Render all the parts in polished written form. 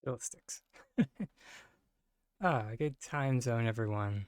Fiddlesticks. Good time zone, everyone.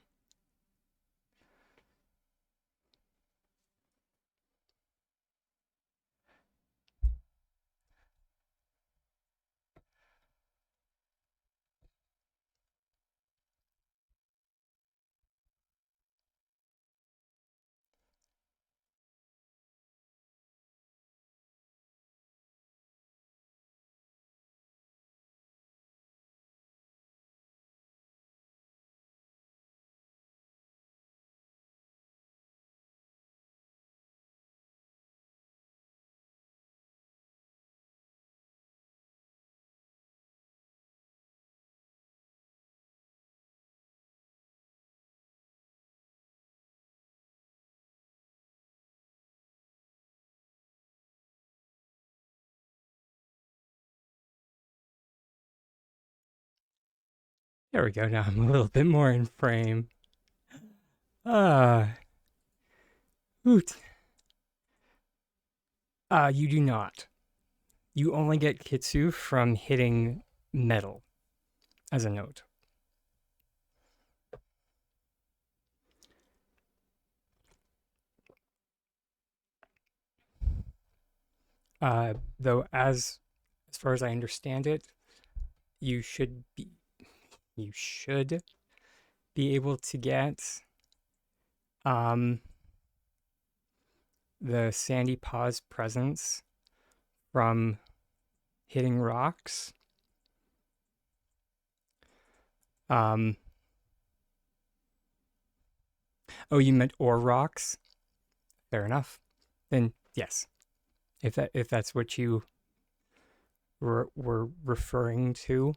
There we go. Now I'm a little bit more in frame. Uh, Hoot. You do not. You only get Kitsu from hitting metal as a note. Though as far as I understand it, you should be you should be able to get um the Sandy Paws presence from hitting rocks. Um oh, you meant ore rocks? Fair enough. Then yes. If that's what you were referring to,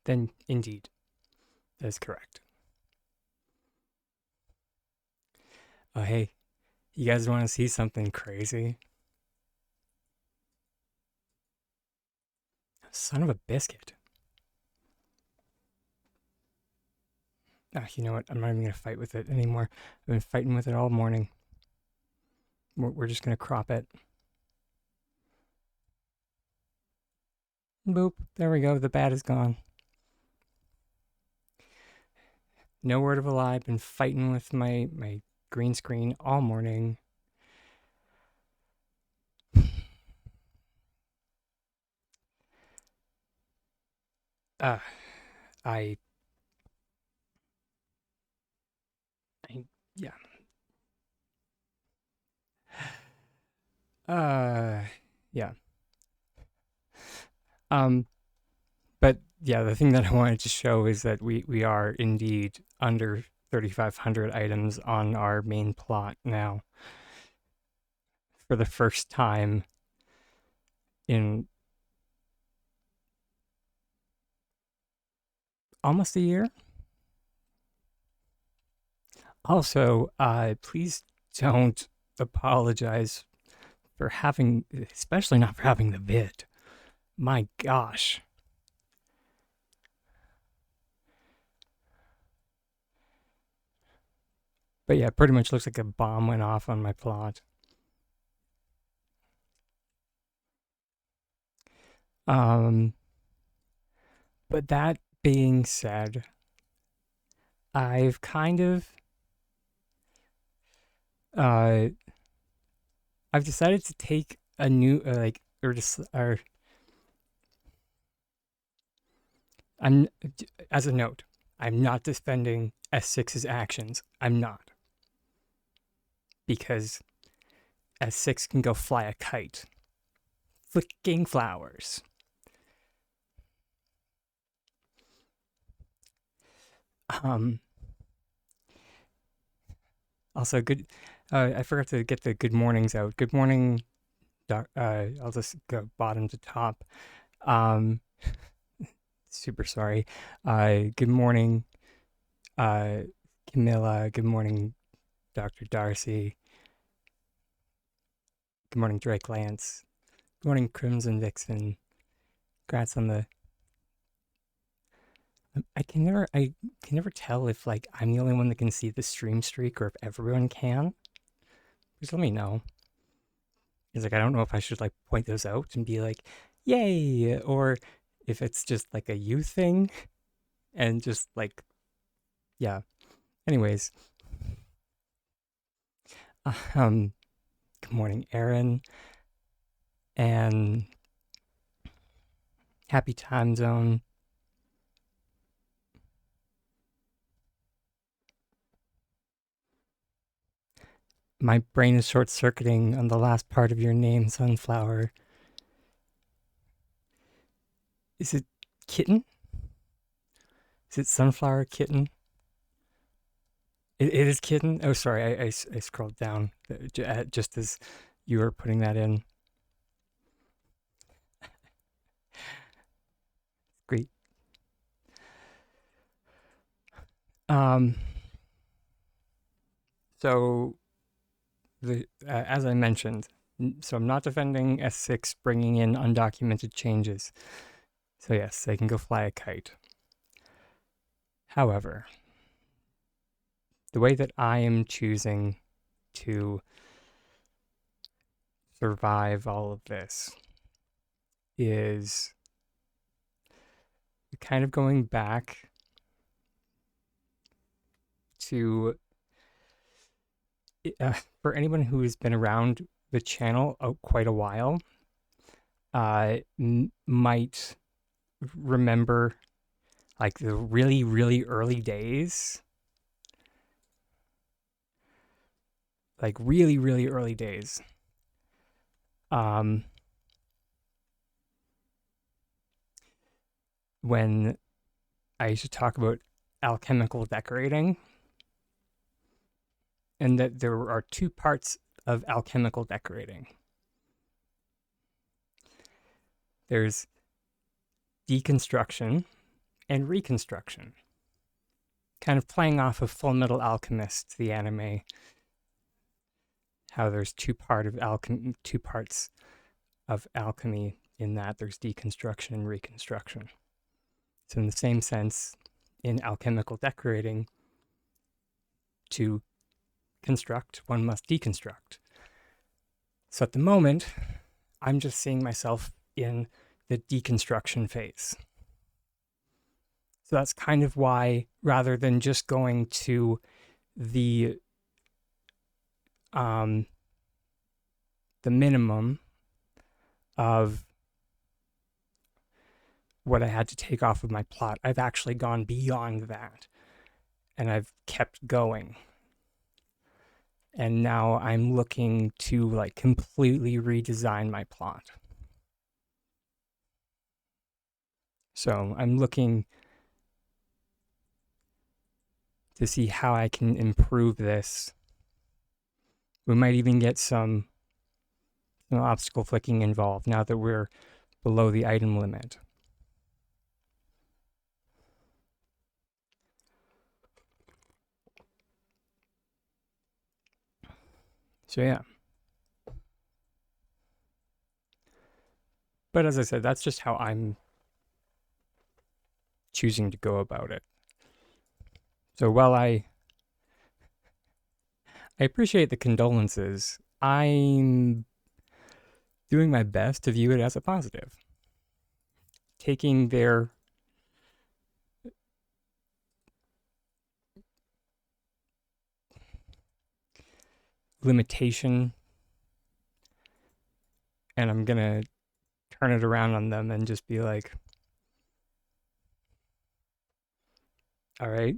then indeed, that is correct. Oh, hey, you guys want to see something crazy? Son of a biscuit. You know what? I'm not even going to fight with it anymore. I've been fighting with it all morning. We're just going to crop it. Boop. There we go. The bat is gone. No word of a lie. I've been fighting with my green screen all morning. Uh, I, yeah. Yeah. Um, but yeah, the thing that I wanted to show is that we are indeed under 3,500 items on our main plot now for the first time in almost a year. Also, please don't apologize for having, especially not for having the vid. My gosh. But yeah, it pretty much looks like a bomb went off on my plot. Um, but that being said, I've kind of uh I've decided to take a new or just or I'm as a note, I'm not defending S6's actions. I'm not, because S6 can go fly a kite. Flicking flowers. Um Also good I forgot to get the good mornings out. Good morning, I'll just go bottom to top. Um Super sorry. Good morning, uh, Camilla. Good morning, Dr. Darcy. Good morning, Drake Lance. Good morning, Crimson Vixen. Congrats on the. I can never tell if like I'm the only one that can see the stream streak or if everyone can. Please let me know. It's like I don't know if I should like point those out and be like, "Yay!" or if it's just like a you thing and just like, yeah. Anyways, um, good morning, Aaron, and happy time zone. My brain is short circuiting on the last part of your name, Sunflower. Is it kitten? Is it Sunflower Kitten? It is kitten. Oh, sorry, I scrolled down just as you were putting that in. Great. Um, so as I mentioned, so I'm not defending S6 bringing in undocumented changes. So yes, they can go fly a kite. However, the way that I am choosing to survive all of this is kind of going back to for anyone who has been around the channel quite a while, might remember like the really, really early days, like really, really early days. When I used to talk about alchemical decorating, and that there are two parts of alchemical decorating. There's deconstruction and reconstruction, kind of playing off of Full Metal Alchemist, the anime, how there's two parts of alchemy in that there's deconstruction and reconstruction. So in the same sense, in alchemical decorating, to construct, one must deconstruct. So at the moment, I'm just seeing myself in the deconstruction phase. So that's kind of why, rather than just going to the minimum of what I had to take off of my plot, I've actually gone beyond that, and I've kept going. And now I'm looking to like completely redesign my plot. So I'm looking to see how I can improve this. We might even get some obstacle flicking involved now that we're below the item limit. So yeah. But as I said, that's just how I'm choosing to go about it. So while I appreciate the condolences, I'm doing my best to view it as a positive. Taking their limitation, and I'm gonna turn it around on them and just be like, all right,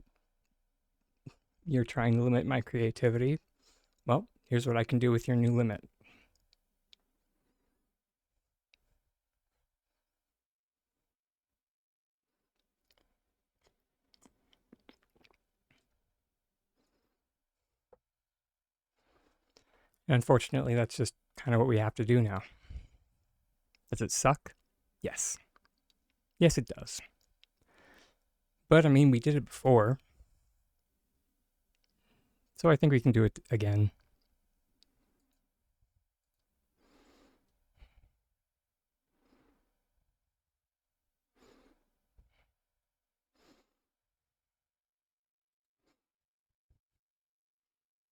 you're trying to limit my creativity. Well, here's what I can do with your new limit. And unfortunately, that's just kind of what we have to do now. Does it suck? Yes. Yes, it does. But I mean, we did it before. So I think we can do it again.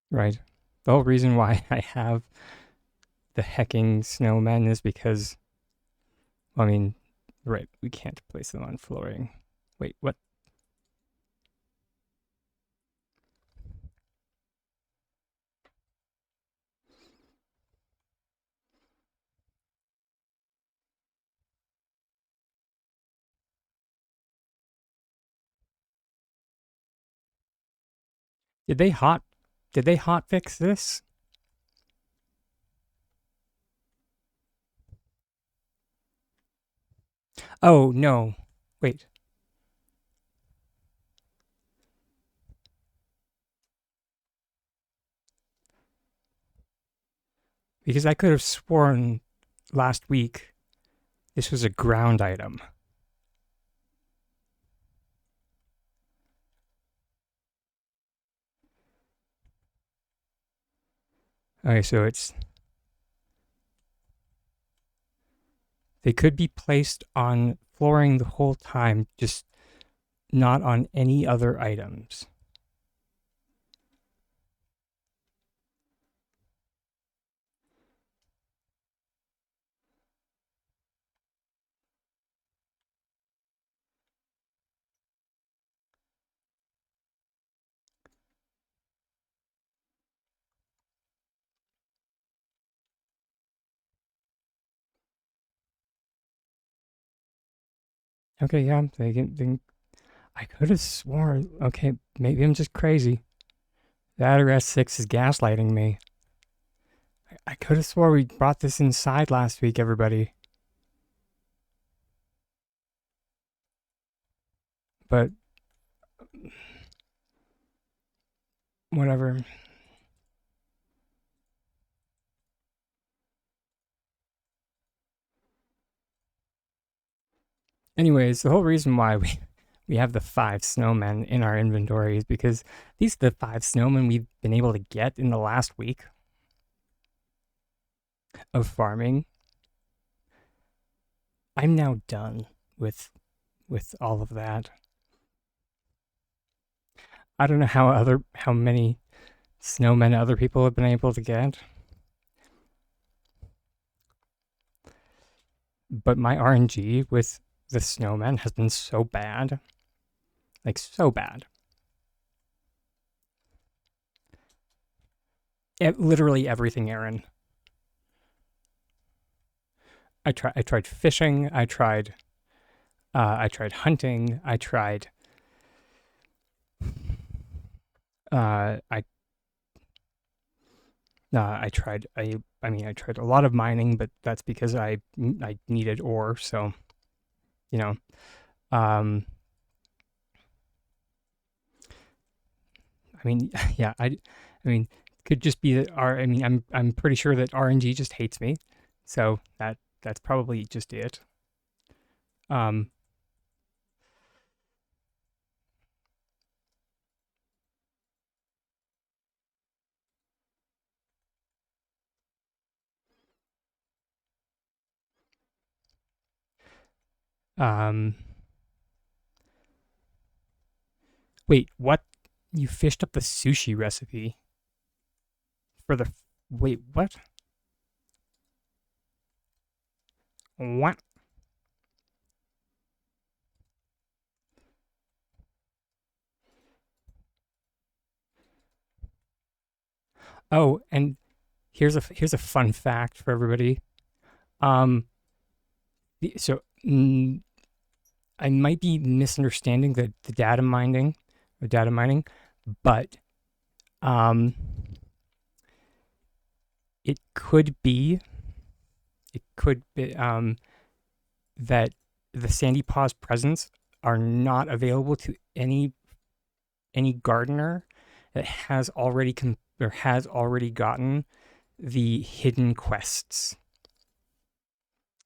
Right. The whole reason why I have the hecking snowmen is because, I mean, Right, we can't place them on flooring. Wait, what? Did they hot fix this? Oh no. Wait. Because I could have sworn last week this was a ground item. Okay, so it's they could be placed on flooring the whole time, just not on any other items. Okay, yeah, I could have sworn. Okay, maybe I'm just crazy. That or S6 is gaslighting me. I could have swore we brought this inside last week, everybody. But whatever. Anyways, the whole reason why we have the 5 snowmen in our inventory is because these are the 5 snowmen we've been able to get in the last week of farming. I'm now done with all of that. I don't know how many snowmen other people have been able to get, but my RNG with the snowmen has been so bad, like so bad. Literally everything, Aaron. I tried fishing. I tried hunting. I I tried I mean I tried a lot of mining, but that's because I needed ore. So you know, um, I mean yeah I mean could just be that I mean I'm pretty sure that RNG just hates me, so that's probably just it. Um, um, wait, what? You fished up the sushi recipe for the wait what? What? Oh, and here's a fun fact for everybody. Um, so I might be misunderstanding the data mining, but um, it could be it could be that the Sandy Paws presents are not available to any gardener that has already or has already gotten the hidden quests.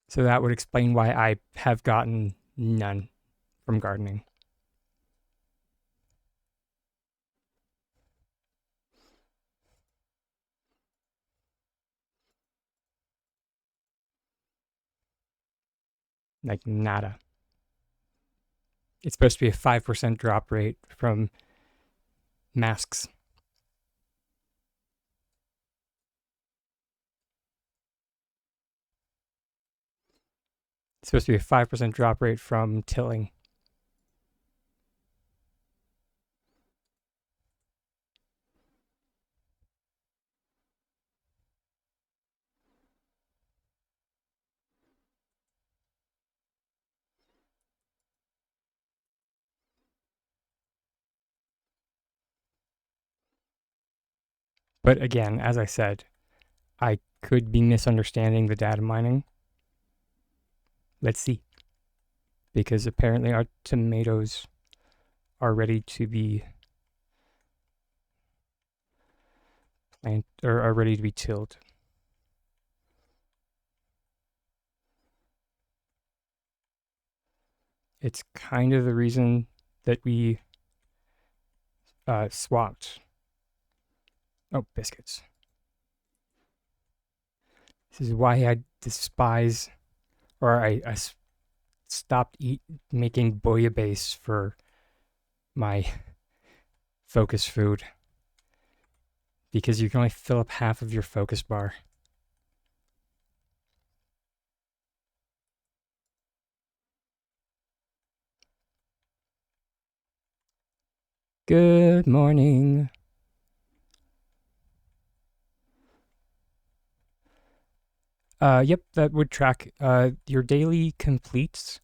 So that would explain why I have gotten none from gardening. Like nada. It's supposed to be a 5% drop rate from masks. It's supposed to be a 5% drop rate from tilling. But again, as I said, I could be misunderstanding the data mining. Let's see. Because apparently our tomatoes are ready to be or are ready to be tilled. It's kind of the reason that we swapped. Oh, biscuits. This is why I despise, or I stopped making bouillabaisse for my focus food, because you can only fill up half of your focus bar. Good morning. Yep, that would track. Your daily completes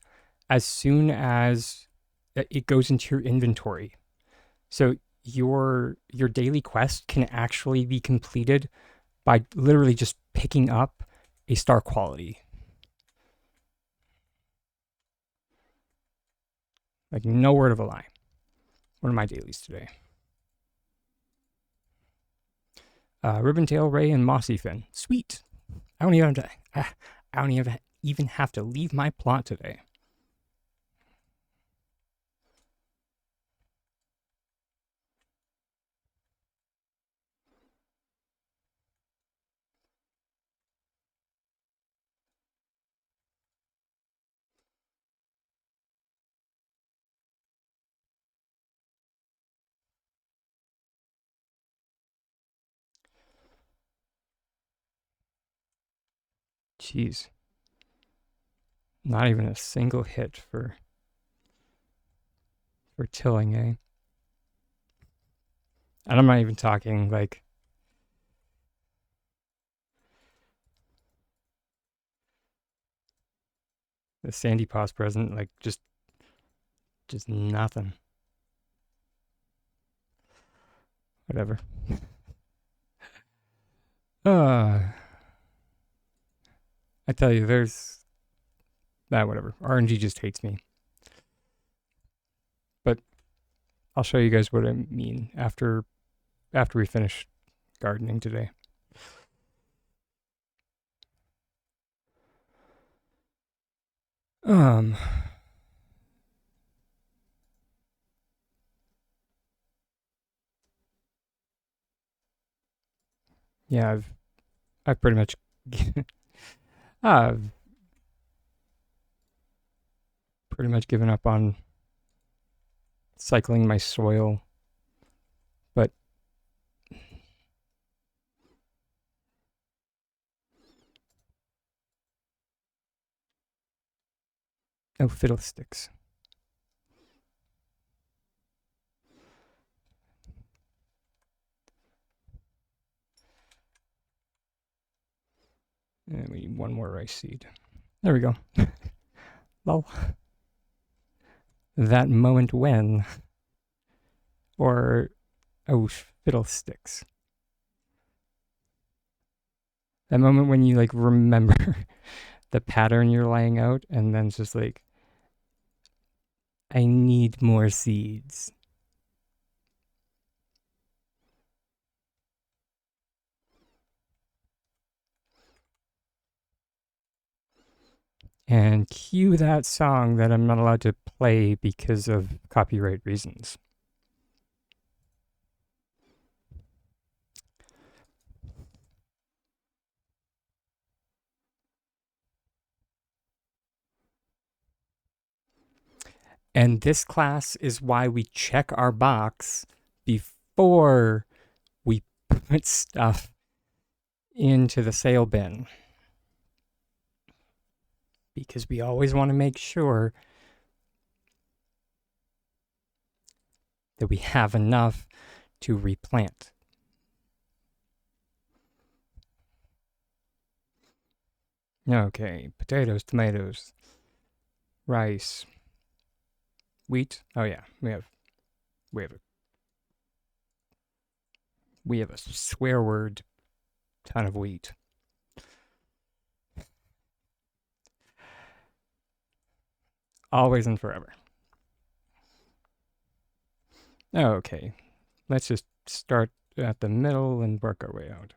as soon as it goes into your inventory. So your daily quest can actually be completed by literally just picking up a star quality. Like, no word of a lie. What are my dailies today? Ribbontail Ray and Mossy Fin. Sweet. I don't even have to leave my plot today. Jeez. Not even a single hit for tilling, eh? And I'm not even talking like the Sandy Paws present, like just nothing. Whatever. I tell you, there's whatever. RNG just hates me. But I'll show you guys what I mean after we finish gardening today. Yeah, I've pretty much I've pretty much given up on cycling my soil, but oh, fiddlesticks. And we need one more rice seed. There we go. Lol. That moment when. Or, oh, fiddlesticks. That moment when you, like, remember the pattern you're laying out, and then it's just like, I need more seeds. And cue that song that I'm not allowed to play because of copyright reasons. And this class is why we check our box before we put stuff into the sale bin. because we always want to make sure that we have enough to replant. Okay, potatoes, tomatoes, rice, wheat. Oh yeah, we have a we have a swear word ton of wheat. Always and forever. Okay, let's just start at the middle and work our way out.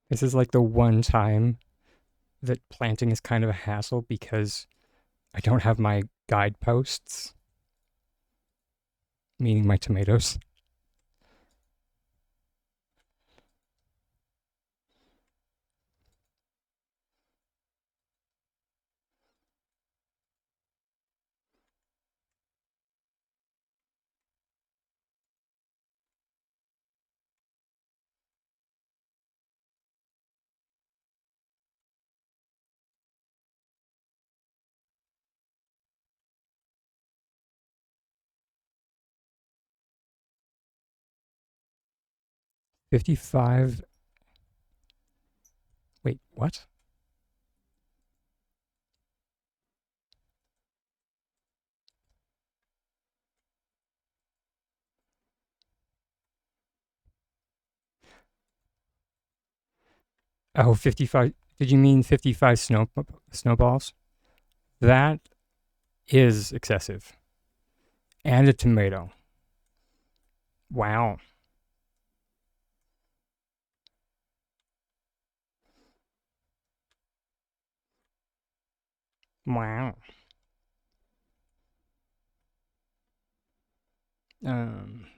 This is like the one time that planting is kind of a hassle because I don't have my guideposts, meaning my tomatoes. $55. Wait, what? Oh, 55. Did you mean 55 snowballs? That is excessive. And a tomato. Wow. Wow.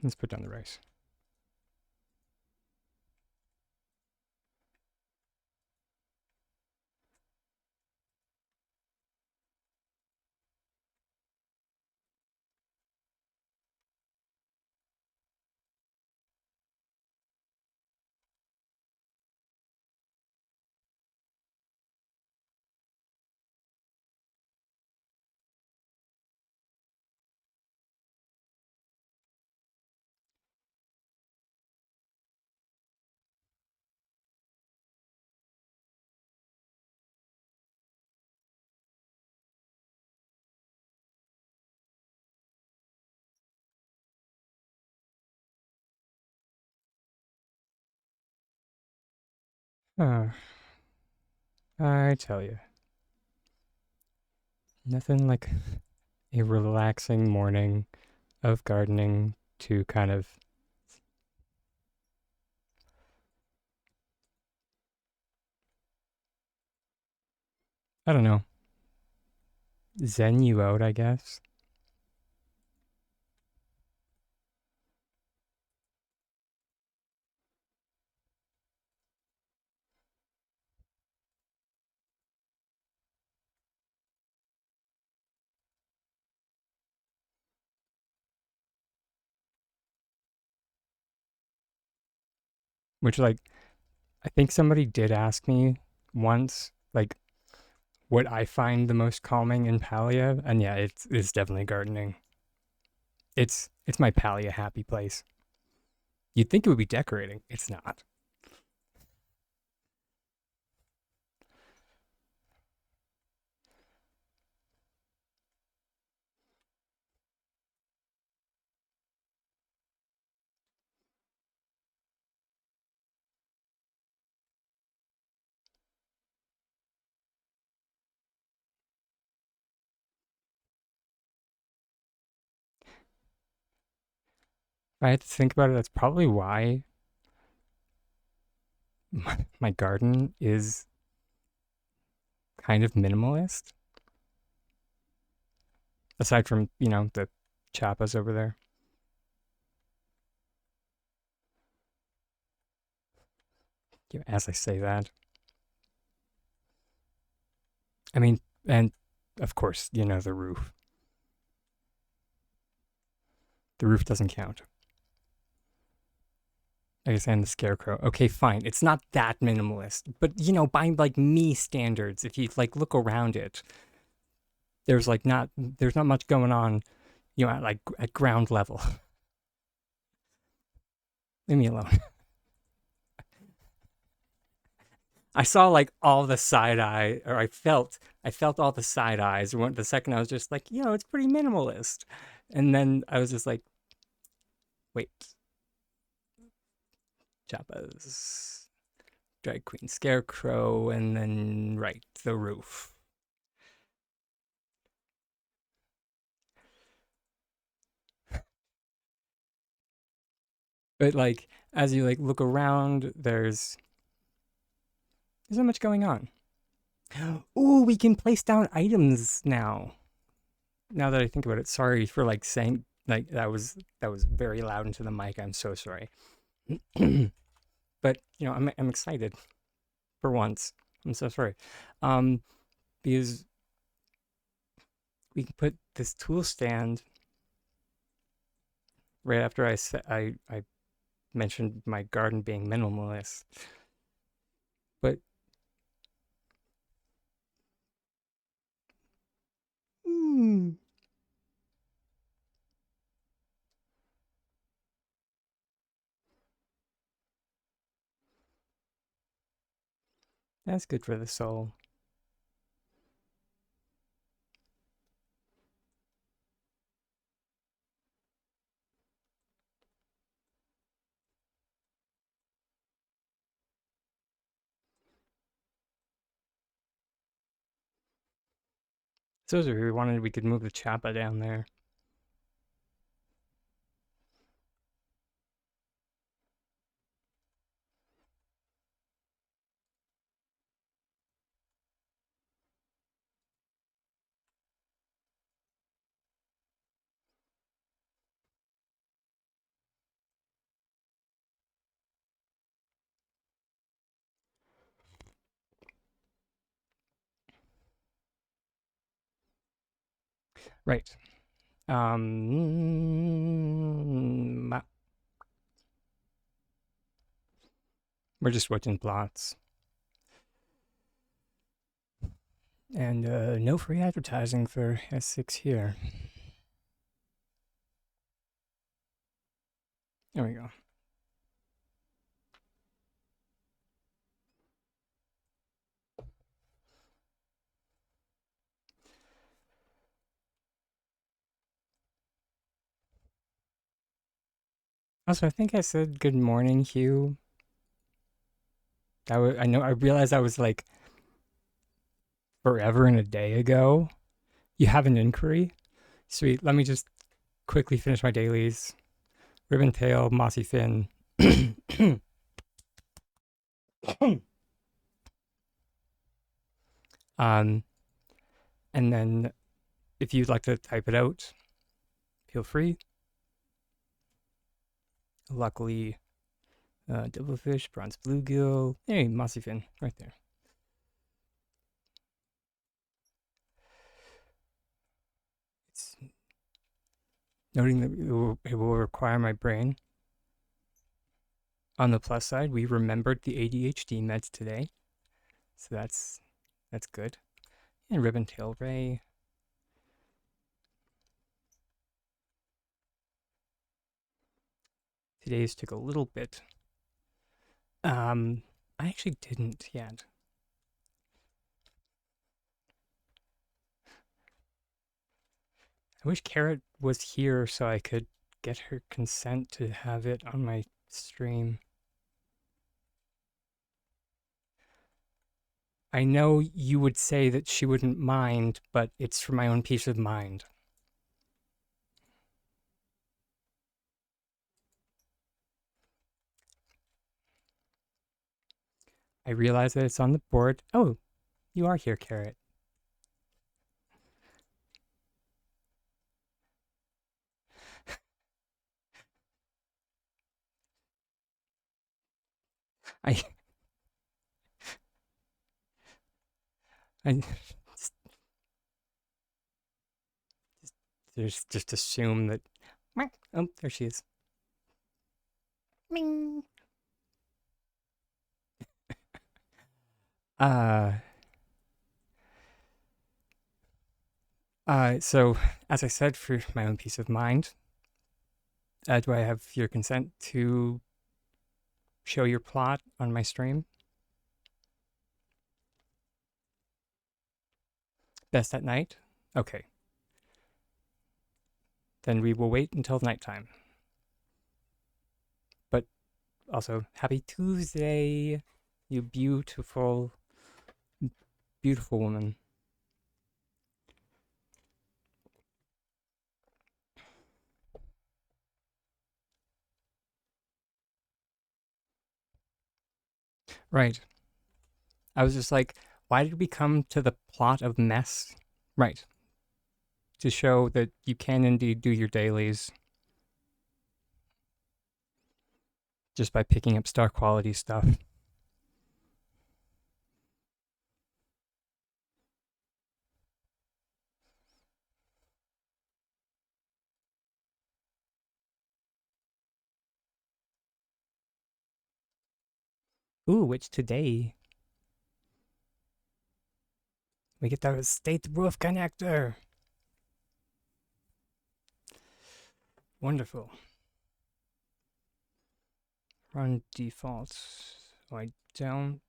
Let's put down the rice. Uh, I tell you, nothing like a relaxing morning of gardening to kind of, I don't know, zen you out, I guess. Which, like, I think somebody did ask me once, like, what I find the most calming in Palia, and yeah, it's definitely gardening. It's my Palia happy place. You'd think it would be decorating. It's not. I had to think about it. That's probably why my garden is kind of minimalist. Aside from, the chapas over there. As I say that. I mean, and of course, the roof. The roof doesn't count. I guess, and the scarecrow. Okay, fine. It's not that minimalist, but by like me standards, if you like look around it, there's not much going on, at ground level. Leave me alone. I saw like all the side eye, or I felt all the side eyes. The second I was just like, it's pretty minimalist, and then I was just like, wait, Jabba's drag queen scarecrow, and then right the roof. But like as you like look around, there's not much going on. Ooh, we can place down items now. Now that I think about it, sorry for like saying like that was very loud into the mic. I'm so sorry. But I'm excited for once. I'm so sorry. Um, because we can put this tool stand right after I mentioned my garden being minimalist. But mm, that's good for the soul. So if we wanted, we could move the chappa down there. Right. We're just switching plots. And no free advertising for S6 here. There we go. Also, I think I said good morning, Hugh. I realized that was like forever and a day ago. You have an inquiry? Sweet. Let me just quickly finish my dailies. Ribbon tail, mossy fin. um, and then if you'd like to type it out, feel free. Luckily, devilfish, bronze bluegill. Hey, mossy fin, right there. It's noting that it will require my brain. On the plus side, we remembered the ADHD meds today, so that's good. And ribbon tail ray. Today's took a little bit. I actually didn't yet. I wish Carrot was here so I could get her consent to have it on my stream. I know you would say that she wouldn't mind, but it's for my own peace of mind. I realize that it's on the board. Oh, you are here, Carrot. I I just assume that. Oh, there she is. Ming. Uh, so as I said, for my own peace of mind, do I have your consent to show your plot on my stream? Best at night? Okay. Then we will wait until nighttime. But also, happy Tuesday, you beautiful, beautiful woman. Right. I was just like, why did we come to the plot of mess? Right. To show that you can indeed do your dailies just by picking up star quality stuff. Ooh, which today we get the state roof connector. Wonderful. Run defaults. Oh, I don't.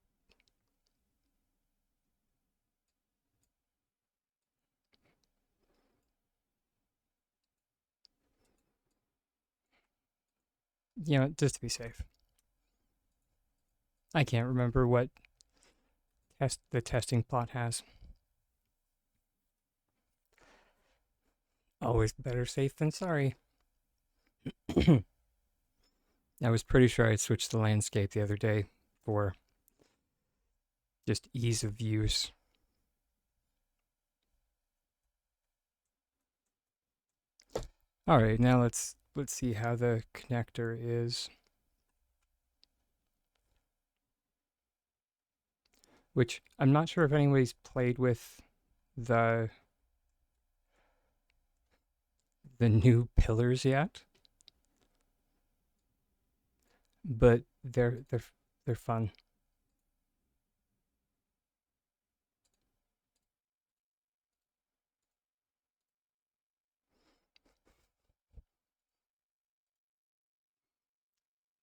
You know, just to be safe. I can't remember what the testing plot has. Always better safe than sorry. I was pretty sure I switched the landscape the other day for just ease of use. All right, now let's see how the connector is. Which I'm not sure if anybody's played with the new pillars yet, but they're fun.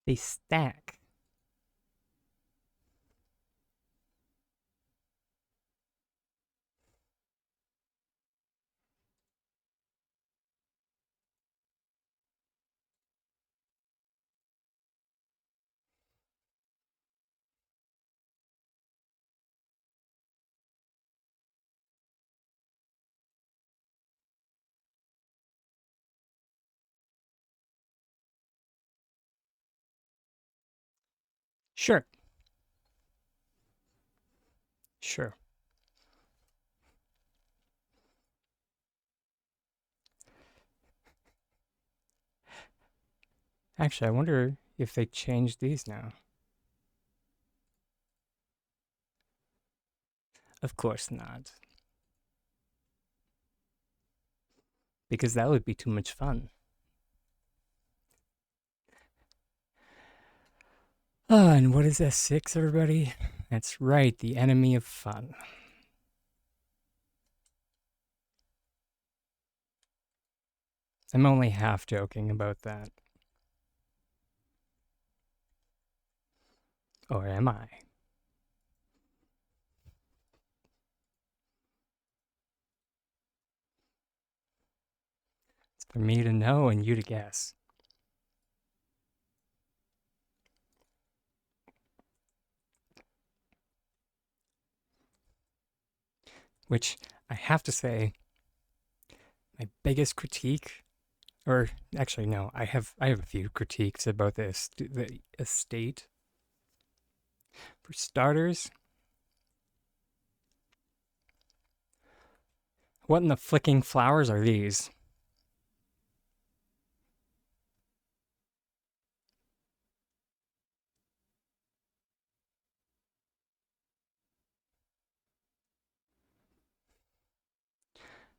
They stack. Sure. Sure. Actually, I wonder if they changed these now. Of course not. Because that would be too much fun. Oh, and what is S6, everybody? That's right, the enemy of fun. I'm only half joking about that. Or am I? It's for me to know and you to guess. Which I have to say, my biggest critique, or actually no, I have a few critiques about the estate, For starters, what in the flicking flowers are these?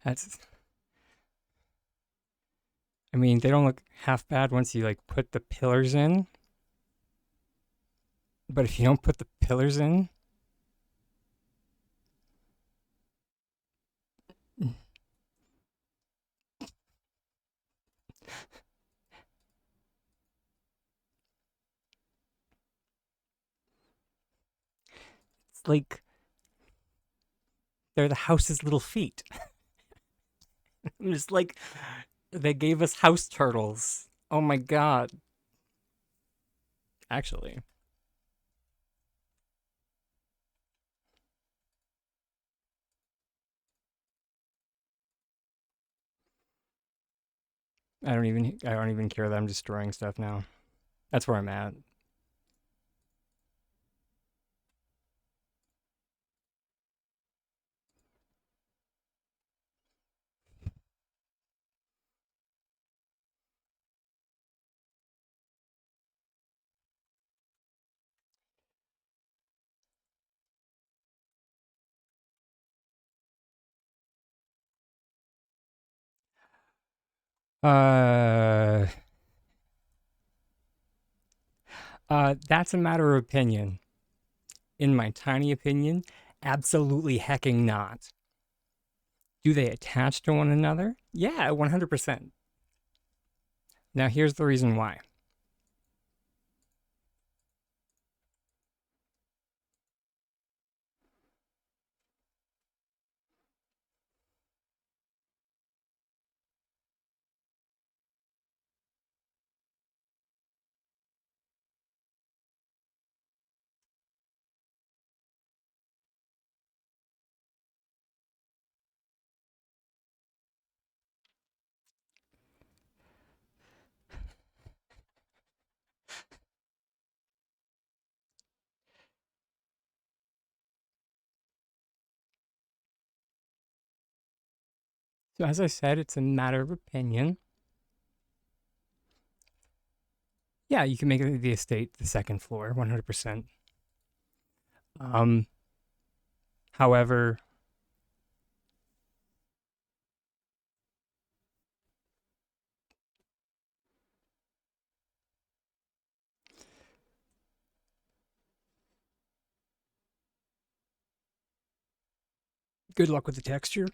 That's, I mean, they don't look half bad once you like put the pillars in, but if you don't put the pillars in, it's like they're the house's little feet. I'm just like, they gave us house turtles. Oh my god. Actually, I don't even care that I'm destroying stuff now. That's where I'm at. Uh, that's a matter of opinion. In my tiny opinion, absolutely hecking not. Do they attach to one another? Yeah, 100%. Now, here's the reason why. So, as I said, it's a matter of opinion. Yeah, you can make the estate the second floor, 100%. Um, however, good luck with the texture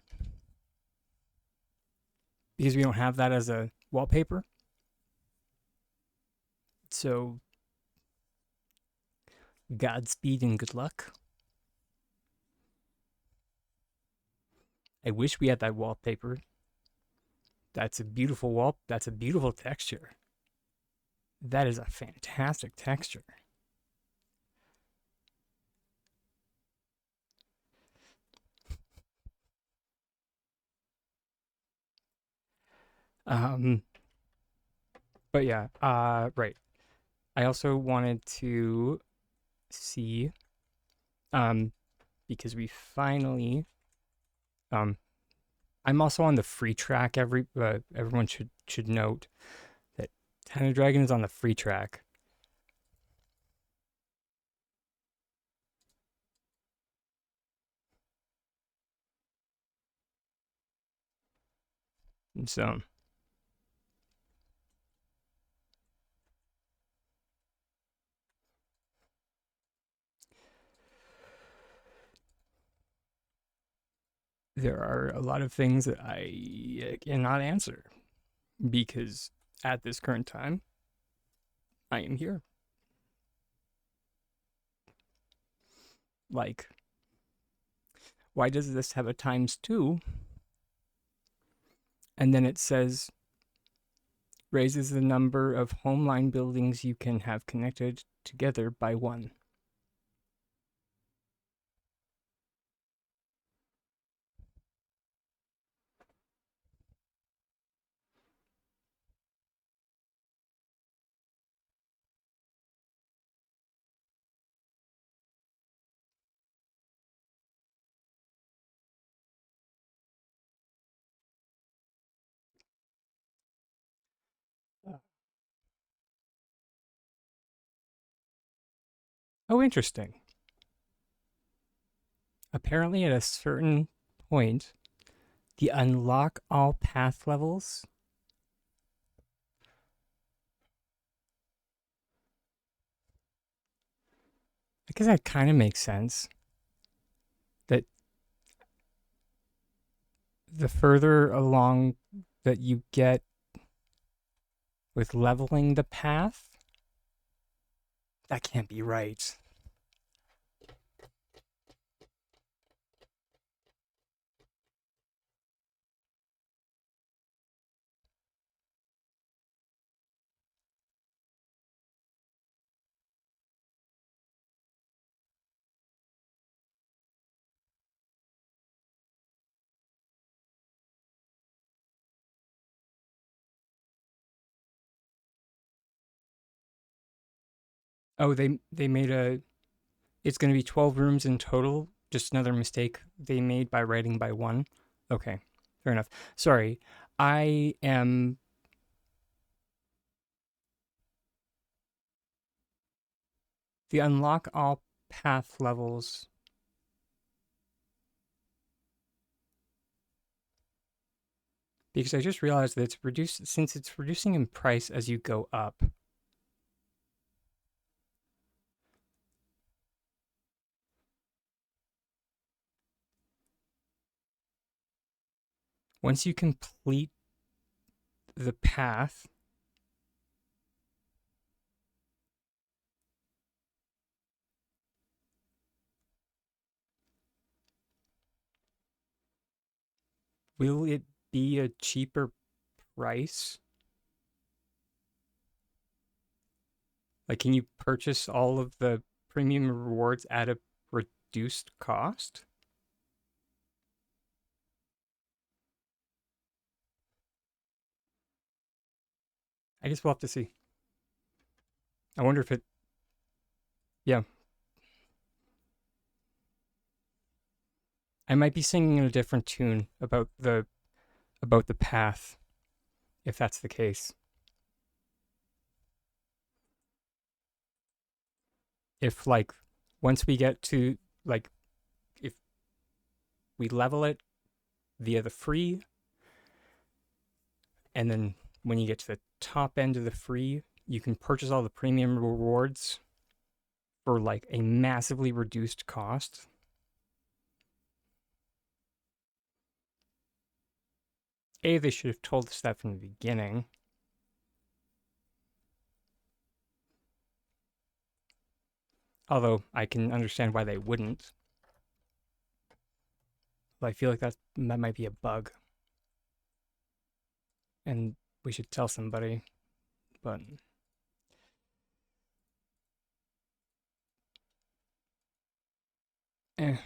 because we don't have that as a wallpaper. So, Godspeed and good luck. I wish we had that wallpaper. That's a beautiful wall. That's a beautiful texture. That is a fantastic texture. Um, but yeah, right. I also wanted to see, um, because we finally, um, I'm also on the free track. Everyone should note that Tiny Dragon is on the free track. And so there are a lot of things that I cannot answer because at this current time, I am here. Like, why does this have a times two? And then it says raises the number of home line buildings you can have connected together by one. Oh, interesting. Apparently, at a certain point, the unlock all path levels. I guess that kind of makes sense. That the further along that you get with leveling the path, that can't be right. Oh, they made a. It's going to be 12 rooms in total. Just another mistake they made by writing by one. Okay, fair enough. Sorry, I am the unlock all path levels. Because I just realized that it's reduced since it's reducing in price as you go up. Once you complete the path, will it be a cheaper price? Like, can you purchase all of the premium rewards at a reduced cost? I guess we'll have to see. I wonder if it, yeah, I might be singing in a different tune about the path, if that's the case. If like once we get to like if we level it via the free, and then when you get to the top end of the free, you can purchase all the premium rewards for like a massively reduced cost. A, they should have told us that from the beginning. Although I can understand why they wouldn't. But I feel like that might be a bug, and we should tell somebody. But eh,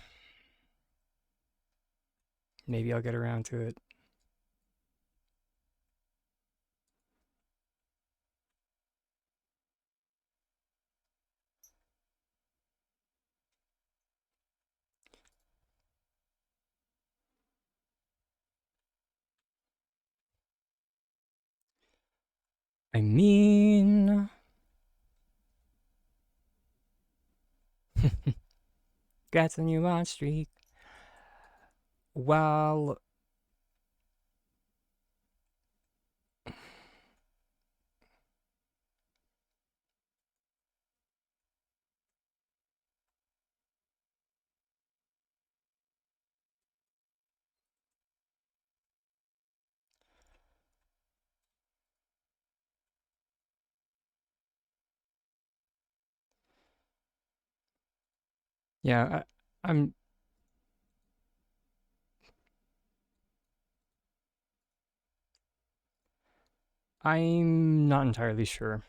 maybe I'll get around to it. I mean, got a new on streak. Well, yeah, I'm I'm not entirely sure.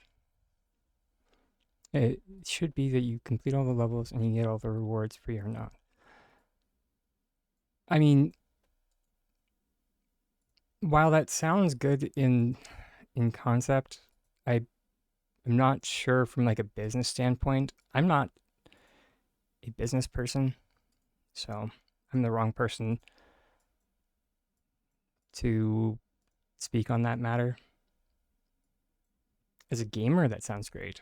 It should be that you complete all the levels and you get all the rewards free or not. I mean, while that sounds good in concept, I'm not sure from like a business standpoint. I'm not a business person, so I'm the wrong person to speak on that matter. As a gamer, that sounds great.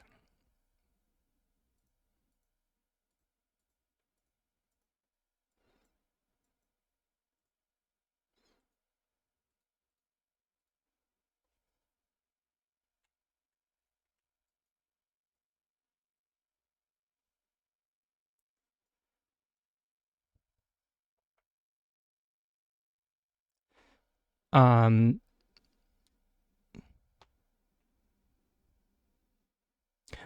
Um,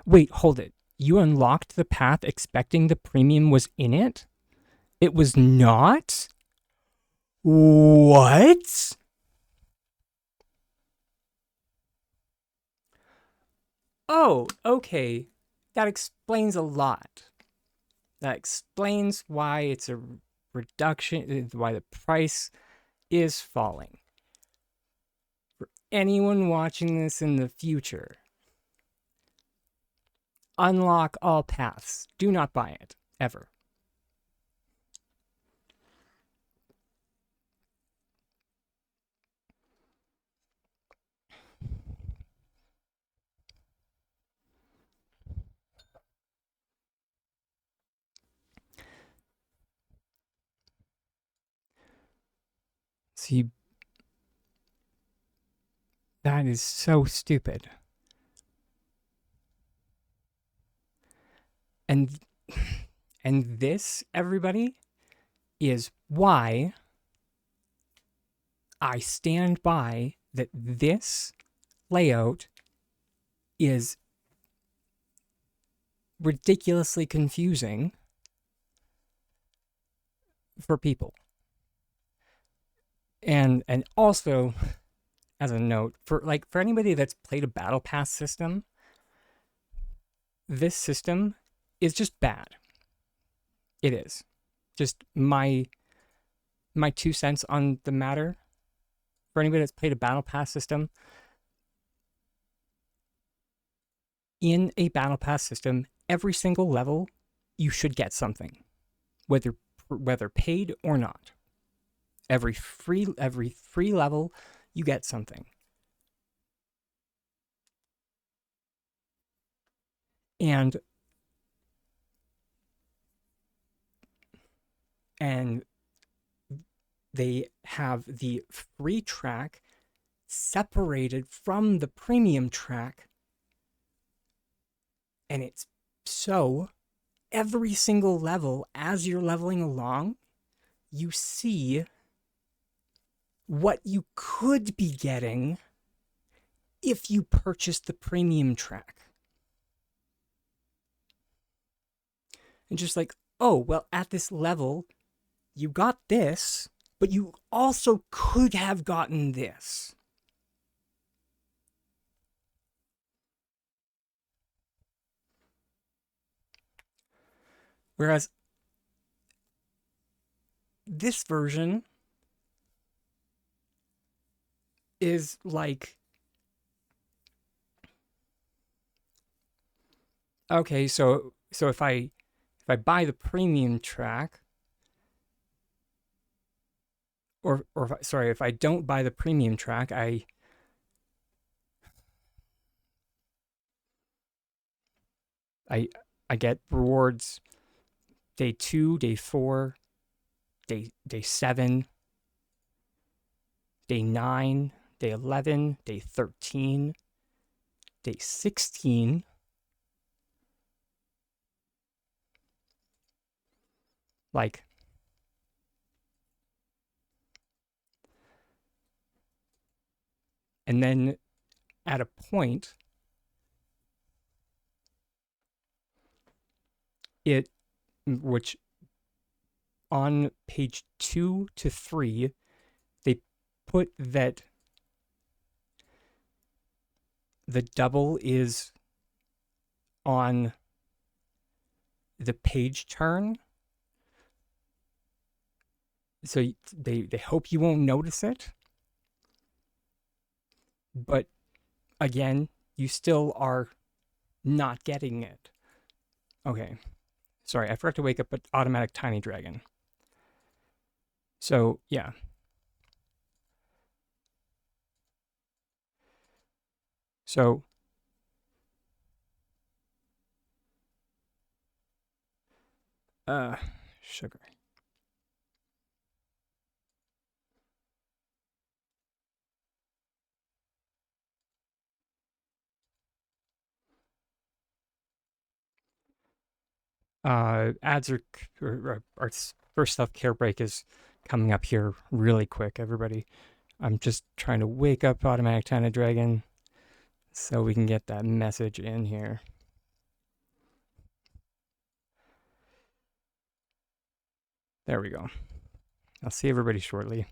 Wait, hold it. You unlocked the path expecting the premium was in it? It was not? What? Oh, okay. That explains a lot. That explains why it's a reduction, why the price is falling. For anyone watching this in the future, unlock all paths. Do not buy it, ever. See, that is so stupid. And and this, everybody, is why I stand by that this layout is ridiculously confusing for people. And also, as a note, for anybody that's played a battle pass system, this system is just bad. It is. Just my 2 cents on the matter. For anybody that's played a battle pass system, in a battle pass system, every single level you should get something, whether paid or not. Every free level you get something. And and they have the free track separated from the premium track, and it's so every single level, as you're leveling along, you see what you could be getting if you purchased the premium track. And just like, oh, well, at this level, you got this, but you also could have gotten this. Whereas this version is like, okay, so if I buy the premium track, or if I don't buy the premium track, I I get rewards day 2, day 4, day 7, day 9, day 11, day 13, day 16. Like, and then at a point, which on page 2 to 3, they put that the double is on the page turn. So they hope you won't notice it. But again, you still are not getting it. Okay. Sorry, I forgot to wake up an automatic tiny dragon. So, yeah. So, sugar. Ads or our first self care break is coming up here really quick, everybody. I'm just trying to wake up Automatic China Dragon so we can get that message in here. There we go. I'll see everybody shortly.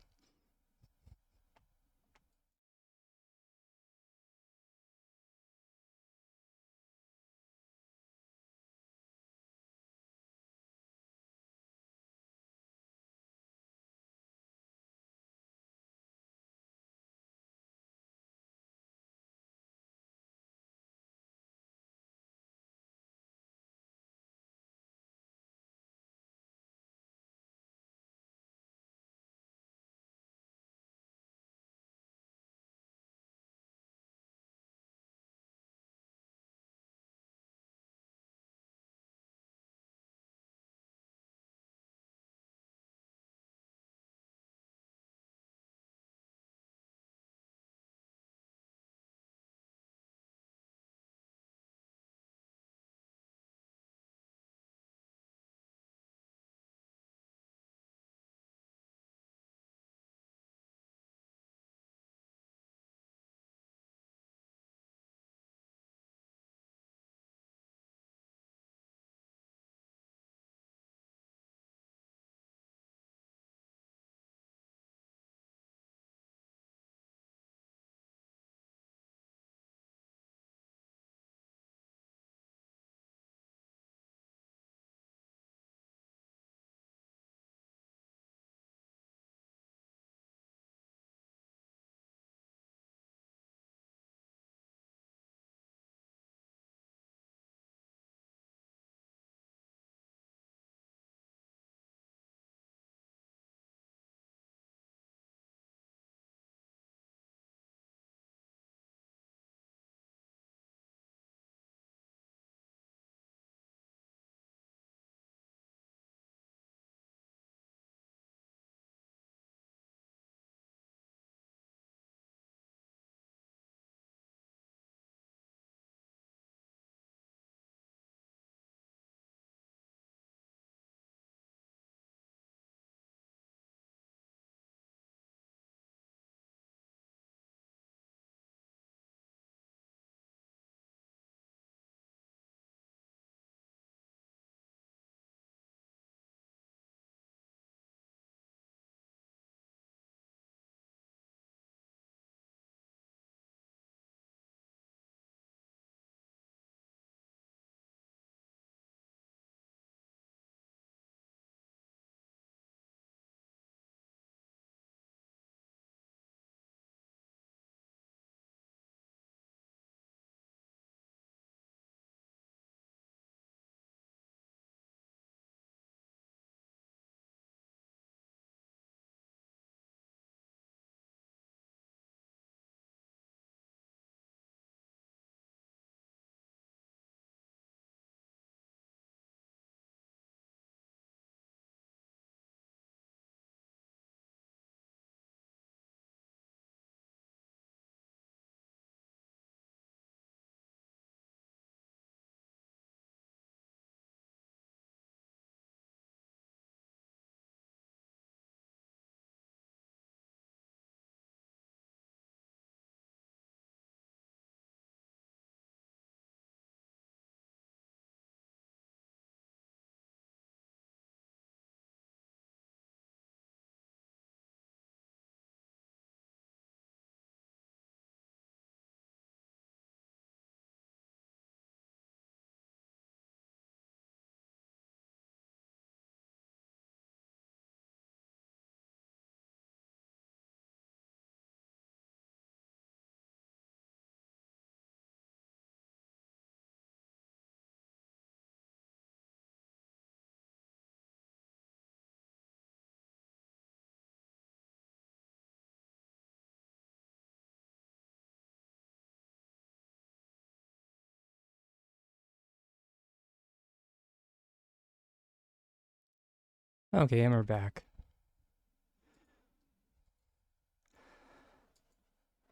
Okay, and we're back.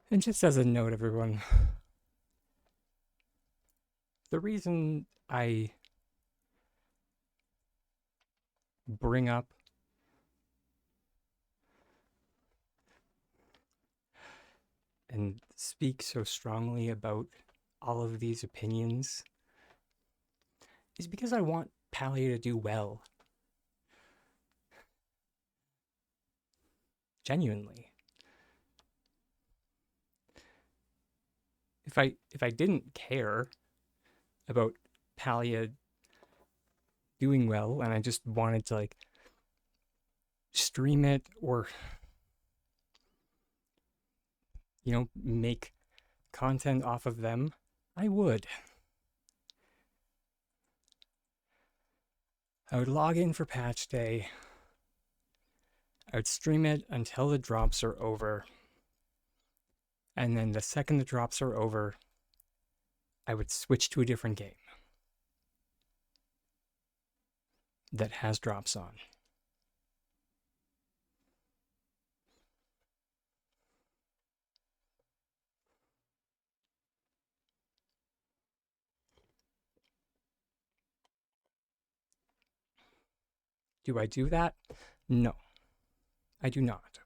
And just as a note, everyone, the reason I bring up and speak so strongly about all of these opinions is because I want Palia to do well. Genuinely. If I didn't care about Palia doing well and I just wanted to like stream it or make content off of them, I would. I would log in for patch day. I would stream it until the drops are over. And then the second the drops are over, I would switch to a different game that has drops on. Do I do that? No, I do not.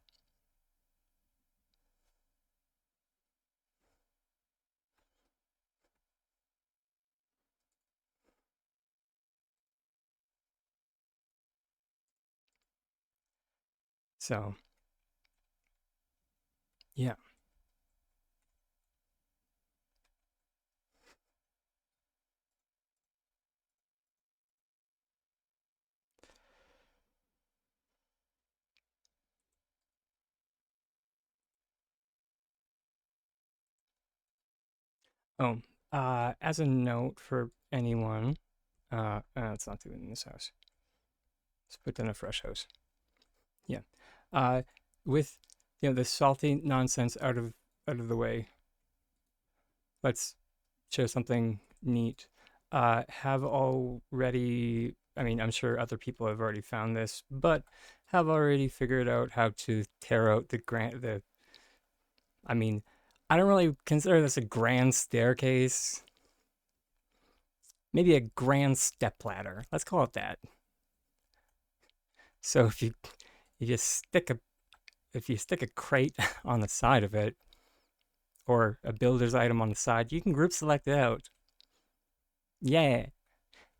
So, yeah. Oh, as a note for anyone, let's not do it in this house. Let's put it in a fresh house. Yeah. With the salty nonsense out of the way, let's share something neat. Have already, I mean, I'm sure other people have already found this, but have already figured out how to tear out I mean, I don't really consider this a grand staircase. Maybe a grand stepladder. Let's call it that. So you just stick a crate on the side of it, or a builder's item on the side, you can group select it out. Yeah,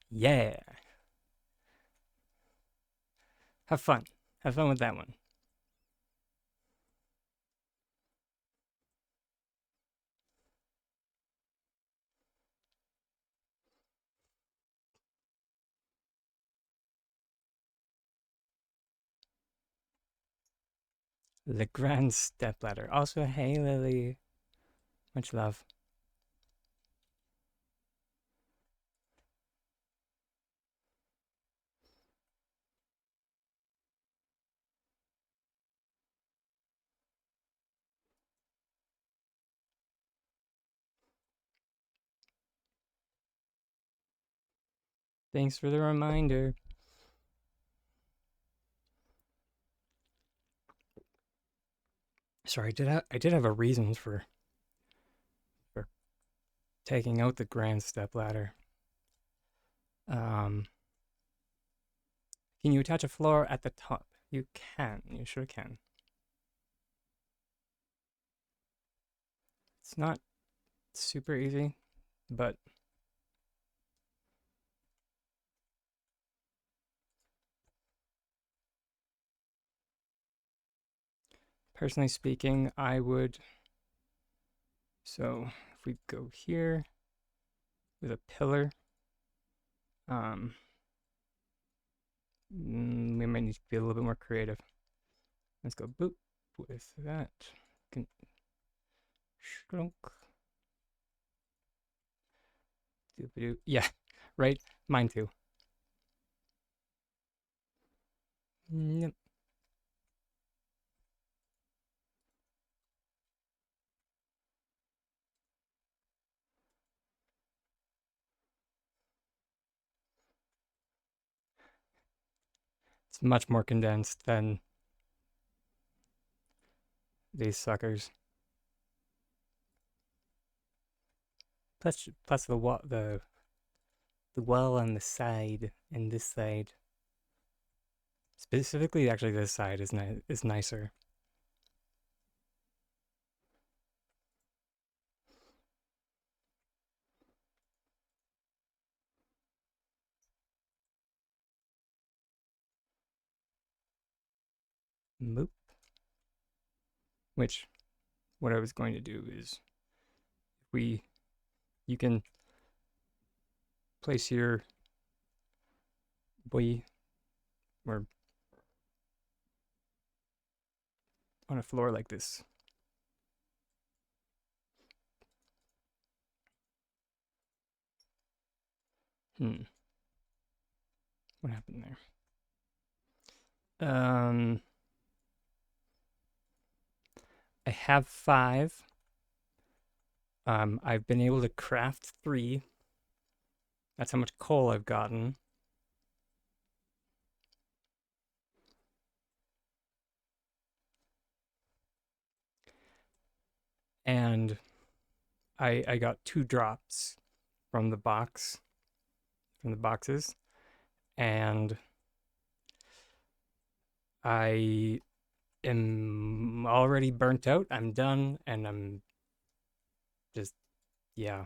yeah. Have fun. Have fun with that one. The grand stepladder. Also, hey Lily, much love. Thanks for the reminder. Sorry, I did have a reason for taking out the grand stepladder. Um, can you attach a floor at the top? You can. You sure can. It's not super easy, but personally speaking, I would. So if we go here with a pillar, we might need to be a little bit more creative. Let's go boop with that. Shrunk. Yeah, right. Mine too. Yep. It's much more condensed than these suckers. Plus the wall on the side and this side. Specifically, actually, this side is nicer. Moop. Which, what I was going to do is, you can place your boy or on a floor like this. What happened there? I have 5. I've been able to craft 3. That's how much coal I've gotten. And I got 2 drops from the boxes, and I am already burnt out. I'm done, and I'm just, yeah.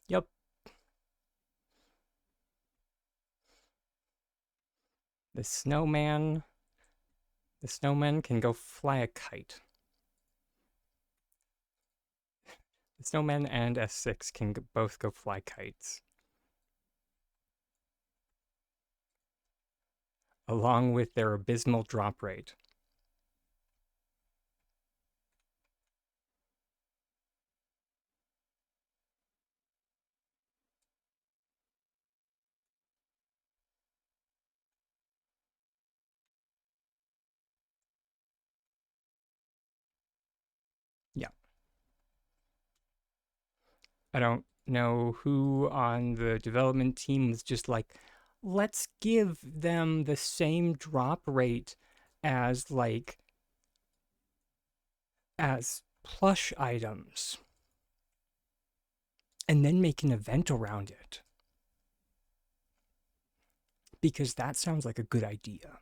Yep. The snowman can go fly a kite. The snowman and S6 can both go fly kites. Along with their abysmal drop rate. Yeah. I don't know who on the development team was just like, let's give them the same drop rate as as plush items and then make an event around it. Because that sounds like a good idea.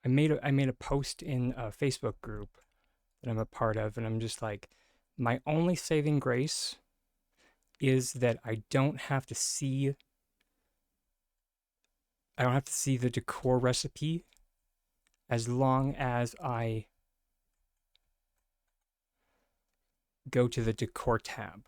I made a post in a Facebook group that I'm a part of, and I'm just like, my only saving grace is that I don't have to see the decor recipe as long as I go to the decor tab.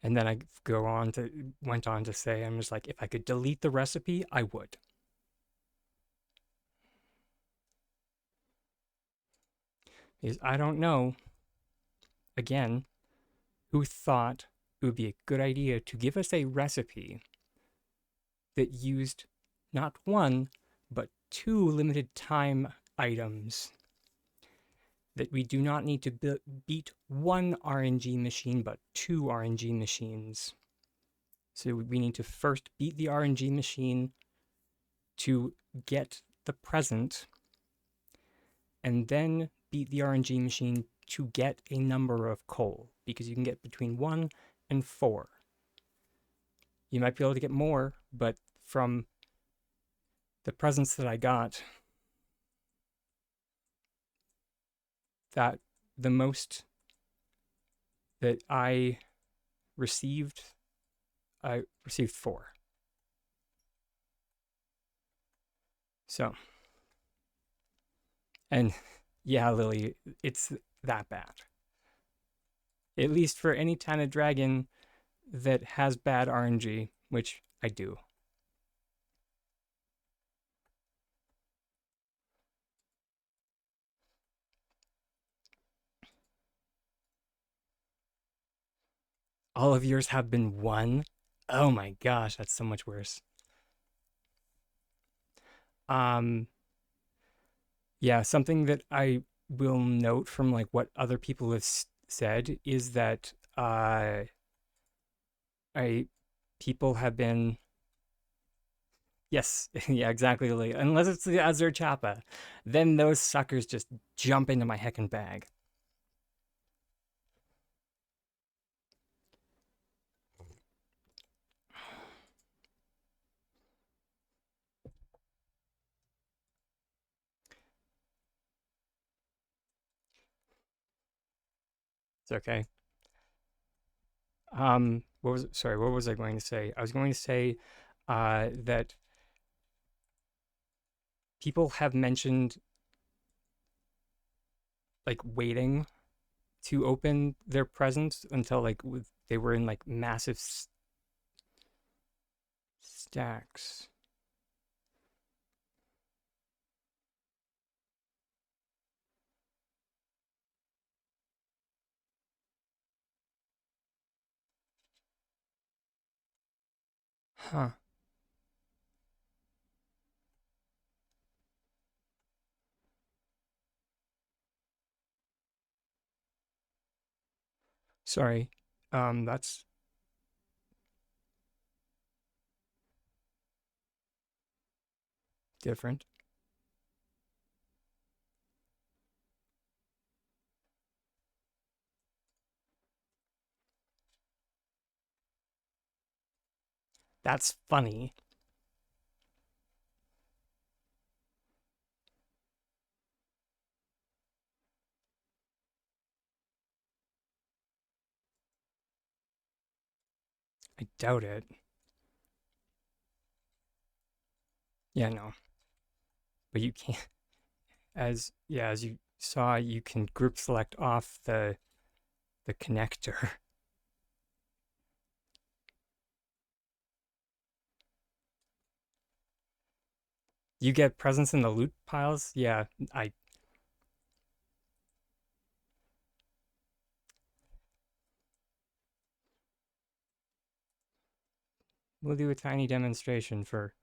And then I went on to say, I'm just like, if I could delete the recipe, I would. Because I don't know, again, who thought it would be a good idea to give us a recipe that used not 1, but 2 limited time items that we do not need to beat 1 RNG machine, but 2 RNG machines. So we need to first beat the RNG machine to get the present, and then beat the RNG machine to get a number of coal, because you can get between 1 and 4. You might be able to get more, but from the presents that I got, that the most that I received 4. So, and yeah, Lily, it's that bad. At least for any Tana dragon that has bad RNG, which I do. All of yours have been 1? Oh my gosh, that's so much worse. Yeah, something that I will note from like what other people have said is that I people have been, yes, yeah, exactly, like, unless it's the Azure Chappa, then those suckers just jump into my heckin' bag. It's okay. What was sorry? What was I going to say? I was going to say that people have mentioned like waiting to open their presents until like they were in like massive stacks. Huh. Sorry. That's different. That's funny. I doubt it. Yeah, no. But you can't as you saw, you can group select off the connector. You get presents in the loot piles? Yeah, I will do a tiny demonstration for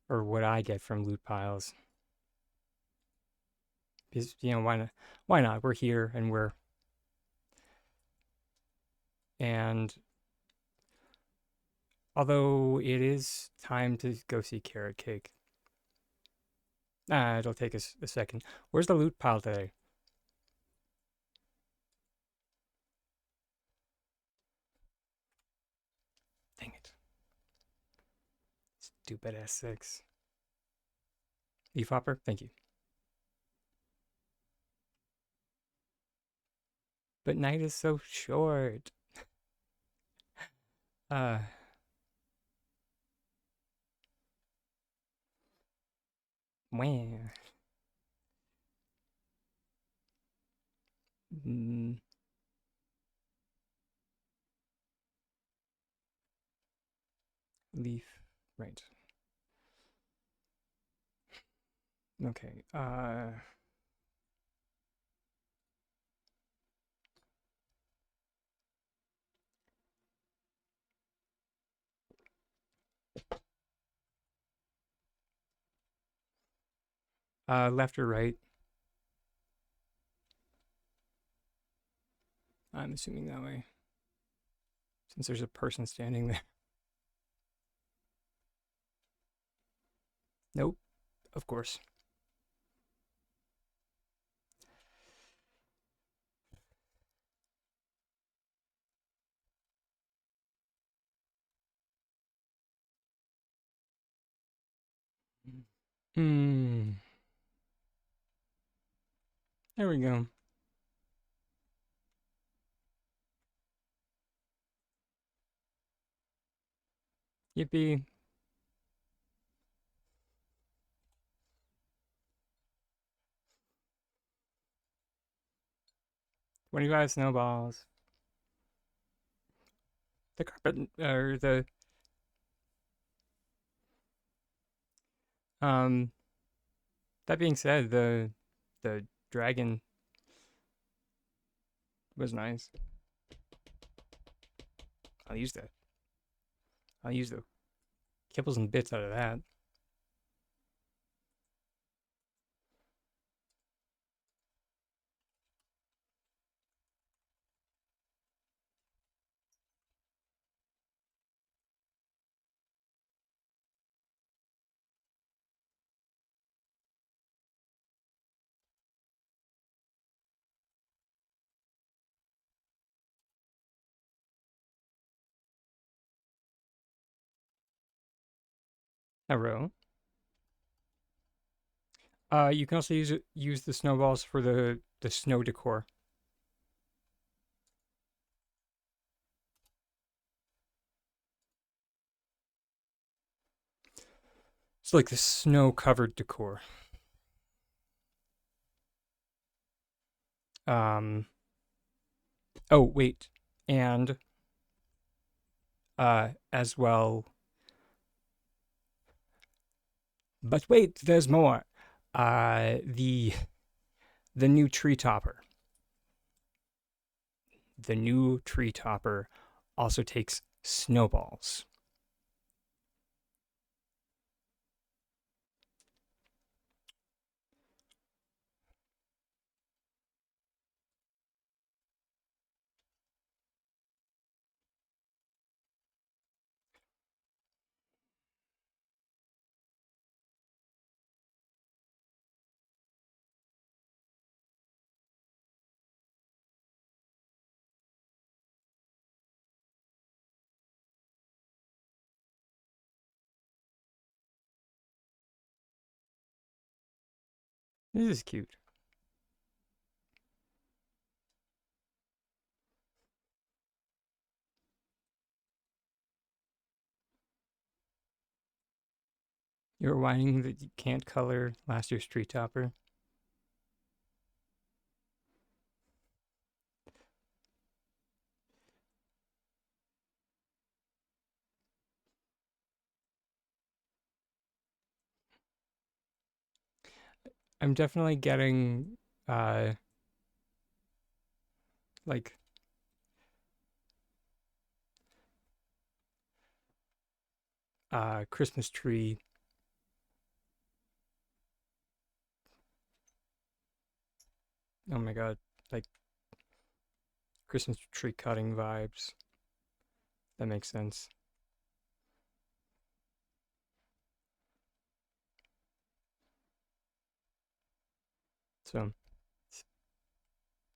what I get from loot piles. Because why not? Why not? We're here and although it is time to go see Carrot Cake. It'll take us a second. Where's the loot pile today? Dang it. Stupid S6. Leaf hopper, thank you. But night is so short. Uh, Wah. Mm, leaf, right. Okay. Left or right? I'm assuming that way, since there's a person standing there. Nope, of course. Hmm. There we go. Yippee. 25 snowballs. The carpet, or um, that being said, the dragon was nice. I'll use that. I'll use the kibbles and bits out of that. A row. You can also use the snowballs for the snow decor. It's like the snow-covered decor. Um, oh, wait. And as well, but wait, there's more. The new tree topper. The new tree topper also takes snowballs. This is cute. You're whining that you can't color last year's tree topper. I'm definitely getting uh like Christmas tree. Oh my god, like Christmas tree cutting vibes. That makes sense. So it's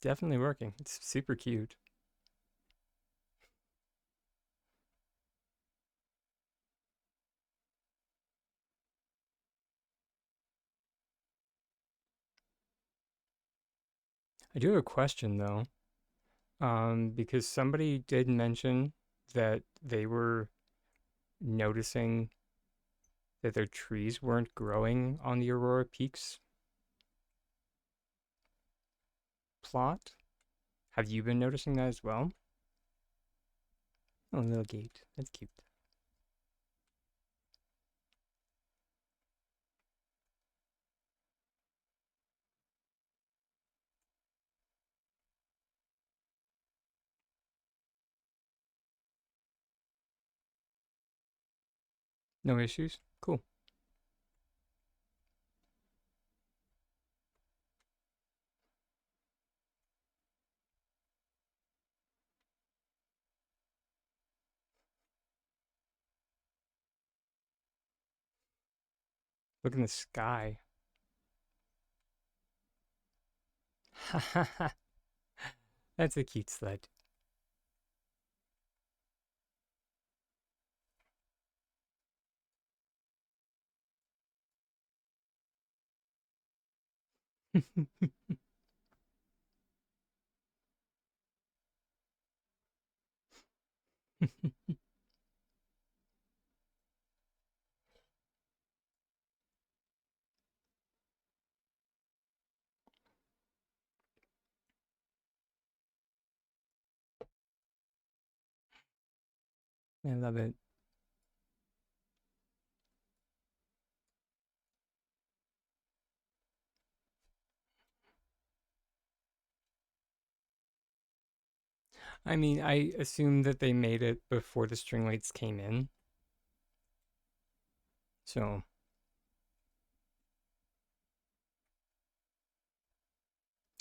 definitely working. It's super cute. I do have a question though, because somebody did mention that they were noticing that their trees weren't growing on the Aurora Peaks plot. Have you been noticing that as well? Oh, little gate. That's cute. No issues? Cool. Look in the sky. That's a cute sled. I love it. I mean, I assume that they made it before the string lights came in. So,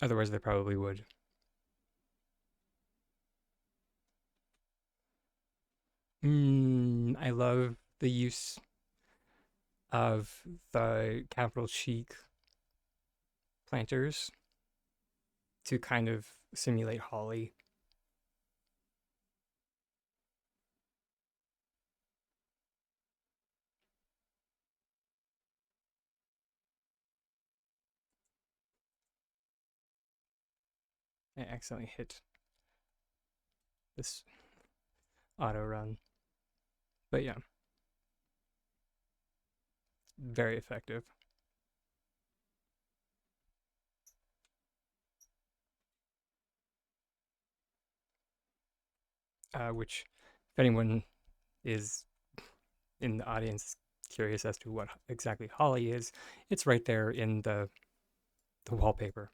otherwise they probably would. I love the use of the capital chic planters to kind of simulate holly. I accidentally hit this auto run. But yeah, very effective. Which, if anyone is in the audience curious as to what exactly Holly is, it's right there in the wallpaper.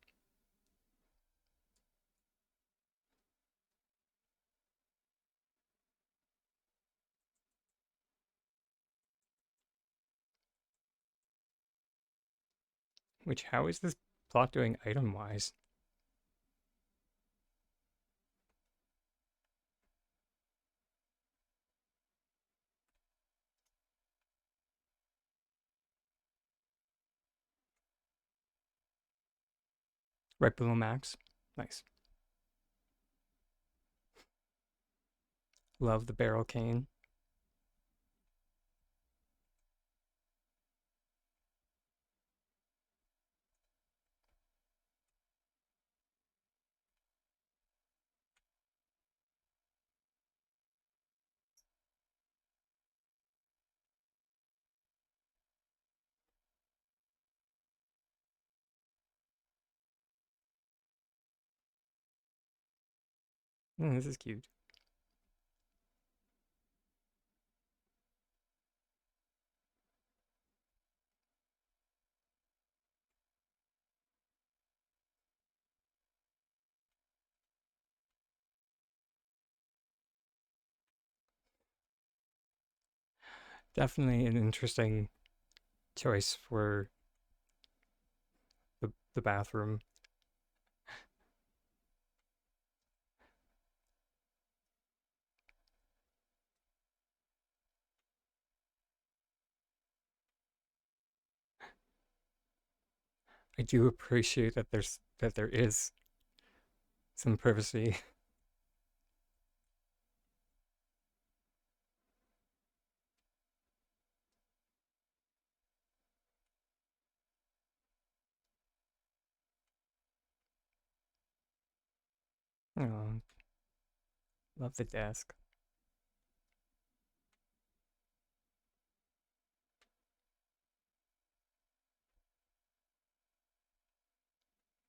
Which, how is this plot doing item wise? Right below max. Nice. Love the barrel cane. This is cute. Definitely an interesting choice for the bathroom. I do appreciate that there is some privacy. Oh, love the desk.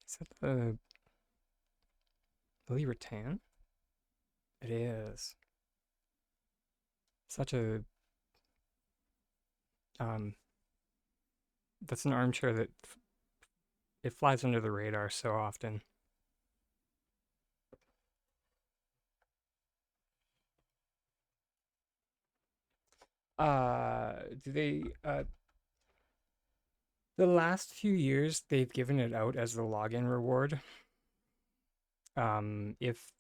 Is that the Louis Rattan? It is. Such a um that's an armchair that it flies under the radar so often. Do they the last few years they've given it out as the login reward. If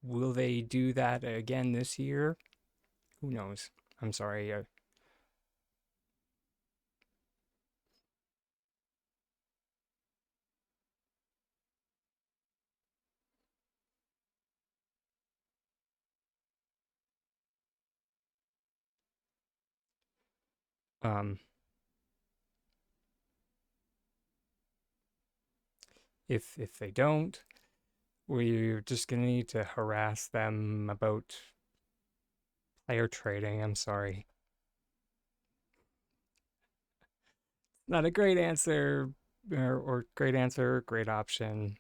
will they do that again this year? Who knows? I'm sorry. Um, if they don't, we're just gonna need to harass them about player trading. I'm sorry. Not a great answer or great answer, great option,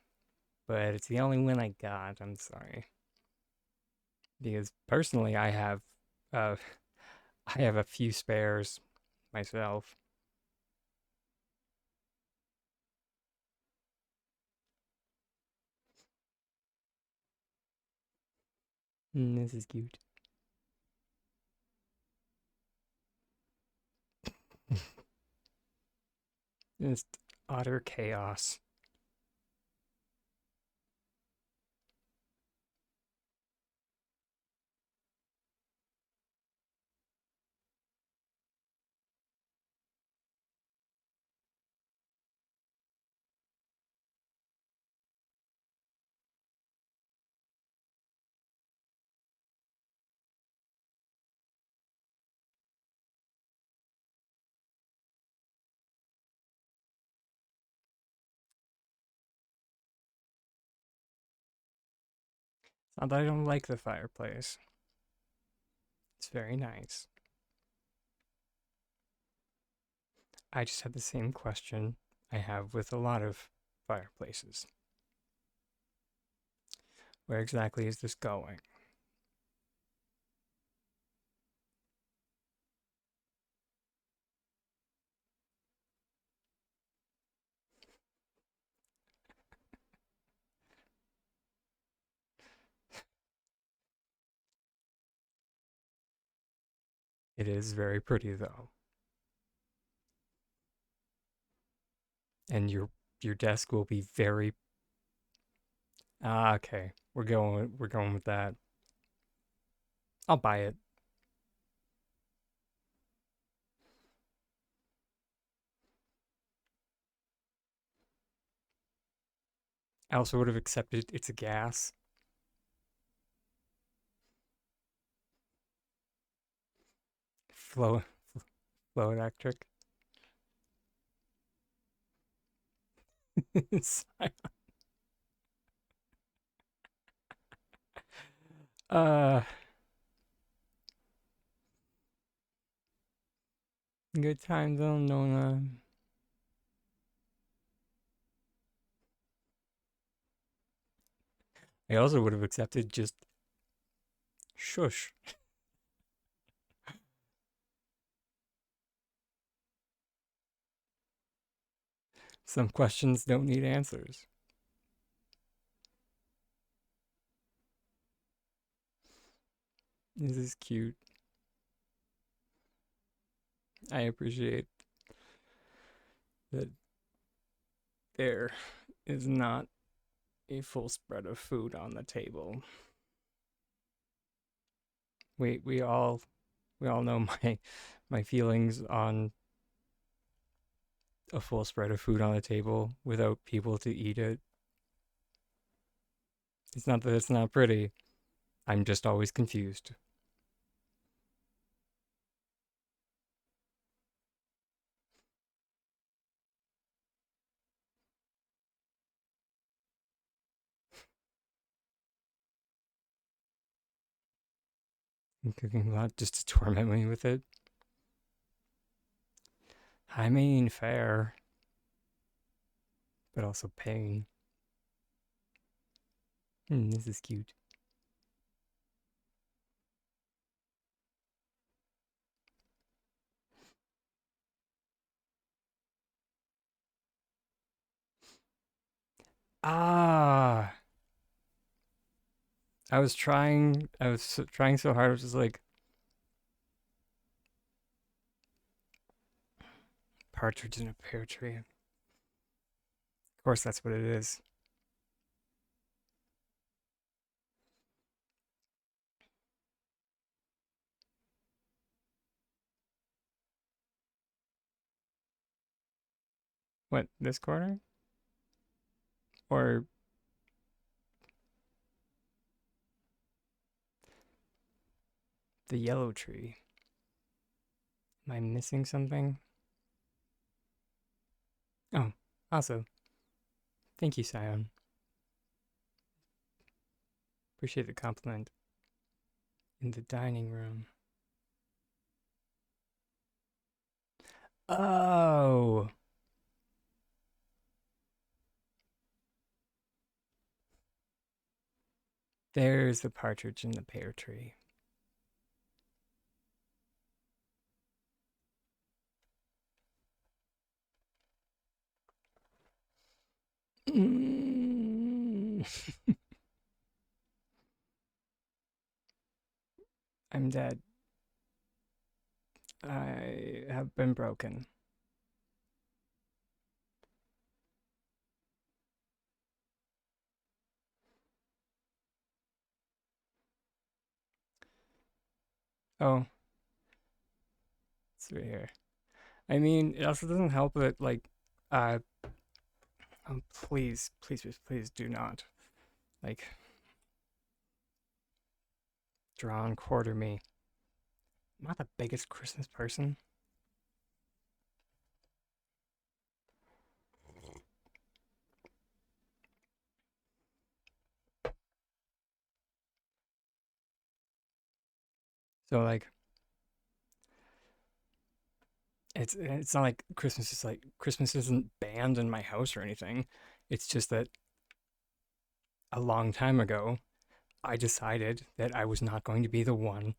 but it's the only win I got. I'm sorry. Because personally uh I have a few spares myself. This is cute. Just utter chaos. Not that I don't like the fireplace. It's very nice. I just had the same question I have with a lot of fireplaces. Where exactly is this going? It is very pretty though. And your desk will be very okay. We're going with that. I'll buy it. I also would have accepted it's a gas. Flow flow electric. uh Good times on Nona. I also would have accepted just shush. Some questions don't need answers. This is cute. I appreciate that there is not a full spread of food on the table. We all know my feelings on a full spread of food on the table without people to eat it. It's not that it's not pretty. I'm just always confused. I'm cooking a lot just to torment me with it. I mean, fair, but also pain. This is cute. Ah, I was trying so hard. I was just like, partridge in a pear tree. Of course, that's what it is. What, this corner? Or the yellow tree? Am I missing something? Oh, also, thank you, Sion. Appreciate the compliment. In the dining room. Oh, there's the partridge in the pear tree. Mm. I'm dead. I have been broken. Oh, it's right here. I mean, it also doesn't help that, like, uh, please, please, please, please do not, like, draw and quarter me. I'm not the biggest Christmas person. So, like, It's not like Christmas is like Christmas isn't banned in my house or anything. It's just that a long time ago, I decided that I was not going to be the one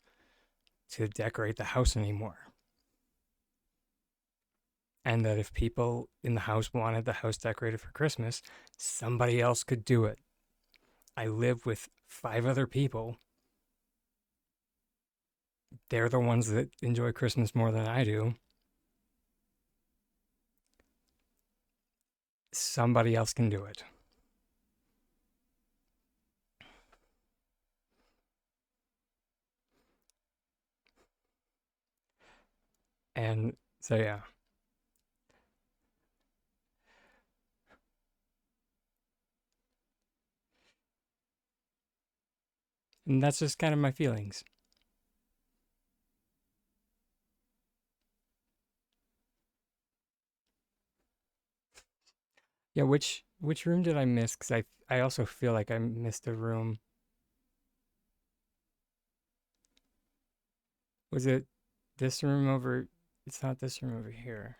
to decorate the house anymore. And that if people in the house wanted the house decorated for Christmas, somebody else could do it. I live with 5 other people. They're the ones that enjoy Christmas more than I do. Somebody else can do it. And so, yeah. And that's just kind of my feelings. Yeah, which room did I miss? Because I also feel like I missed a room. Was it this room over? It's not this room over here.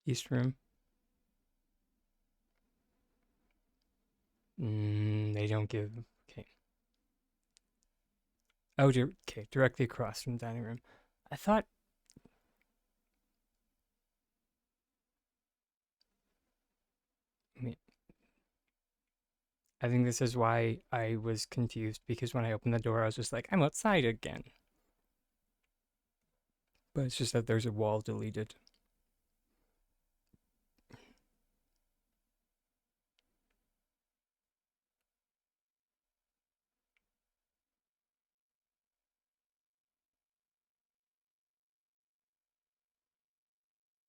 East room. They don't give. Okay. Oh, okay. Directly across from the dining room. I thought. I mean, I think this is why I was confused because when I opened the door, I was just like, I'm outside again. But it's just that there's a wall deleted.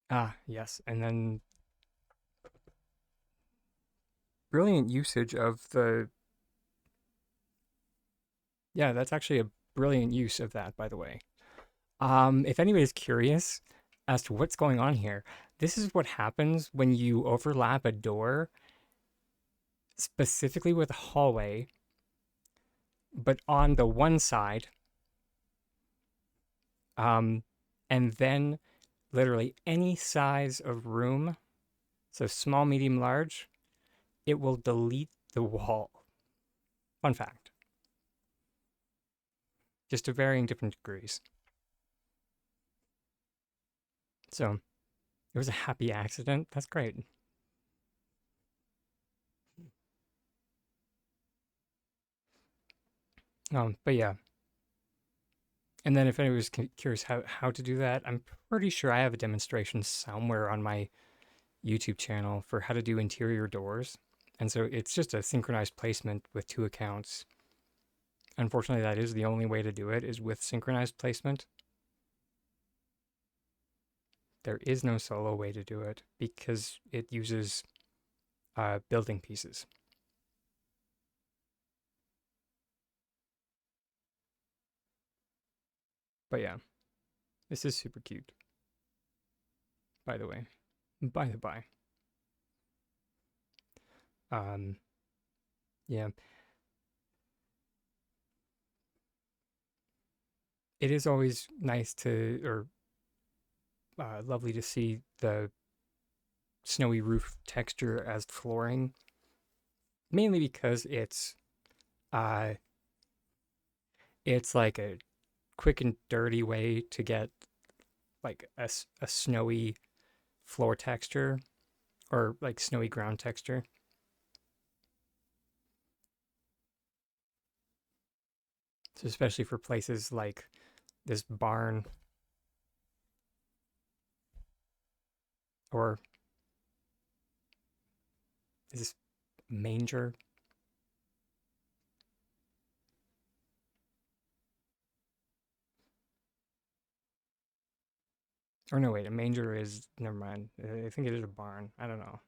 Ah, yes. And then brilliant usage of the. Yeah, that's actually a brilliant use of that, by the way. If anybody's curious as to what's going on here, this is what happens when you overlap a door, specifically with a hallway, but on the one side, um, and then literally any size of room, so small, medium, large, it will delete the wall. Fun fact, just to varying different degrees. So it was a happy accident. That's great. But yeah, and then if anybody's curious how to do that, I'm pretty sure I have a demonstration somewhere on my YouTube channel for how to do interior doors. And so it's just a synchronized placement with 2 accounts. Unfortunately, that is the only way to do it is with synchronized placement. There is no solo way to do it because it uses building pieces. But yeah, this is super cute, by the way. By the by. Um, yeah, it is always nice to, or lovely to see the snowy roof texture as flooring, mainly because uh, it's like a quick and dirty way to get like a snowy floor texture or like snowy ground texture. So especially for places like this barn or this manger. Or no, wait, a manger is, never mind. I think it is a barn. I don't know.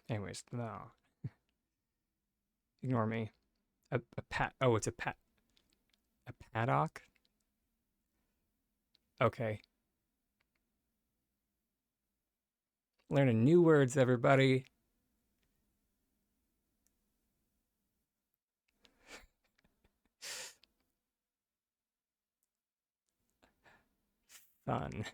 Anyways, no, ignore me. Oh, it's a paddock? Okay. Learning new words, everybody. Fun.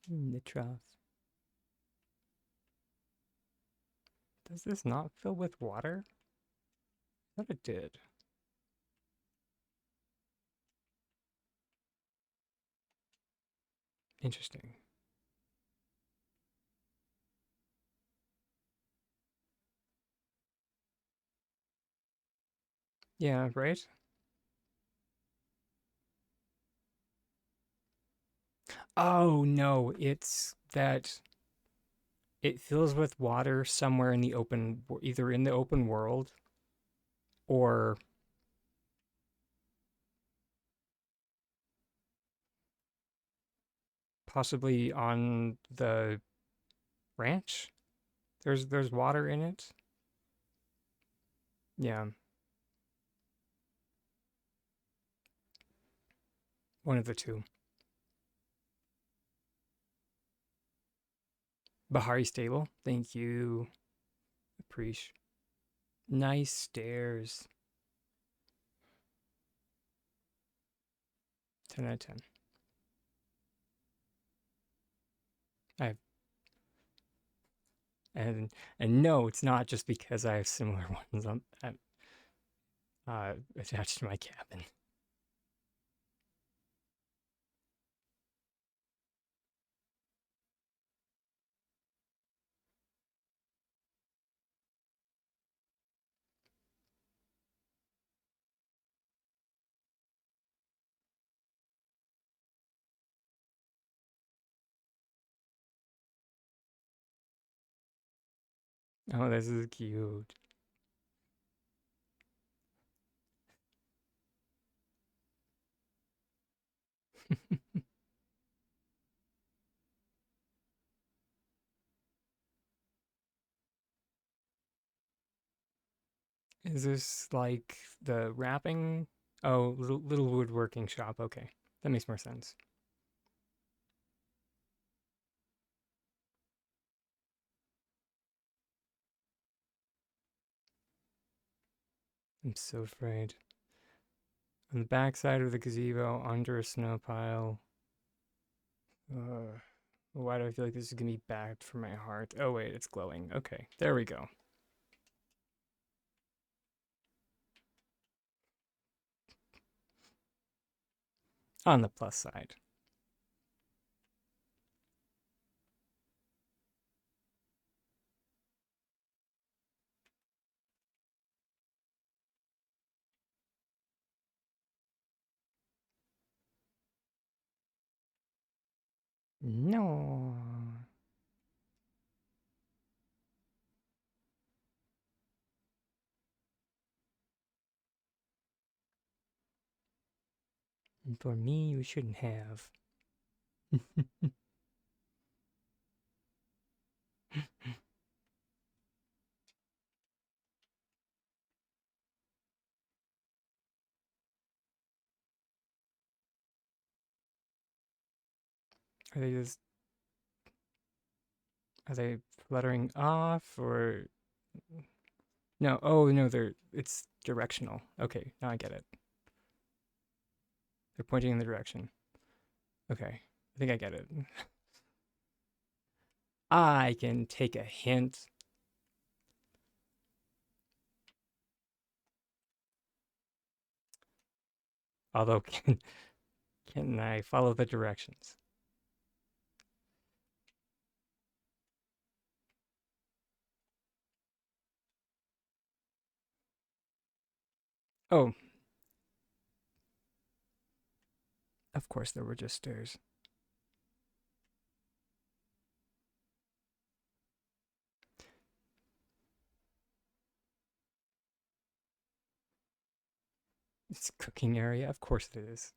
The trough. Does this not fill with water? I thought it did. Interesting. Yeah, right? Oh no, it's that it fills with water somewhere in the open, either in the open world or possibly on the ranch. There's water in it. Yeah, one of the two. Bahari Stable. Thank you. Appreciate. Nice stairs. 10 out of 10. I and and no, it's not just because I have similar ones attached to my cabin. Oh, this is cute. Is this like the wrapping? Oh, little woodworking shop. Okay, that makes more sense. I'm so afraid. On the back side of the gazebo, under a snow pile. Why do I feel like this is gonna be bad for my heart? Oh wait, it's glowing. Okay, there we go. On the plus side. No. For me, you shouldn't have. Are they just are they fluttering off or no? Oh no, it's directional. Okay, now I get it. They're pointing in the direction. Okay, I think I get it. I can take a hint. Although, can I follow the directions? Oh, of course, there were just stairs. It's a cooking area. Of course it is.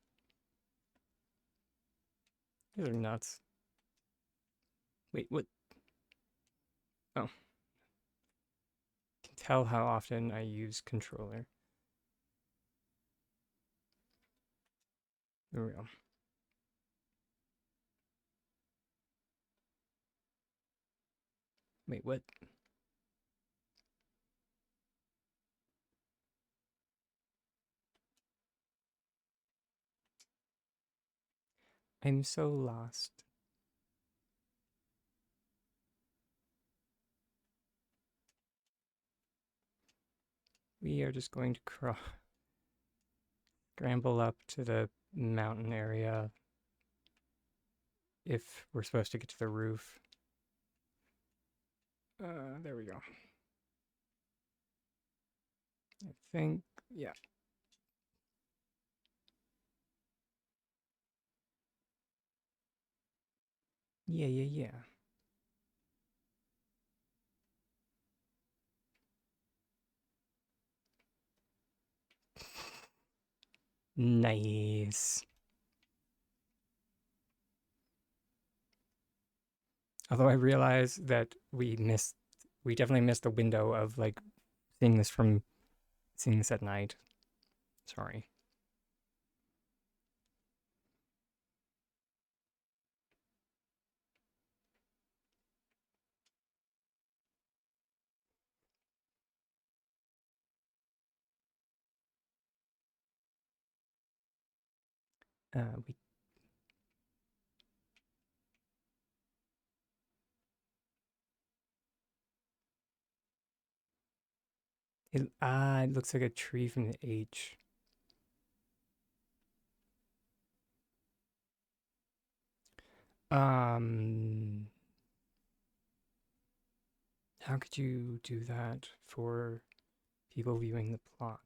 These are nuts. Wait, what? Oh, can tell how often I use controller. There we go. Wait, what? I'm so lost. We are just going to scramble up to the mountain area if we're supposed to get to the roof. There we go. I think, yeah. Yeah. Nice. Although I realize that we definitely missed the window of like seeing this at night. Sorry. We it looks like a tree from the H. Um, how could you do that for people viewing the plot?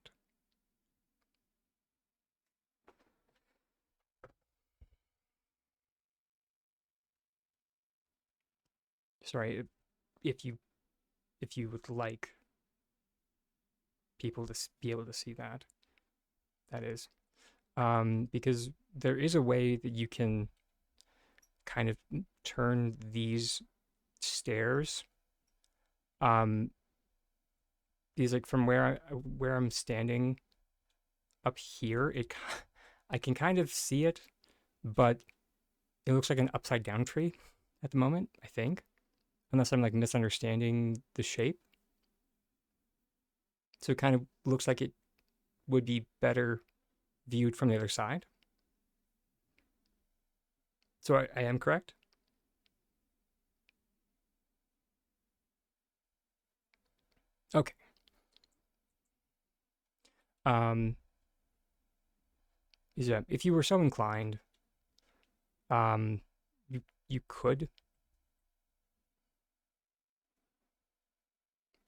Sorry, if you would like people to be able to see that, that is, because there is a way that you can kind of turn these stairs, um, these like from where I'm standing up here, I can kind of see it, but it looks like an upside down tree at the moment, I think, unless I'm like misunderstanding the shape. So it kind of looks like it would be better viewed from the other side. So I am correct. Okay. Um, yeah, if you were so inclined, um, you could,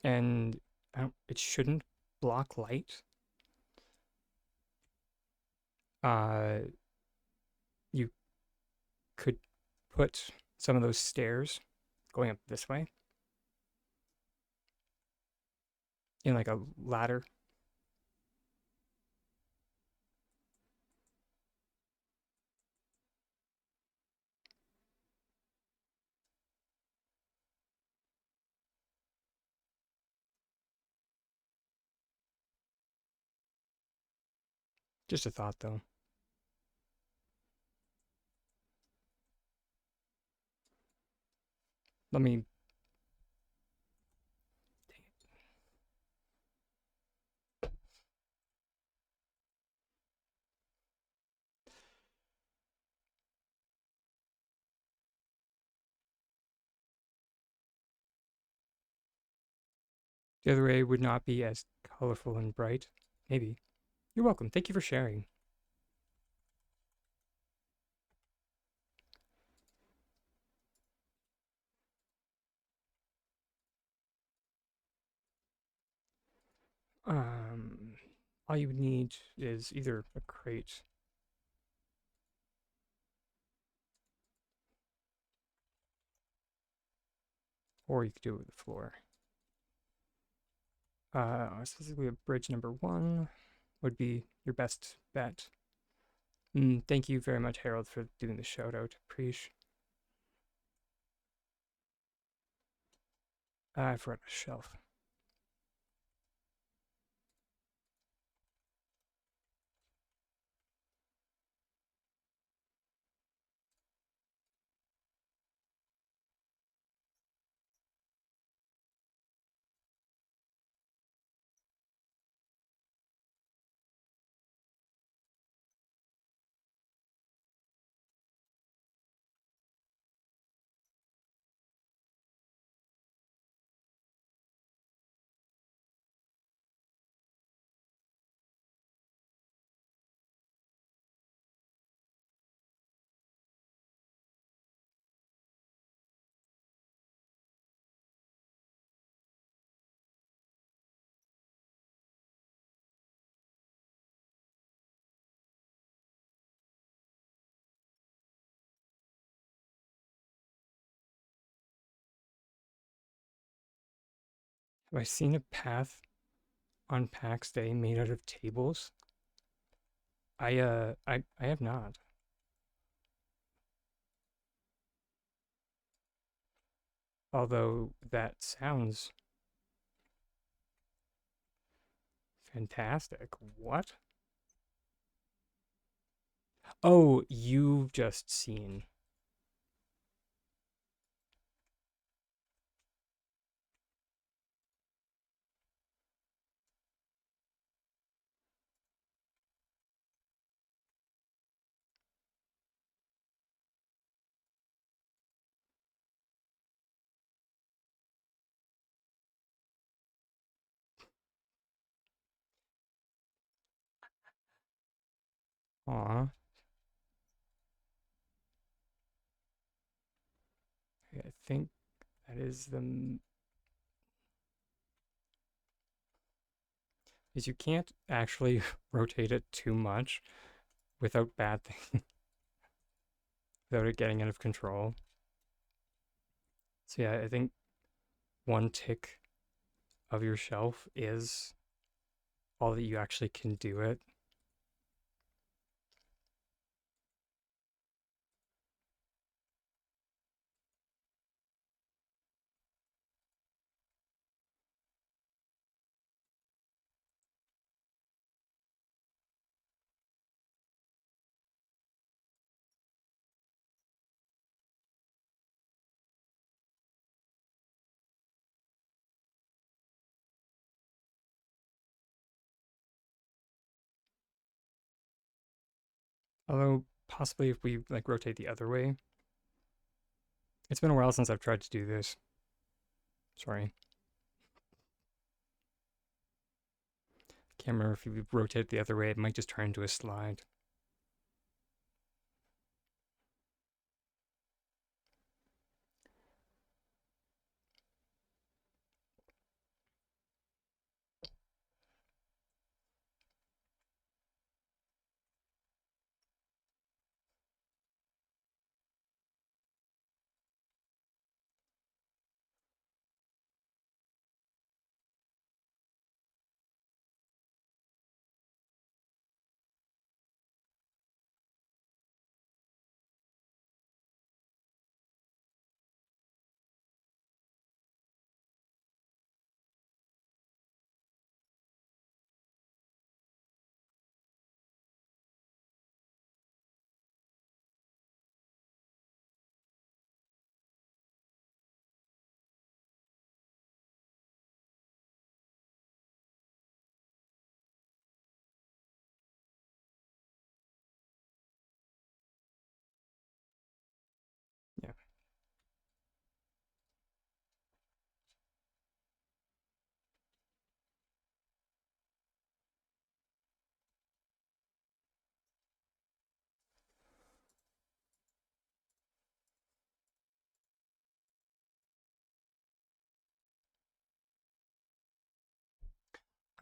and it shouldn't block light. Uh, you could put some of those stairs going up this way in like a ladder. Just a thought, though. Let me. The other way would not be as colorful and bright. Maybe. You're welcome. Thank you for sharing. Um, all you would need is either a crate or you could do it with the floor. Specifically, a bridge number 1 would be your best bet. Thank you very much, Harold, for doing the shout out. Appreciate. I forgot a shelf. Have I seen a path on PAX Day made out of tables? I have not. Although that sounds fantastic. What? Oh, you've just seen. Aw, I think that is is you can't actually rotate it too much without bad thing, without it getting out of control. So yeah, I think one tick of your shelf is all that you actually can do it. Although possibly if we like rotate the other way. It's been a while since I've tried to do this. Sorry. Can't remember if we rotate it the other way, it might just turn into a slide. Yeah.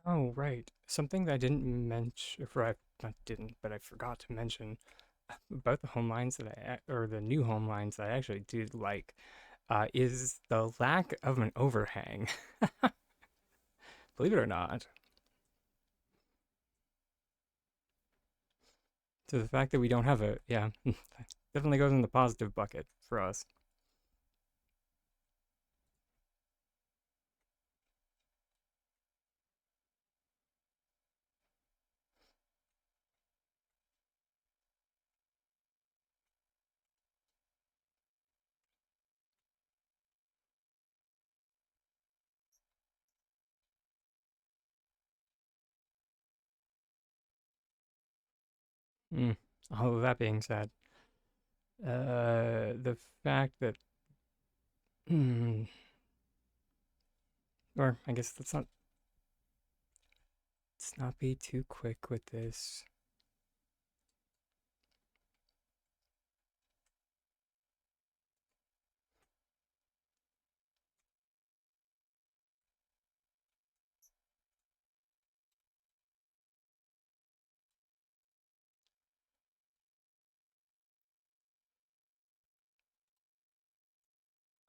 Oh, right. Something that I didn't mention, or I not didn't, but I forgot to mention about the home lines that or the new home lines that I actually do like, is the lack of an overhang. Believe it or not. So the fact that we don't have a, yeah, definitely goes in the positive bucket for us. Mm. All of that being said, the fact that, mm, or I guess let's not be too quick with this.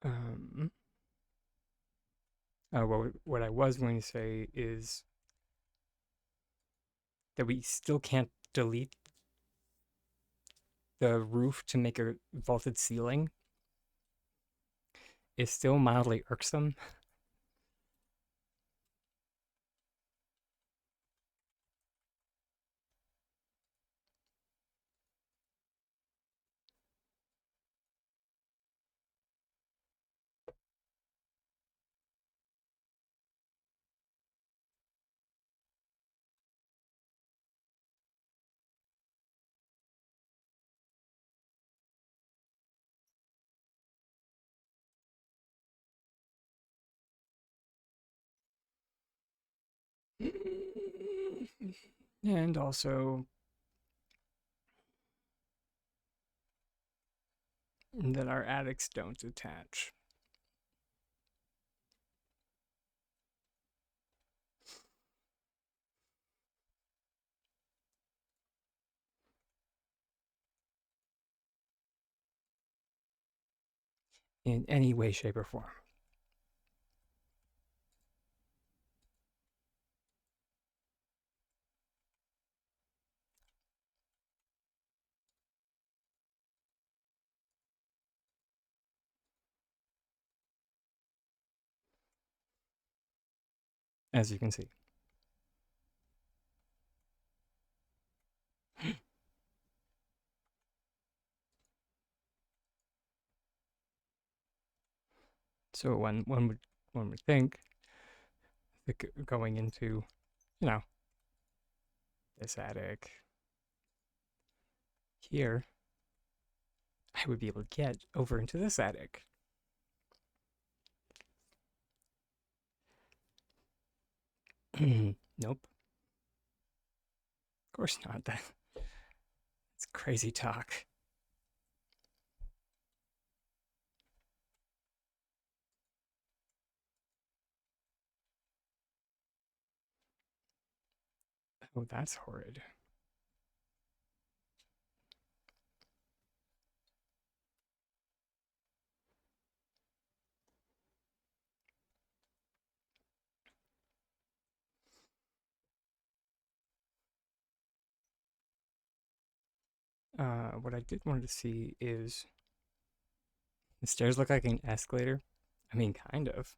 Um, What I was going to say is that we still can't delete the roof to make a vaulted ceiling. Is still mildly irksome. And also that our attics don't attach. In any way, shape, or form. As you can see. So one would think that going into, you know, this attic here, I would be able to get over into this attic. Nope. Of course not. That's crazy talk. Oh, that's horrid. What I did want to see is the stairs look like an escalator. I mean, kind of.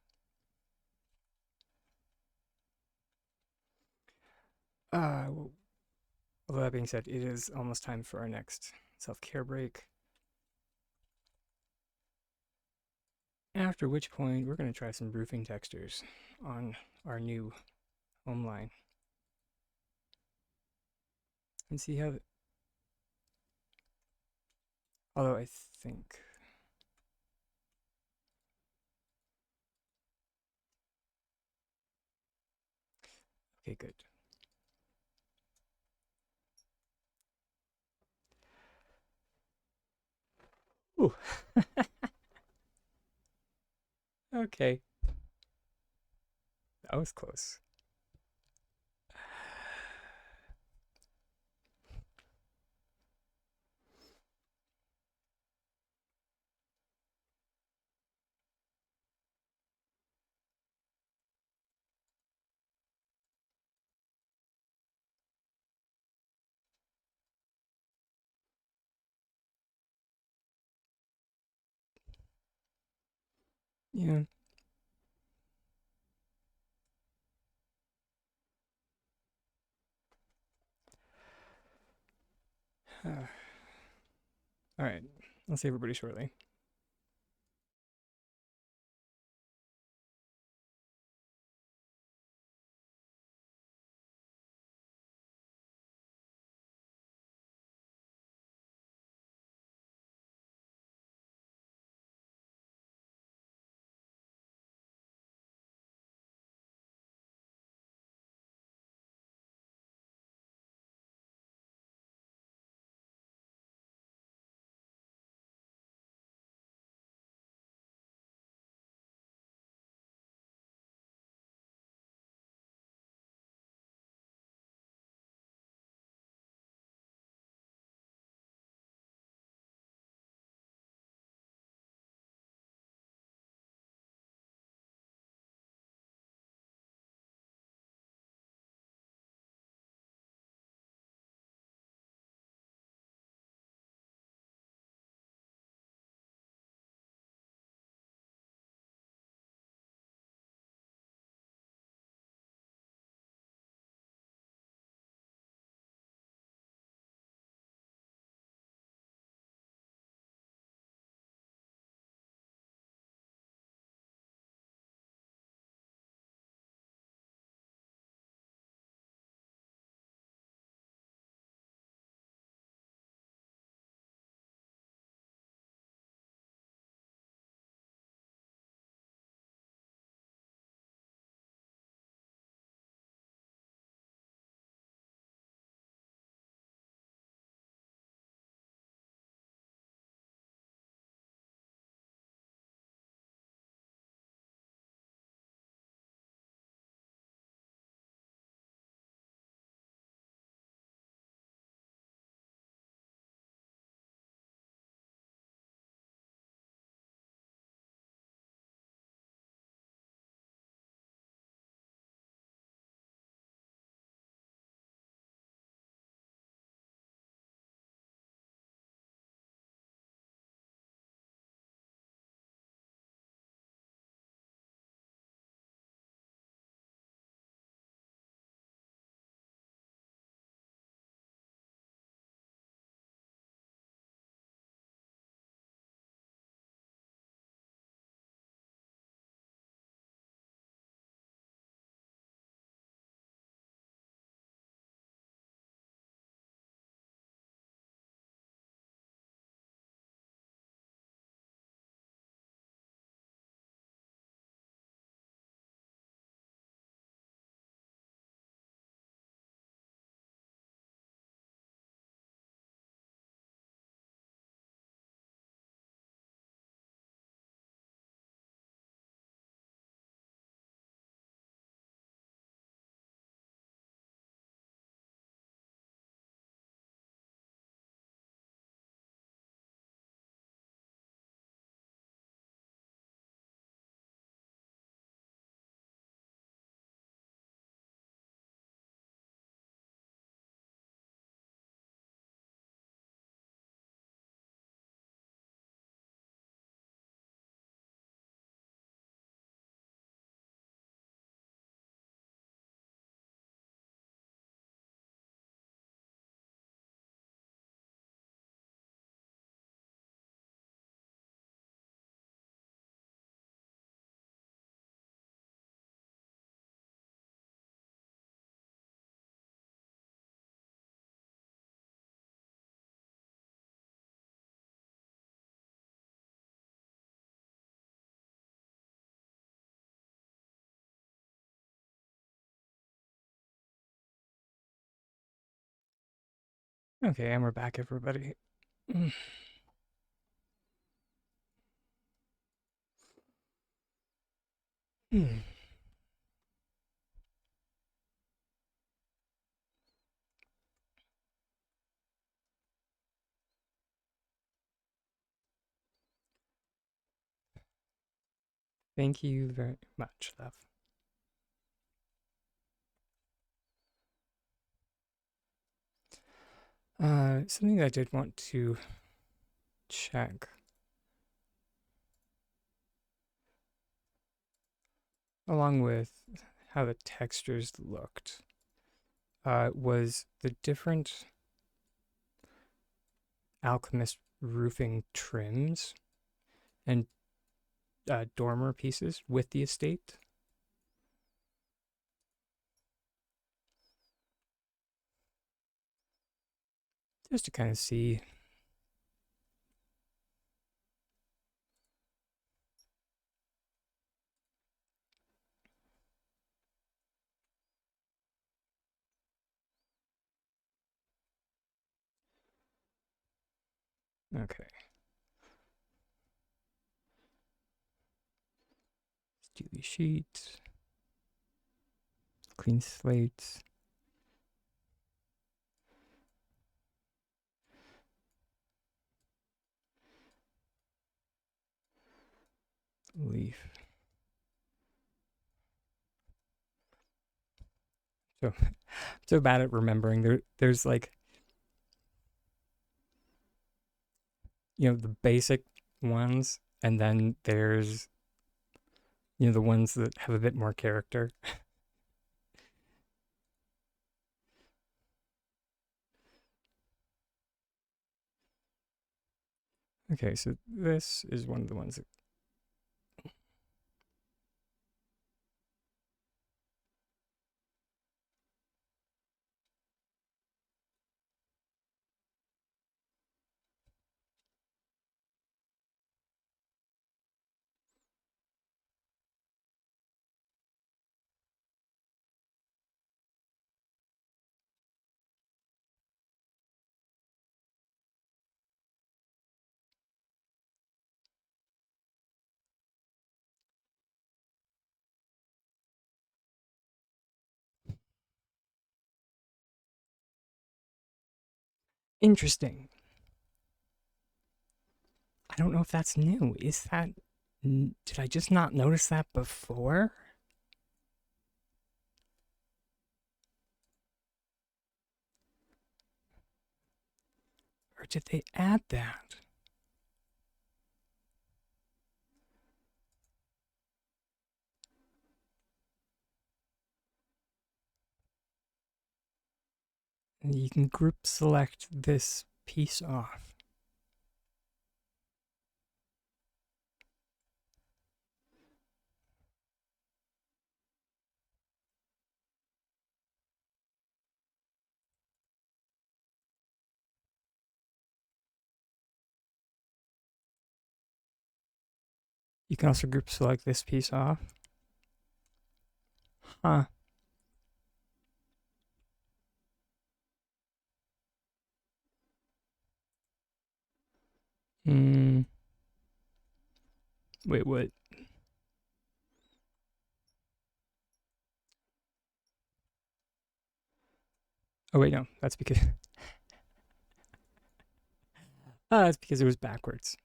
Well, that being said, it is almost time for our next self-care break. After which point, we're going to try some roofing textures on our new home line and see how. Although I think. Okay, good. Ooh. Okay. That was close. Yeah. All right. I'll see everybody shortly. Okay, and we're back, everybody. Thank you very much, love. Something that I did want to check, along with how the textures looked, was the different Alchemist roofing trims and dormer pieces with the estate. Just to kind of see. Okay. Steely sheet. Clean slate. Leaf. So, so bad at remembering. There's like, the basic ones, and then there's, the ones that have a bit more character. Okay, so this is one of the ones that. Interesting. I don't know if that's new. Is that. Did I just not notice that before? Or did they add that? And you can group select this piece off. You can also group select this piece off. Huh. Hmm. Wait, what? Oh, wait, no. That's because. That's because it was backwards.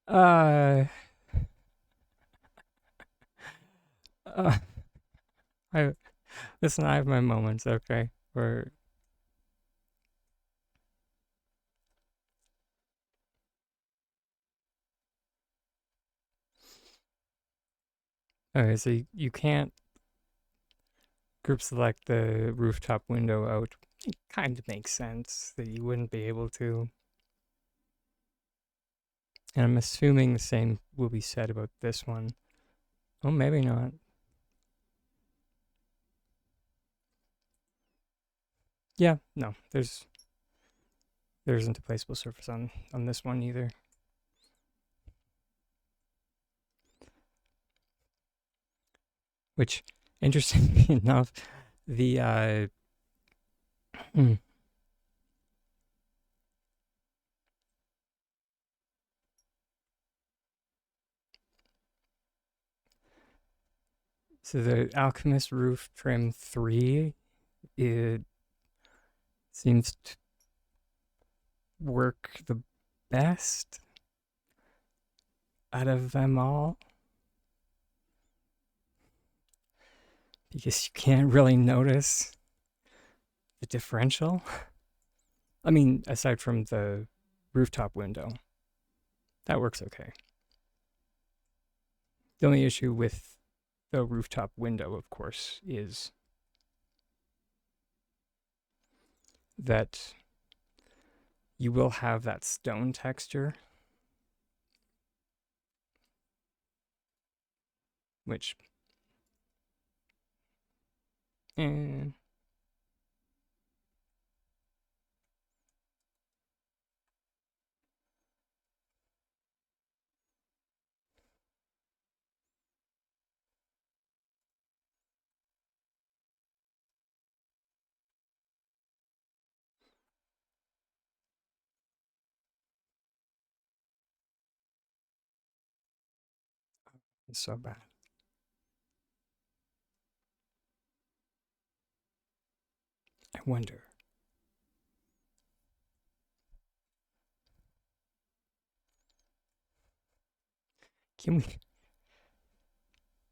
Uh. uh I listen. I have my moments. Okay, where. Okay, so you can't group select the rooftop window out. It kind of makes sense that you wouldn't be able to. And I'm assuming the same will be said about this one. Oh, maybe not. Yeah, no, there isn't a placeable surface on this one either. which, interestingly enough, the hmm, so the Alchemist Roof Trim 3, it seems to work the best out of them all because you can't really notice the differential. I mean, aside from the rooftop window, that works okay. The only issue with the rooftop window, of course, is that you will have that stone texture, which, eh, is so bad. I wonder. Can we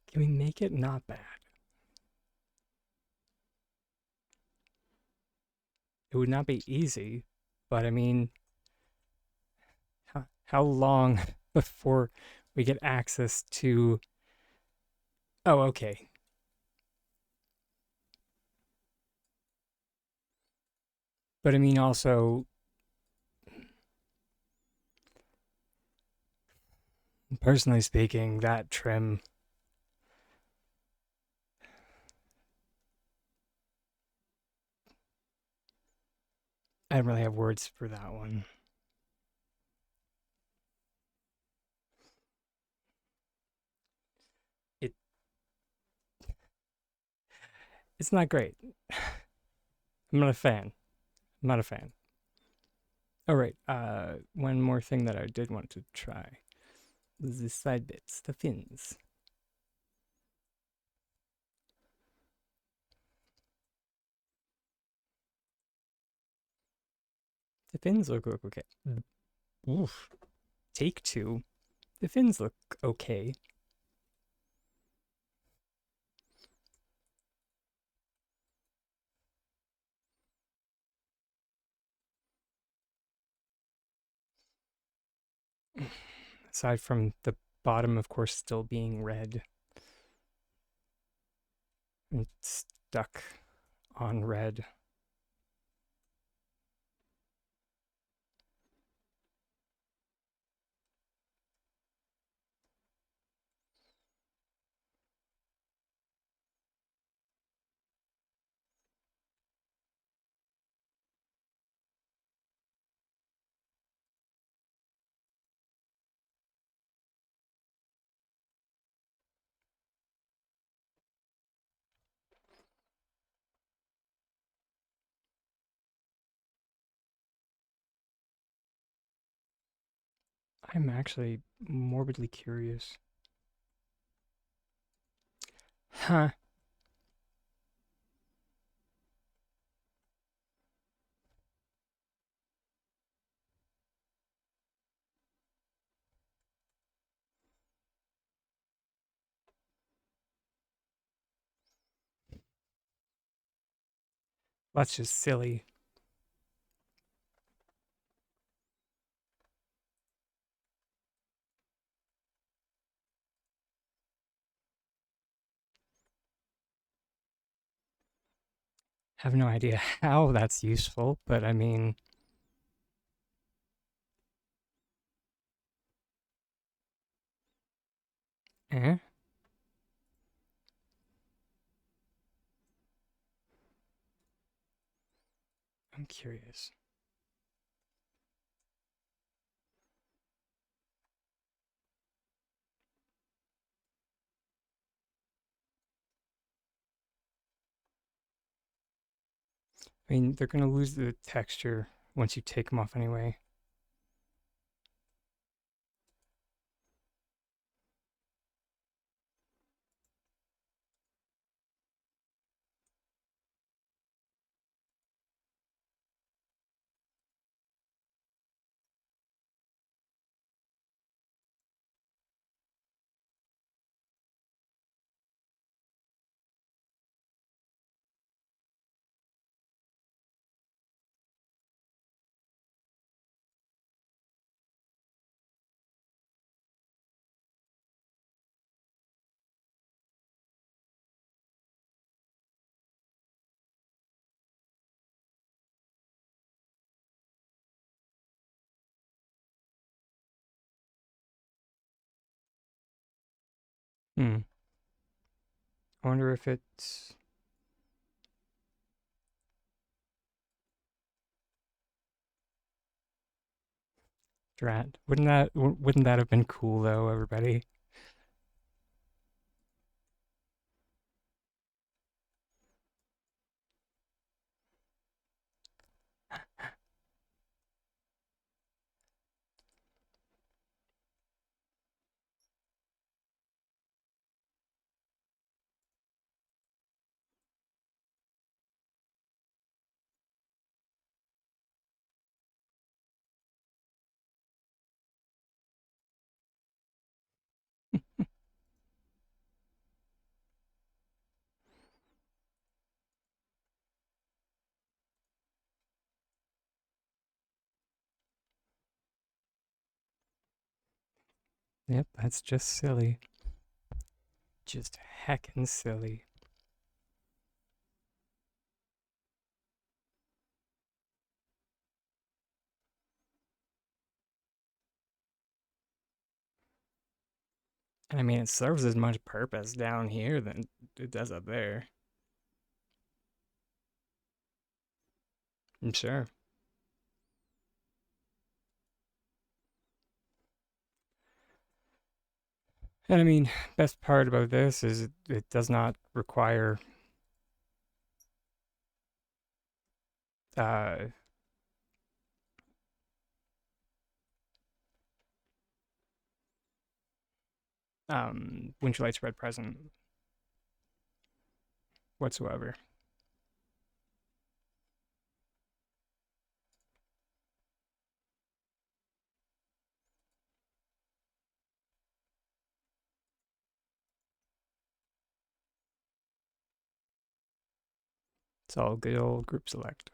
can we make it not bad? It would not be easy, but I mean, how long before we get access to? Oh, okay. But I mean, also, personally speaking, that trim, I don't really have words for that one. It it's not great. I'm not a fan. I'm not a fan. All right. One more thing that I did want to try was the side bits, the fins. The fins look okay. Oof. Take two. The fins look okay. Aside from the bottom, of course, still being red and stuck on red. I'm actually morbidly curious. Huh. That's just silly. Have no idea how that's useful, but I mean, eh? I'm curious. I mean, they're gonna lose the texture once you take them off anyway. Hmm. I wonder if it's Drat. Wouldn't that have been cool though, everybody? Yep, that's just silly. Just heckin' silly. And I mean, it serves as much purpose down here than it does up there. I'm sure. And I mean, best part about this is it does not require uh winter light spread present whatsoever. It's all good old group select.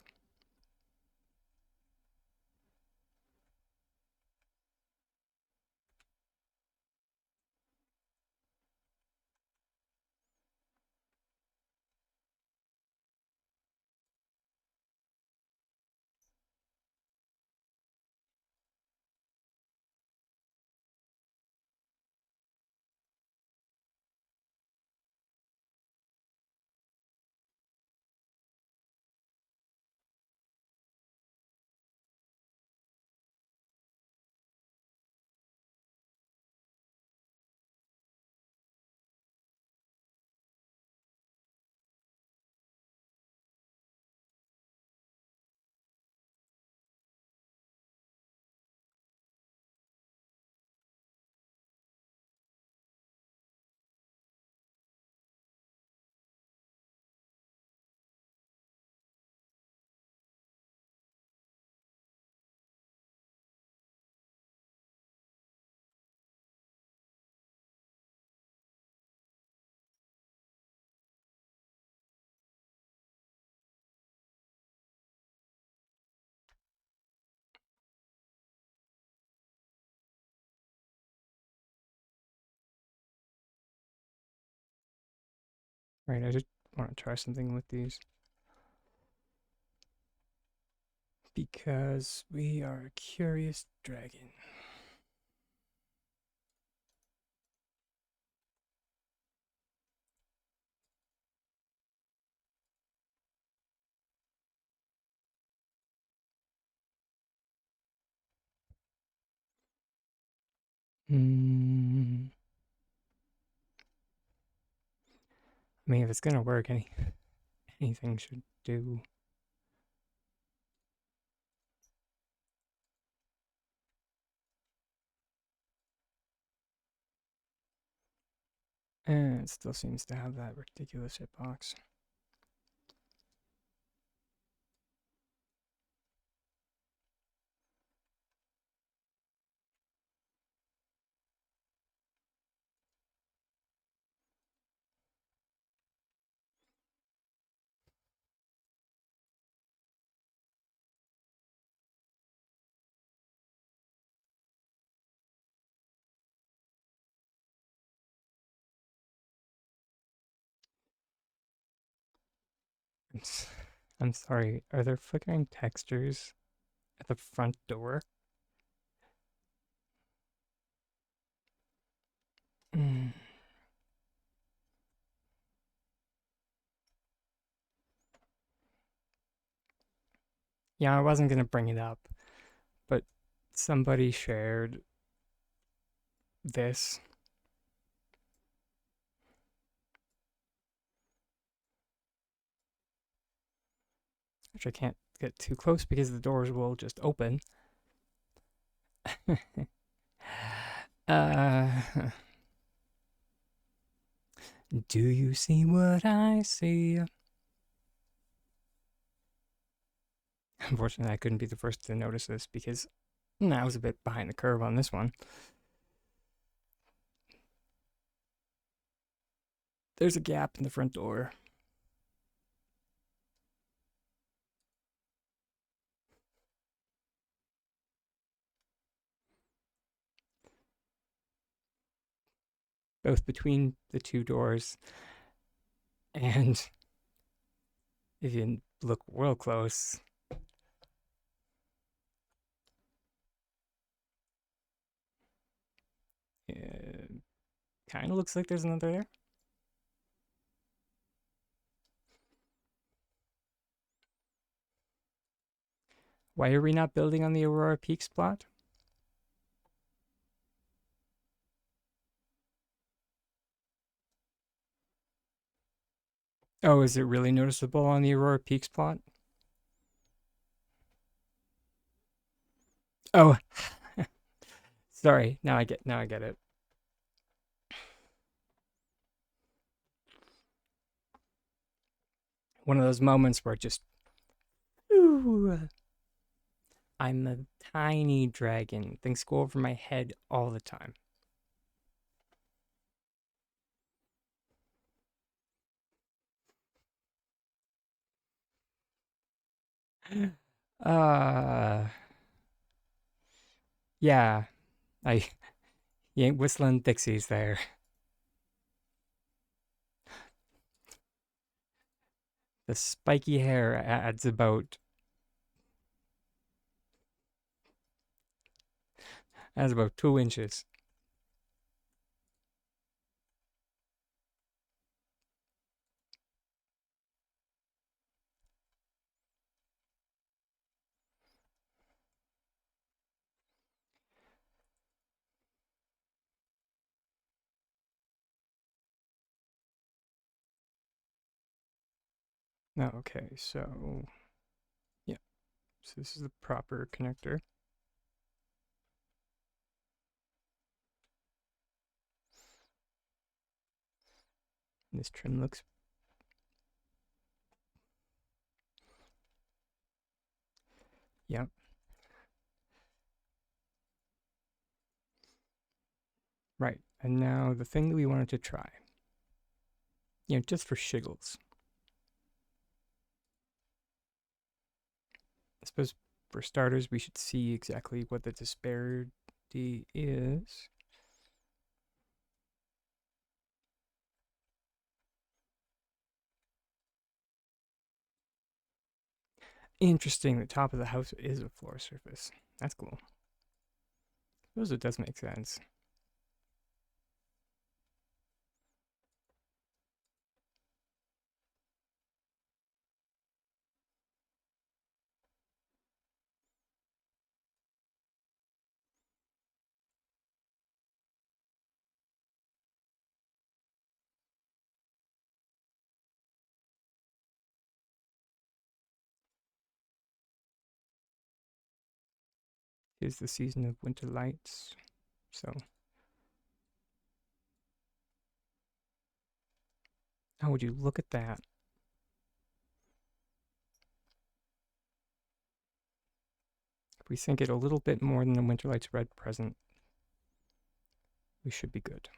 Right, I just want to try something with these because we are a curious dragon. Mm, I mean, if it's gonna work, anything should do. And it still seems to have that ridiculous hitbox. I'm sorry, are there flickering textures at the front door? Mm. Yeah, I wasn't gonna bring it up, but somebody shared this, which I can't get too close because the doors will just open. uh, do you see what I see? Unfortunately, I couldn't be the first to notice this because I was a bit behind the curve on this one. There's a gap in the front door. Both between the two doors, and if you look real close, it kind of looks like there's another there. Why are we not building on the Aurora Peaks plot? Oh, is it really noticeable on the Aurora Peaks plot? Oh, sorry. Now I get it. One of those moments where it just, ooh, I'm a tiny dragon. Things go over my head all the time. Uh, yeah, I you ain't whistling Dixies there. The spiky hair adds about 2 inches. No, okay, so yeah, so this is the proper connector. And this trim looks, yeah. Right, and now the thing that we wanted to try, just for shiggles. I suppose for starters, we should see exactly what the disparity is. Interesting, the top of the house is a floor surface. That's cool. I suppose it does make sense. It's the season of winter lights, so How would you look at that? If we sink it a little bit more than the Winterlight's red present, we should be good.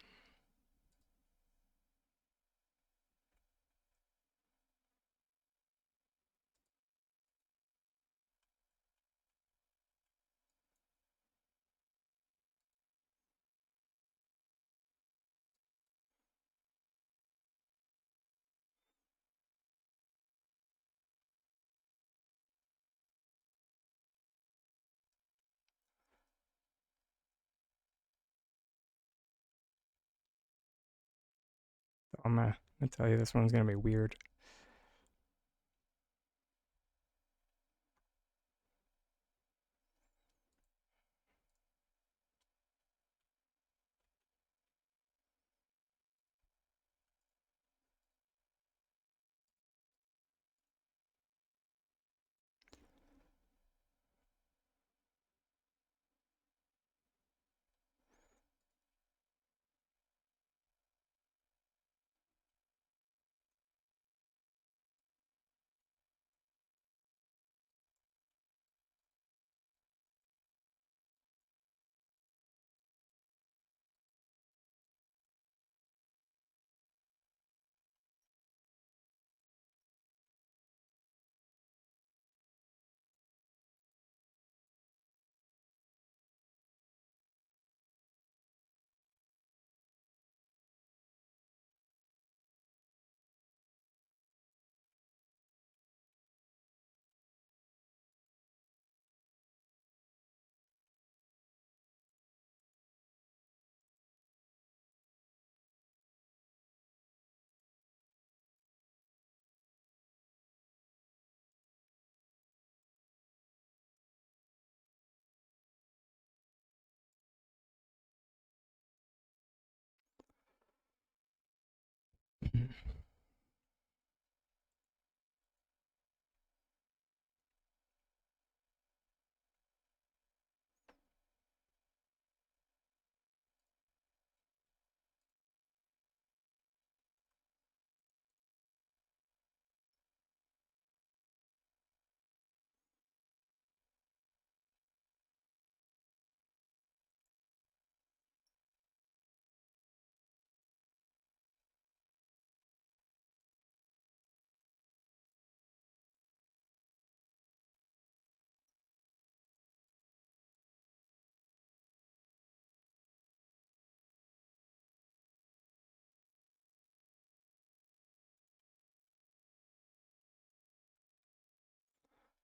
I'm gonna tell you this one's gonna be weird.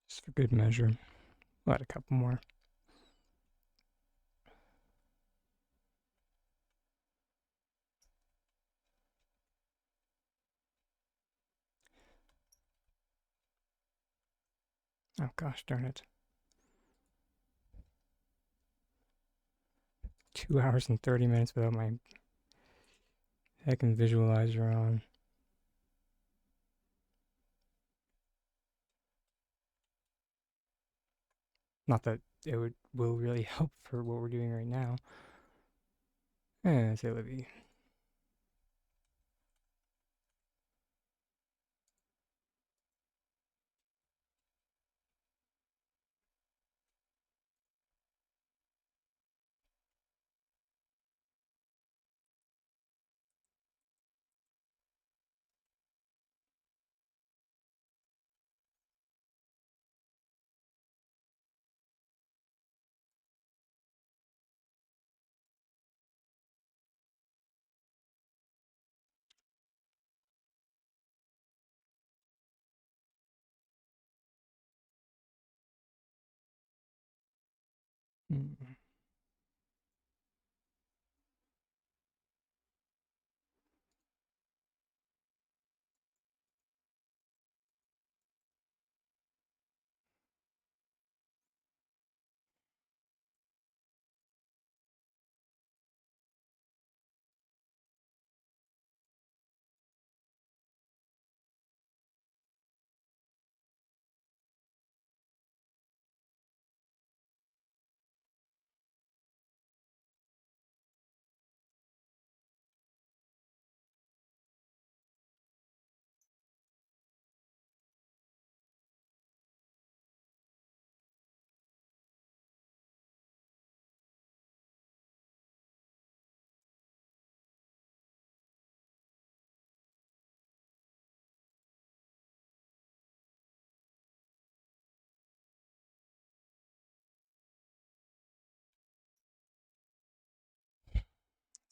Just for good measure. We'll add a couple more. Oh gosh darn it. 2 hours and 30 minutes without my heckin' visualizer on. Not that it will really help for what we're doing right now. C'est la vie. Mm.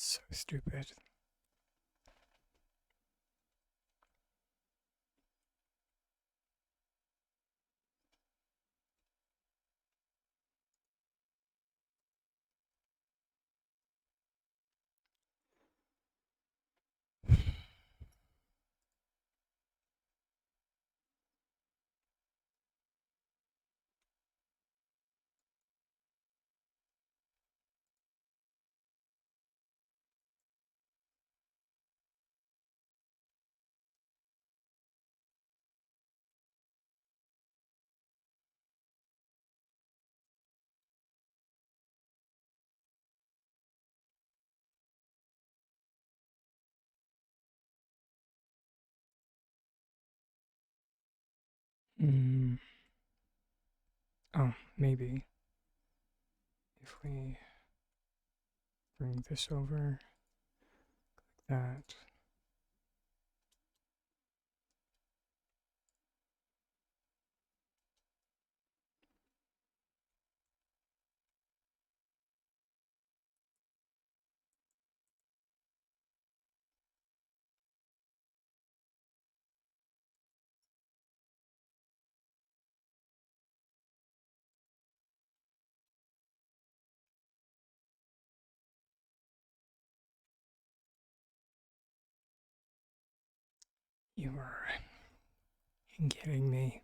So stupid. Mm. Oh, maybe if we bring this over like that. You are kidding me.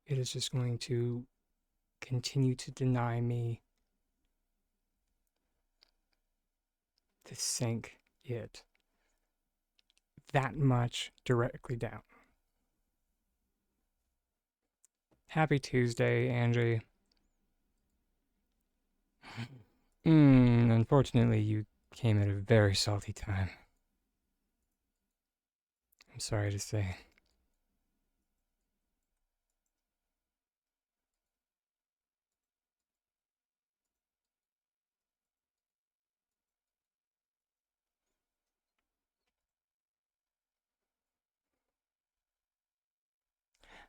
It is just going to continue to deny me to sink it that much directly down. Happy Tuesday, Angie. Unfortunately, you came at a very salty time. I'm sorry to say.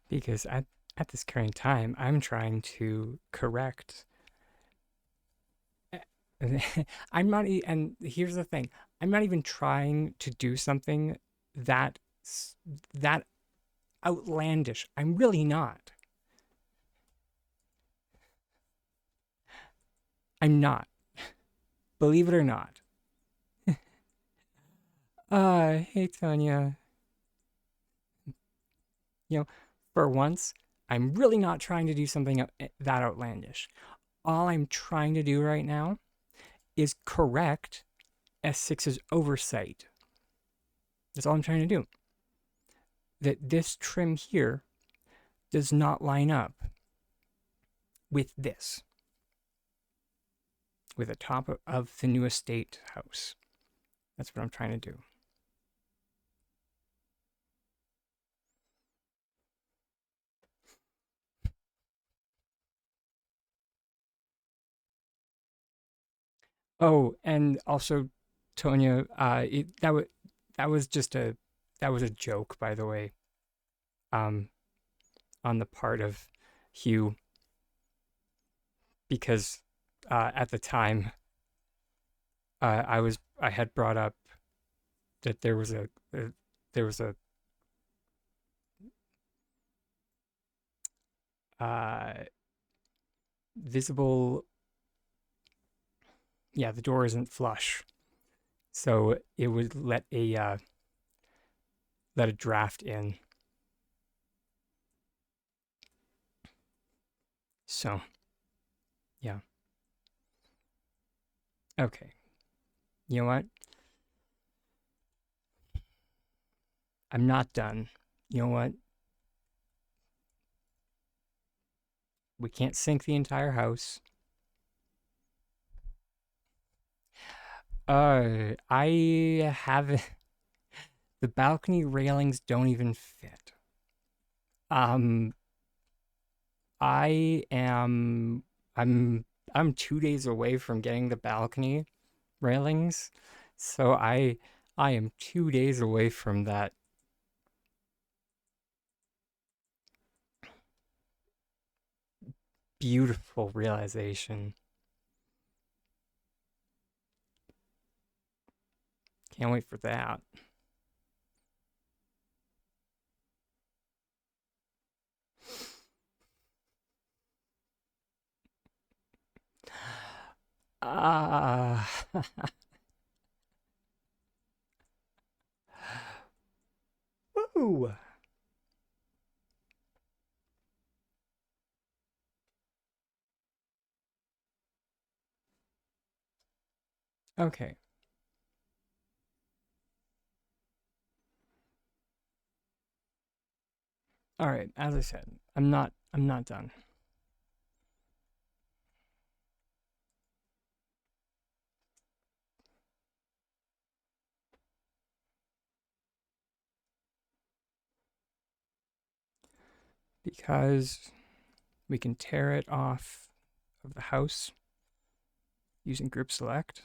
Because at this current time, I'm trying to correct. I'm not, and here's the thing: I'm not even trying to do something that that outlandish. I'm really not. I'm not. Believe it or not. Hey Tanya. You know, for once, I'm really not trying to do something that outlandish. All I'm trying to do right now is correct S6's oversight. That's all I'm trying to do. That this trim here does not line up with this, with the top of the new estate house. That's what I'm trying to do. Oh, and also, Tonya, that was just that was a joke, by the way, um, on the part of Hugh, because at the time I had brought up that there was a uh, visible, yeah, the door isn't flush, so it would let a draft in. So yeah, okay. You know what? I'm not done. You know what? We can't sink the entire house. I have the balcony railings don't even fit. Um, I am I'm I'm 2 days away from getting the balcony railings, so I am 2 days away from that. beautiful realization. Can't wait for that. Ah. Woo! Okay. All right. As I said, I'm not done. Because we can tear it off of the house using group select.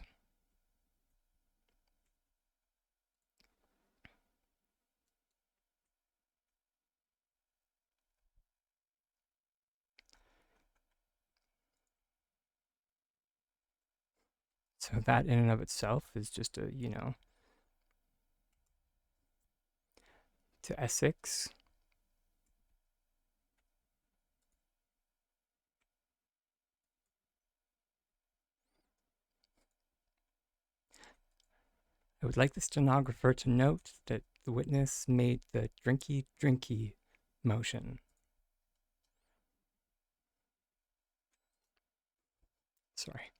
So that in and of itself is just a, to S6. I would like the stenographer to note that the witness made the drinky drinky motion. Sorry.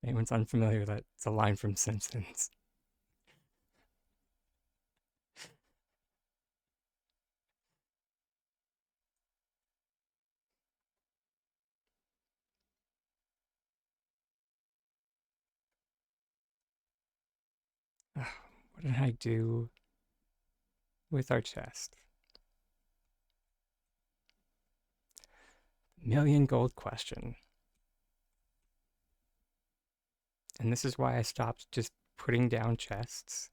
If anyone's unfamiliar, that's a line from Simpsons. What did I do with our chest? Million gold question. And this is why I stopped just putting down chests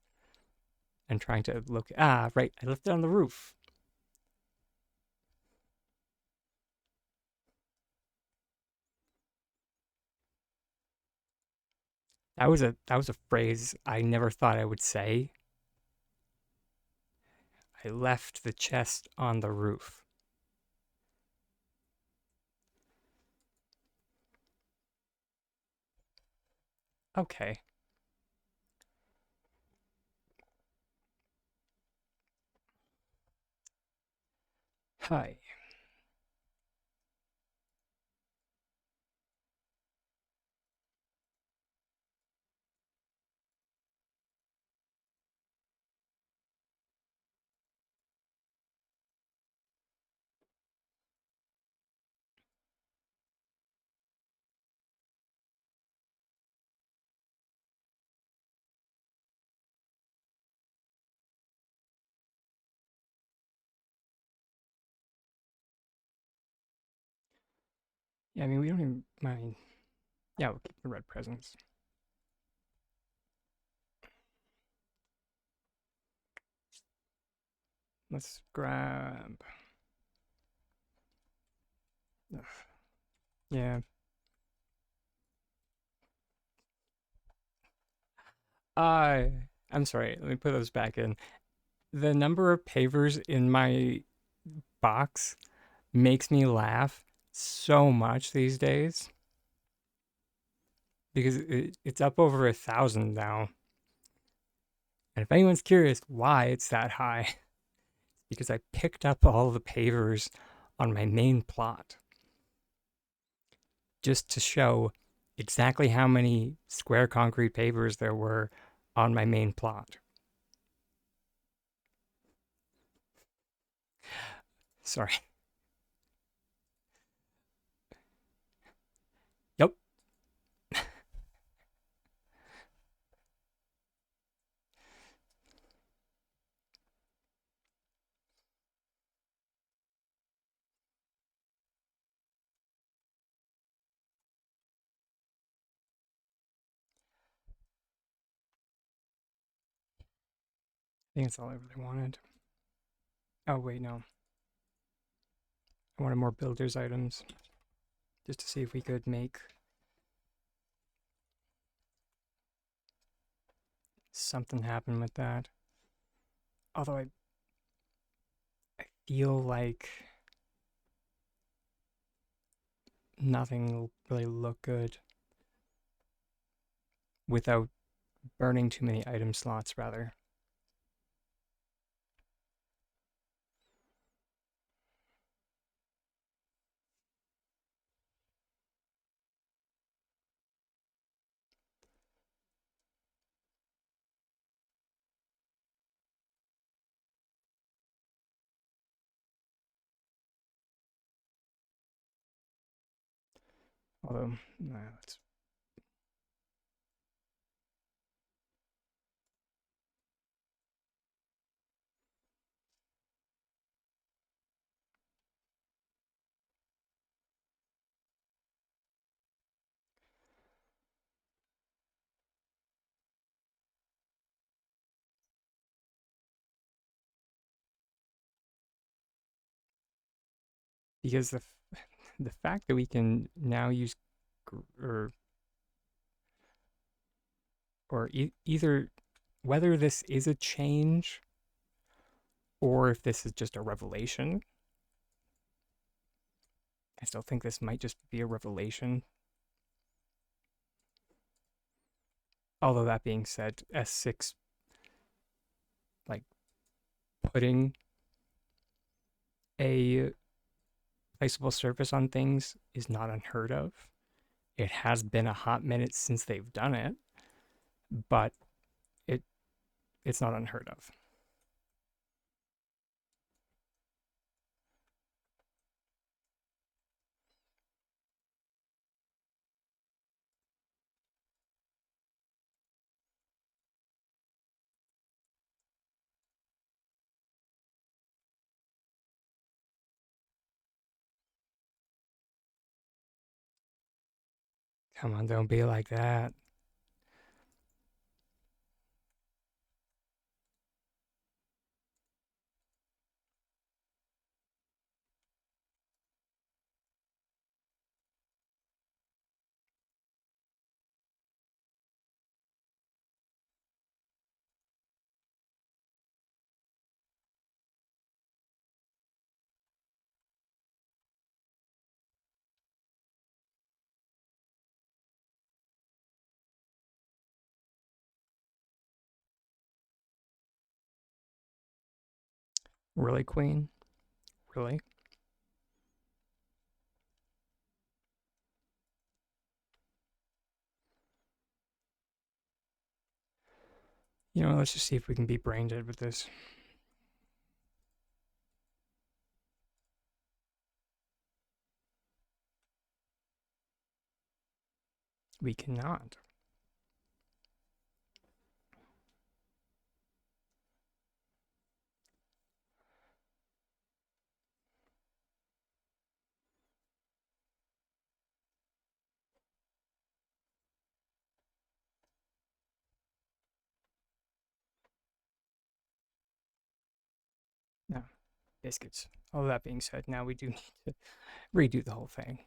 and trying to look. Ah, right. I left it on the roof. That was a phrase I never thought I would say. I left the chest on the roof. Okay. Hi. Yeah, I mean, we don't even mind. Yeah, we'll keep the red presents. Let's grab. Ugh. Yeah. I'm sorry. Let me put those back in. The number of pavers in my box makes me laugh so much these days because it's up over 1,000 now. And if anyone's curious why it's that high, because I picked up all the pavers on my main plot just to show exactly how many square concrete pavers there were on my main plot. Sorry. Yep. I think that's all I really wanted. Oh, wait, no. I wanted more builder's items just to see if we could make something happen with that. Although I feel like nothing will really look good without burning too many item slots, rather. Although, let's. Because the fact that we can now use or either whether this is a change or if this is just a revelation. I still think this might just be a revelation. Although that being said, S6 like putting a placeable surface on things is not unheard of. It has been a hot minute since they've done it, but it it's not unheard of. Come on, don't be like that. Really, Queen? Really? Let's just see if we can be brain dead with this. We cannot. No. Biscuits. All that being said, now we do need to redo the whole thing.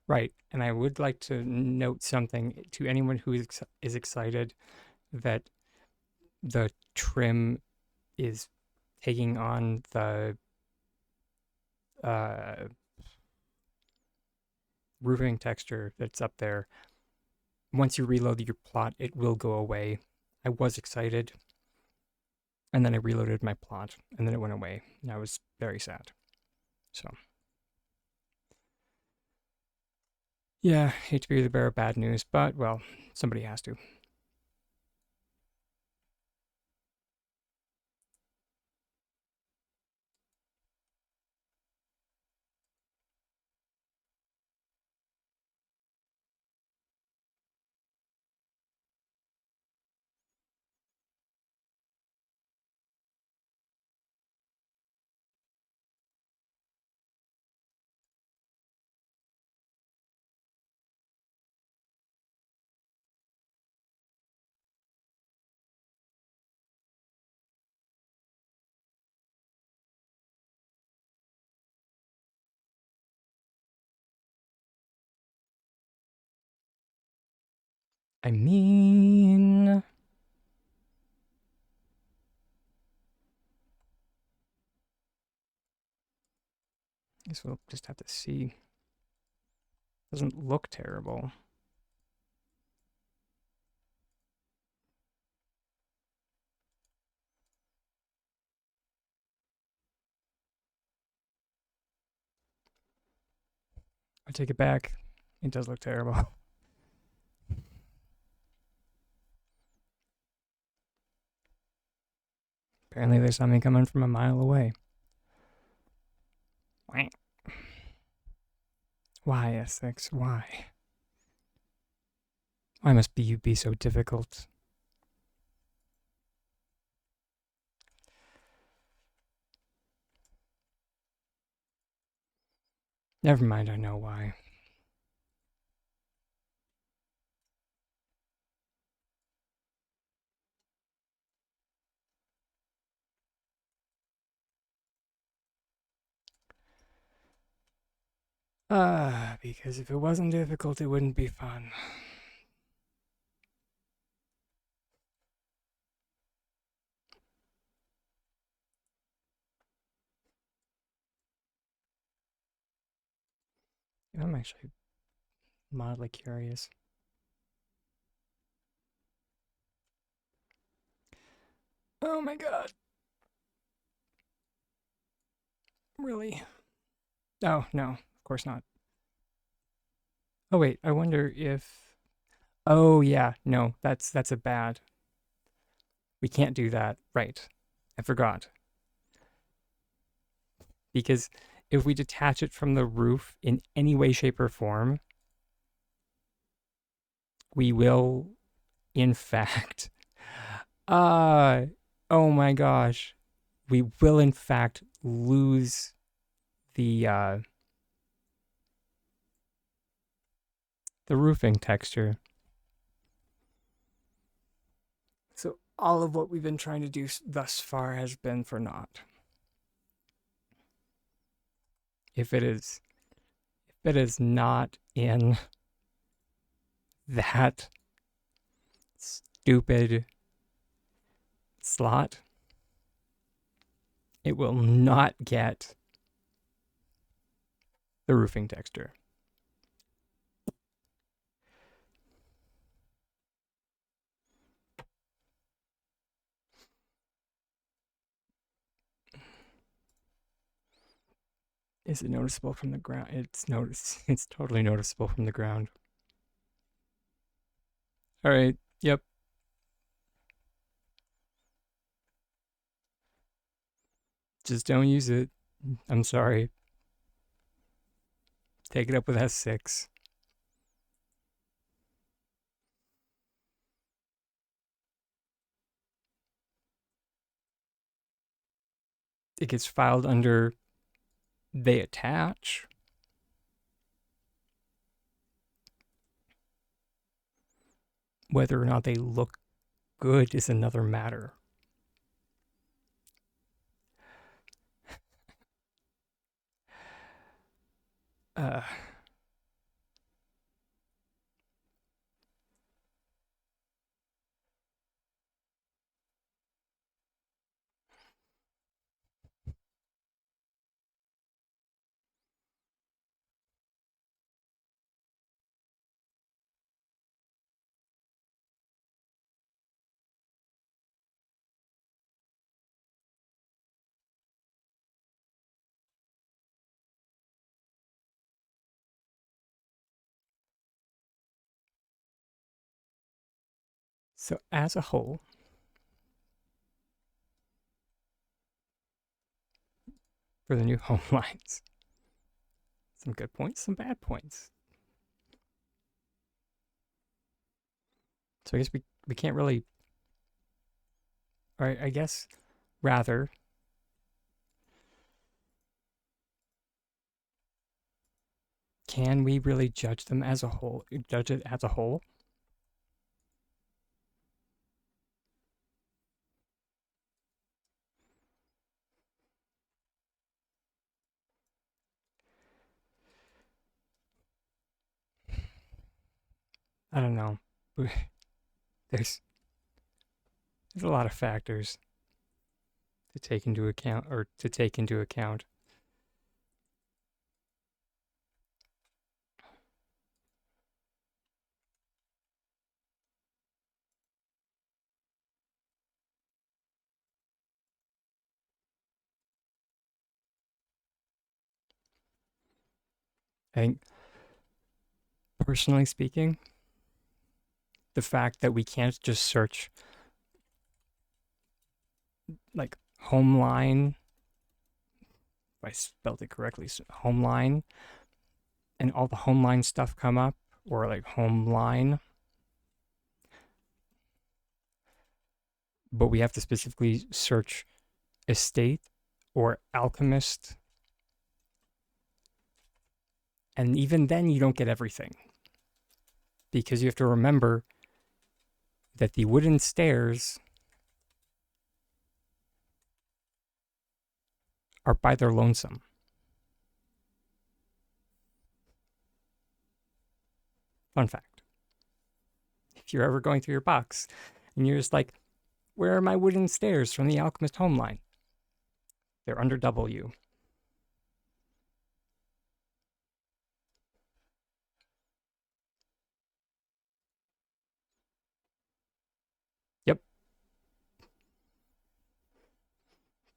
Right. And I would like to note something to anyone who is excited that the trim is taking on the uh, roofing texture that's up there. Once you reload your plot, it will go away. I was excited, and then I reloaded my plot, and then it went away, and I was very sad. So, yeah, hate to be the bearer of bad news, but well, somebody has to. I mean, I guess we'll just have to see. Doesn't look terrible. I take it back. It does look terrible. Apparently, there's something coming from a mile away. Why, Essex? Why? Why must you be so difficult? Never mind, I know why. Because if it wasn't difficult, it wouldn't be fun. I'm actually mildly curious. Oh my god. Really? Oh, no, of course not. Oh wait, I wonder if oh yeah, no, that's a bad. We can't do that. Right. I forgot. Because if we detach it from the roof in any way, shape, or form, we will, in fact, uh, oh my gosh, we will, in fact, lose the the roofing texture. So all of what we've been trying to do thus far has been for naught. If it is not in that stupid slot, it will not get the roofing texture. Is it noticeable from the ground? It's totally noticeable from the ground. All right. Yep. Just don't use it. I'm sorry. Take it up with S6. It gets filed under they attach. Whether or not they look good is another matter. Uh, so as a whole, for the new home lines, some good points, some bad points. So I guess we can't really, or I guess rather, can we really judge them as a whole? Judge it as a whole? I don't know. there's a lot of factors to take into account, I think, personally speaking, the fact that we can't just search like home line, if I spelled it correctly, so home line, and all the home line stuff come up, or like home line, but we have to specifically search estate or alchemist, and even then you don't get everything, because you have to remember that the wooden stairs are by their lonesome. Fun fact. If you're ever going through your box and you're just like, where are my wooden stairs from the Alchemist home line? They're under W. Yep.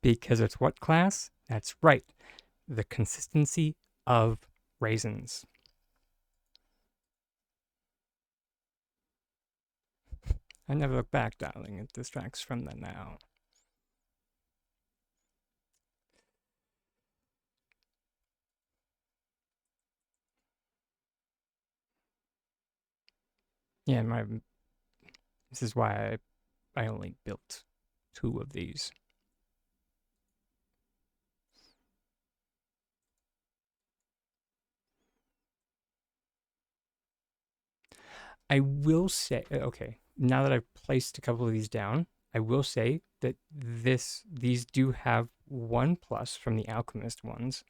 Because it's what class? That's right. The consistency of raisins. I never look back, darling. It distracts from the now. Yeah, this is why I only built 2 of these. I will say, okay, now that I've placed a couple of these down, I will say that these do have 1 plus from the Alchemist ones.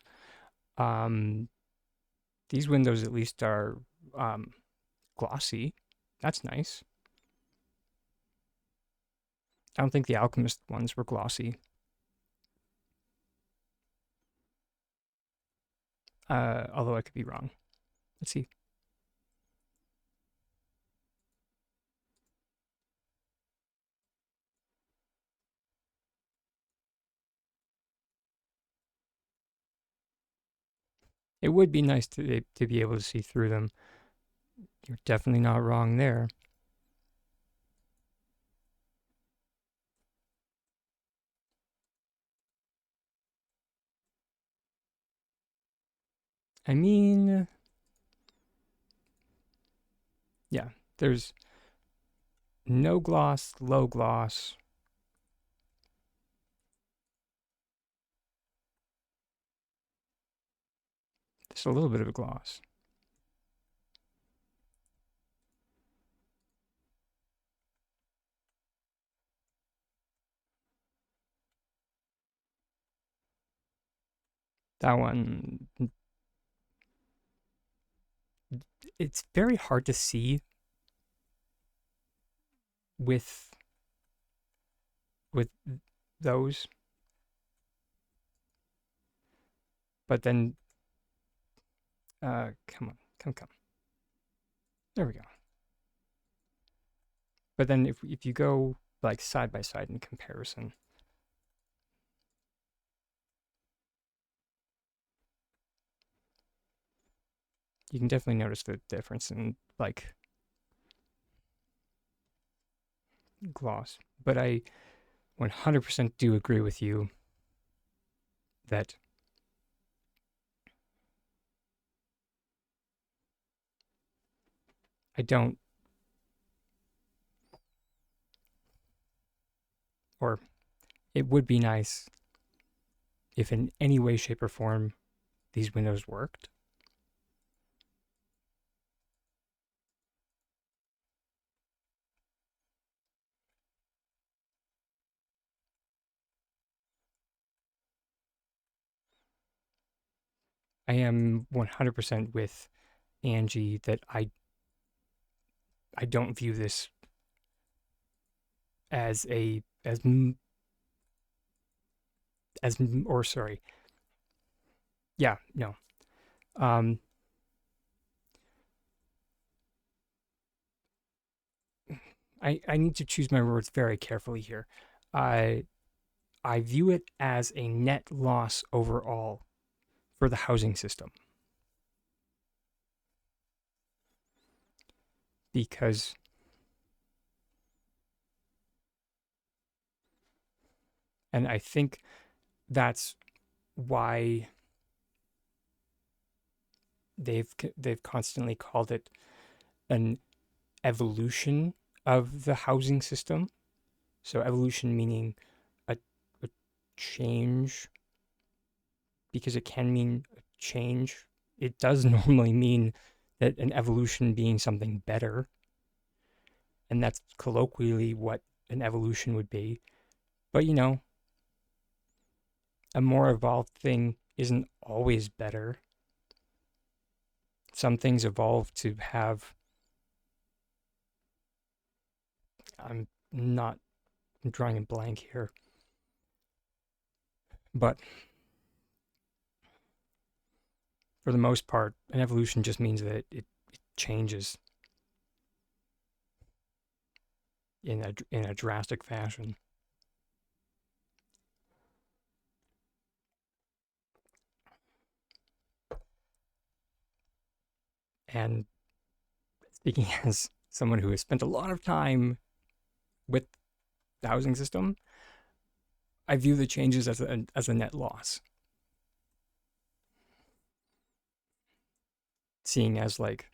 These windows at least are glossy. That's nice. I don't think the Alchemist ones were glossy. Although I could be wrong. Let's see. It would be nice to be able to see through them. You're definitely not wrong there. I mean, yeah, there's no gloss, low gloss. Just a little bit of a gloss. That one, it's very hard to see with with those, but then come on, come. There we go. But then if you go like side by side in comparison, you can definitely notice the difference in like gloss. But I 100% do agree with you that I don't, or it would be nice if in any way, shape, or form these windows worked. I am 100% with Angie that I I don't view this as a as or sorry, yeah, no. Um, I need to choose my words very carefully here. I I view it as a net loss overall for the housing system because and I think that's why they've constantly called it an evolution of the housing system. So evolution meaning a, a change because it can mean a change. It does normally mean that an evolution being something better, and that's colloquially what an evolution would be. But a more evolved thing isn't always better. Some things evolve to have. I'm not I'm drawing a blank here, but for the most part, an evolution just means that it changes in a drastic fashion. And speaking as someone who has spent a lot of time with the housing system, I view the changes as a net loss. Seeing as like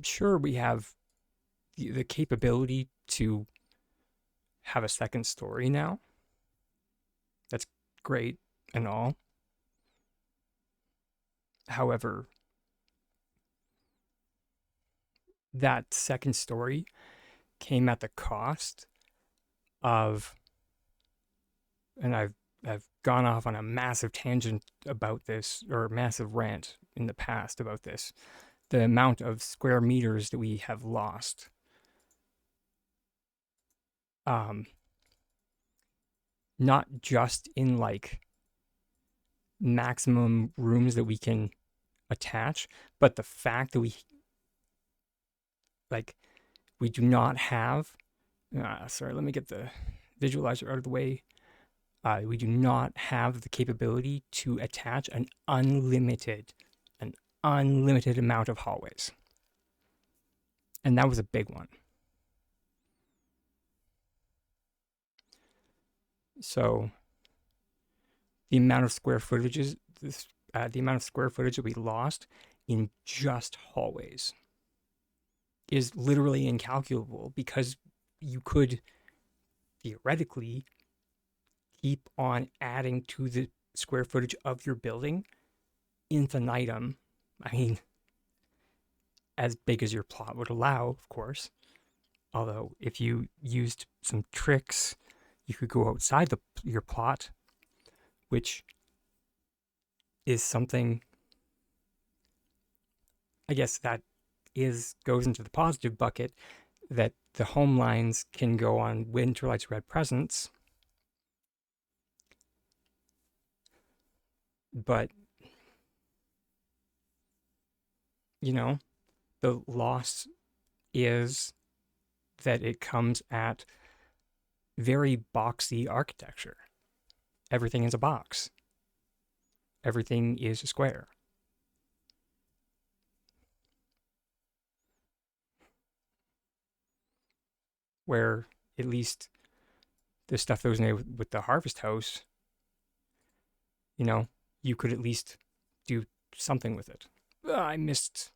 sure we have the capability to have a second story now. That's great and all. However, that second story came at the cost of, and I've gone off on a massive tangent about this or a massive rant in the past about this. The amount of square meters that we have lost. Um, Not just in like maximum rooms that we can attach, but the fact that like we do not have. Sorry, let me get the visualizer out of the way. We do not have the capability to attach an unlimited amount of hallways, and that was a big one. So the amount of square footages, the amount of square footage that we lost in just hallways is literally incalculable because you could theoretically keep on adding to the square footage of your building infinitum. I mean, as big as your plot would allow, of course. Although, if you used some tricks, you could go outside your plot, which is something, I guess, that goes into the positive bucket that the home lines can go on Winterlight's Red Presence, but the loss is that it comes at very boxy architecture. Everything is a box. Everything is a square. Where at least the stuff that was made with the Harvest House, you could at least do something with it. I missed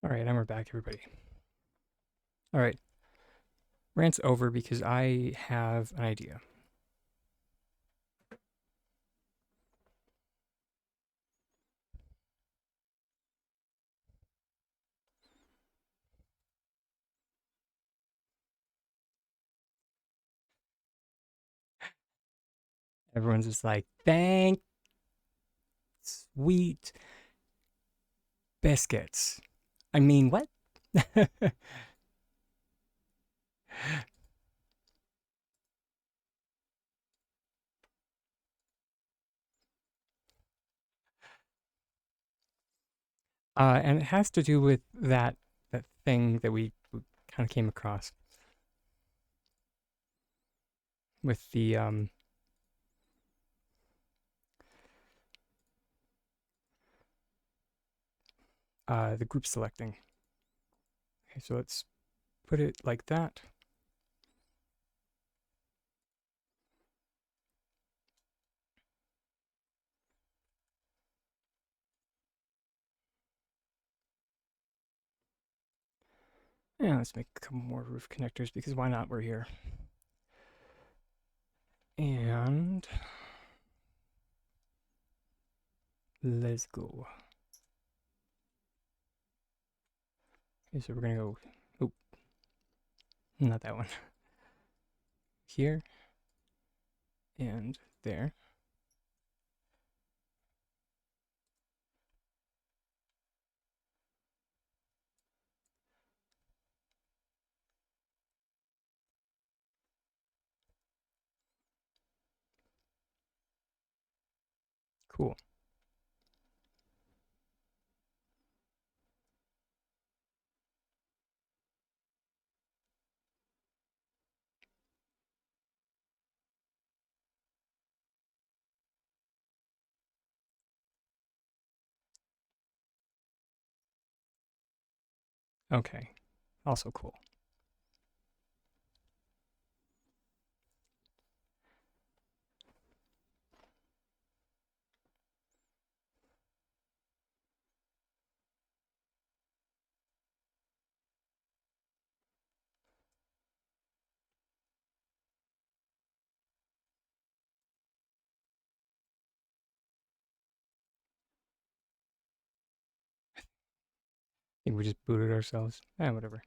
All right, and we're back, everybody. All right, rant's over because I have an idea. Everyone's just like, thank sweet biscuits. I mean, what? And it has to do with that thing that we kind of came across with the group selecting. Okay, so let's put it like that. Yeah, let's make a couple more roof connectors because why not? We're here. And let's go. Okay, so we're gonna go. Oh, not that one. Here and there. Cool. Okay. Also cool. I think we just booted ourselves. Whatever.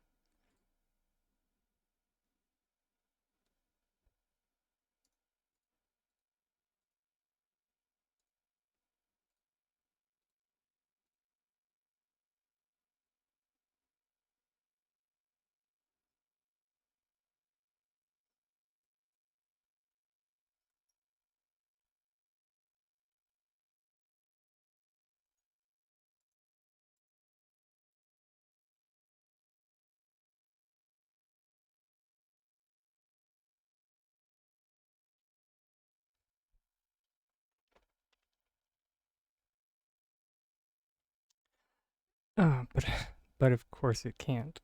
But but of course it can't.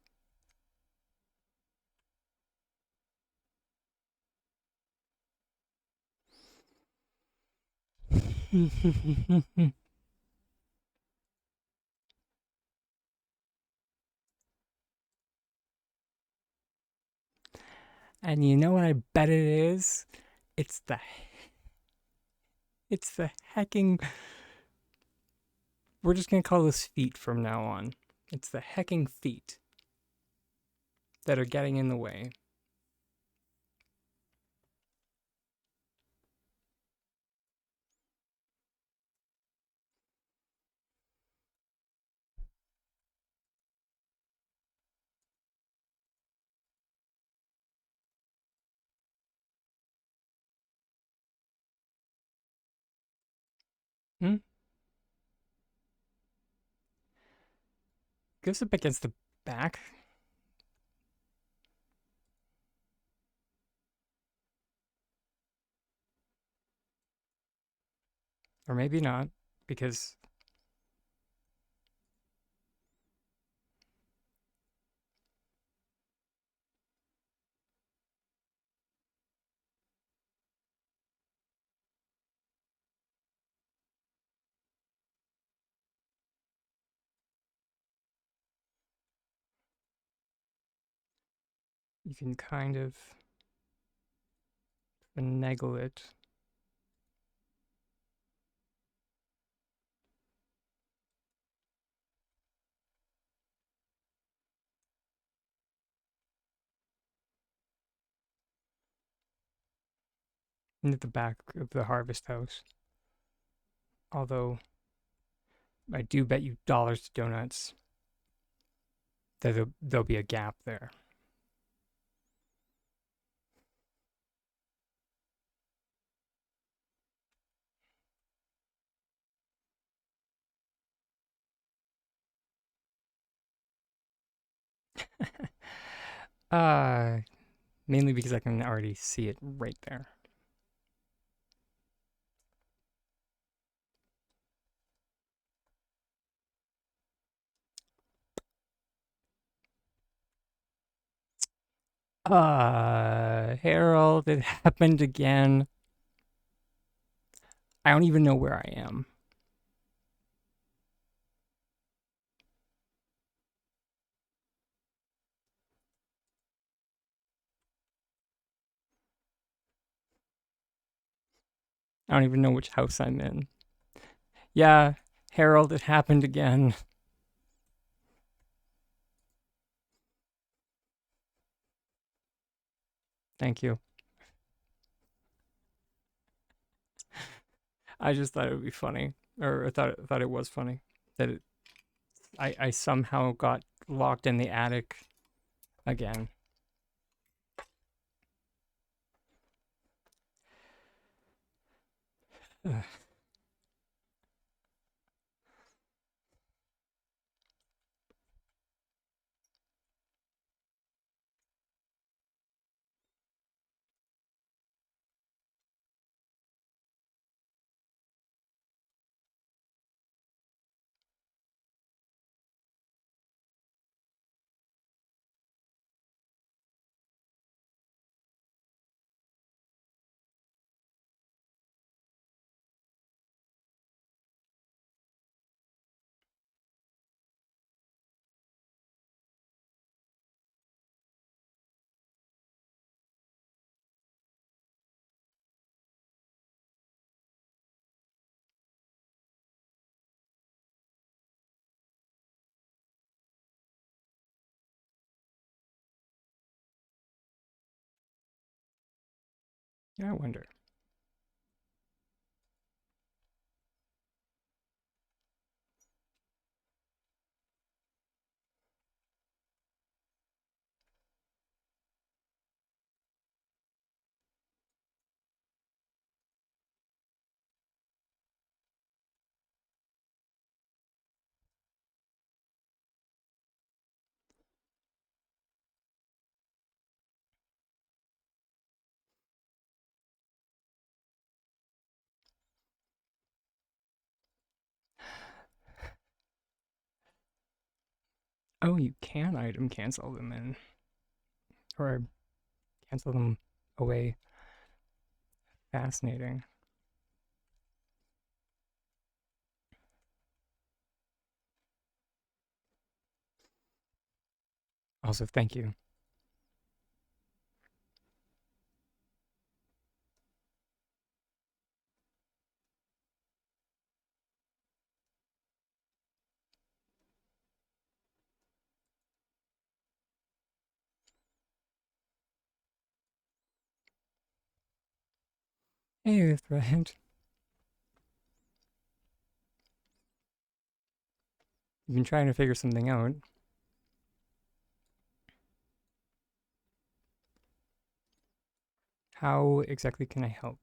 And you know what I bet it is? It's the it's the hecking. We're just gonna call this feet from now on. It's the hecking feet that are getting in the way. Hmm? Goes up against the back. Or maybe not, because you can kind of finagle it. At the back of the harvest house. Although I do bet you dollars to donuts that there'll be a gap there. uh, Mainly because I can already see it right there. Harold, it happened again. I don't even know where I am. I don't even know which house I'm in. Yeah, Harold, it happened again. Thank you. I just thought it would be funny, or I thought it was funny that I somehow got locked in the attic again. Yeah, I wonder. Oh, you can item cancel them in, or cancel them away. Fascinating. Also, thank you. Hey, Thread. You've been trying to figure something out. How exactly can I help?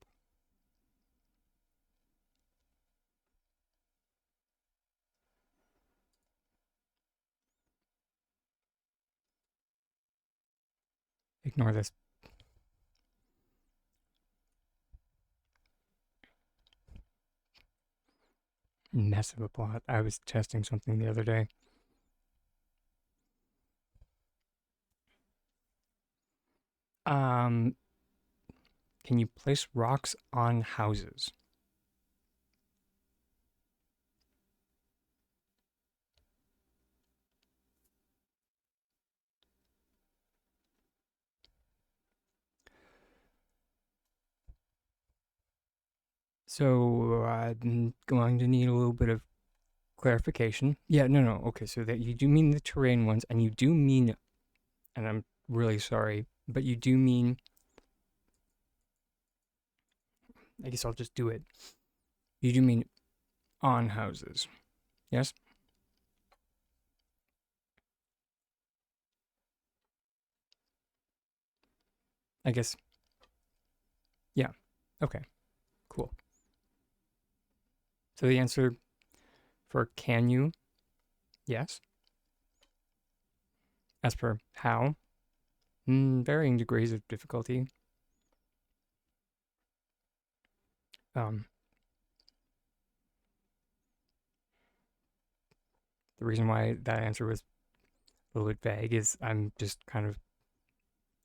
Ignore this mess of a plot. I was testing something the other day. Um, can you place rocks on houses? So I'm going to need a little bit of clarification. Yeah, no. Okay, so that you do mean the terrain ones, and you do mean, and I'm really sorry, but you do mean, I guess I'll just do it. You do mean on houses. Yes? I guess, yeah. Okay, cool. So the answer for can you, yes. As for how, varying degrees of difficulty. Um, the reason why that answer was a little bit vague is I'm just kind of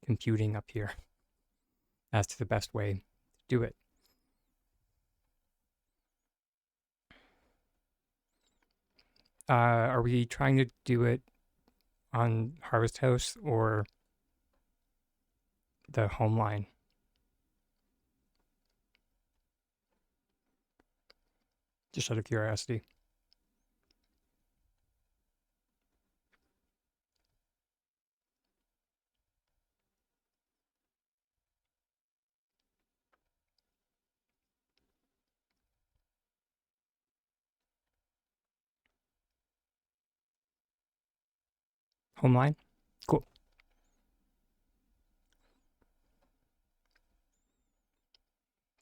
computing up here as to the best way to do it. Are we trying to do it on Harvest House or the home line? Just out of curiosity. Home line? Cool.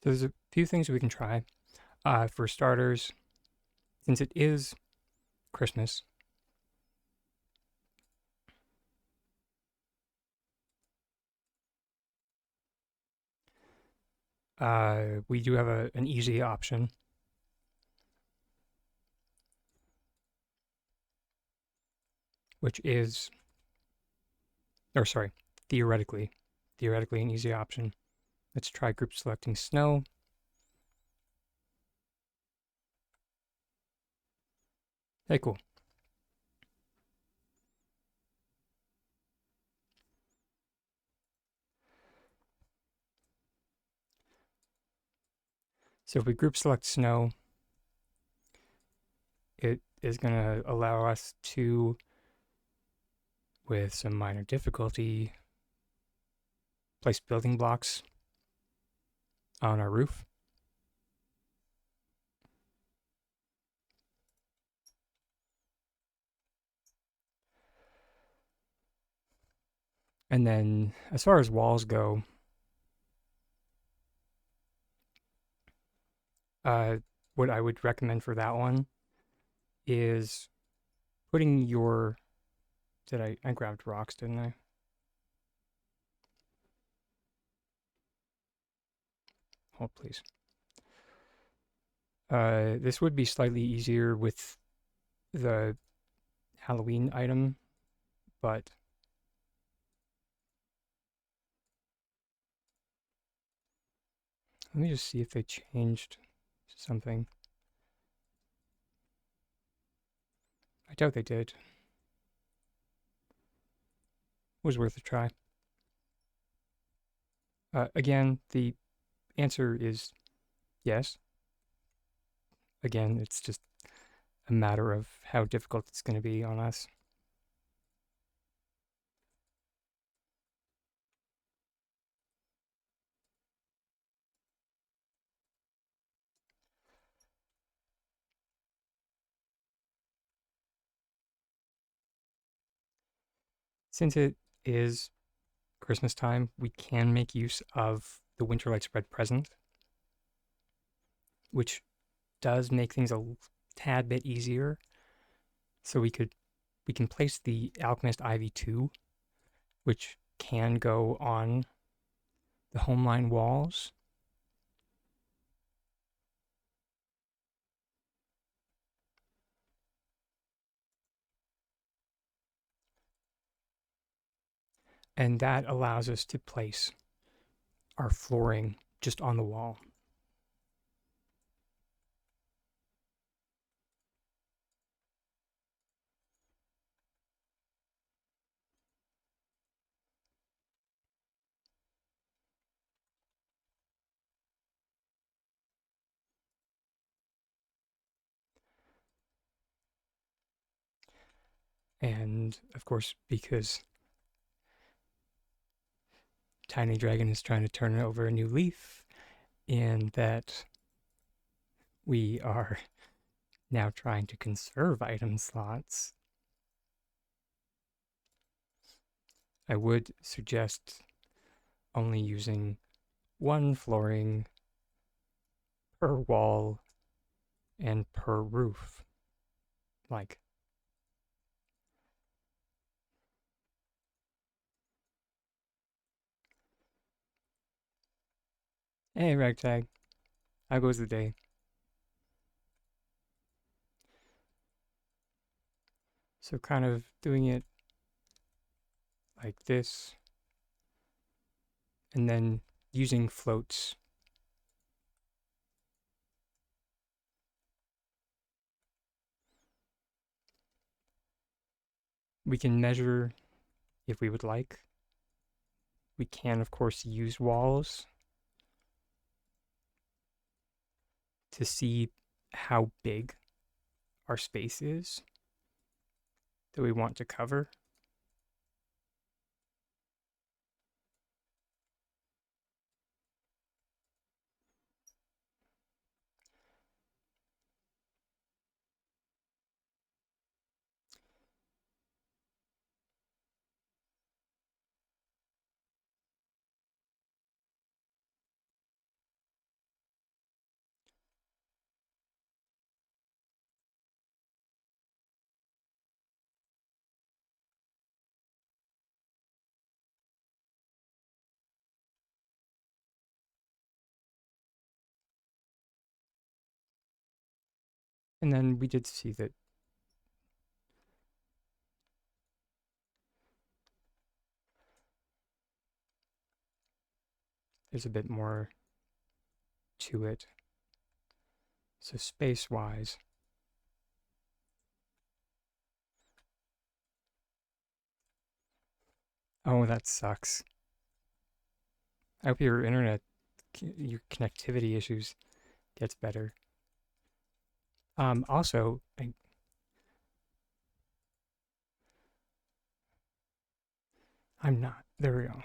So there's a few things we can try. For starters, since it is Christmas, we do have an easy option, which is, or sorry, theoretically an easy option. Let's try group selecting snow. Hey, cool. So if we group select snow, it is going to allow us to, with some minor difficulty, place building blocks on our roof. And then as far as walls go, what I would recommend for that one is putting your, I grabbed rocks, didn't I? Hold, please. This would be slightly easier with the Halloween item, but let me just see if they changed something. I doubt they did. It was worth a try. Again, the answer is yes. Again, it's just a matter of how difficult it's going to be on us. Since it is Christmas time, we can make use of the Winterlight Spread present, which does make things a tad bit easier. So we can place the Alchemist Ivy 2, which can go on the homeline walls. And that allows us to place our flooring just on the wall. And of course, because Tiny Dragon is trying to turn over a new leaf, and that we are now trying to conserve item slots, I would suggest only using one flooring per wall and per roof. Like, hey, Ragtag, how goes the day? So, kind of doing it like this, and then using floats. We can measure if we would like. We can, of course, use walls to see how big our space is that we want to cover. And then we did see that there's a bit more to it. So space-wise, oh, that sucks. I hope your internet, your connectivity issues gets better. Also, I'm not. There we go.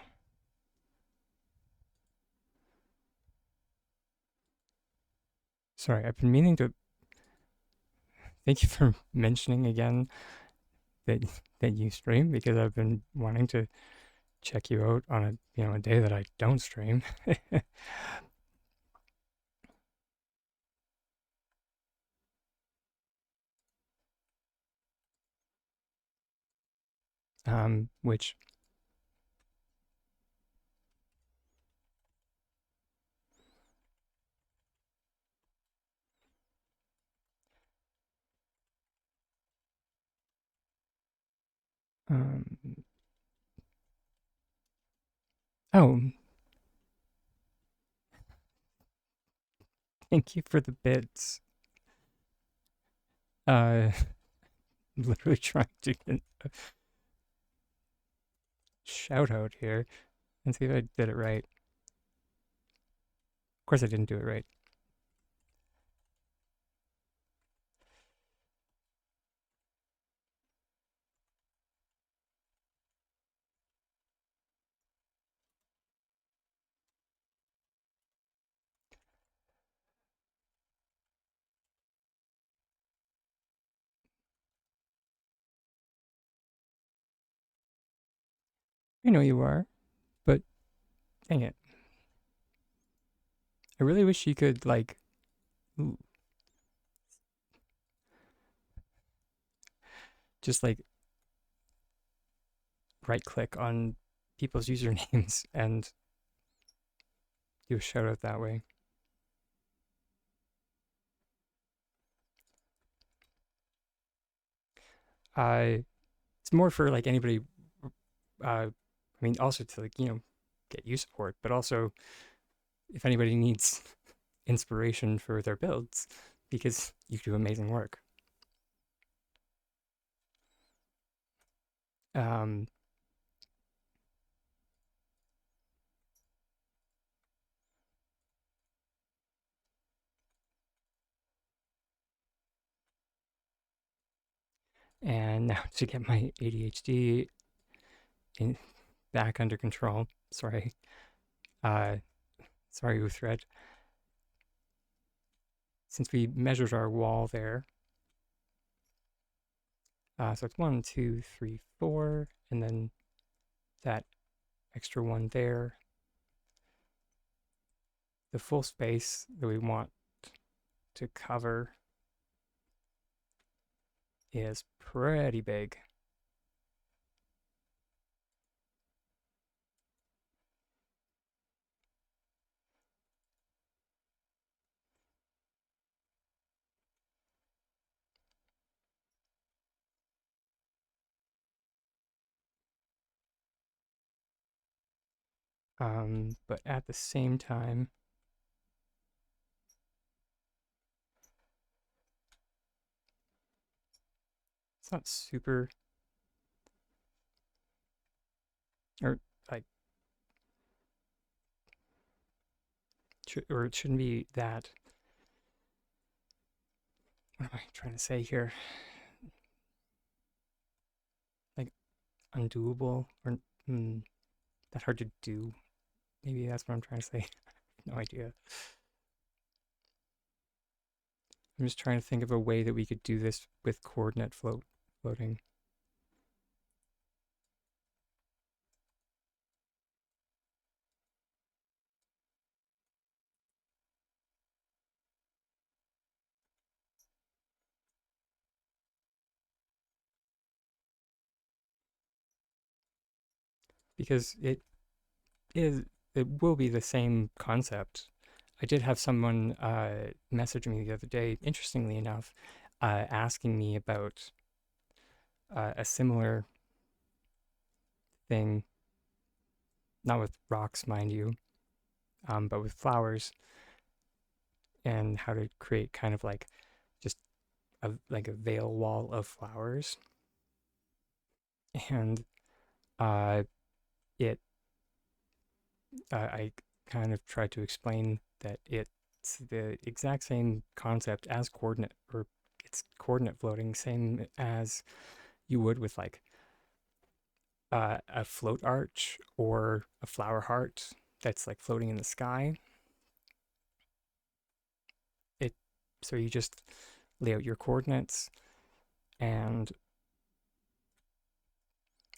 Sorry, I've been meaning to thank you for mentioning again that that you stream because I've been wanting to check you out on a day that I don't stream. Which um oh, thank you for the bits. Uh literally trying to get a shout out here and see if I did it right. Of course I didn't do it right. I know you are, but dang it. I really wish you could like ooh, just like right click on people's usernames and do a shout out that way. Uh, it's more for like anybody. I mean, also to like get you support, but also if anybody needs inspiration for their builds, because you do amazing work. Um, And now to get my ADHD back under control. Sorry. Sorry, Uthred. Since we measured our wall there, so it's 1, 2, 3, 4, and then that extra one there. The full space that we want to cover is pretty big. But at the same time, it's not super, or like, or it shouldn't be that. What am I trying to say here? Like, undoable, or that hard to do. Maybe that's what I'm trying to say. No idea. I'm just trying to think of a way that we could do this with coordinate floating. Because it will be the same concept. I did have someone message me the other day, interestingly enough, asking me about a similar thing, not with rocks, mind you, but with flowers, and how to create kind of like just like a veil wall of flowers. And uh, it I kind of tried to explain that it's the exact same concept as coordinate, or it's coordinate floating, same as you would with like a float arch or a flower heart that's like floating in the sky. It so you just lay out your coordinates, and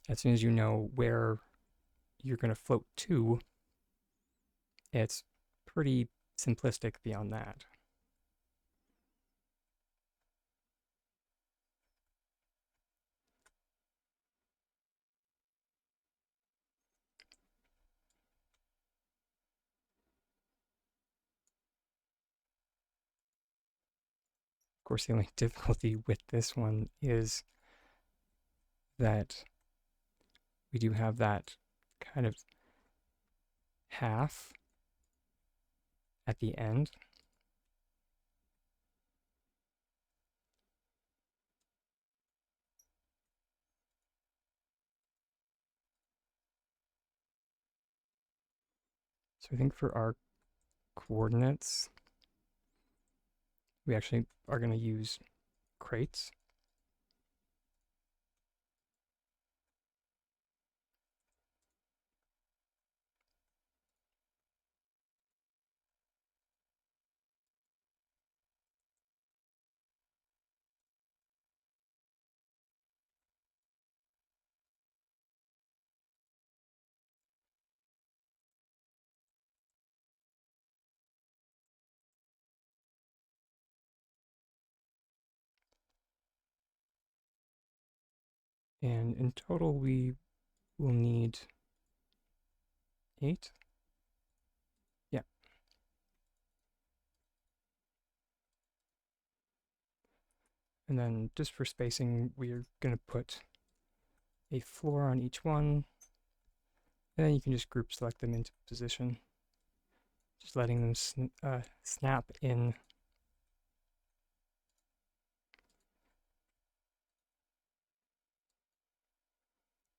as soon as you know where you're going to float to, it's pretty simplistic beyond that. Of course, the only difficulty with this one is that we do have that kind of half at the end. So I think for our coordinates, we actually are going to use crates. And in total, we will need 8. Yeah. And then just for spacing, we're going to put a floor on each one. And then you can just group select them into position. Just letting them snap in.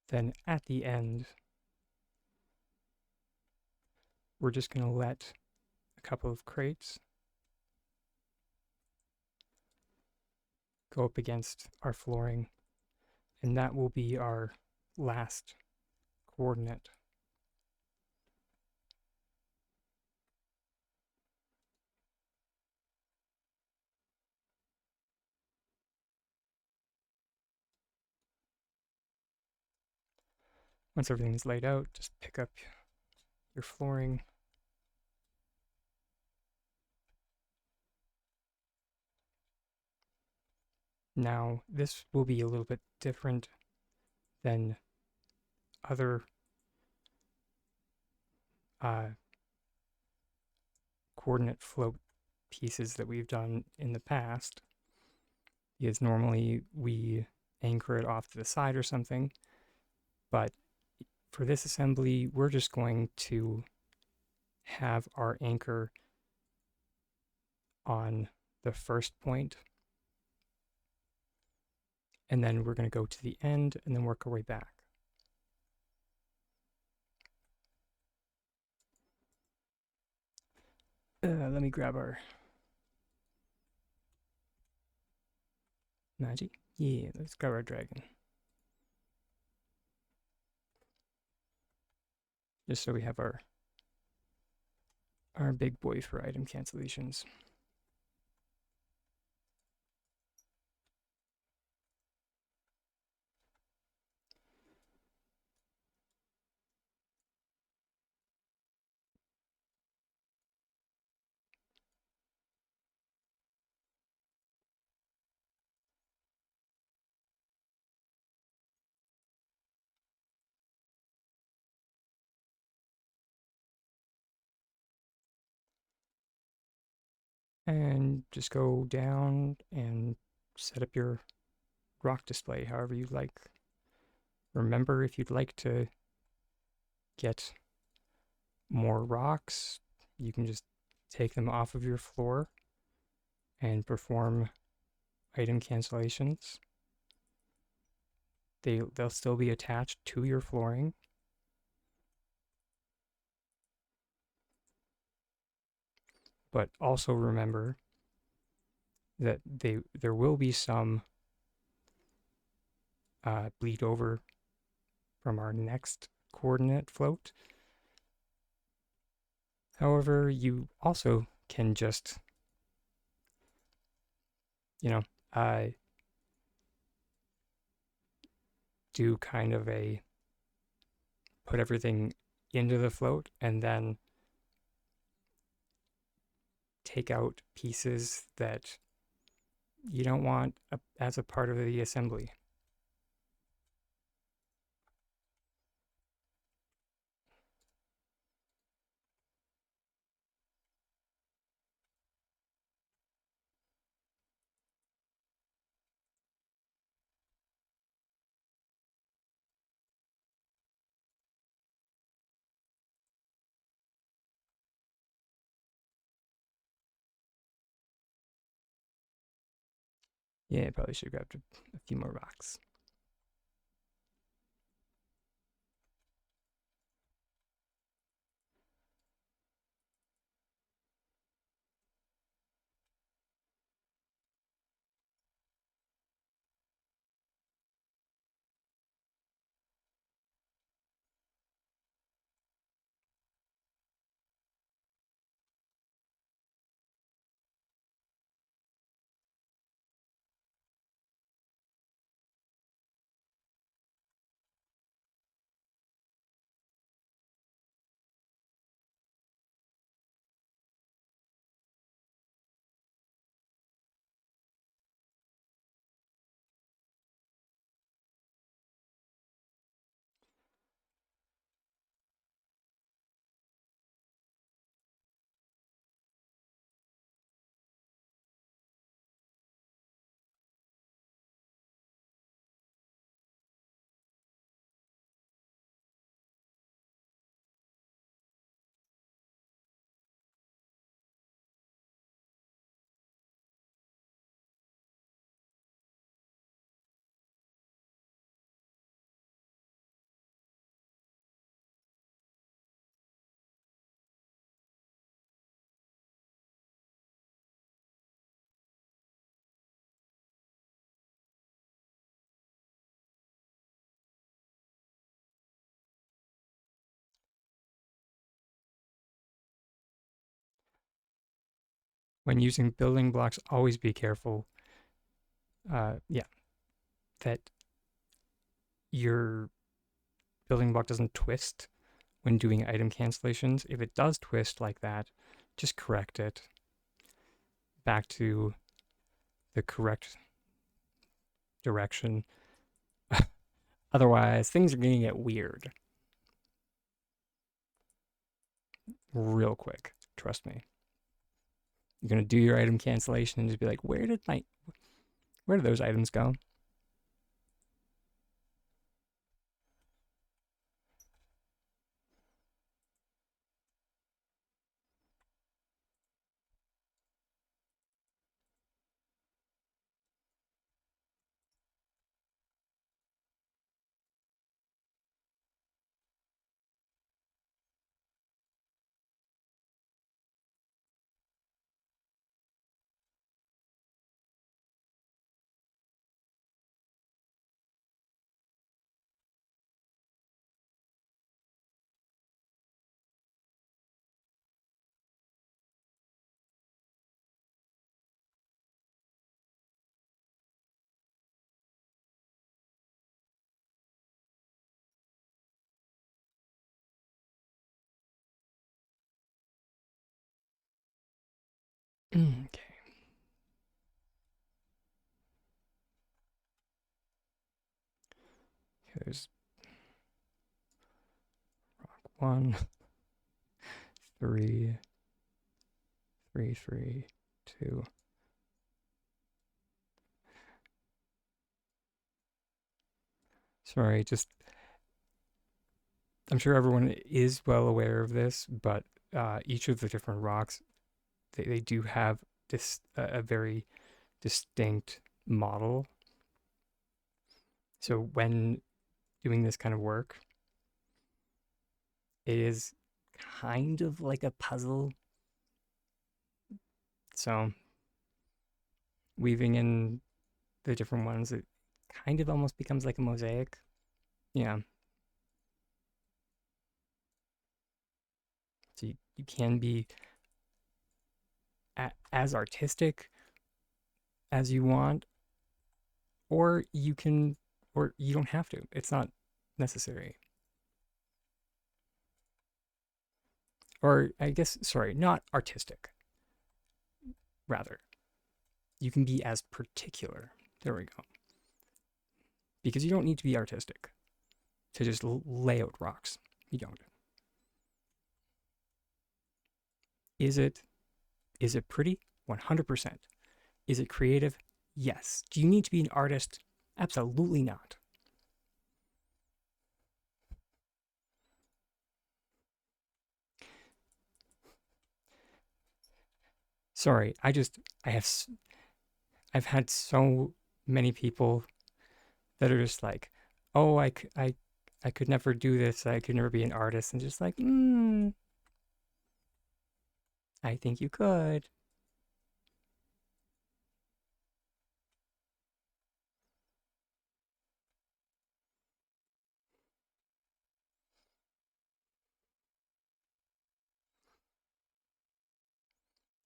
Then at the end, we're just going to let a couple of crates go up against our flooring and that will be our last coordinate. Once everything is laid out, just pick up your flooring. Now, this will be a little bit different than other coordinate float pieces that we've done in the past, because normally we anchor it off to the side or something, but for this assembly, we're just going to have our anchor on the first point, and then we're going to go to the end and then work our way back. Let me grab our magic. Yeah, let's grab our dragon. Just so we have our big boy for item cancellations. And just go down and set up your rock display however you like. Remember, if you'd like to get more rocks, you can just take them off of your floor and perform item cancellations. They'll still be attached to your flooring. But also remember that there will be some bleed over from our next coordinate float. However, you also can just, do kind of a put everything into the float and then take out pieces that you don't want as a part of the assembly. Yeah, probably should have grabbed a few more rocks. When using building blocks, always be careful. Yeah, that your building block doesn't twist when doing item cancellations. If it does twist like that, just correct it back to the correct direction. Otherwise, things are going to get weird real quick. Trust me. You're going to do your item cancellation and just be like, where did those items go? Okay. There's rock 1, 3, 3, 3, 2. Sorry, just I'm sure everyone is well aware of this, but each of the different rocks, they do have this a very distinct model. So when doing this kind of work, it is kind of like a puzzle. So weaving in the different ones, it kind of almost becomes like a mosaic. Yeah. So you can be as artistic as you want, or you can, or you don't have to. It's not necessary. Or I guess, sorry, not artistic, rather. You can be as particular. There we go. Because you don't need to be artistic to just lay out rocks. You don't. Is it pretty? 100%. Is it creative? Yes. Do you need to be an artist? Absolutely not. Sorry, I have I've had so many people that are just like, "Oh, I could never do this. I could never be an artist." And just like, I think you could.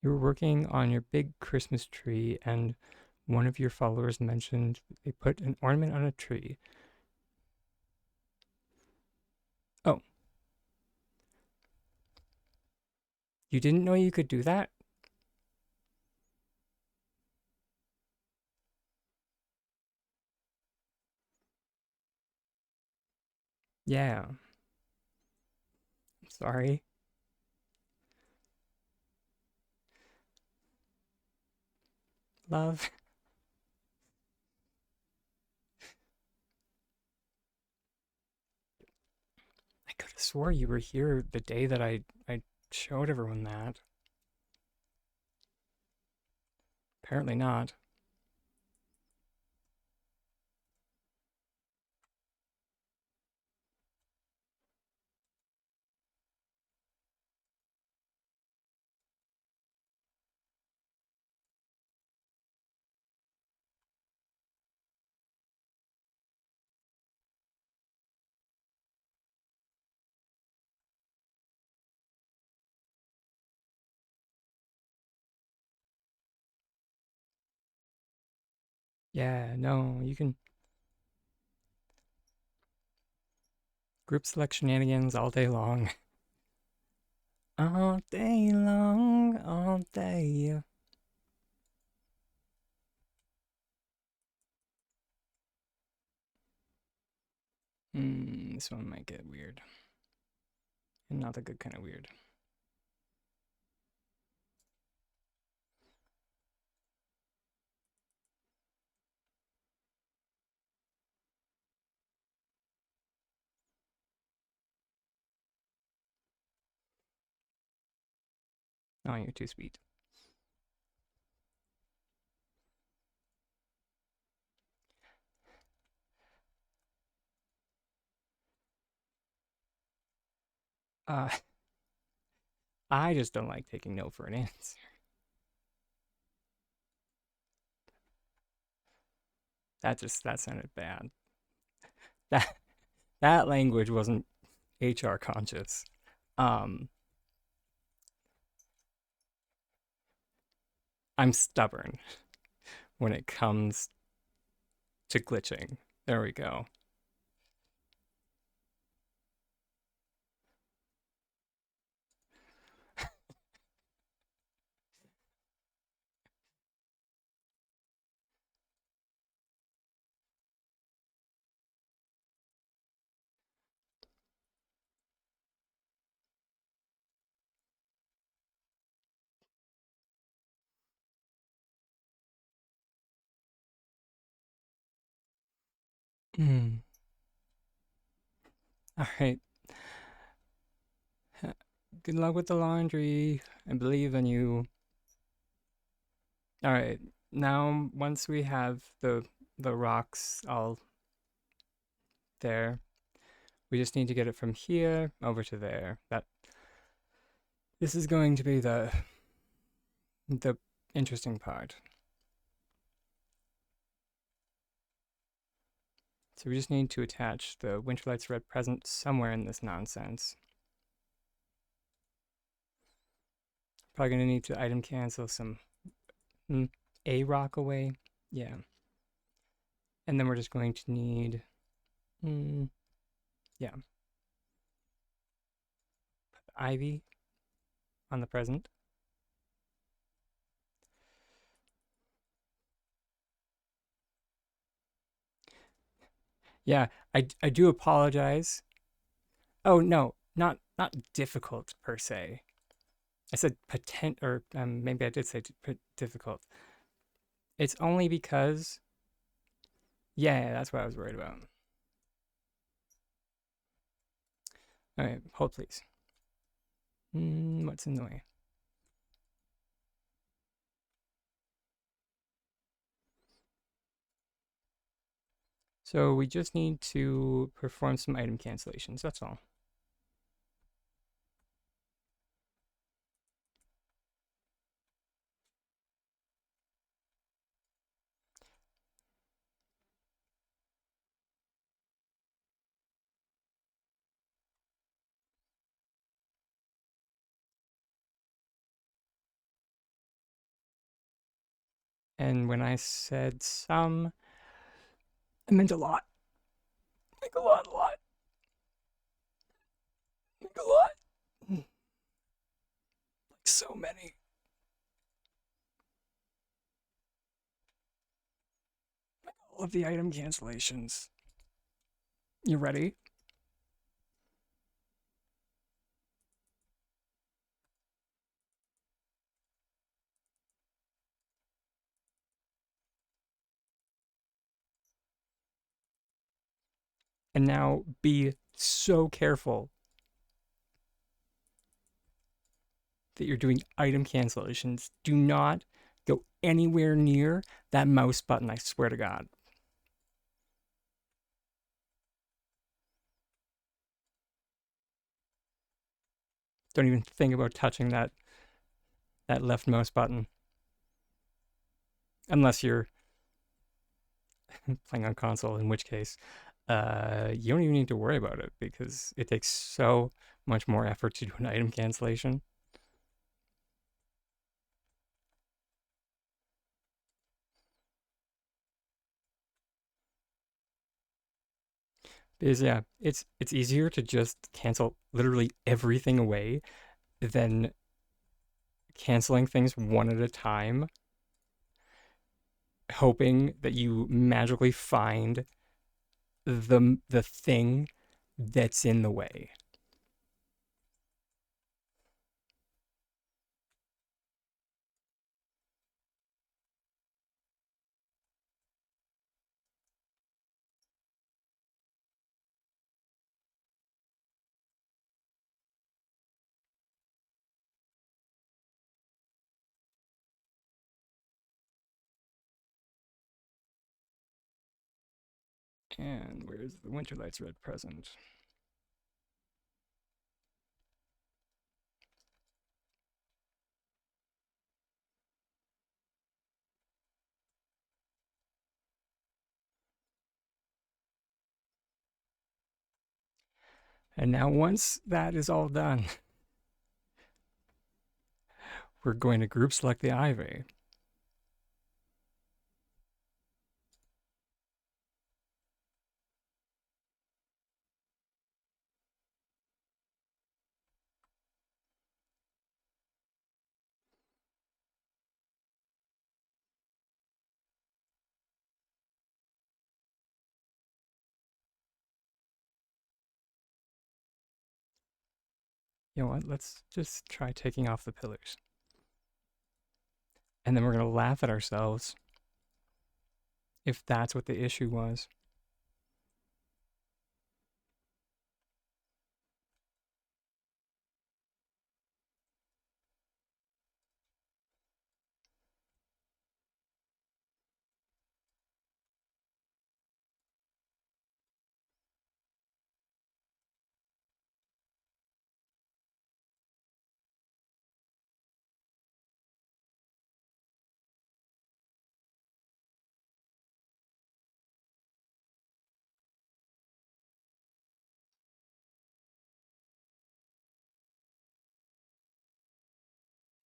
You were working on your big Christmas tree, and one of your followers mentioned they put an ornament on a tree. Oh, you didn't know you could do that? Yeah. Sorry. Love. I could have swore you were here the day that I showed everyone that. Apparently not. Yeah, no, you can group select shenanigans all day long. All day long, all day. This one might get weird. And not the good kind of weird. Oh, you're too sweet. Uh, I just don't like taking no for an answer. That sounded bad. That that language wasn't HR conscious. Um, I'm stubborn when it comes to glitching. There we go. Mm. All right. Good luck with the laundry. I believe in you. All right. Now, once we have the rocks all there, we just need to get it from here over to there. That this is going to be the interesting part. So we just need to attach the Winterlight's Red Present somewhere in this nonsense. Probably gonna need to item cancel some a rock away. Yeah. And then we're just going to need, yeah, Ivy on the present. Yeah, I do apologize. Oh no, not difficult per se. I said potent, or maybe I did say difficult. It's only because, yeah, that's what I was worried about. All right, hold please. What's in the way? So we just need to perform some item cancellations. That's all. And when I said some, I meant a lot. Like a lot, like a lot. Like so many. All of the item cancellations. You ready? And now be so careful that you're doing item cancellations. Do not go anywhere near that mouse button, I swear to God. Don't even think about touching that left mouse button. Unless you're playing on console, in which case, you don't even need to worry about it because it takes so much more effort to do an item cancellation. Because yeah, it's easier to just cancel literally everything away than canceling things one at a time, hoping that you magically find the thing that's in the way. And where's the Winterlight's red present? And now once that is all done, we're going to group select the ivy. You know what? Let's just try taking off the pillars. And then we're going to laugh at ourselves if that's what the issue was.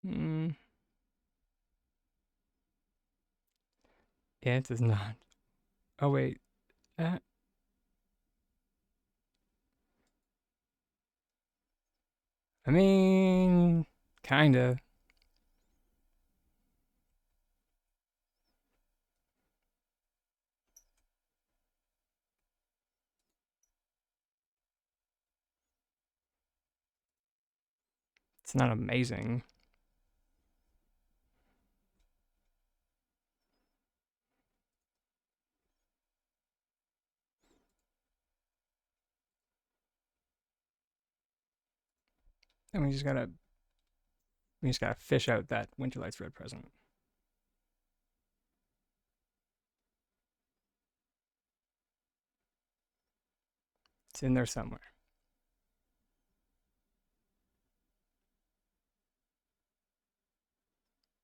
Hmm. It is not. Oh, wait. Uh, I mean, kinda. It's not amazing. And we just gotta fish out that Winterlight's red present. It's in there somewhere.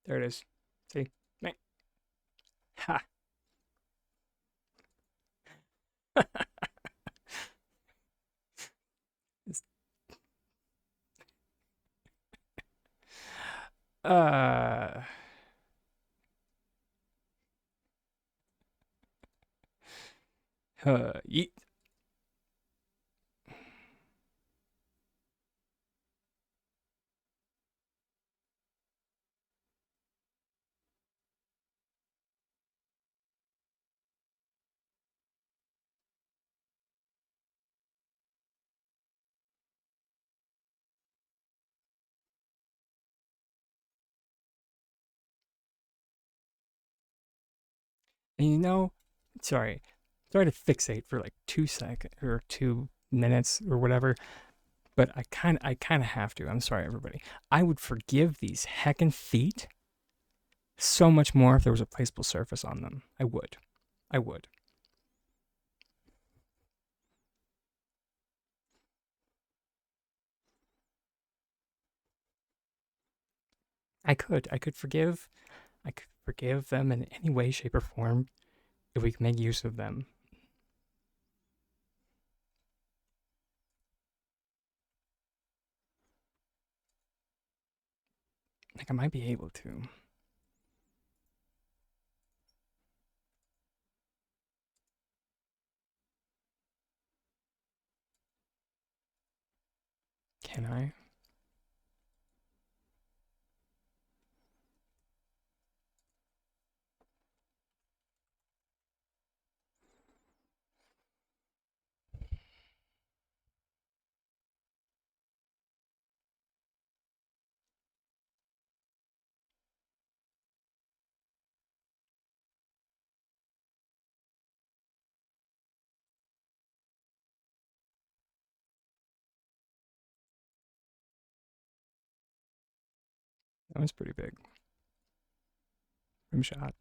There it is. See? Ha! It's, uh, yeet. And you know, sorry, sorry to fixate for like 2 seconds or 2 minutes or whatever, but I kind of have to. I'm sorry, everybody. I would forgive these heckin' feet so much more if there was a placeable surface on them. I would. I would. I could. I could forgive. I could forgive them in any way, shape, or form if we could make use of them. Like I might be able to. Can I? That was pretty big. Rim shot.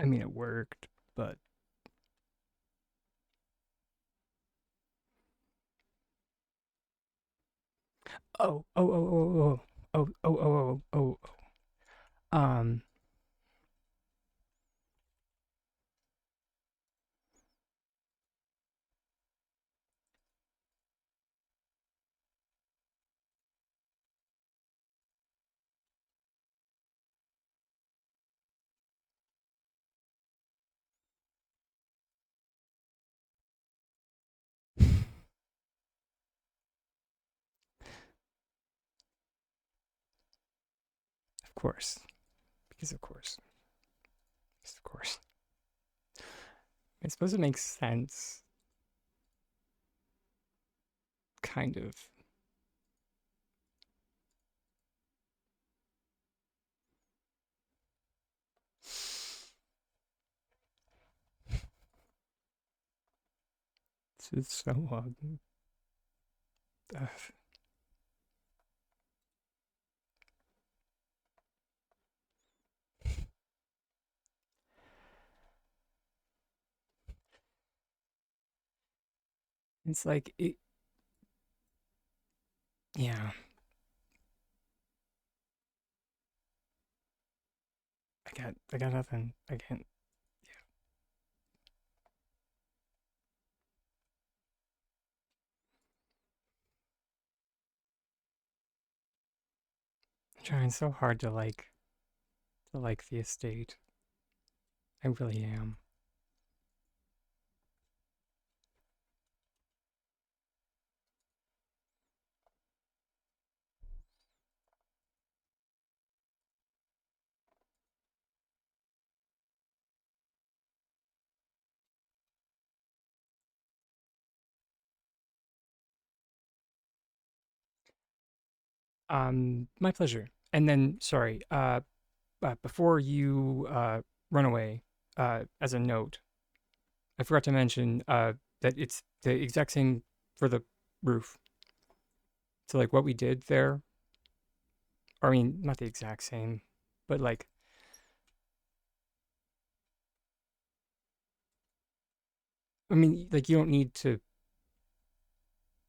I mean, it worked, but oh, oh, oh, oh, oh, oh, oh, oh, oh, oh. Of course, because of course, because of course. I suppose it makes sense, kind of. This is so uh, it's like it. Yeah, I got nothing. I can't. I'm trying so hard to like the estate. I really am. My pleasure. And then, sorry, before you run away, as a note, I forgot to mention that it's the exact same for the roof. So like what we did there, or I mean, not the exact same, but like, I mean, like you don't need to,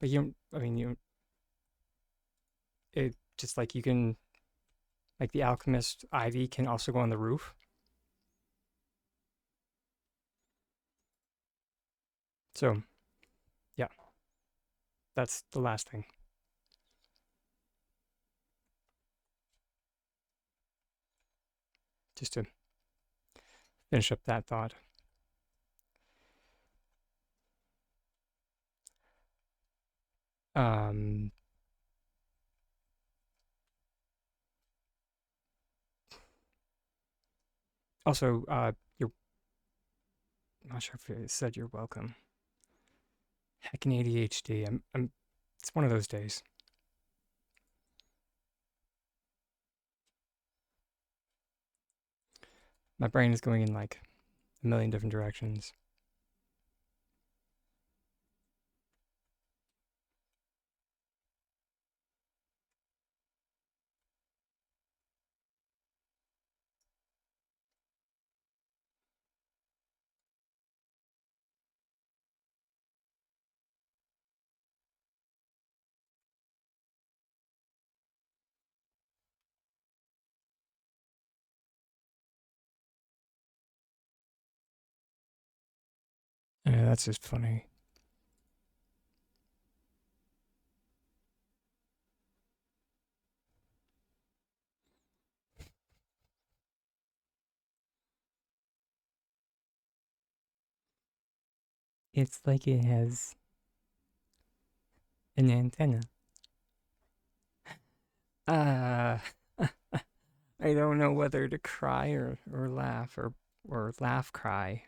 like you don't, I mean, it just like you can, like the alchemist ivy can also go on the roof. So yeah, that's the last thing, just to finish up that thought. Um, Also, I'm not sure if it said you're welcome. Heckin' ADHD. It's one of those days. My brain is going in like a million different directions. Yeah, that's just funny. It's like it has an antenna. Uh, I don't know whether to cry or laugh or laugh cry.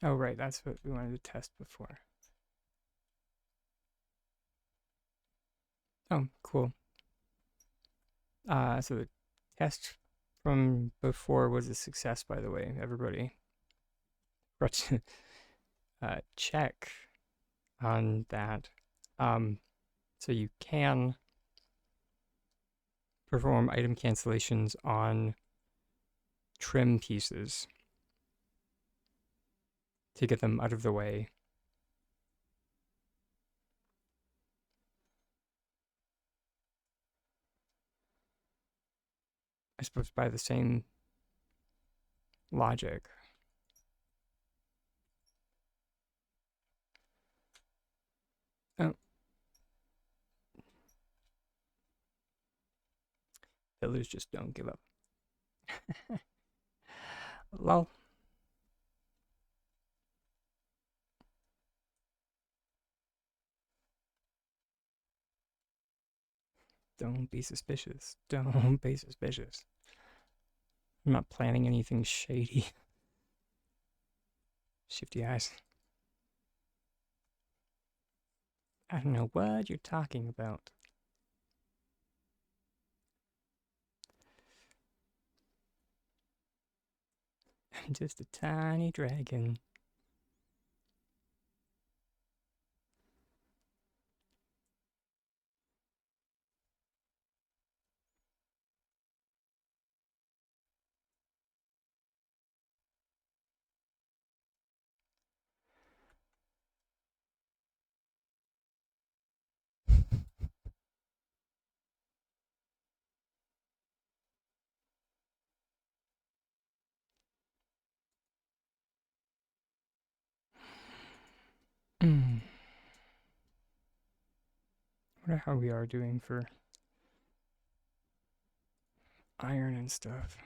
Oh, right, that's what we wanted to test before. Oh, cool. So the test from before was a success, by the way, everybody. Check on that. Um, so you can perform item cancellations on trim pieces to get them out of the way. I suppose by the same logic. Oh, pillars just don't give up. Lol. Don't be suspicious. Don't be suspicious. I'm not planning anything shady. Shifty eyes. I don't know what you're talking about. I'm just a tiny dragon. I wonder how we are doing for iron and stuff.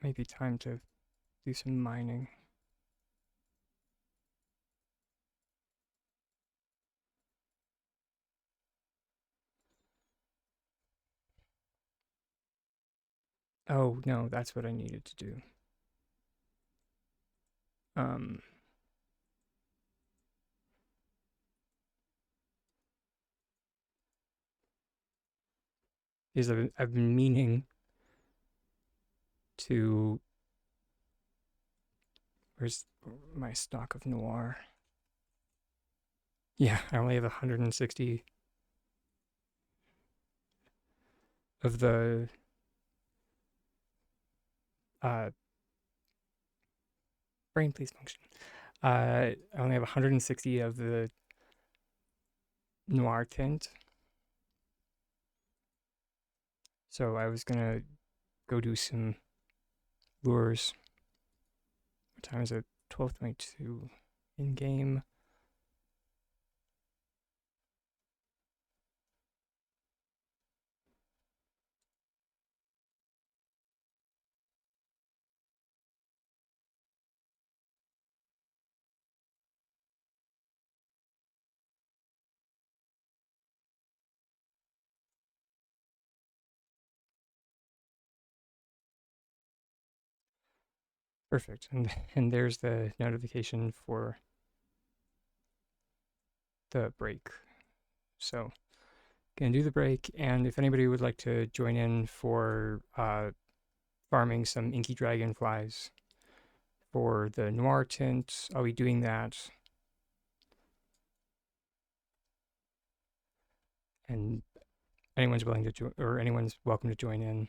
Maybe time to do some mining. Oh, no, that's what I needed to do. Um, because I've been meaning to. Where's my stock of noir? Yeah, I only have 160 of the uh, brain, please function. I only have 160 of the noir tint. So I was gonna go do some lures. What time is it? 12:22 in game. Perfect. And there's the notification for the break. So, gonna do the break, and if anybody would like to join in for farming some inky dragonflies for the noir tint, I'll be doing that. And anyone's willing to join, or anyone's welcome to join in.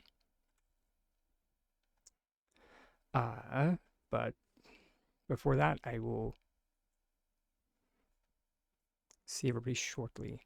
But before that, I will see everybody shortly.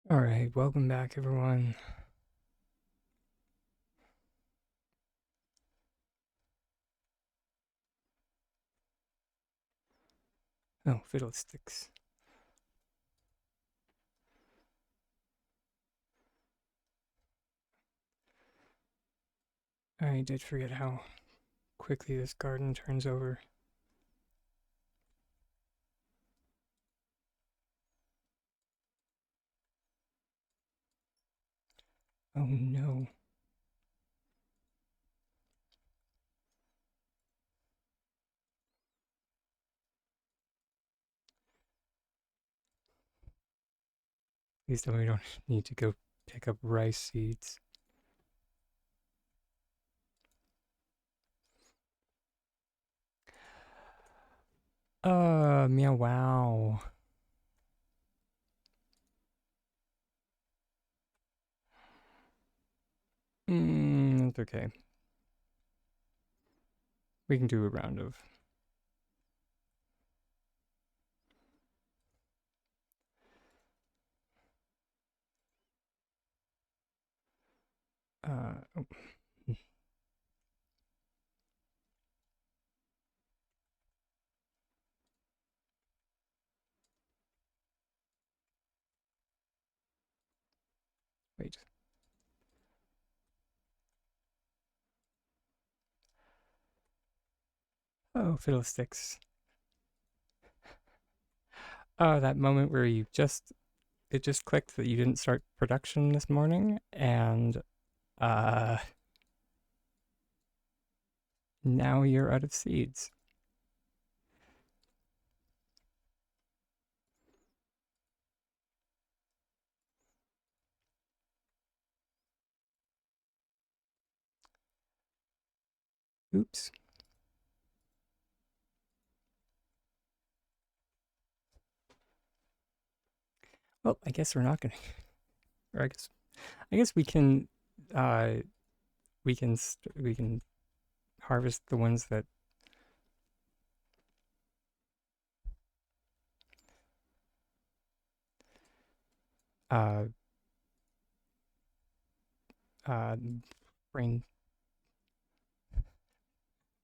All right, welcome back, everyone. Oh, fiddlesticks. I did forget how quickly this garden turns over. Oh no. At least then we don't need to go pick up rice seeds. Meow wow. It's okay. We can do a round of. Oh. Wait. Oh, fiddlesticks. Oh, that moment where it just clicked that you didn't start production this morning, and uh, now you're out of seeds. Oops. Well, I guess we're not gonna. Or I guess uh, we can harvest the ones that uh uh brain.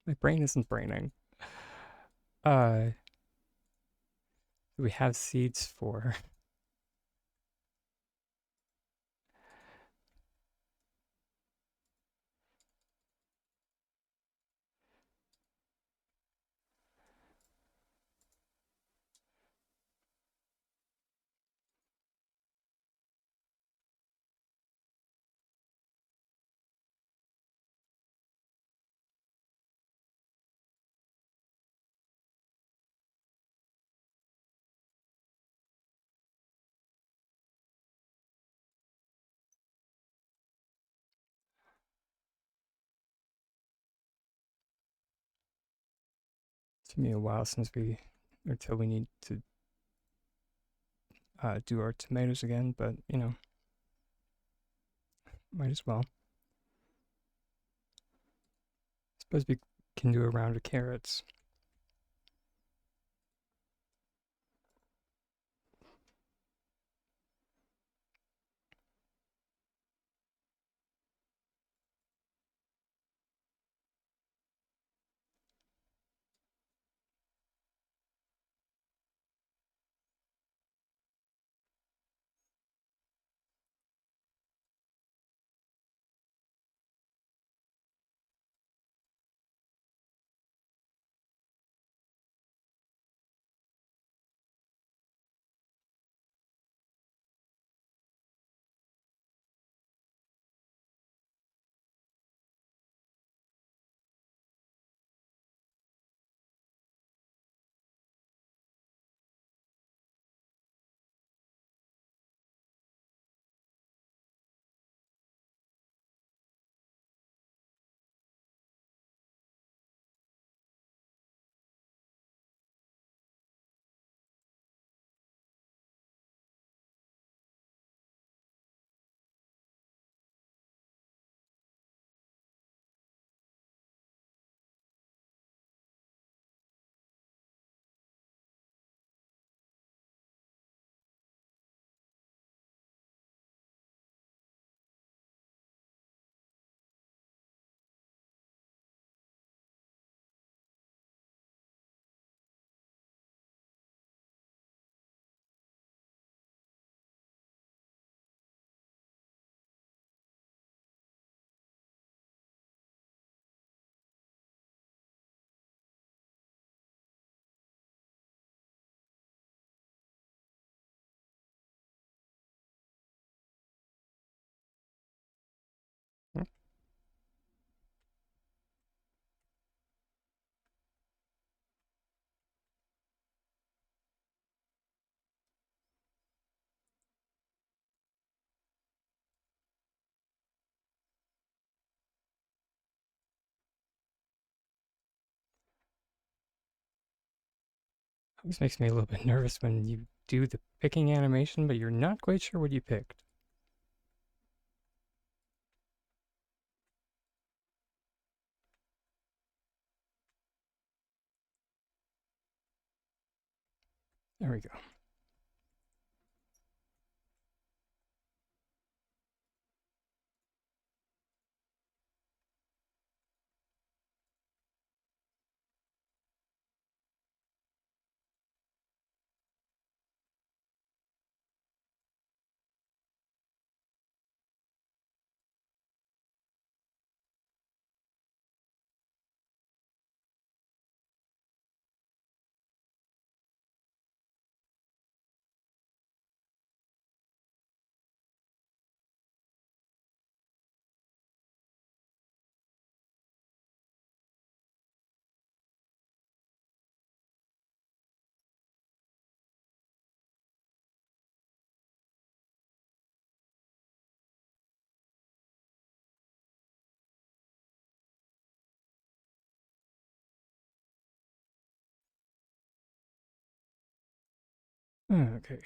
My brain isn't braining. Uh, we have seeds for. It's been a while since until we need to do our tomatoes again, but might as well. Suppose we can do a round of carrots. This makes me a little bit nervous when you do the picking animation, but you're not quite sure what you picked. There we go. Okay.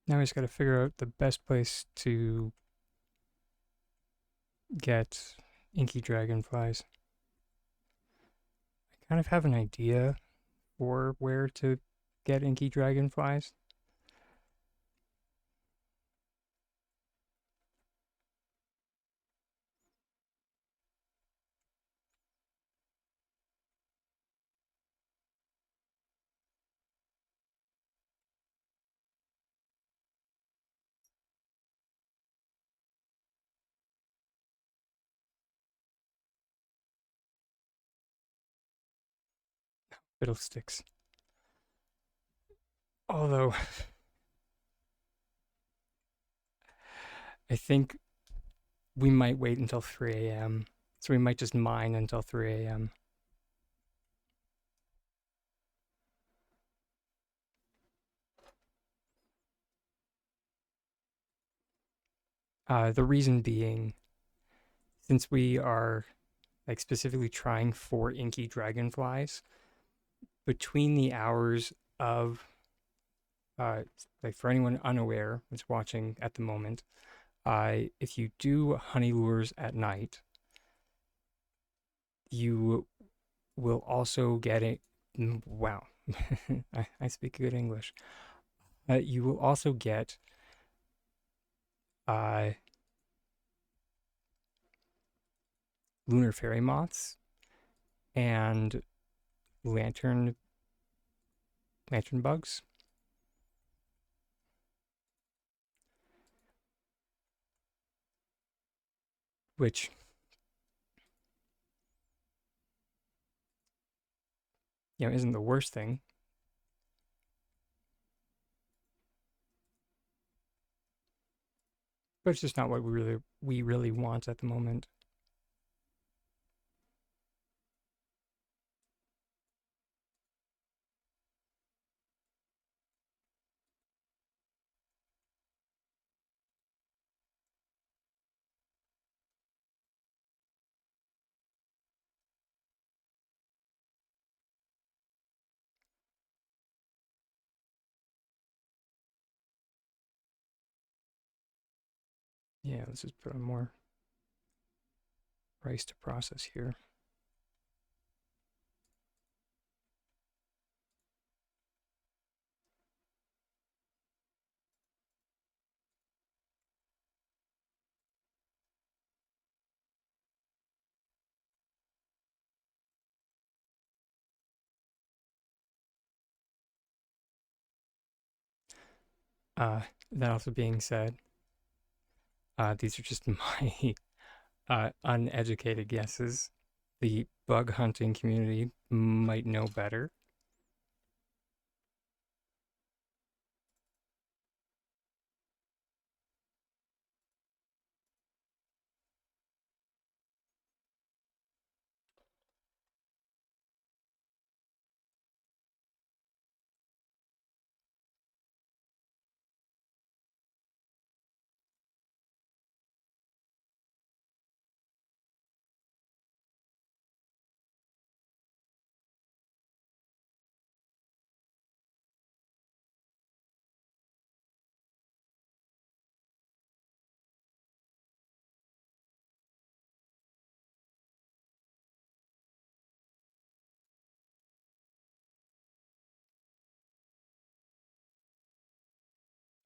Now we just got to figure out the best place to get inky dragonflies. I kind of have an idea for where to get inky dragonflies. Fiddlesticks. Although, I think we might wait until 3 a.m. So we might just mine until 3 a.m. The reason being, since we are like specifically trying for inky dragonflies, between the hours of like for anyone unaware that's watching at the moment, if you do honey lures at night, you will also get it. Wow, I speak good English. You will also get uh, lunar fairy moths and lantern bugs, which isn't the worst thing, but it's just not what we really want at the moment. Yeah, let's just put on more rice to process here. Uh, that also being said, these are just my uneducated guesses. The bug hunting community might know better.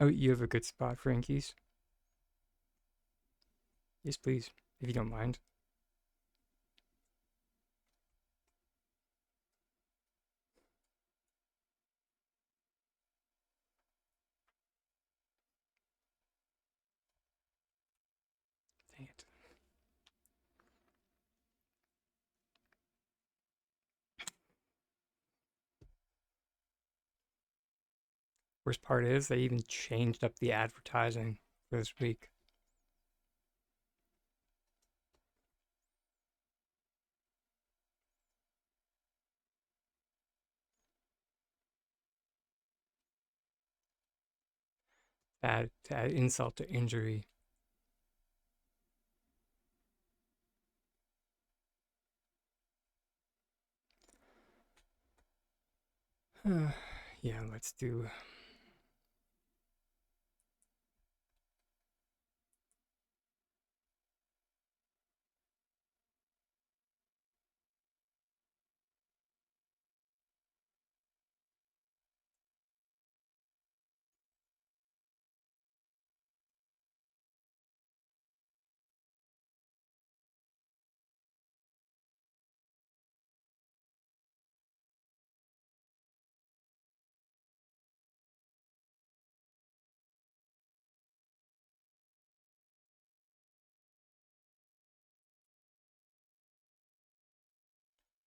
Oh, you have a good spot for inkies? Yes, please, if you don't mind. Dang it. Worst part is they even changed up the advertising for this week. To add insult to injury. Yeah, let's do.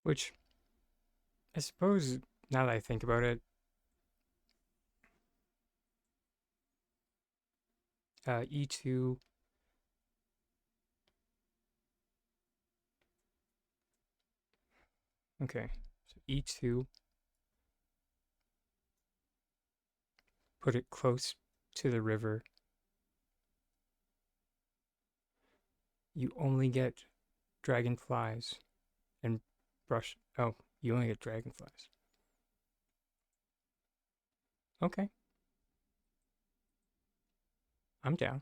Which I suppose, now that I think about it, e2. Okay, so e2. Put it close to the river. You only get dragonflies and brush. Oh, you only get dragonflies. Okay, I'm down.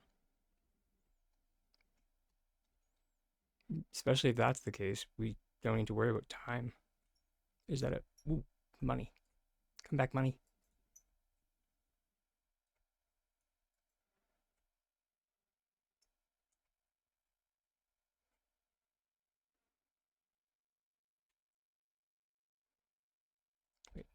Especially if that's the case, we don't need to worry about time. Is that it? Ooh, money. Come back, money. Wait,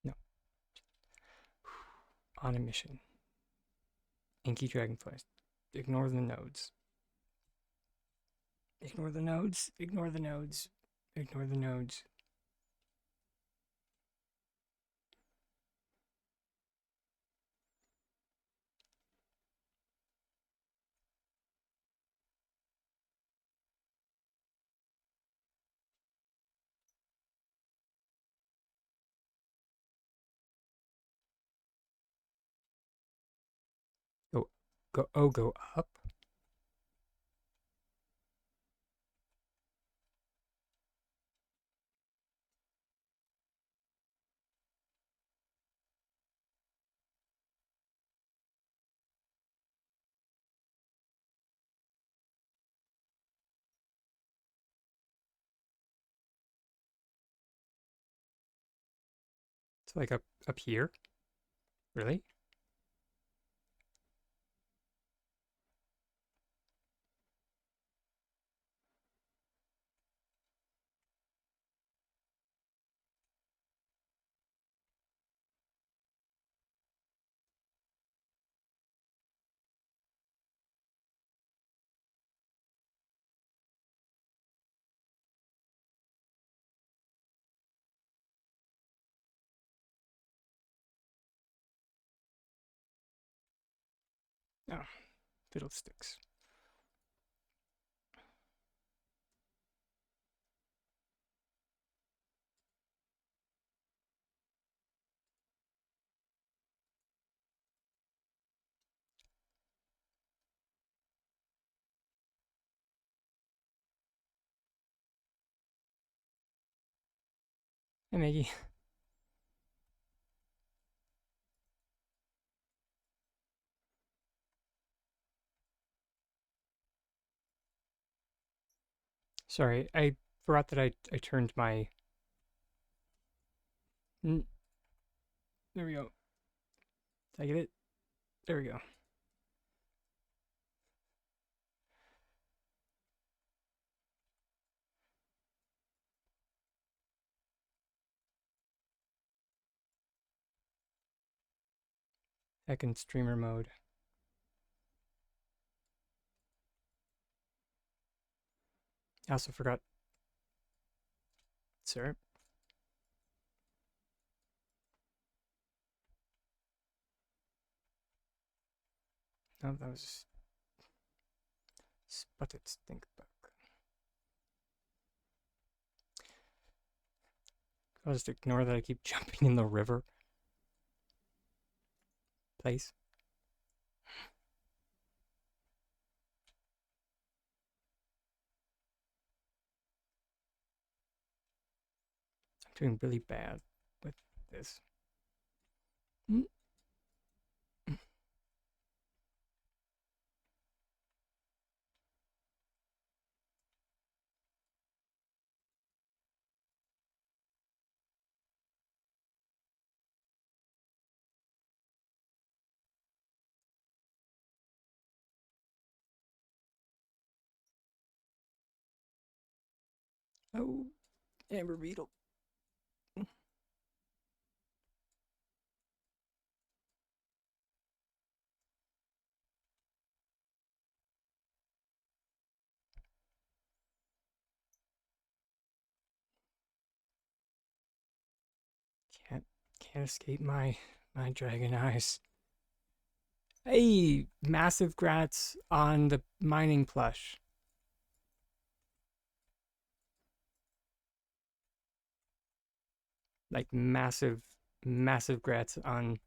no. On a mission. Inky dragonflies. Ignore the nodes. Ignore the nodes. Ignore the nodes. Ignore the nodes. Go, go, oh, go up. It's like up here. Really? No. Fiddlesticks. Hey, Maggie. Sorry, I forgot that I turned my. There we go. Did I get it? There we go. Back in streamer mode. I also forgot. Sir. No, that was spotted stink bug. I'll just ignore that I keep jumping in the river. Place. I'm doing really bad with this. Oh, amber beetle. Can't can't escape my dragon eyes. Hey, massive grats on the mining plush. Like massive grats on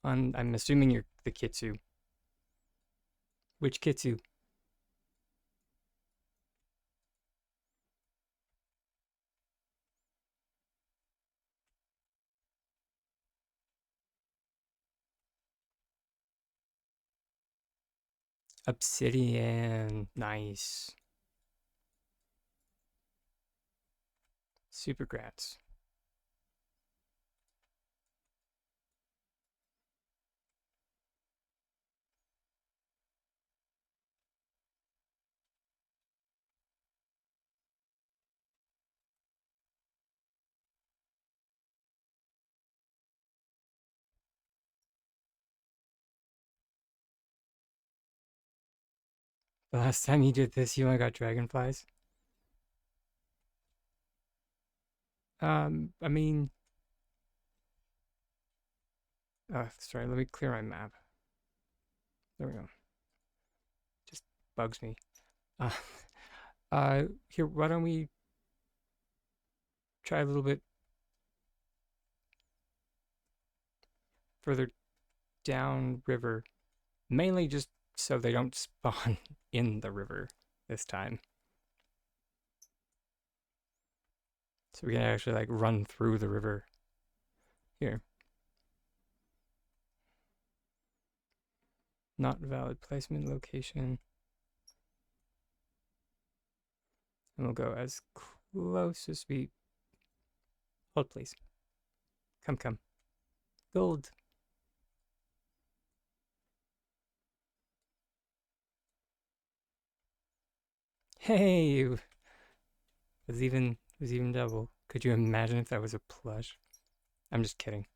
I'm assuming you're the Kitsu. Which Kitsu? Obsidian. Nice. Super grats. The last time you did this, you only got dragonflies. I mean, sorry, let me clear my map. There we go. Just bugs me. Uh, here, why don't we try a little bit further down river, mainly just so they don't spawn in the river this time. So we can actually like run through the river. Here. Not valid placement location. And we'll go as close as we... Hold, please. Come, come. Gold. Hey! It was even double. Could you imagine if that was a plush? I'm just kidding.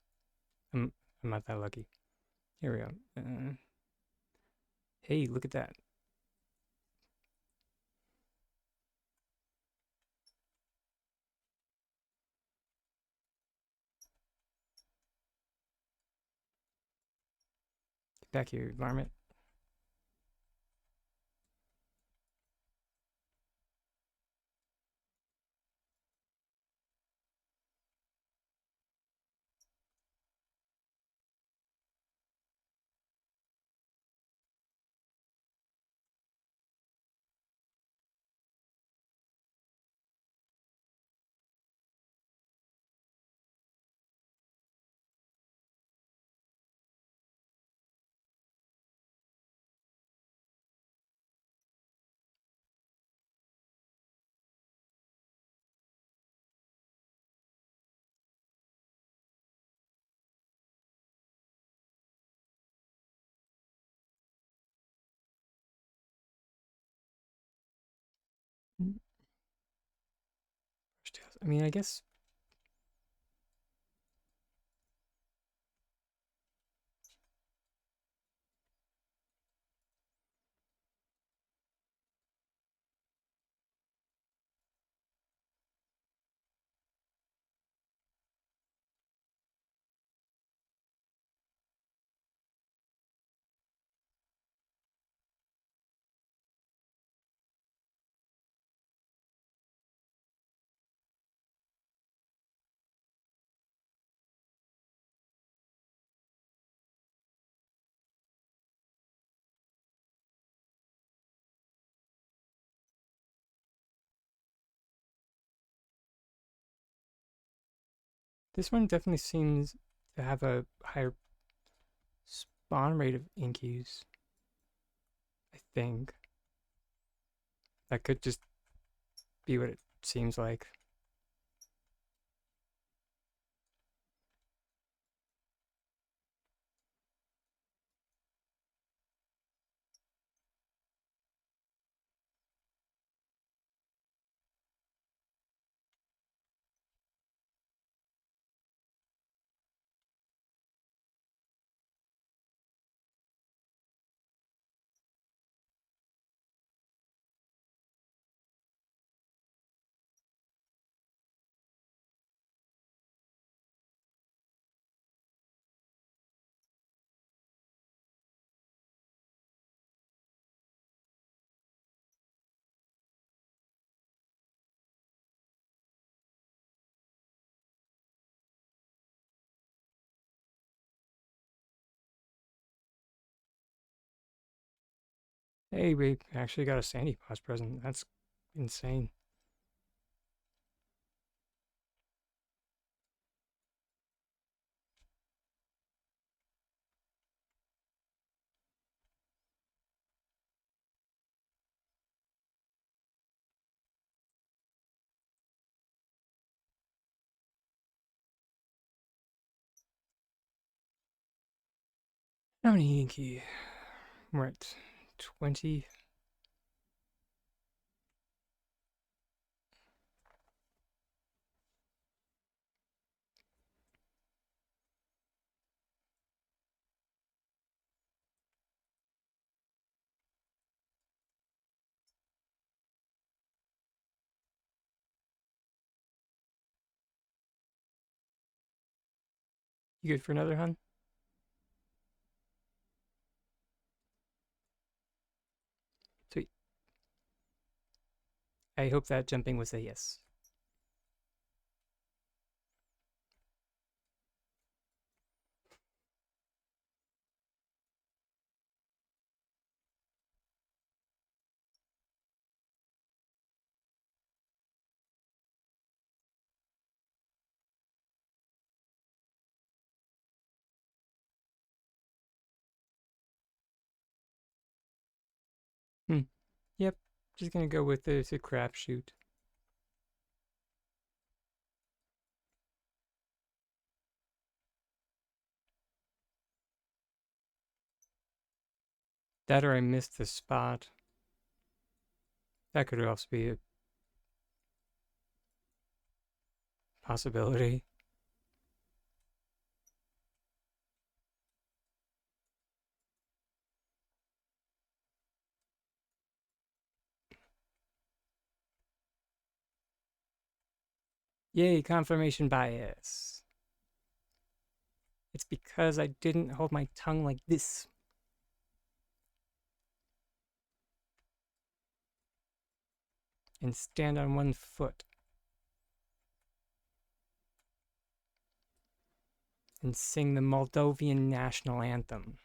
I'm not that lucky. Here we go. Hey, look at that. Get back here, varmint. I mean, I guess this one definitely seems to have a higher spawn rate of inkies. I think that could just be what it seems like. Hey, we actually got a Sandy Paws present. That's insane. How many inky? We're at 20. You good for another, hun? Sweet. I hope that jumping was a yes. Hmm. Yep. Just gonna go with the crapshoot. That or I missed the spot. That could also be a possibility. Yay, confirmation bias. It's because I didn't hold my tongue like this. And stand on one foot. And sing the Moldovan national anthem.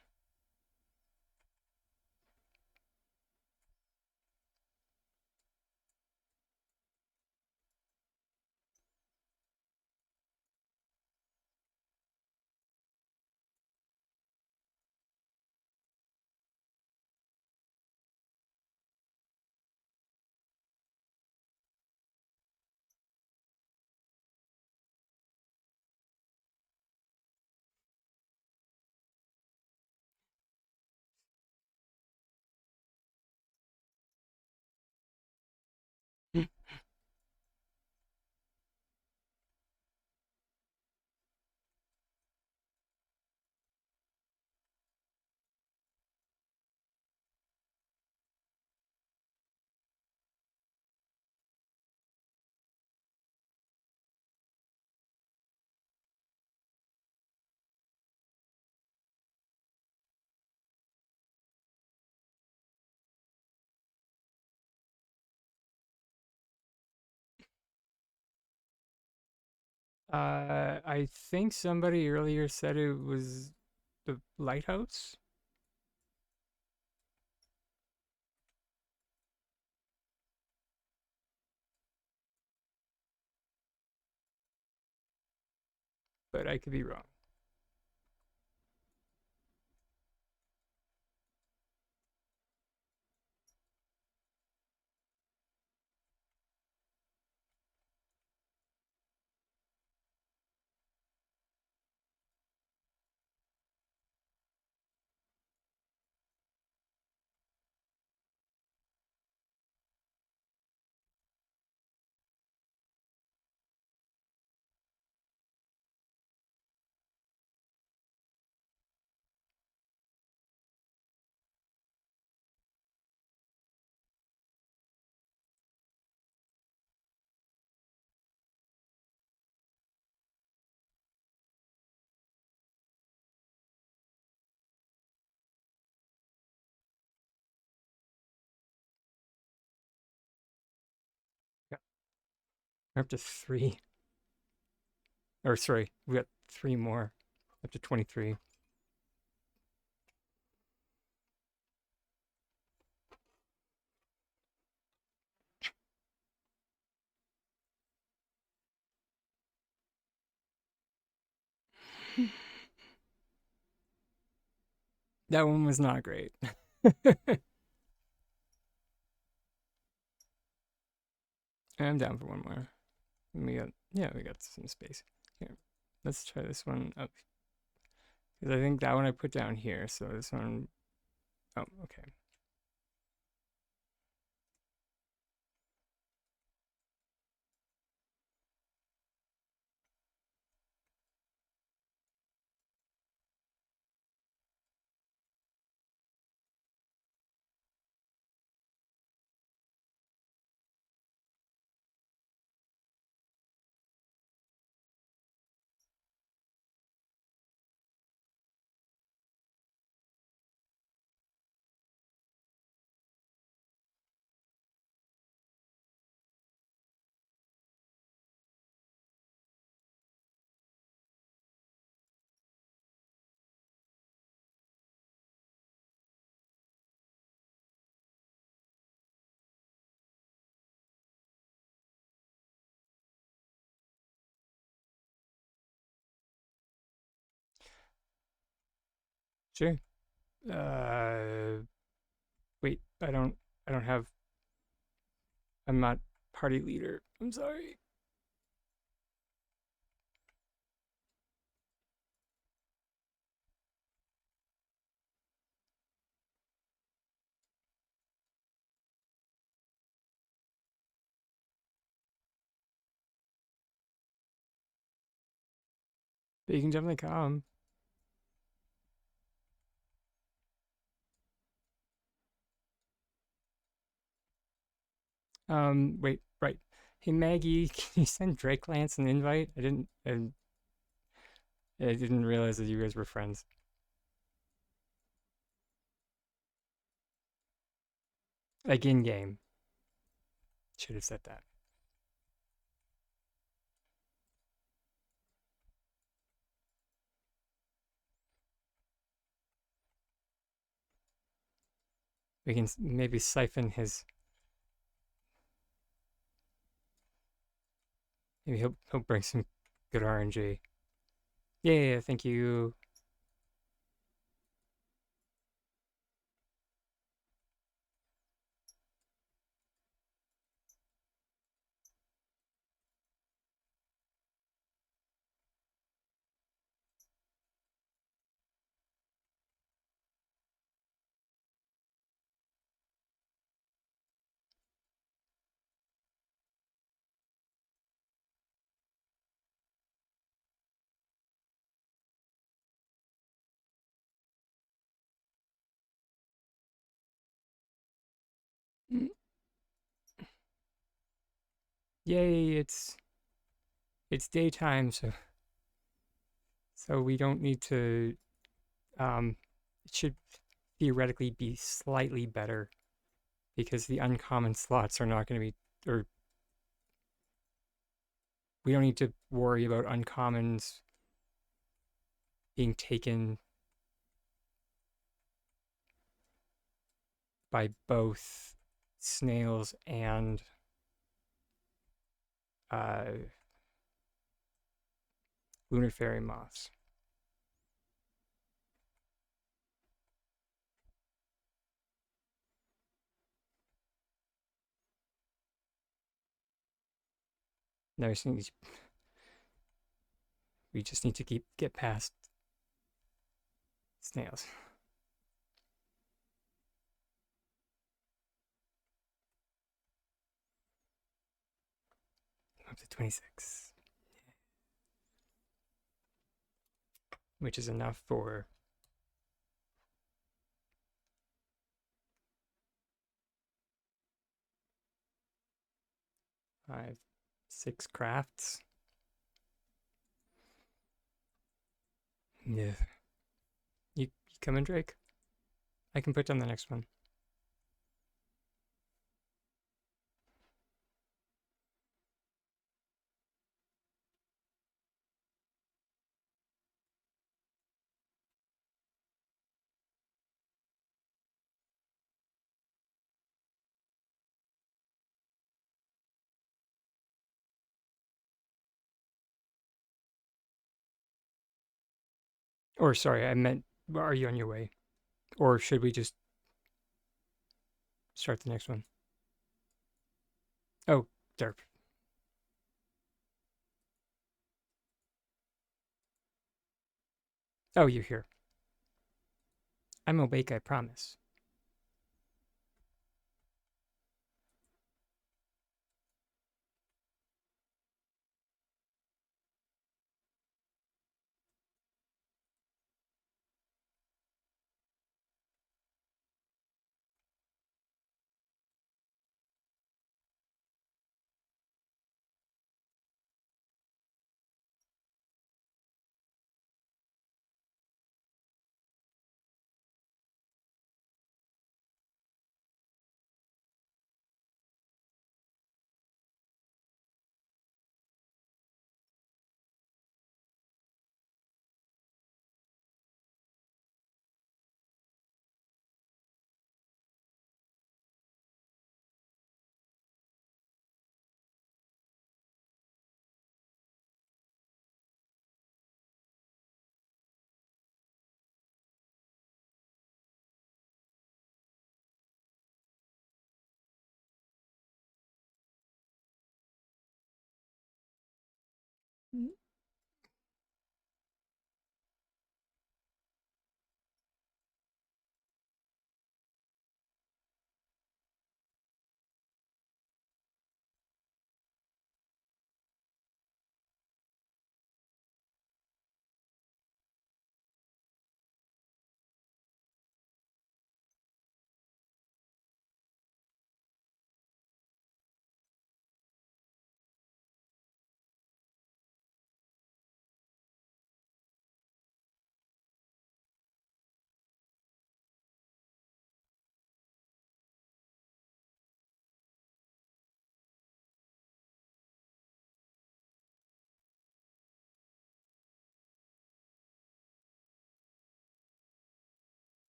I think somebody earlier said it was the lighthouse, but I could be wrong. Yeah, we're up to three. Or sorry, we got three more. Up to 23. That one was not great. I'm down for one more. We got some space. Here, let's try this one up. Because I think that one I put down here, so this one, oh, okay. Sure. Uh, wait, I don't have, I'm not party leader. I'm sorry. But you can definitely come. Wait, right. Hey Maggie, can you send Drake Lance an invite? I didn't realize that you guys were friends. Like in game. Should have said that. We can maybe siphon his. Maybe he'll bring some good RNG. Yeah, thank you. Mm, yay! It's daytime, so we don't need to. It should theoretically be slightly better because the uncommon slots are not going to be, or we don't need to worry about uncommons being taken by both snails and uh, lunar fairy moths. No, we just need to get past snails. Up to 26, which is enough for 5, 6 crafts. Yeah. You coming, Drake? I can put down the next one. Or sorry, I meant, are you on your way? Or should we just start the next one? Oh, derp. Oh, you're here. I'm awake, I promise.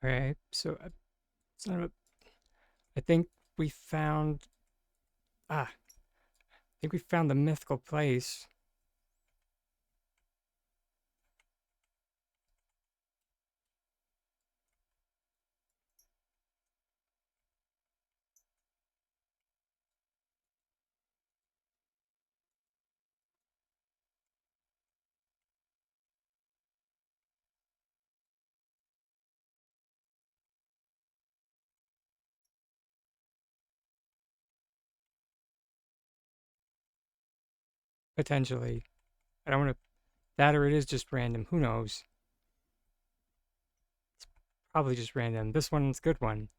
All right, so son of a, I think we found, I think we found the mythical place. Potentially. I don't want to, that or it is just random. Who knows? Probably just random. This one's a good one.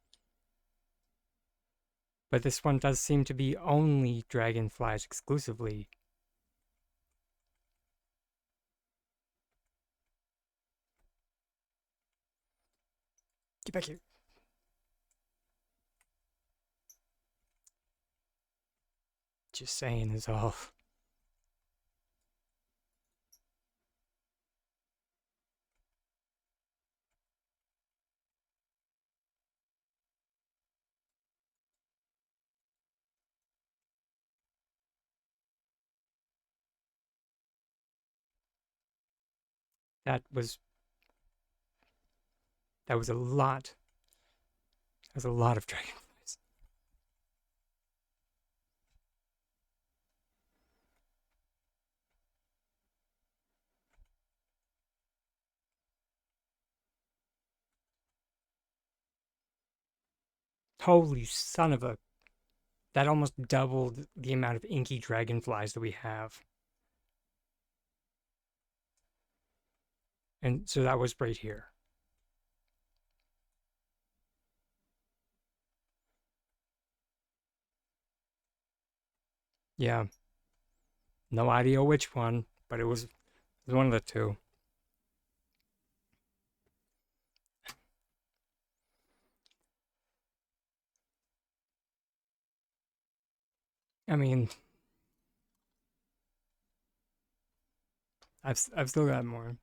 But this one does seem to be only dragonflies exclusively. Get back here. Just saying is all. That was that was a lot. That was a lot of dragonflies. Holy son of a! That almost doubled the amount of inky dragonflies that we have. And so that was right here. Yeah, no idea which one, but it was one of the two. I mean, I've still got more,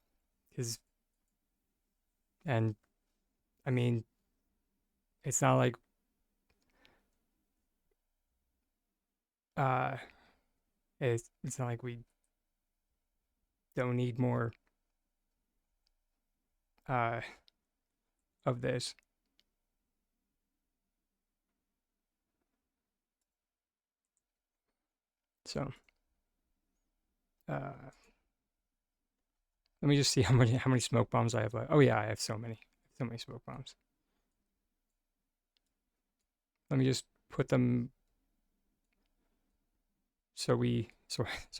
cause and I mean, it's not like uh, it's not like we don't need more uh of this. So uh, let me just see how many smoke bombs I have left. Oh yeah, I have so many smoke bombs. Let me just put them so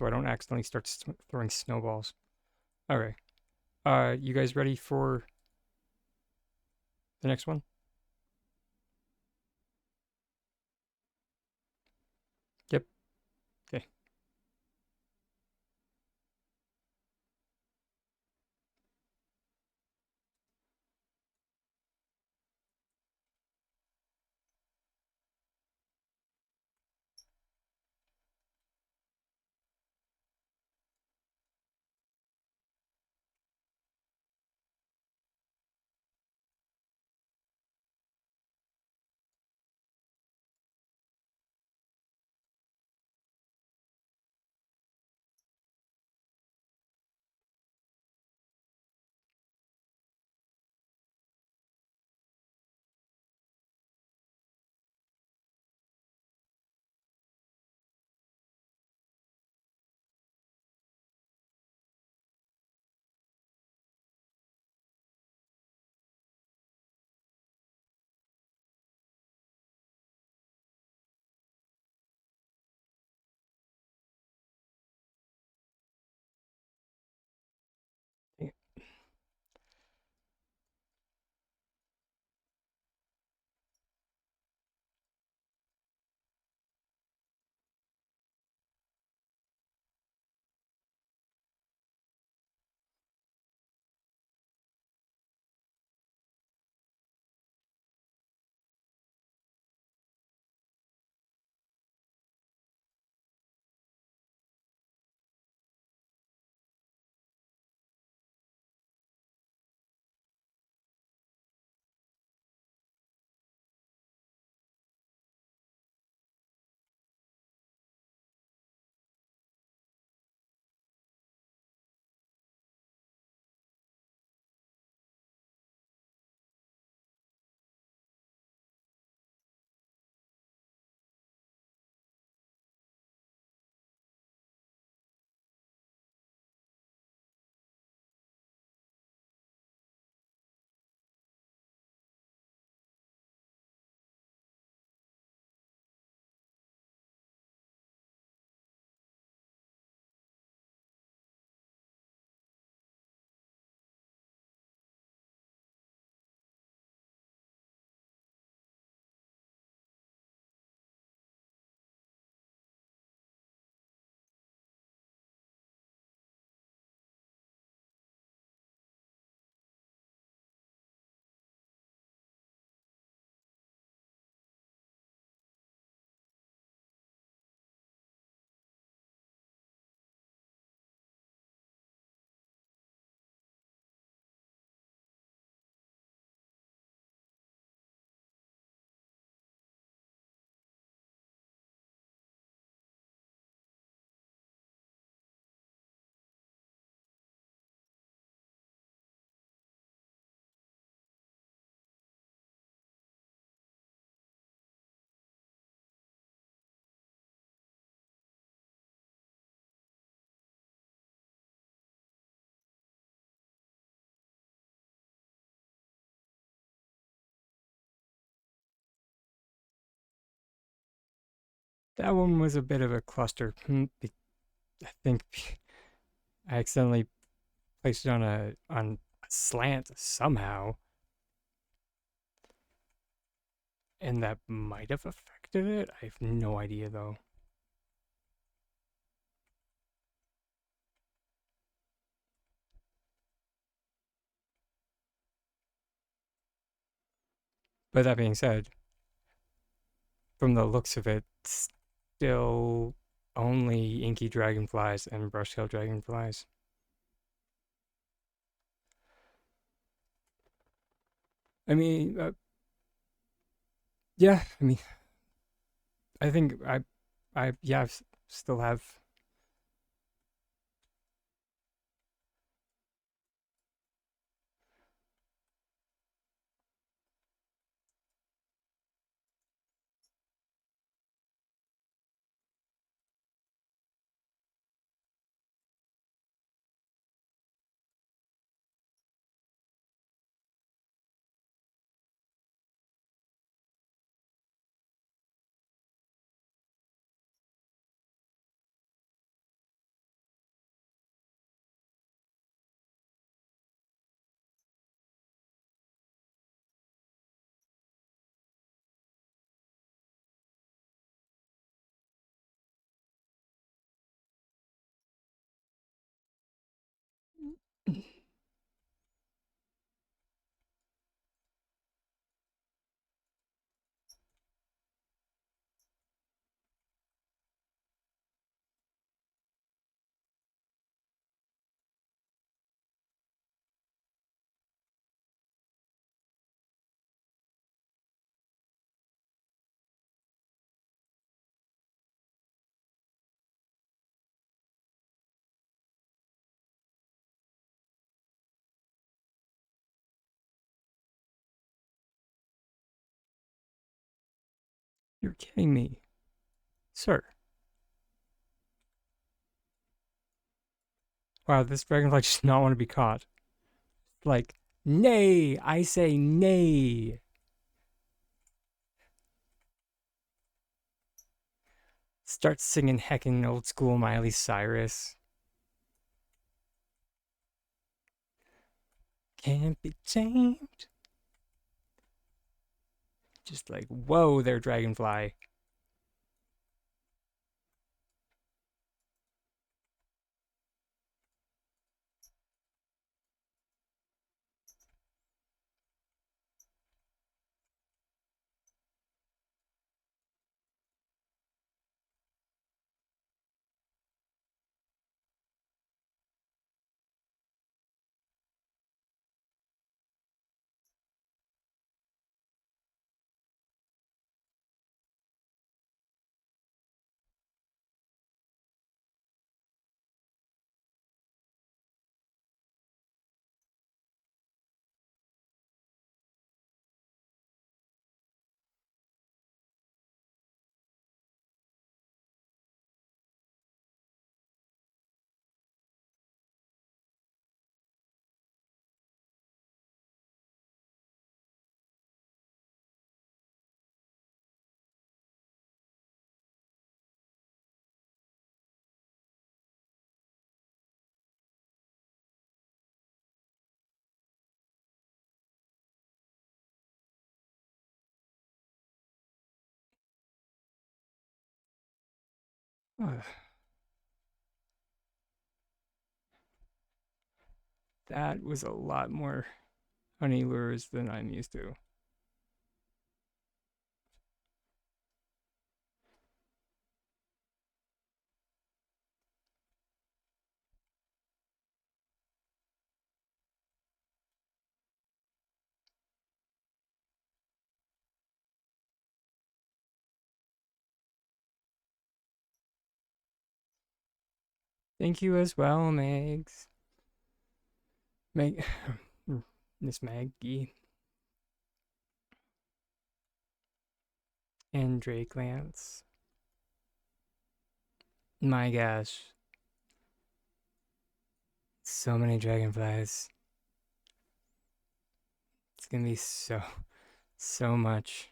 I don't accidentally start throwing snowballs. Okay. You guys ready for the next one? Yep. Okay. That one was a bit of a cluster. I think I accidentally placed it on a slant somehow, and that might have affected it. I have no idea though. But that being said, from the looks of it, still only inky dragonflies and brush-tailed dragonflies. I mean, yeah. I mean, I think yeah, still have. You're kidding me, sir. Wow, this dragonfly does not want to be caught. Like, nay, I say nay. Start singing heckin' old school Miley Cyrus. Can't be tamed. Just like, whoa there, dragonfly. That was a lot more honey lures than I'm used to. Thank you as well, Megs. Meg, Miss Maggie and Drake Lance. My gosh, so many dragonflies. It's gonna be so much.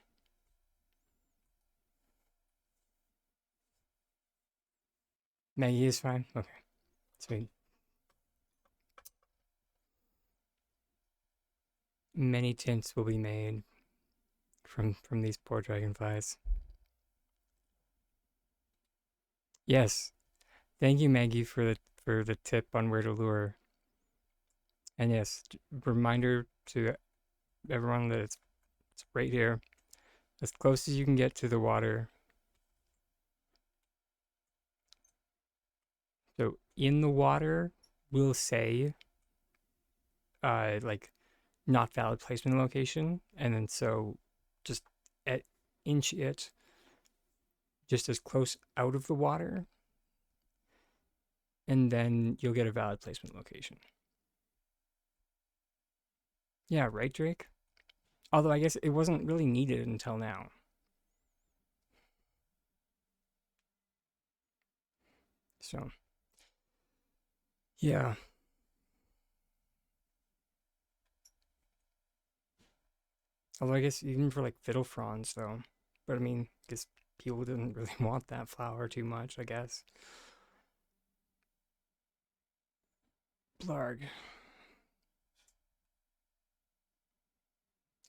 Maggie is fine. Okay, sweet. Many tints will be made from these poor dragonflies. Yes, thank you, Maggie, for the tip on where to lure. And yes, reminder to everyone that it's right here, as close as you can get to the water. So in the water, we'll say like not valid placement location, and then so just at inch it just as close out of the water, and then you'll get a valid placement location. Yeah, right, Drake? Although I guess it wasn't really needed until now. So, yeah. Although I guess even for like fiddle fronds, though. But I mean, I guess people didn't really want that flower too much, I guess. Blarg.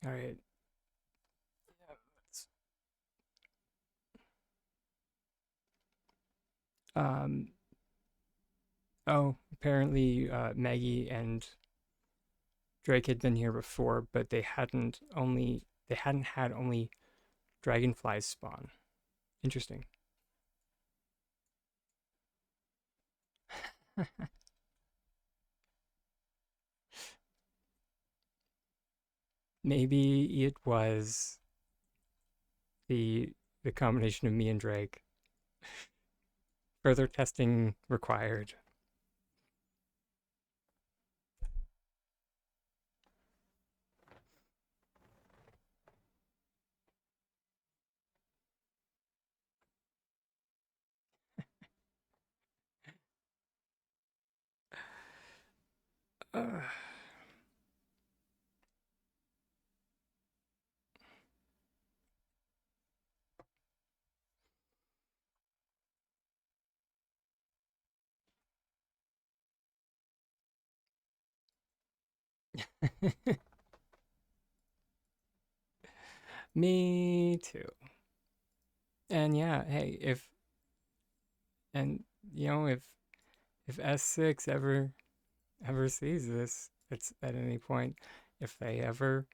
All right. Um, oh, apparently Maggie and Drake had been here before, but they hadn't had only dragonflies spawn. Interesting. Maybe it was the the combination of me and Drake. Further testing required. Uh, me too. And yeah, hey, if and you know if S6 ever sees this, it's at any point, if they ever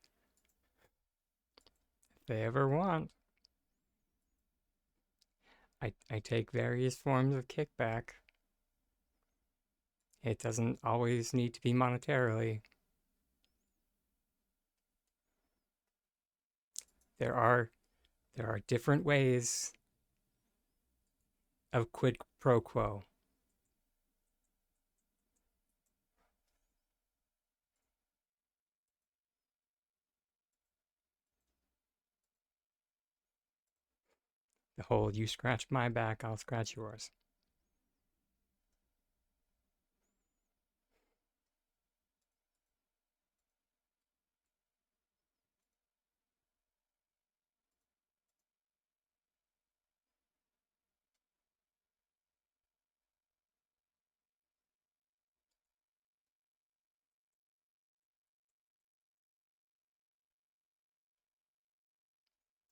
want, I take various forms of kickback. It doesn't always need to be monetarily. There are there are different ways of quid pro quo. The whole you scratch my back, I'll scratch yours.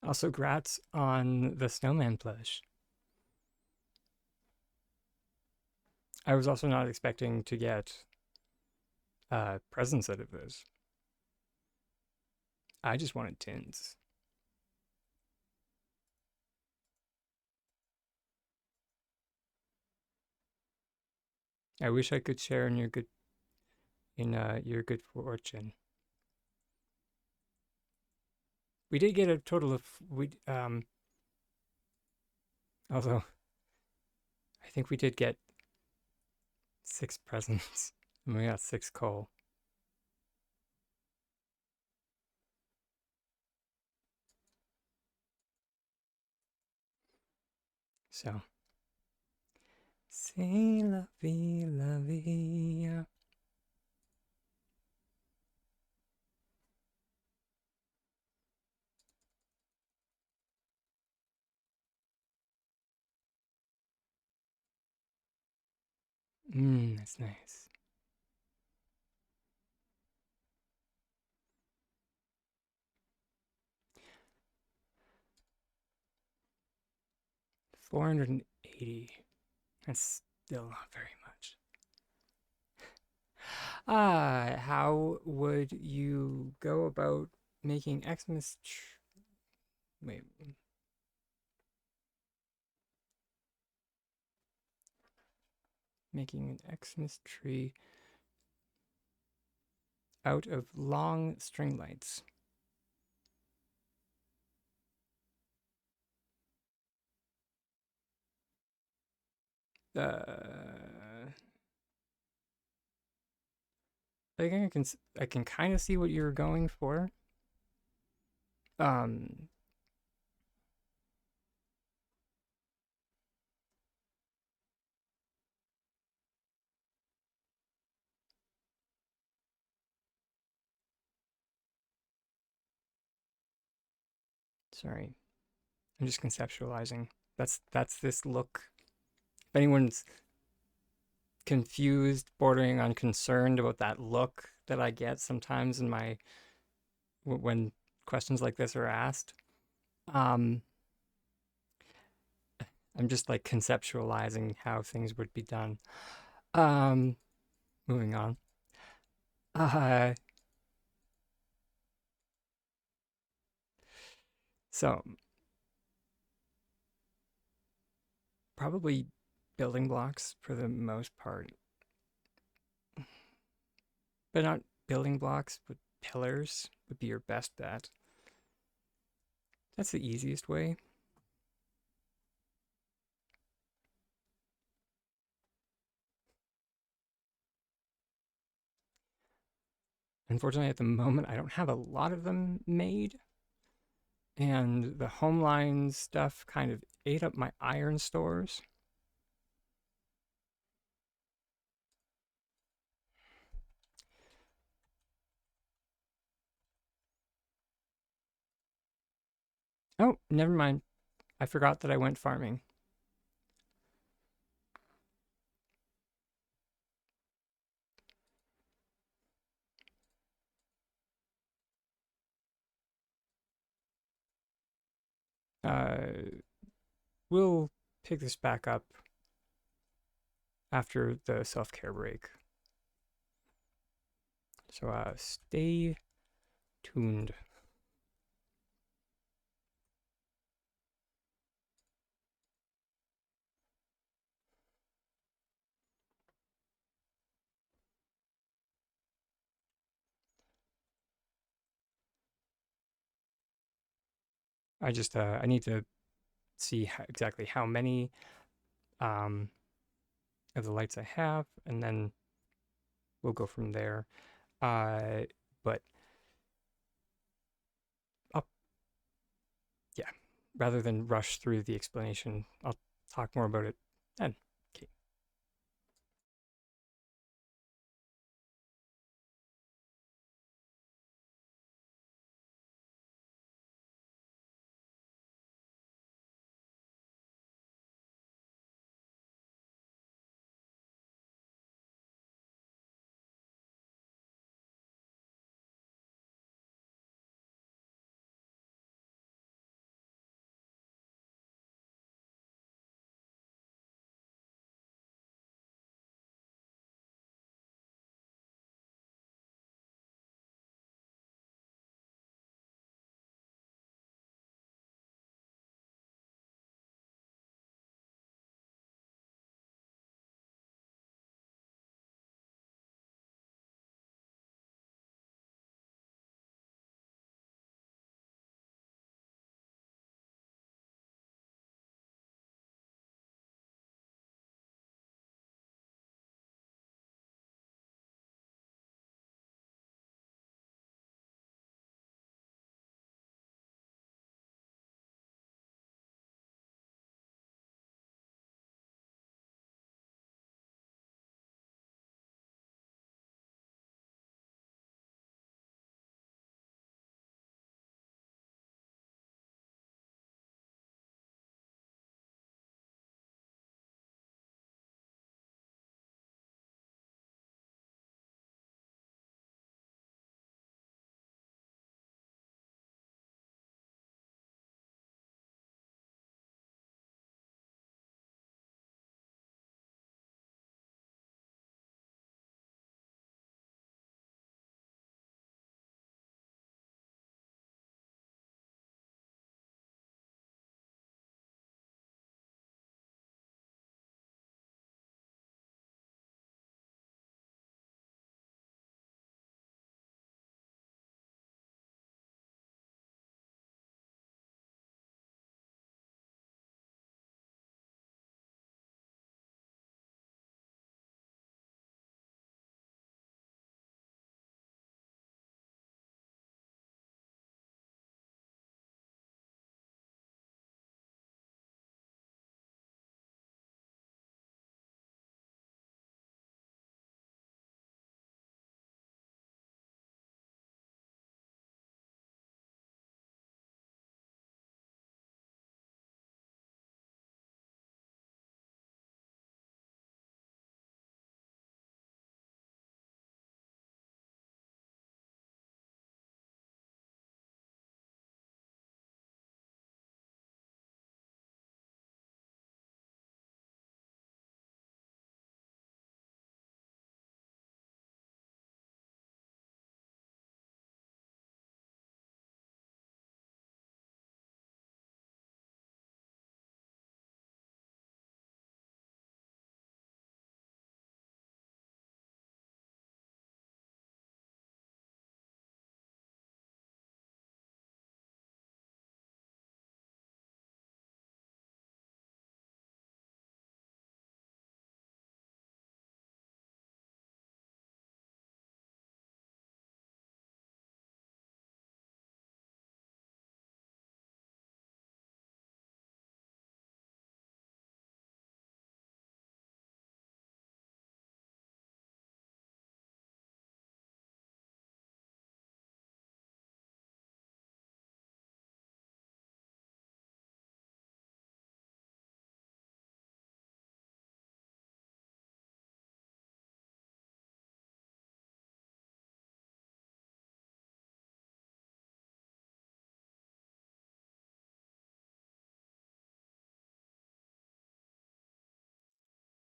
Also, grats on the snowman plush. I was also not expecting to get presents out of this. I just wanted tins. I wish I could share in your good fortune. We did get a total of we although I think we did get 6 presents. And we got 6 coal. So c'est la vie, la vie. That's nice. $480. That's still not very much. How would you go about making Xmas wait, making an Xmas tree out of long string lights? I think I can kind of see what you're going for. Um, Sorry, I'm just conceptualizing. That's this look. If anyone's confused, bordering on concerned about that look that I get sometimes in my when questions like this are asked, um, I'm just like conceptualizing how things would be done. Um, Moving on. Uh, so probably building blocks for the most part, but not building blocks, but pillars would be your best bet. That's the easiest way. Unfortunately, at the moment, I don't have a lot of them made, and the Homeline stuff kind of ate up my iron stores. Oh, never mind. I forgot that I went farming. Uh, we'll pick this back up after the self care break. So stay tuned. I need to see exactly how many um, of the lights I have, and then we'll go from there. Uh, but I'll, yeah, rather than rush through the explanation, I'll talk more about it then. Okay.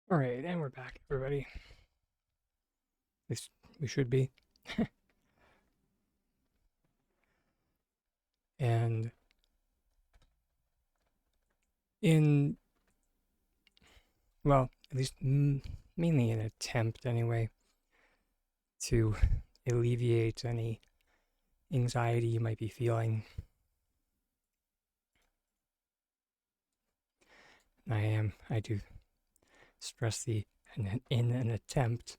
All right, and we're back, everybody. At least we should be. And in, well, at least mainly an attempt anyway, to alleviate any anxiety you might be feeling, I do stress the in an attempt,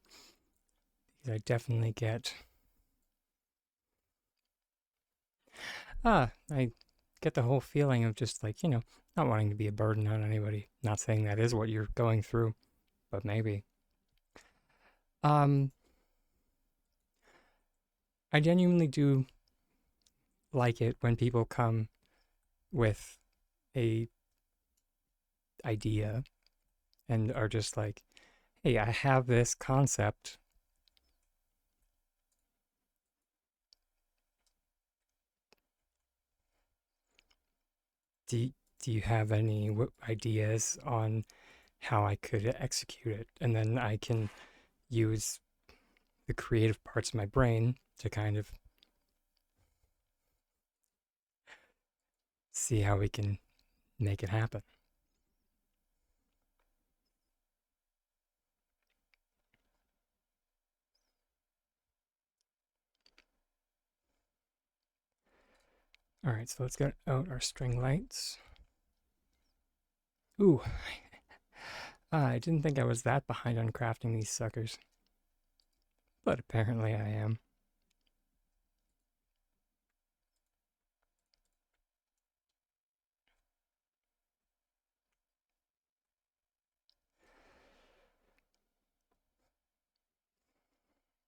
because I definitely I get the whole feeling of just like, not wanting to be a burden on anybody. Not saying that is what you're going through, but maybe. Um, I genuinely do like it when people come with a idea and are just like, "Hey, I have this concept. Do do you have any ideas on how I could execute it?" And then I can use the creative parts of my brain to kind of see how we can make it happen. All right, so let's get out our string lights. Ooh, I didn't think I was that behind on crafting these suckers, but apparently I am.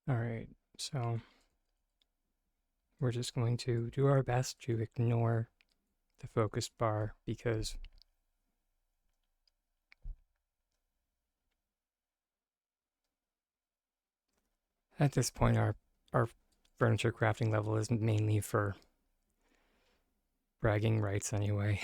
All right, so we're just going to do our best to ignore the focus bar because at this point our furniture crafting level is mainly for bragging rights anyway.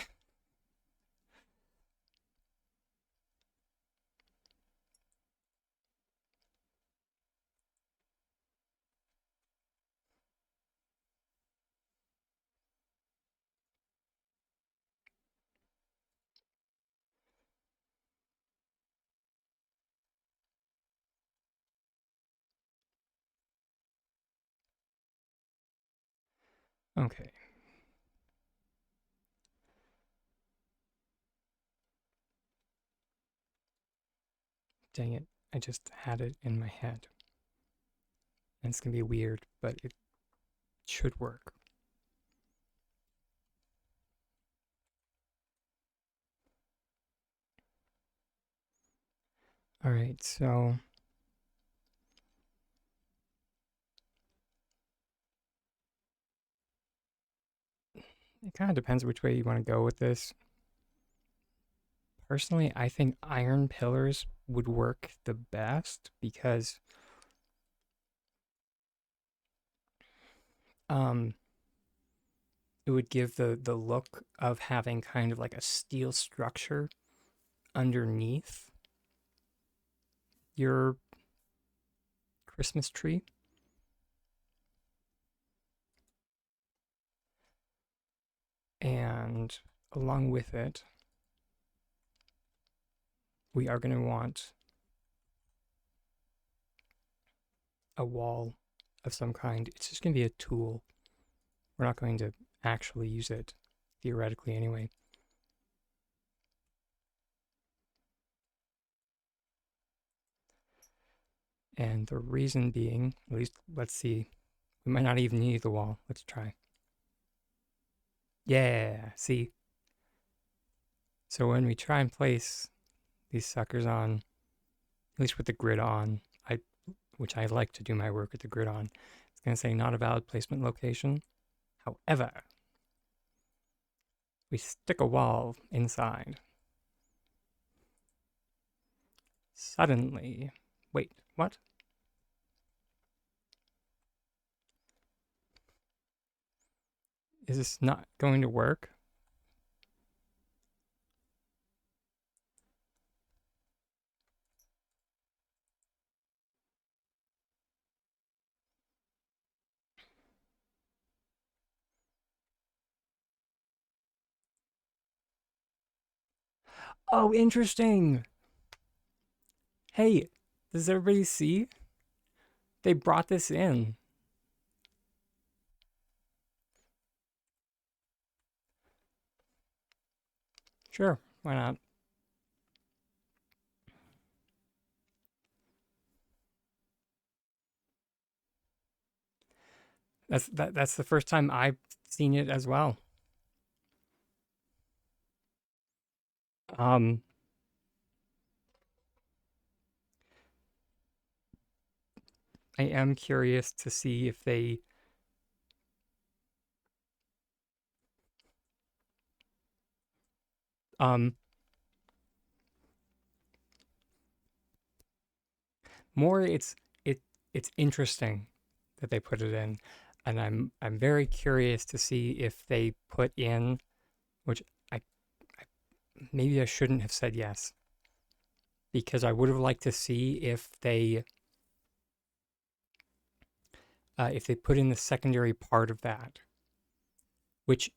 Okay. Dang it. I just had it in my head. And it's going to be weird, but it should work. All right, so it kind of depends which way you want to go with this. Personally, I think iron pillars would work the best because um it would give the look of having kind of like a steel structure underneath your Christmas tree. And along with it, we are going to want a wall of some kind. It's just going to be a tool. We're not going to actually use it, theoretically, anyway. And the reason being, at least let's see, we might not even need the wall. Let's try. Yeah, see? So when we try and place these suckers on, at least with the grid on, which I like to do my work with the grid on, it's going to say not a valid placement location. However, we stick a wall inside. Suddenly, wait, what? Is this not going to work? Oh, interesting. Hey, does everybody see? They brought this in. Sure, why not? That's the first time I've seen it as well. Um, I am curious to see if they um more it it's interesting that they put it in, and I'm very curious to see if they put in, which I maybe I shouldn't have said yes, because I would have liked to see if they put in the secondary part of that, which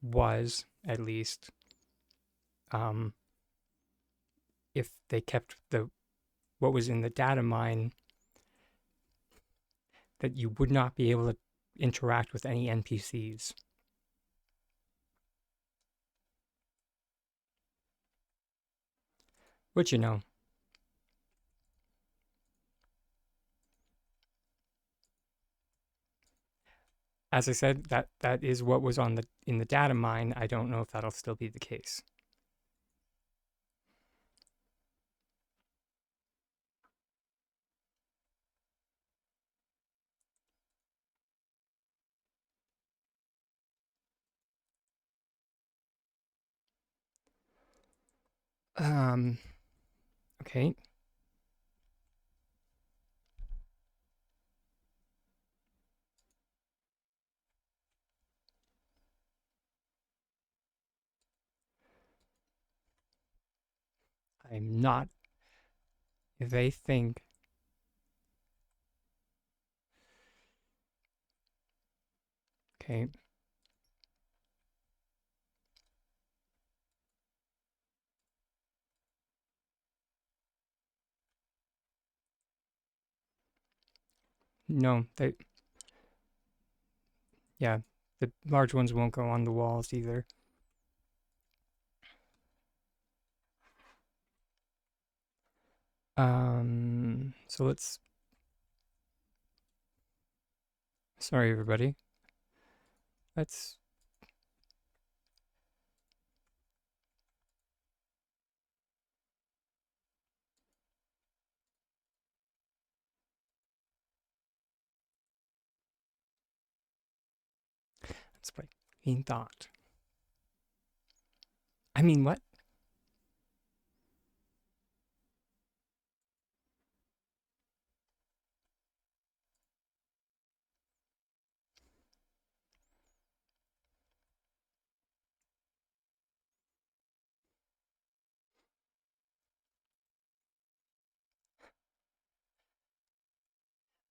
was at least um, if they kept the what was in the data mine, that you would not be able to interact with any NPCs. Which, as I said, that is what was on the in the data mine. I don't know if that'll still be the case. Um, okay. I'm not. If they think, okay, no, yeah, the large ones won't go on the walls either. So sorry everybody. Let's, let's play in thought. I mean, what?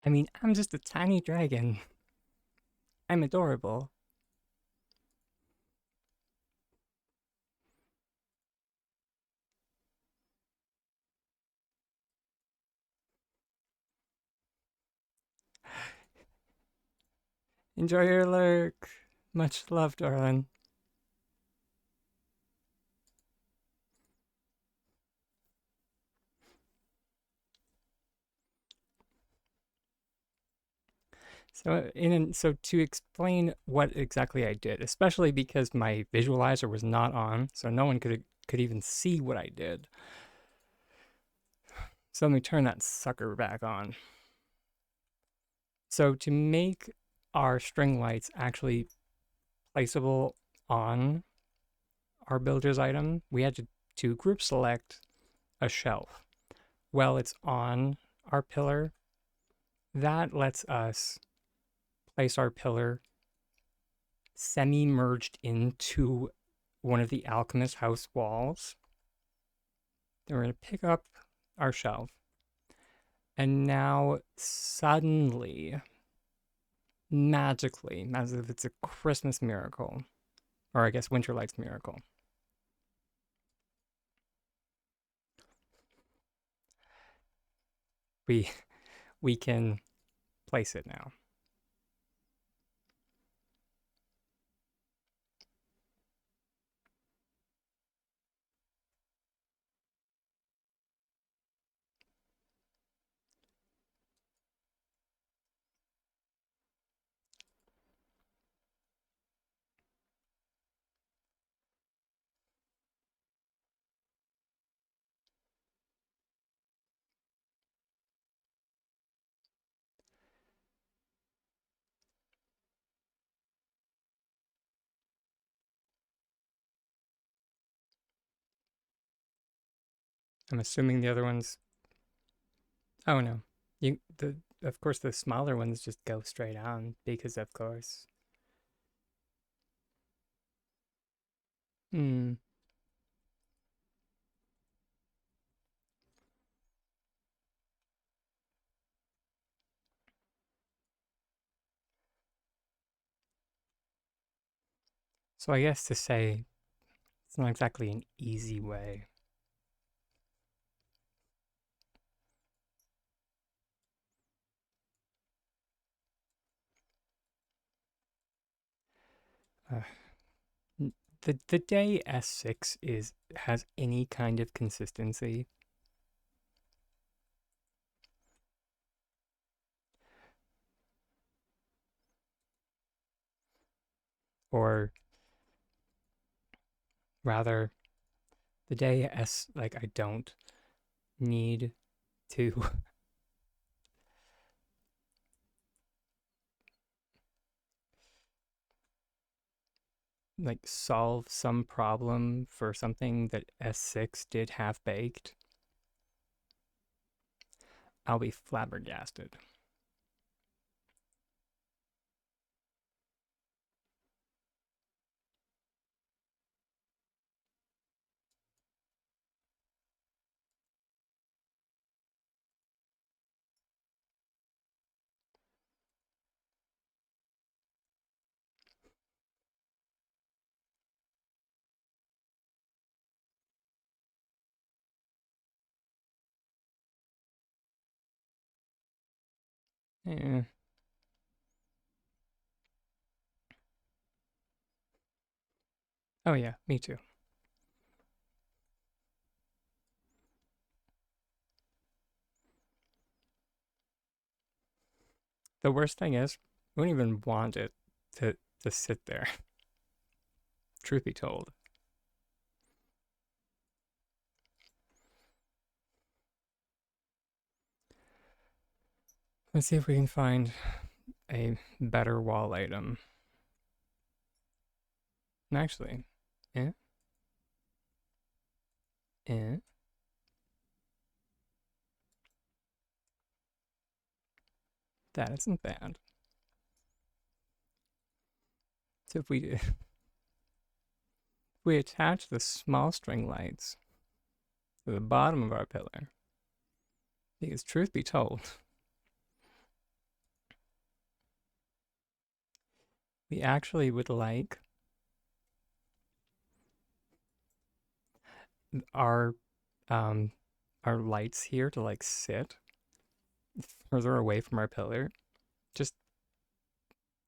I mean, I'm just a tiny dragon. I'm adorable. Enjoy your lurk. Much love, darling. So to explain what exactly I did, especially because my visualizer was not on, so no one could even see what I did. So let me turn that sucker back on. So to make our string lights actually placeable on our builder's item, we had to group select a shelf. Well, it's on our pillar. That lets us place our pillar semi-merged into one of the alchemist house walls. Then we're going to pick up our shelf. And now suddenly, magically, as if it's a Christmas miracle, or I guess Winterlight's miracle, we we can place it now. I'm assuming the other ones. Oh no, of course the smaller ones just go straight on because of course. Hmm. So I guess to say it's not exactly an easy way. Uh, the day S6 is has any kind of consistency, or rather, the day S like I don't need to like solve some problem for something that S6 did half baked. I'll be flabbergasted. Eh. Oh yeah, me too. The worst thing is, we don't even want it to sit there. Truth be told. Let's see if we can find a better wall item. Actually, eh, eh. That isn't bad. So if we attach the small string lights to the bottom of our pillar, because truth be told, we actually would like our um our lights here to like sit further away from our pillar, just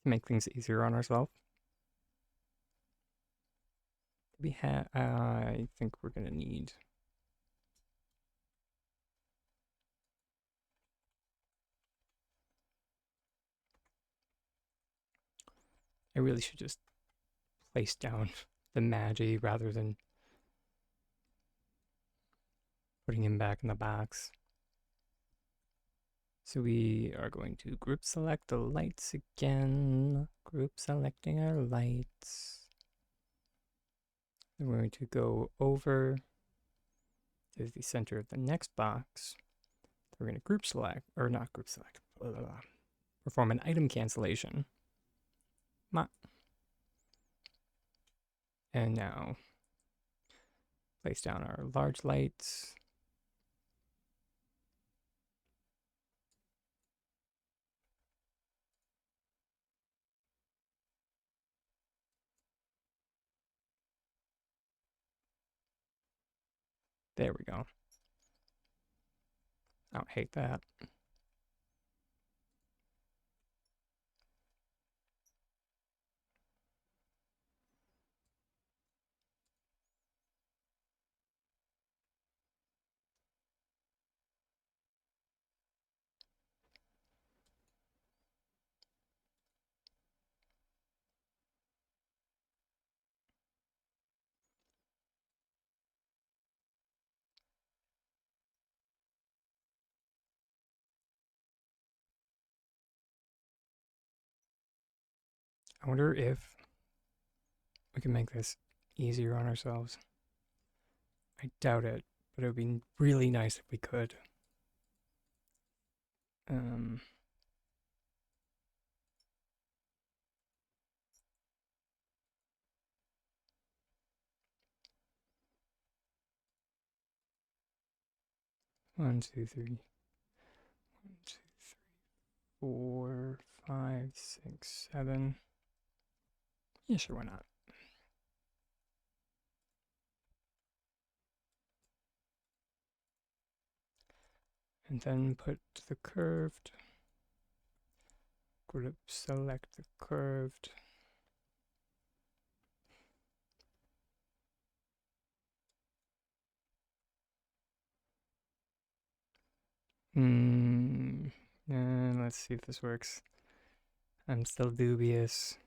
to make things easier on ourselves. We have. I think we're gonna need. I really should just place down the Magi rather than putting him back in the box. So we are going to group select the lights again. Group selecting our lights. Then we're going to go over to the center of the next box. We're going to group select, or not group select, blah, blah, blah. Perform an item cancellation. And now place down our large lights. There we go. I don't hate that. I wonder if we can make this easier on ourselves. I doubt it, but it would be really nice if we could. Um, 1, 2, 3, 1, 2, 3, 4, 5, 6, 7. Yeah, sure, why not? And then put the curved. Group select the curved. And let's see if this works. I'm still dubious.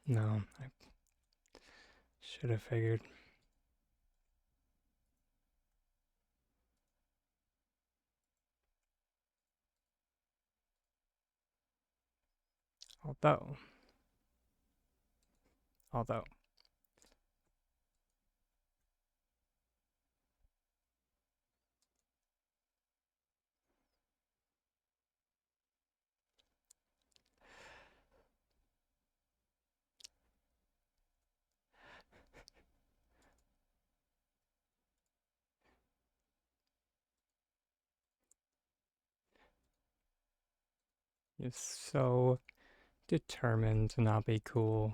No, I should have figured. Although, you're so determined to not be cool.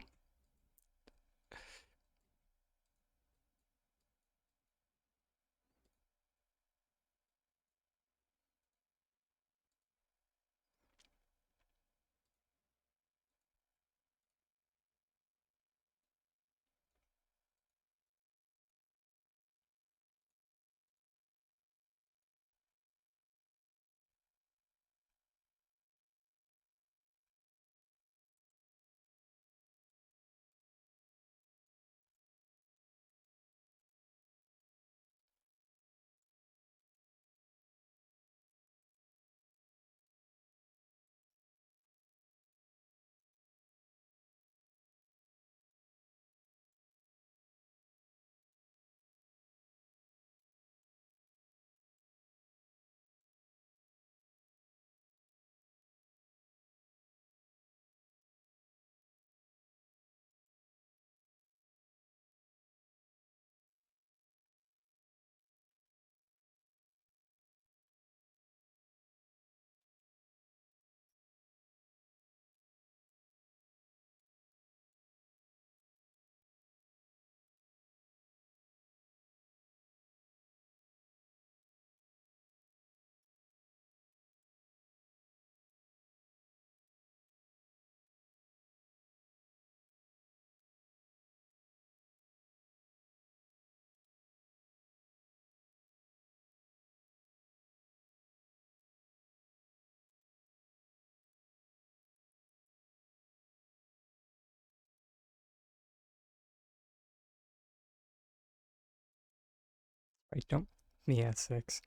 Right, don't me at 6.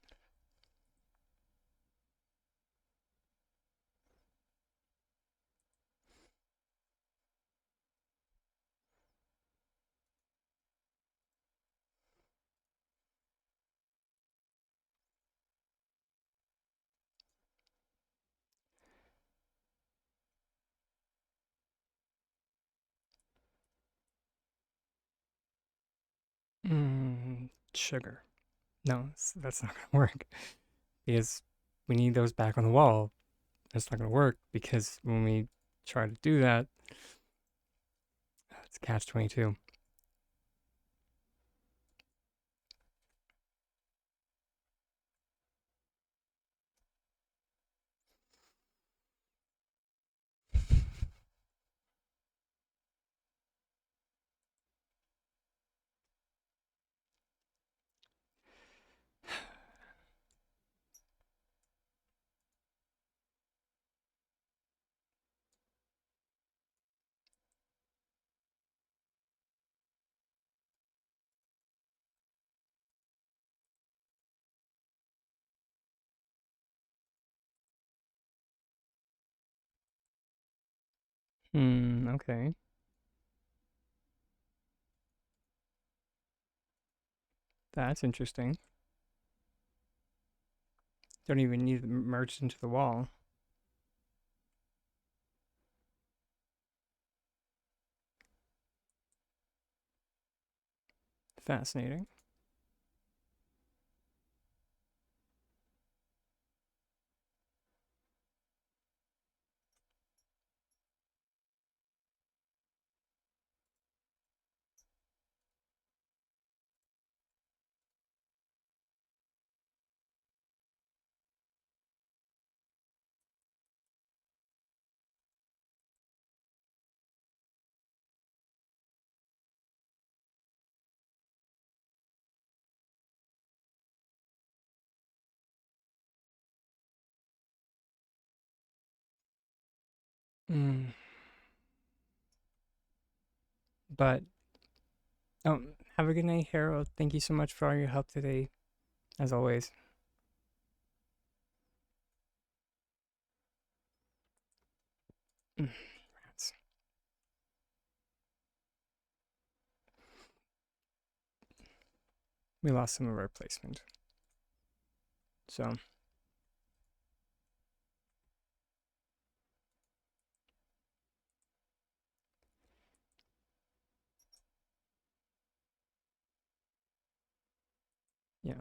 Sugar. No, that's not gonna work because we need those back on the wall. That's not gonna work because when we try to do that, it's catch 22. Okay. That's interesting. Don't even need it merged into the wall. Fascinating. Mm. But oh, have a good night, Harold. Thank you so much for all your help today, as always. Mm, rats. We lost some of our placement. So, yeah.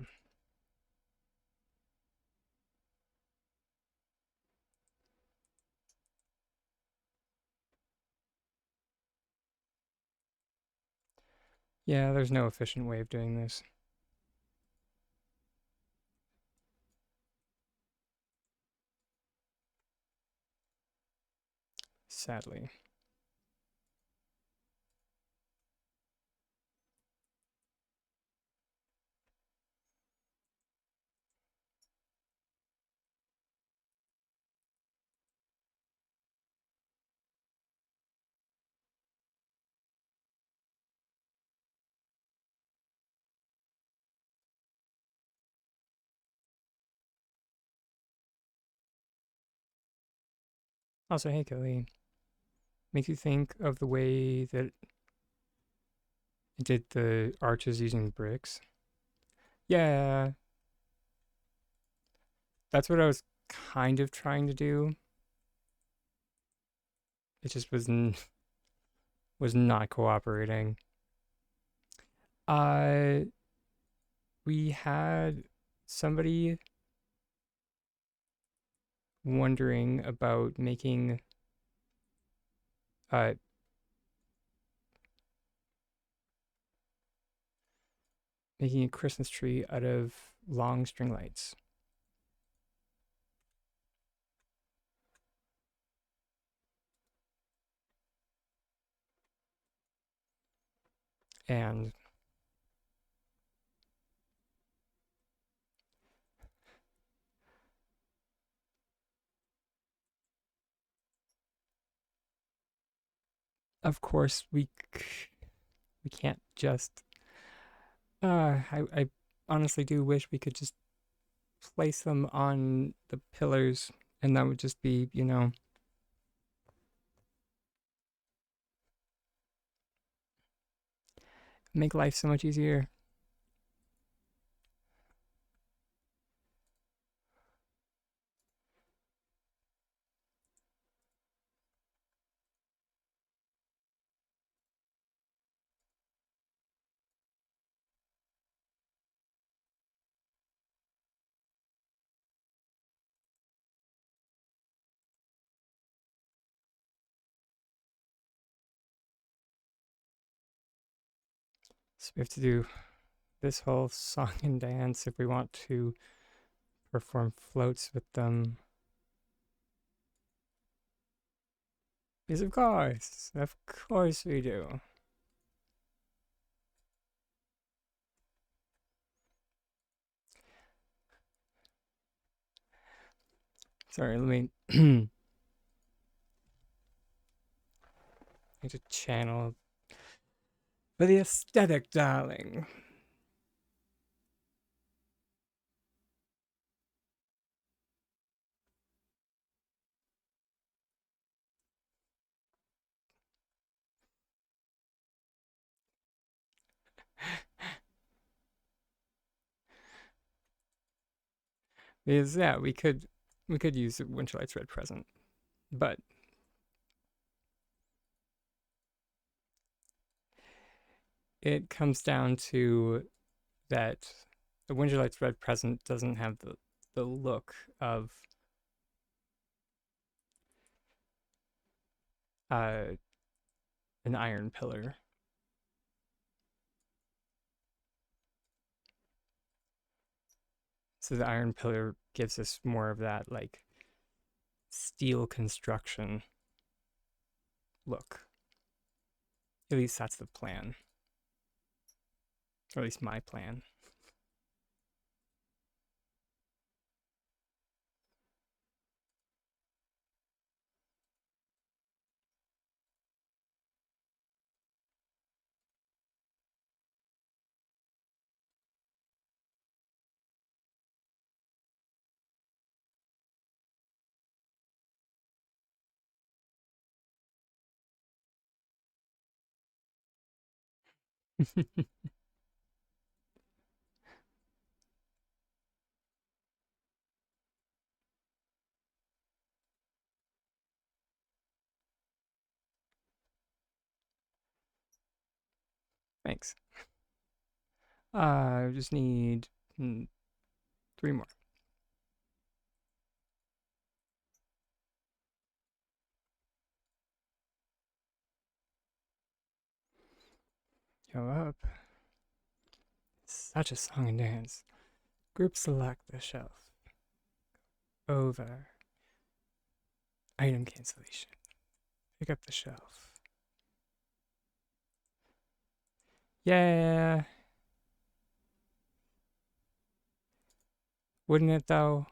Yeah, there's no efficient way of doing this, sadly. Also, hey, Kelly, makes you think of the way that it did the arches using bricks. Yeah, that's what I was kind of trying to do. It just was not cooperating. Uh, we had somebody wondering about uh making a Christmas tree out of long string lights. And of course we can't just I honestly do wish we could just place them on the pillars and that would just be, make life so much easier. So we have to do this whole song and dance if we want to perform floats with them. Yes, of course we do. Sorry, let me need to channel for the aesthetic, darling. Because yeah, we could use Winterlight's Red Present, but it comes down to that the Winterlight's Red Present doesn't have the look of uh, an Iron Pillar. So the Iron Pillar gives us more of that like steel construction look. At least that's the plan. Or at least my plan. Thanks. I just need 3 more. Go up. Such a song and dance. Group select the shelf. Over. Item cancellation. Pick up the shelf. Yeah. Wouldn't it though?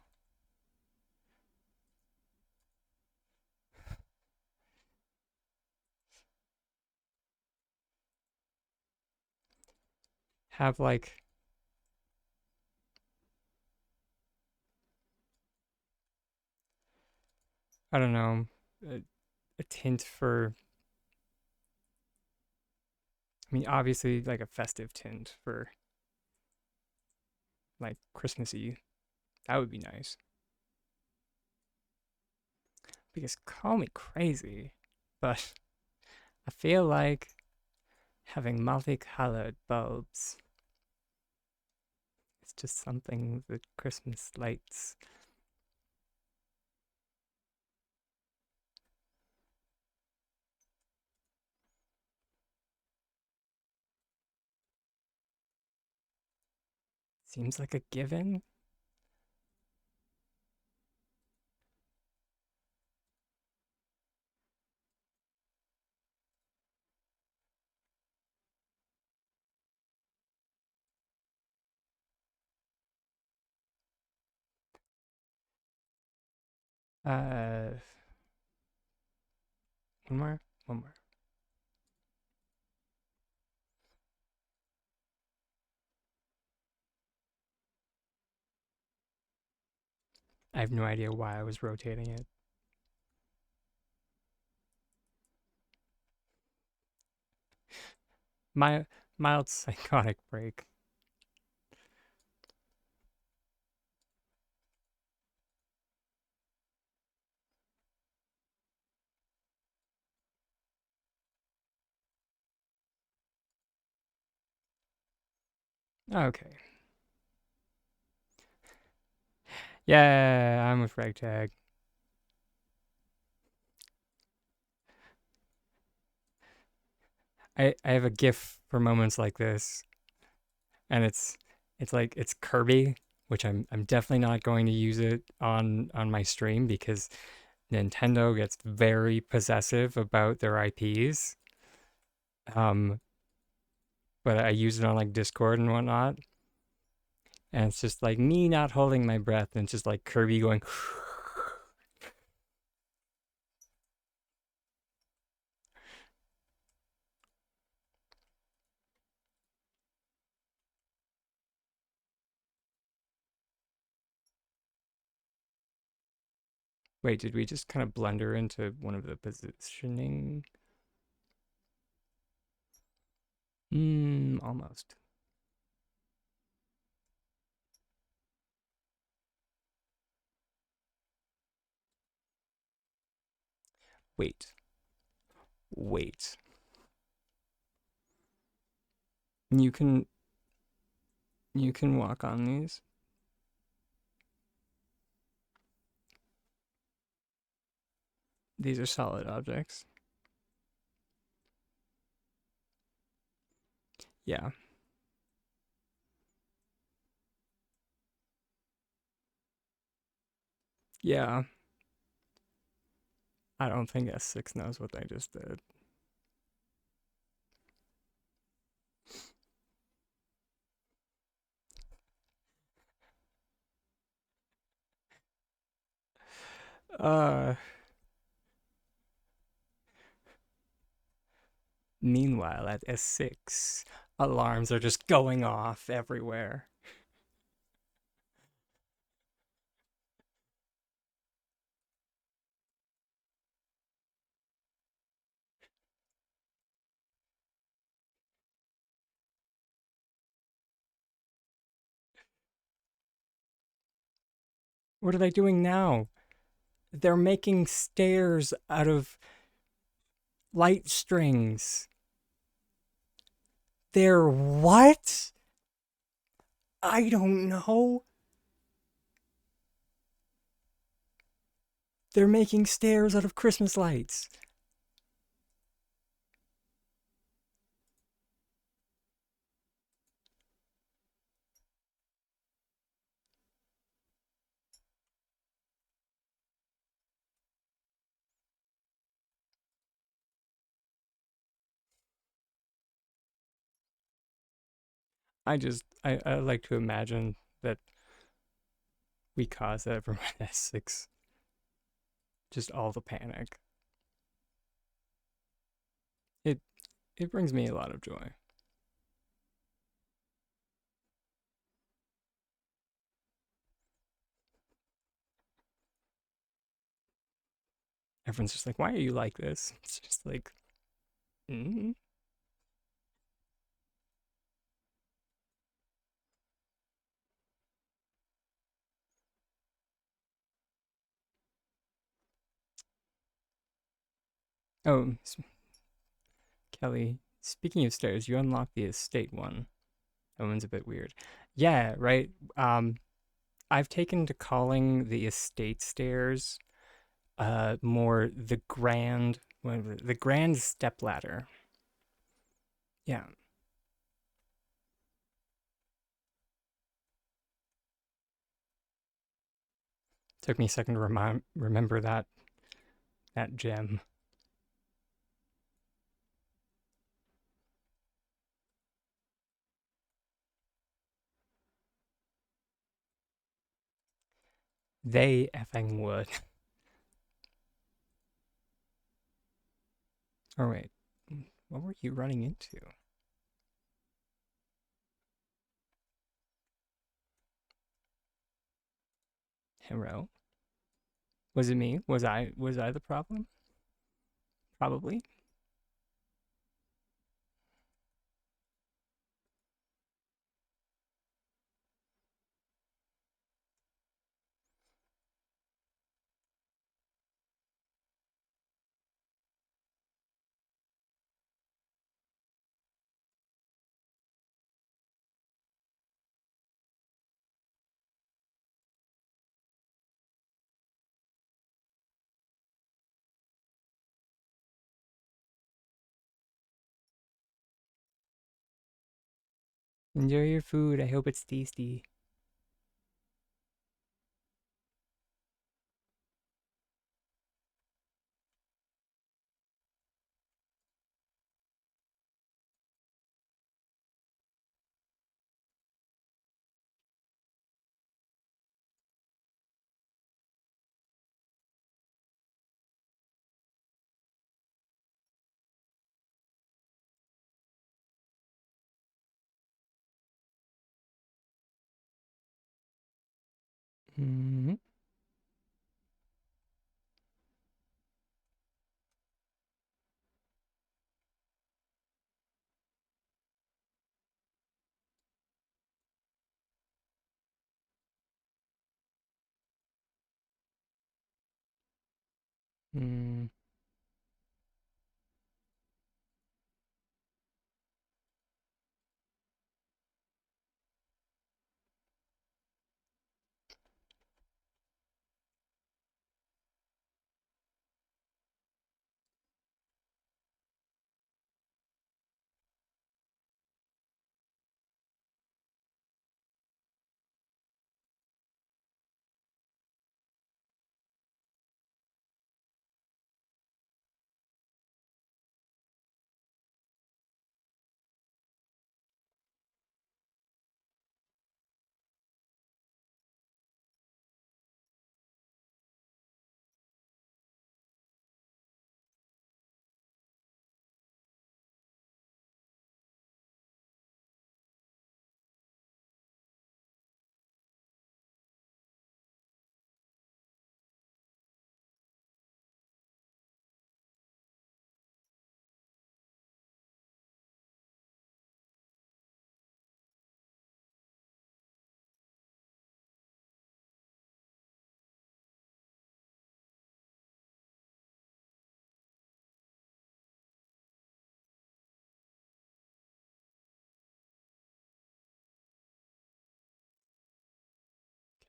Have like I don't know, a tint for I mean obviously like a festive tint for like Christmassy. That would be nice. Because call me crazy, but I feel like having multicolored bulbs is just something that Christmas lights. Seems like a given. Uh, one more, one more. I have no idea why I was rotating it. My mild psychotic break. Okay. Yeah, I'm with Ragtag. I have a GIF for moments like this, and it's like it's Kirby, which I'm definitely not going to use it on my stream because Nintendo gets very possessive about their IPs. Um, but I use it on like Discord and whatnot, and it's just like me not holding my breath, and it's just like Kirby going. Wait, did we just kind of blunder into one of the positioning? Almost. Wait, wait. You can walk on these. These are solid objects. Yeah. Yeah. I don't think S6 knows what they just did. Uh, Meanwhile, at S6, alarms are just going off everywhere. What are they doing now? They're making stairs out of light strings. They're what? I don't know. They're making stairs out of Christmas lights. I like to imagine that we caused everyone at S6 just all the panic. It it brings me a lot of joy. Everyone's just like, why are you like this? It's just like, mm. Oh, Kelly, speaking of stairs, you unlocked the estate one. That one's a bit weird. Yeah, right. I've taken to calling the estate stairs more the grand step ladder. Yeah. Took me a second to remember that gem. They effing would. Oh wait, what were you running into? Hero? Was it me? Was I the problem? Probably. Enjoy your food. I hope it's tasty. Mm-hmm. Mm.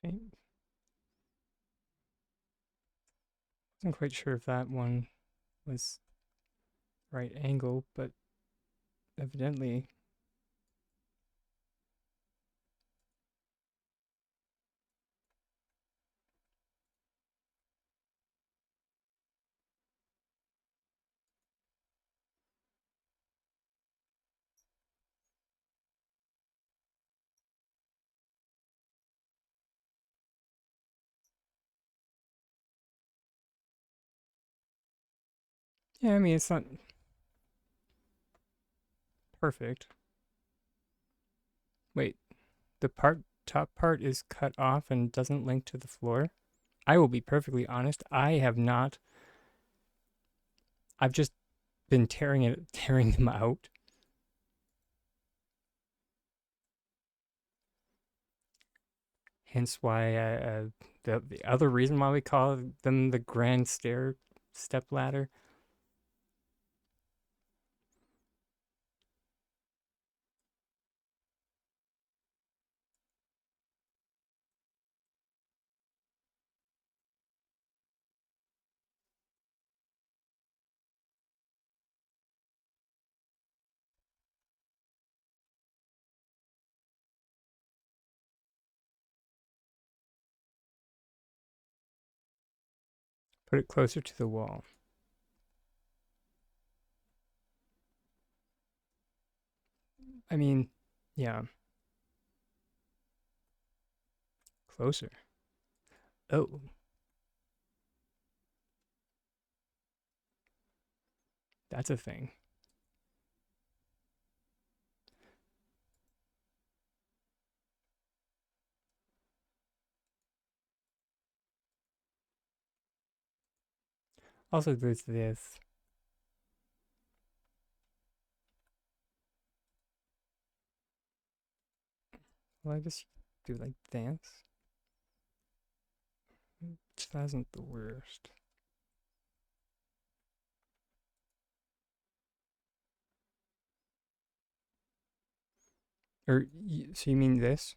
Okay. Wasn't quite sure if that one was right angle, but evidently. Yeah, I mean, it's not perfect. Wait, the top part is cut off and doesn't link to the floor? I will be perfectly honest, I have not. I've just been tearing them out. Hence why the other reason why we call them the grand step ladder. Put it closer to the wall. I mean, yeah, closer. Oh, that's a thing. Also, there's this. Well, I guess you do like dance. Which isn't the worst. Or so you mean this?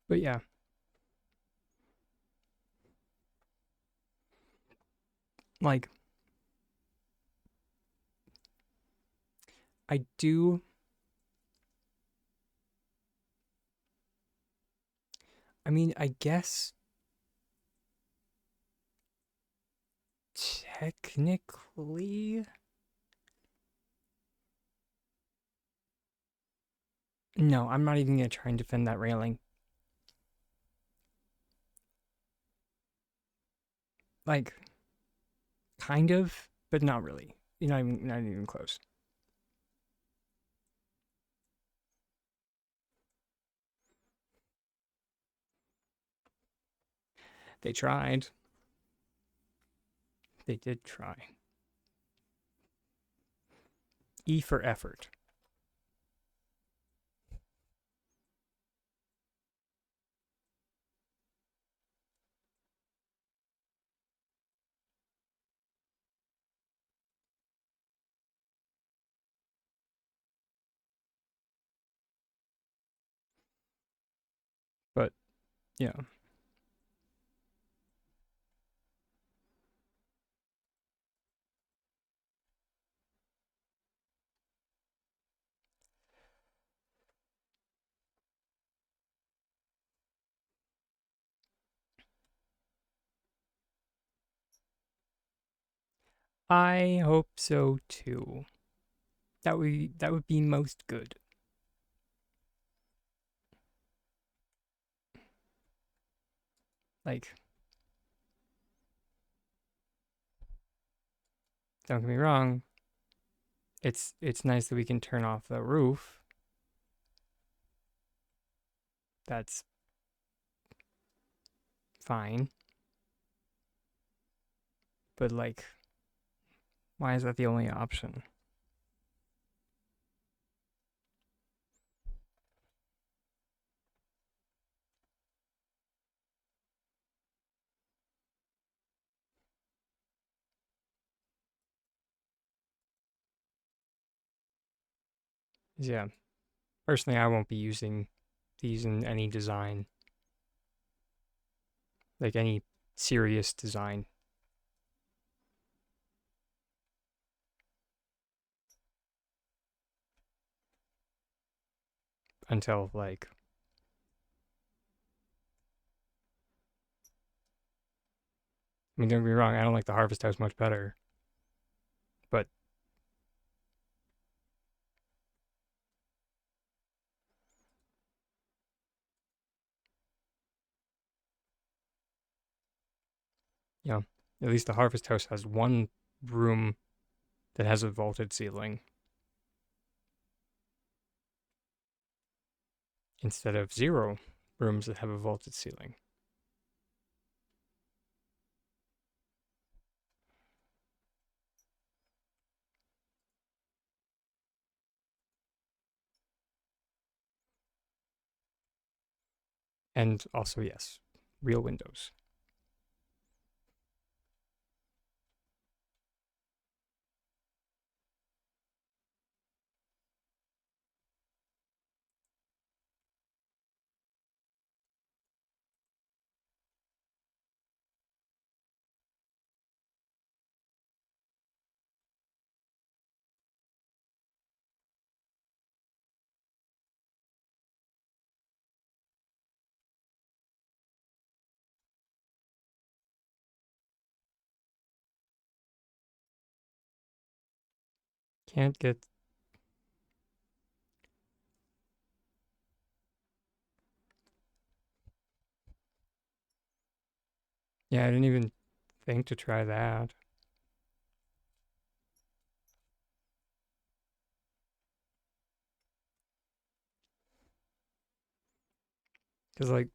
But yeah, like I do. I mean, I guess technically, no. I'm not even gonna try and defend that railing. Like, kind of, but not really. You're not even close. They tried. They did try. E for effort. But yeah, I hope so too. That would be most good. Like, don't get me wrong. It's nice that we can turn off the roof. That's fine. But like, why is that the only option? Yeah, personally, I won't be using these in any design, like any serious design, until like, I mean, don't get me wrong, I don't like the Harvest House much better, but you know, at least the Harvest House has one room that has a vaulted ceiling instead of 0 rooms that have a vaulted ceiling. And also, yes, real windows. Can't get. Yeah, I didn't even think to try that. Because, like,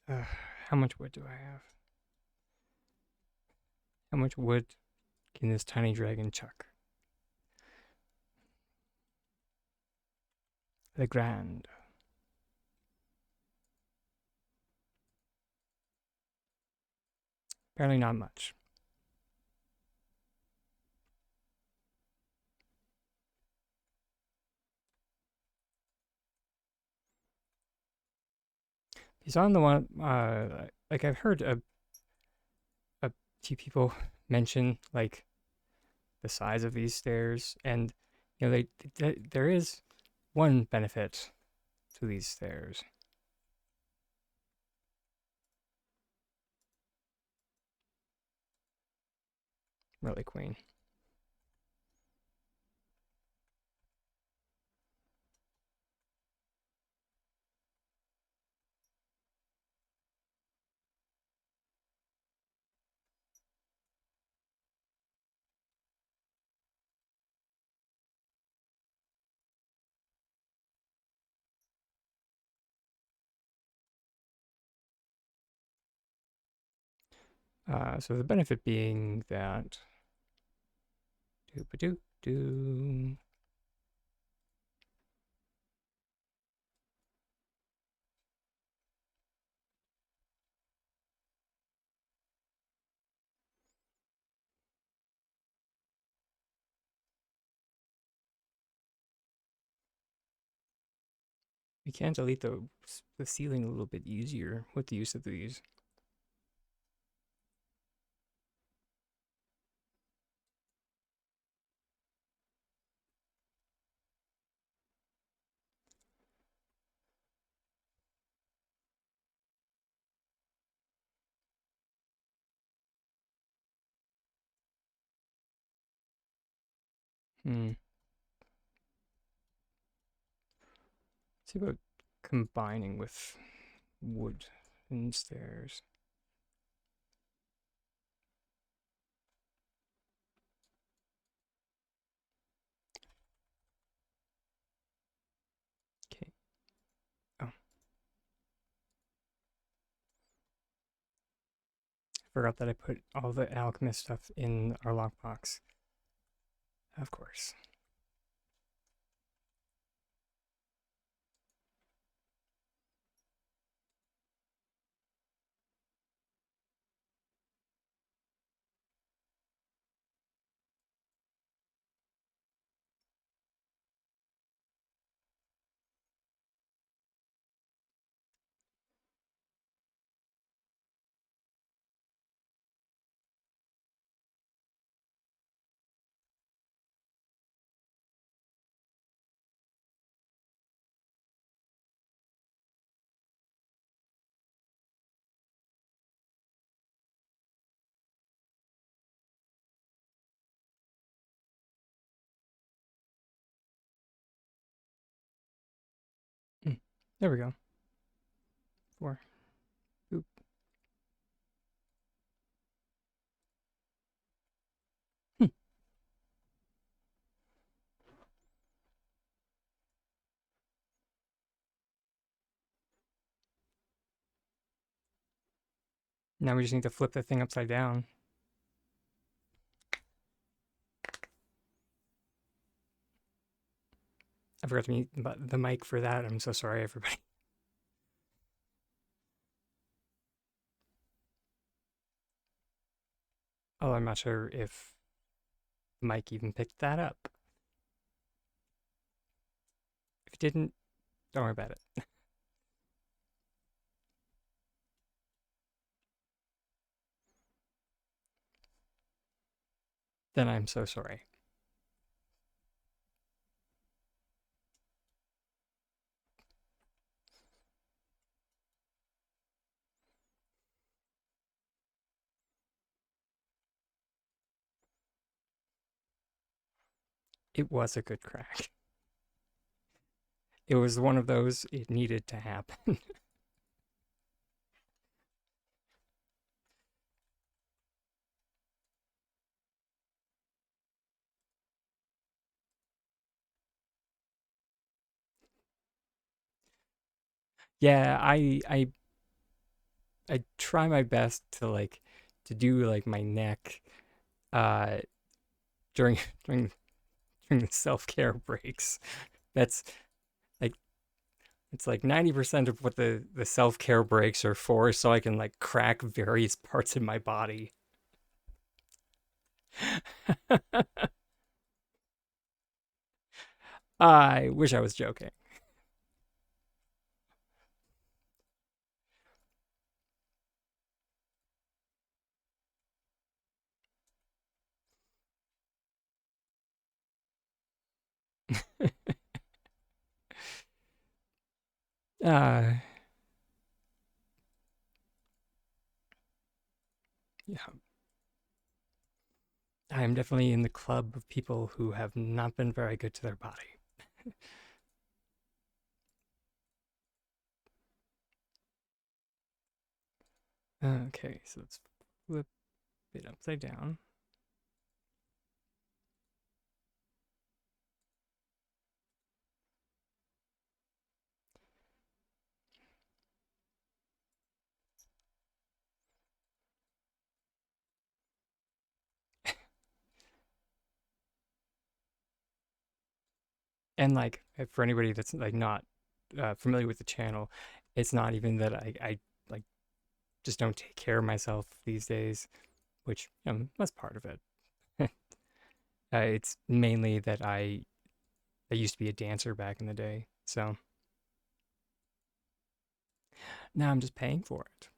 uh, how much wood do I have? How much wood can this tiny dragon chuck? The Grand. Apparently not much. He's on the one, like I've heard a few people mention like the size of these stairs, and there is one benefit to these stairs. Really, Queen. So the benefit being that doo doo. We can delete the ceiling a little bit easier with the use of these. Hmm. Let's see about combining with wood and stairs. Okay. Oh, I forgot that I put all the alchemist stuff in our lockbox. Of course. There we go. 4. Oop. Hmm. Now we just need to flip the thing upside down. I forgot to mute the mic for that. I'm so sorry, everybody. Oh, I'm not sure if the mic even picked that up. If it didn't, don't worry about it. Then I'm so sorry. It was a good crack. It was one of those, it needed to happen. Yeah, I try my best to to do like my neck uh during during during the self-care breaks. That's like it's like 90% of what the self-care breaks are for, so I can like crack various parts of my body. I wish I was joking. Uh yeah, I am definitely in the club of people who have not been very good to their body. Okay, so let's flip it upside down. And like for anybody that's like not familiar with the channel, it's not even that I like just don't take care of myself these days, which that's part of it. It's mainly that I used to be a dancer back in the day, so now I'm just paying for it.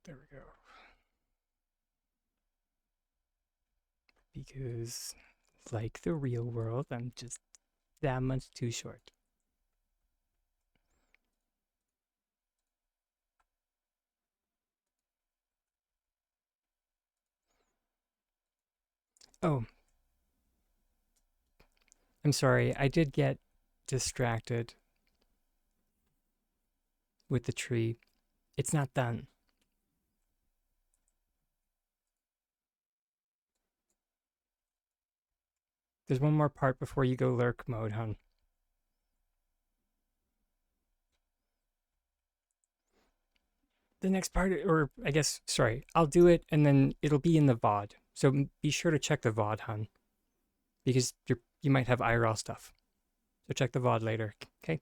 There we go. Because like the real world, I'm just that much too short. Oh, I'm sorry. I did get distracted with the tree. It's not done. There's one more part before you go lurk mode, hun. The next part, or I guess, sorry, I'll do it and then it'll be in the VOD. So be sure to check the VOD, hun, because you might have IRL stuff. So check the VOD later, okay?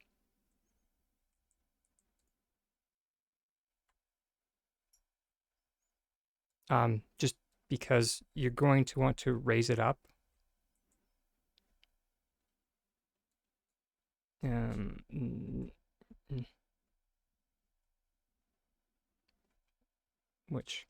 Just because you're going to want to raise it up. Um, mm, mm. which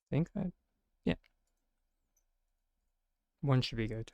I think that, yeah, one should be good.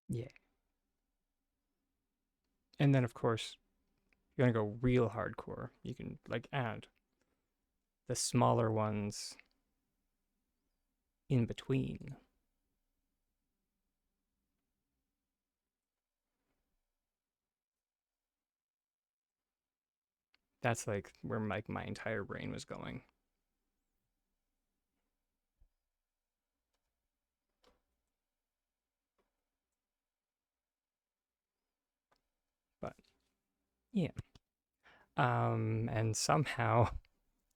Yeah. And then, of course, if you want to go real hardcore, you can like add the smaller ones in between. That's like where my entire brain was going. But yeah. And somehow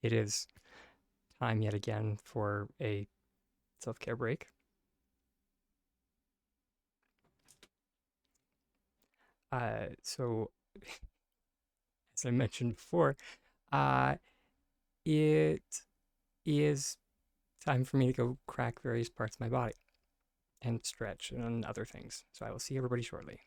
it is time yet again for a self care break. So, as I mentioned before, uh, it is time for me to go crack various parts of my body and stretch and other things. So, I will see everybody shortly.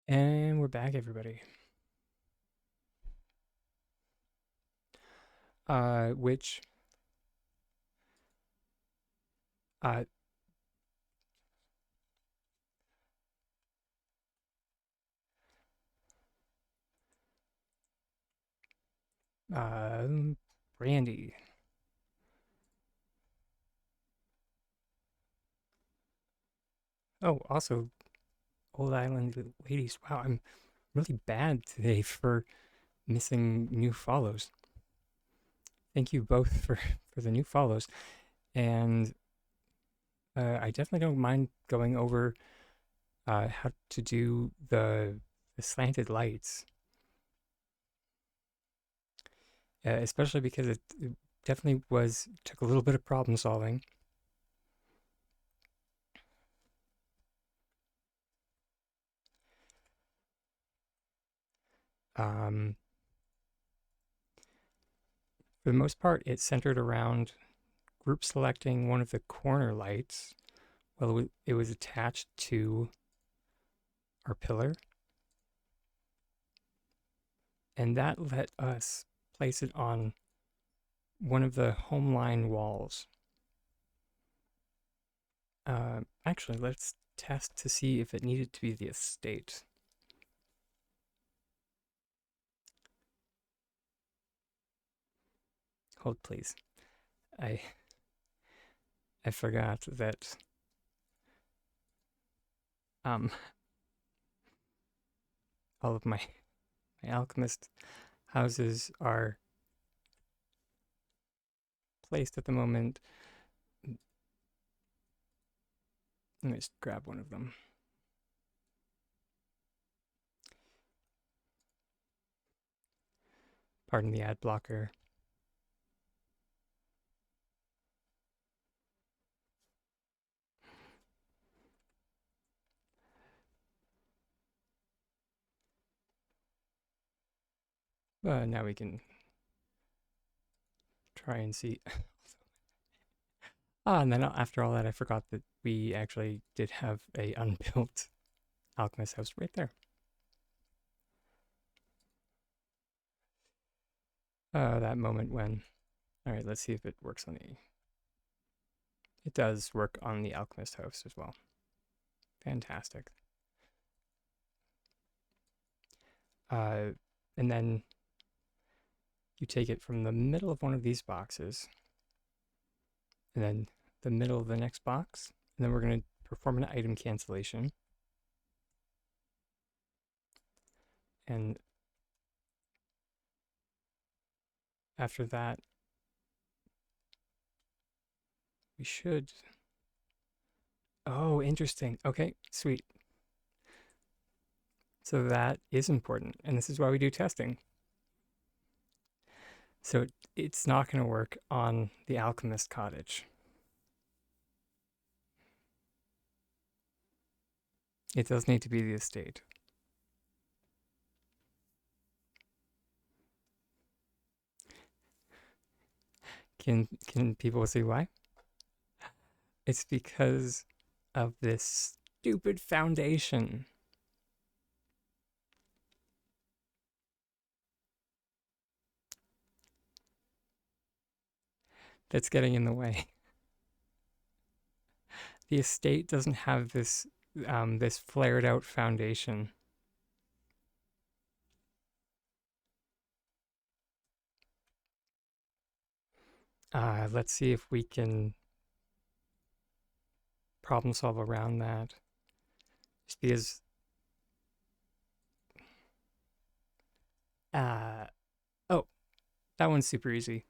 And we're back, everybody. Which uh Brandy. Oh, also Old Island Ladies. Wow, I'm really bad today for missing new follows. Thank you both for the new follows, and I definitely don't mind going over how to do the slanted lights, especially because it definitely took a little bit of problem solving. Um, for the most part, it centered around group selecting one of the corner lights. Well, it was attached to our pillar, and that let us place it on one of the home line walls. Actually, let's test to see if it needed to be the estate. Hold, please. I I forgot that um all of my alchemist houses are placed at the moment. Let me just grab one of them. Pardon the ad blocker. Now we can try and see. And then after all that, I forgot that we actually did have a unbuilt alchemist house right there. That moment when. All right, let's see if it works on the. It does work on the alchemist house as well. Fantastic. And then you take it from the middle of one of these boxes, and then the middle of the next box, and then we're going to perform an item cancellation. And after that, we should. Oh, interesting. Okay, sweet. So that is important, and this is why we do testing. So it's not going to work on the alchemist cottage. It does need to be the estate. Can people see why? It's because of this stupid foundation. That's getting in the way. The estate doesn't have this flared out foundation. Let's see if we can problem solve around that. Just because oh, that one's super easy.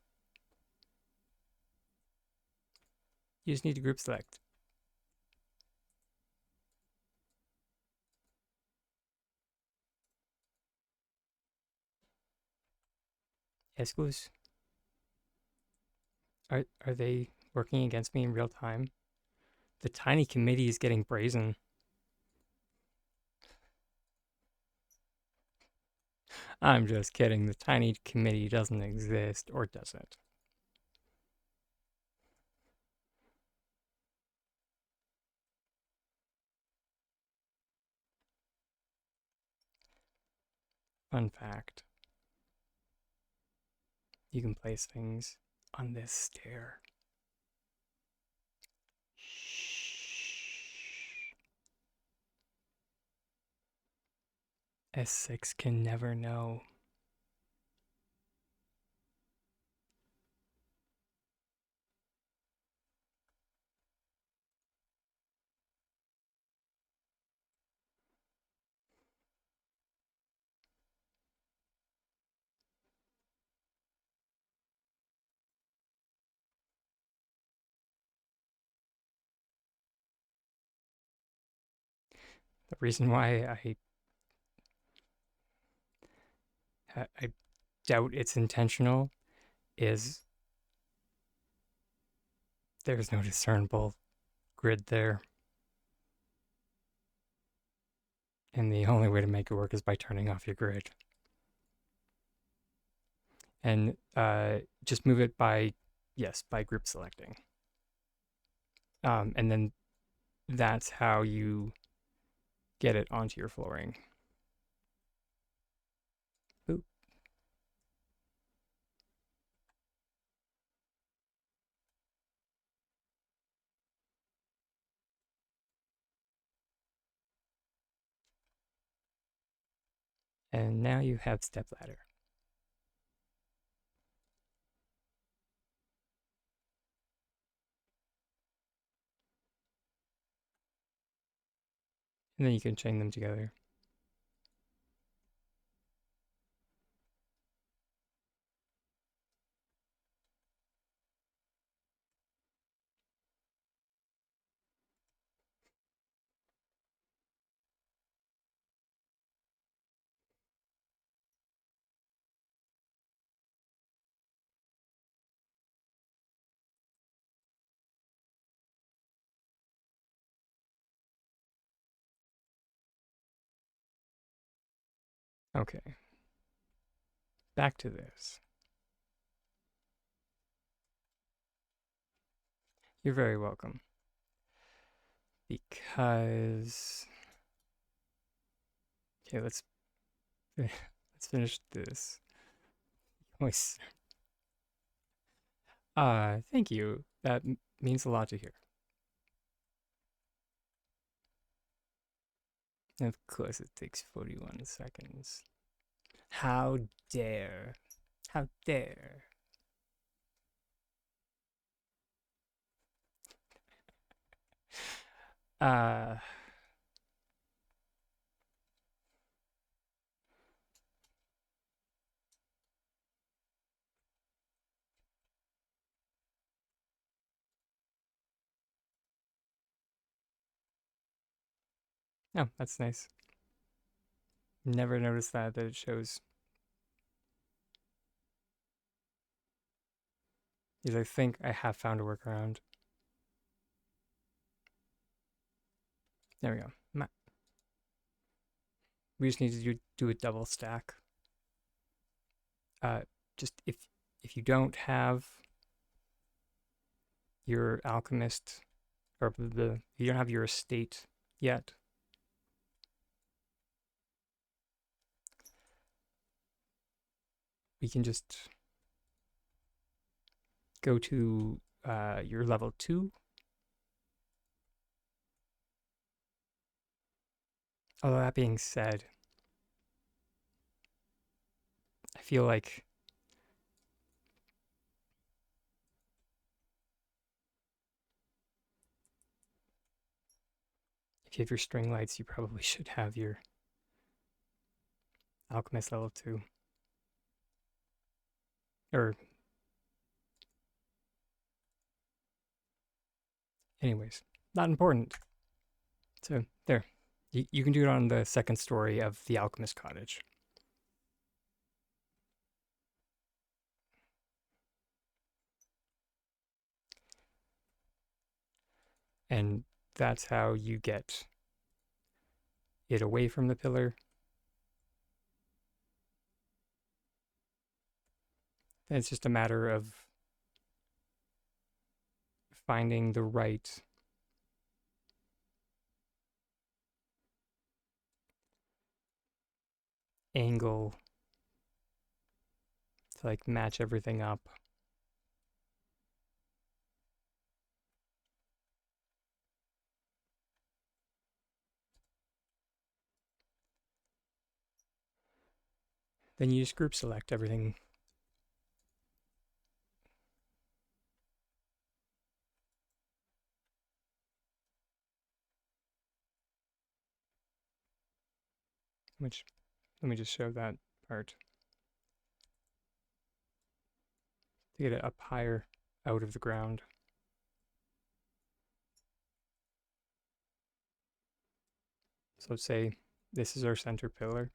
You just need to group select. Excuse. Are they working against me in real time? The tiny committee is getting brazen. I'm just kidding. The tiny committee doesn't exist, or does it? Fun fact, you can place things on this stair. Shh. S6 can never know. The reason why I doubt it's intentional is there's no discernible grid there. And the only way to make it work is by turning off your grid. And just move it by, yes, by group selecting. And then that's how you get it onto your flooring. Boop. And now you have stepladder. And then you can chain them together. Okay. Back to this. You're very welcome. Because okay, let's finish this. Thank you. That means a lot to hear. Of course, it takes 41 seconds. How dare? How dare? Uh, oh, that's nice. Never noticed that it shows. Because I think I have found a workaround. There we go. We just need to do a double stack. Just if you don't have your alchemist or you don't have your estate yet, we can just go to your level 2. Although that being said, I feel like if you have your string lights, you probably should have your alchemist level 2. Or anyways, not important. So there. You can do it on the second story of the alchemist cottage. And that's how you get it away from the pillar. And it's just a matter of finding the right angle to like match everything up. Then you just group select everything. Which, let me just show that part. To get it up higher out of the ground. So say this is our center pillar.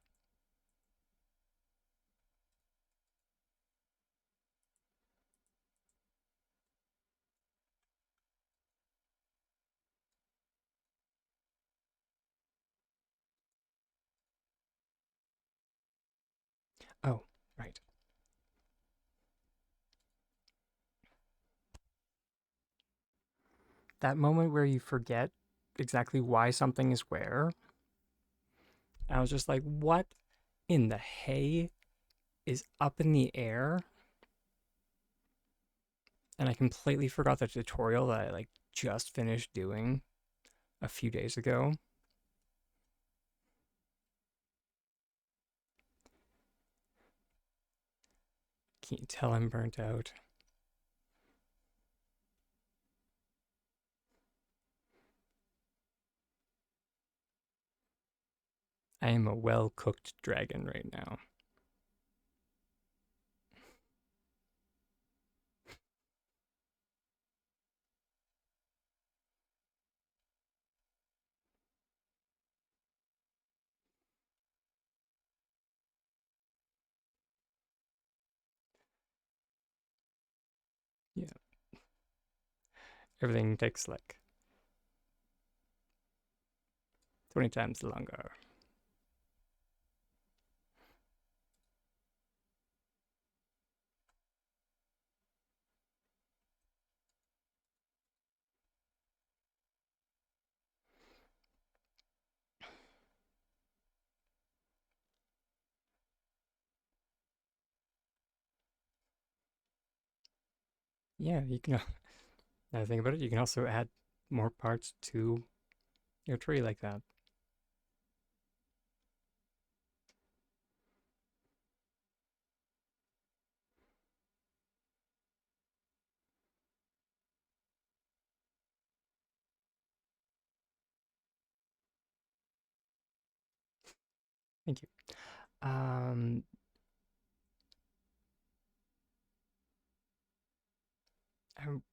Oh, right. That moment where you forget exactly why something is where. I was just like, what in the hay is up in the air? And I completely forgot the tutorial that I like just finished doing a few days ago. Can you tell I'm burnt out? I am a well-cooked dragon right now. Yeah. Everything takes like 20 times longer. Yeah, you can. Now I think about it, you can also add more parts to your tree like that. Thank you. Um,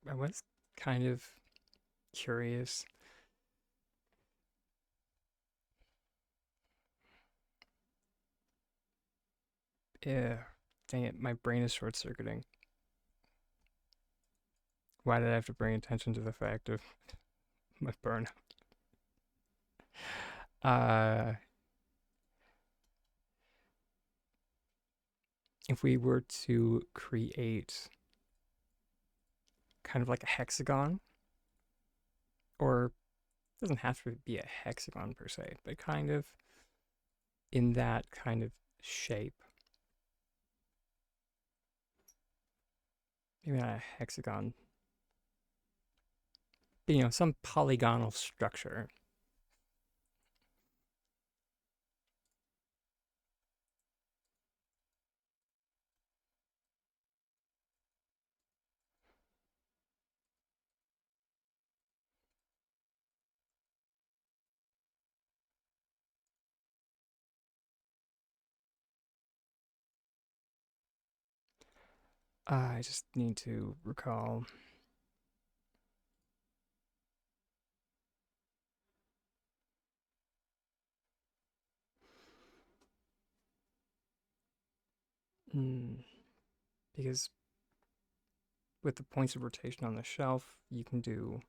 I was kind of curious. Yeah, dang it, my brain is short circuiting. Why did I have to bring attention to the fact of my burnout? Uh, if we were to create kind of like a hexagon, or it doesn't have to be a hexagon per se, but kind of in that kind of shape. Maybe not a hexagon, but some polygonal structure. I just need to recall. Hmm, because with the points of rotation on the shelf, you can do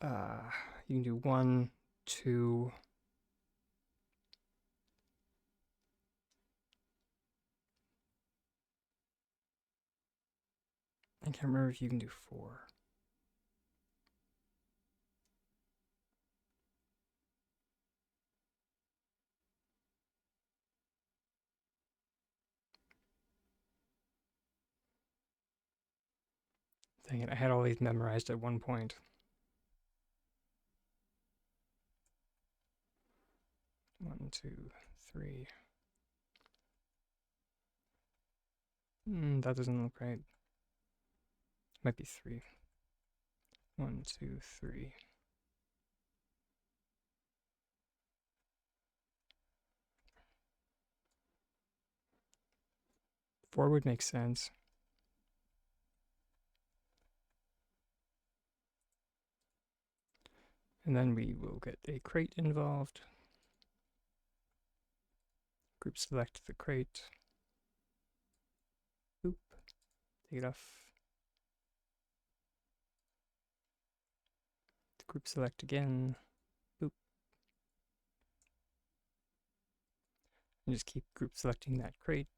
uh, you can do 1, 2. I can't remember if you can do 4. Dang it, I had all these memorized at one point. One, two, three. That doesn't look right. Might be three. One, two, three. Four would make sense. And then we will get a crate involved. Group select the crate. Boop. Take it off. Group select again. Boop. And just keep group selecting that crate.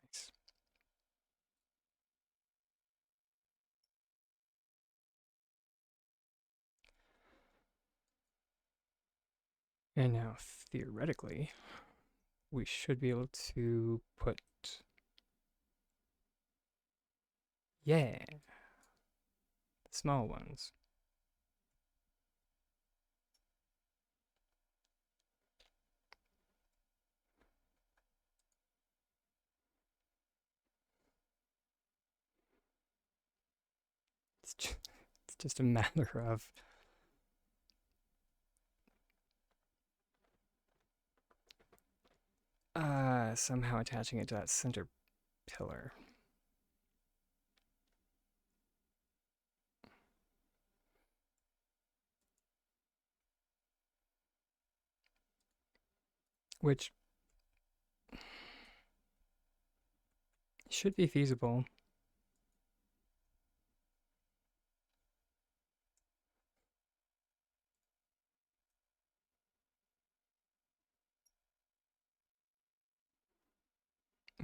Nice. And now, theoretically, we should be able to put, yeah, the small ones. It's just a matter of somehow attaching it to that center pillar. Which should be feasible.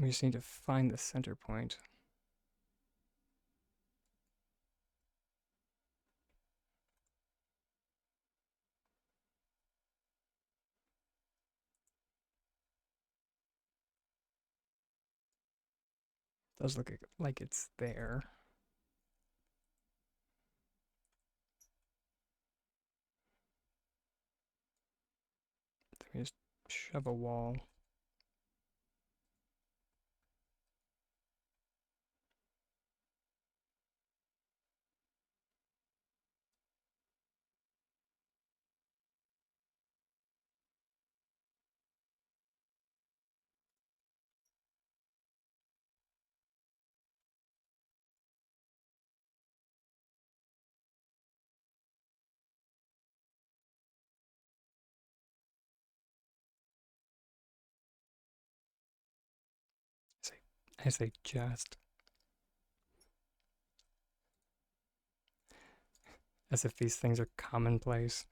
We just need to find the center point. Does look like it's there. Let me just shove a wall. I say just. As if these things are commonplace.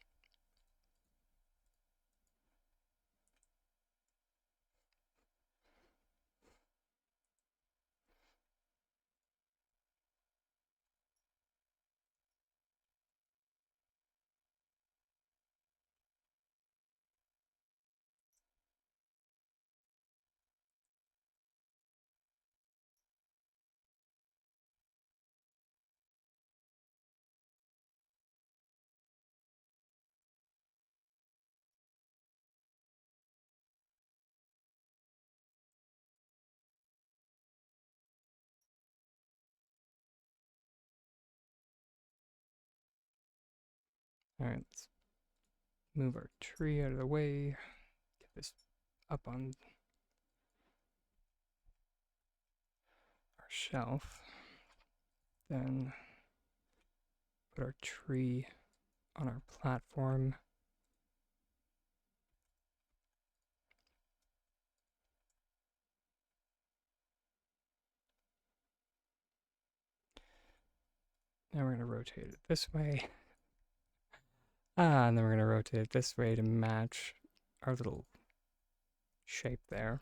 All right, let's move our tree out of the way. Get this up on our shelf. Then put our tree on our platform. Now we're going to rotate it this way. And then we're going to rotate it this way to match our little shape there.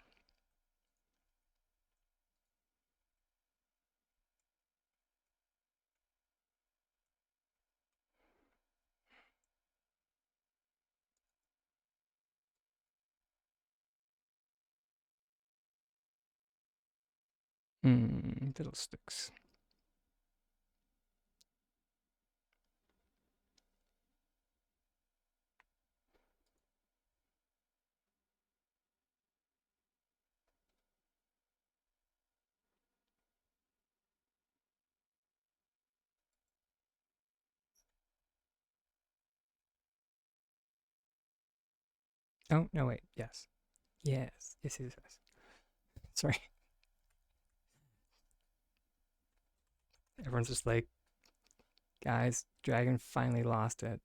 Fiddlesticks. Oh, no, wait. Yes. Yes. Yes, yes, yes. Sorry. Everyone's just like, guys, Dragon finally lost it.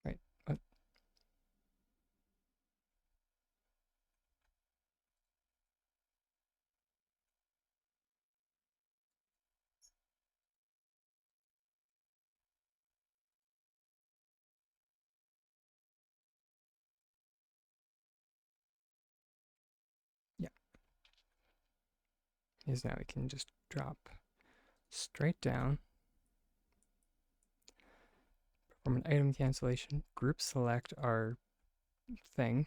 Right. What? Yeah. Is now we can just drop straight down. Perform an item cancellation. Group select our thing.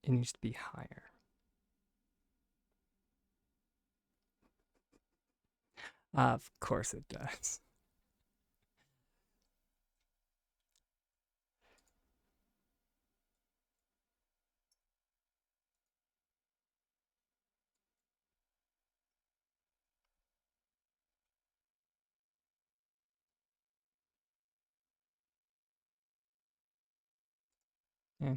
It needs to be higher. Of course it does. Yeah.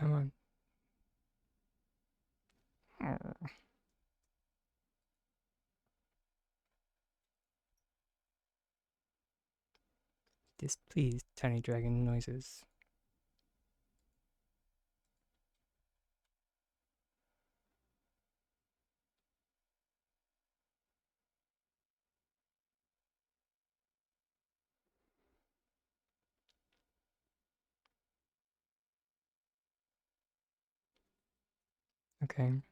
Come on. Displeased tiny dragon noises. Okay.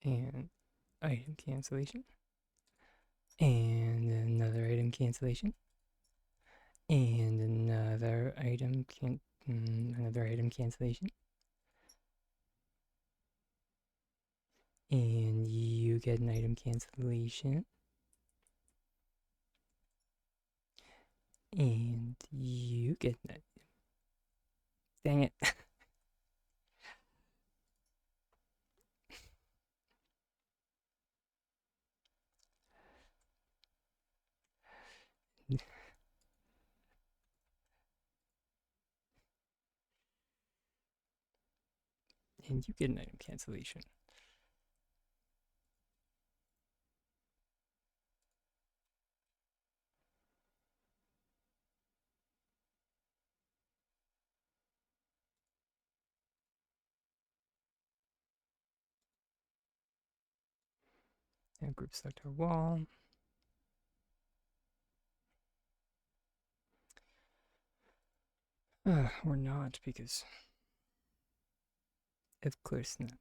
And item cancellation. And then another item cancellation, and another item cancellation, and you get an item cancellation, and you get an item. Dang it. And you get an item cancellation. And group select our wall. We're not, because of course not.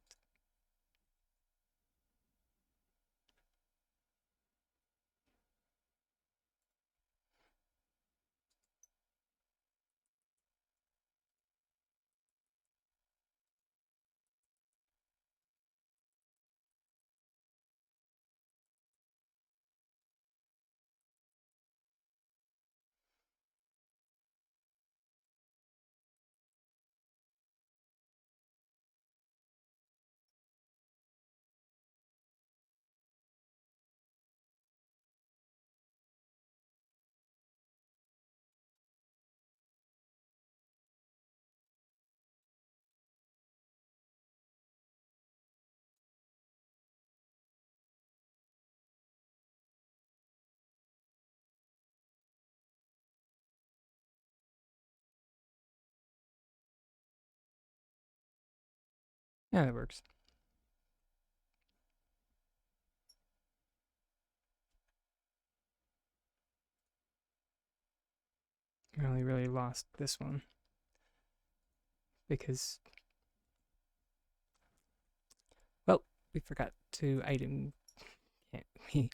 Yeah, that works. I only really lost this one because, well, we forgot to item. We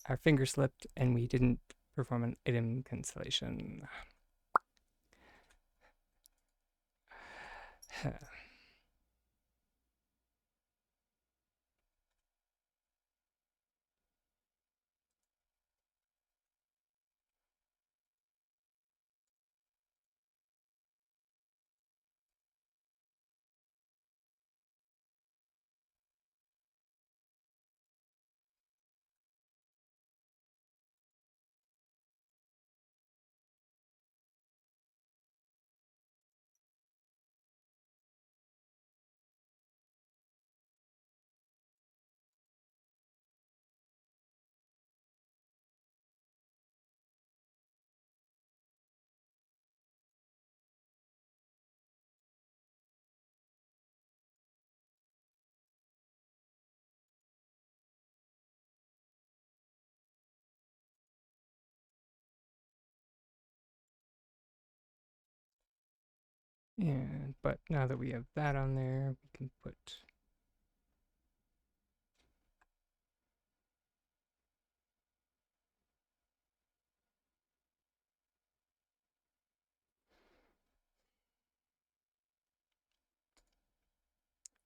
our finger slipped and we didn't perform an item cancellation. And but now that we have that on there, we can put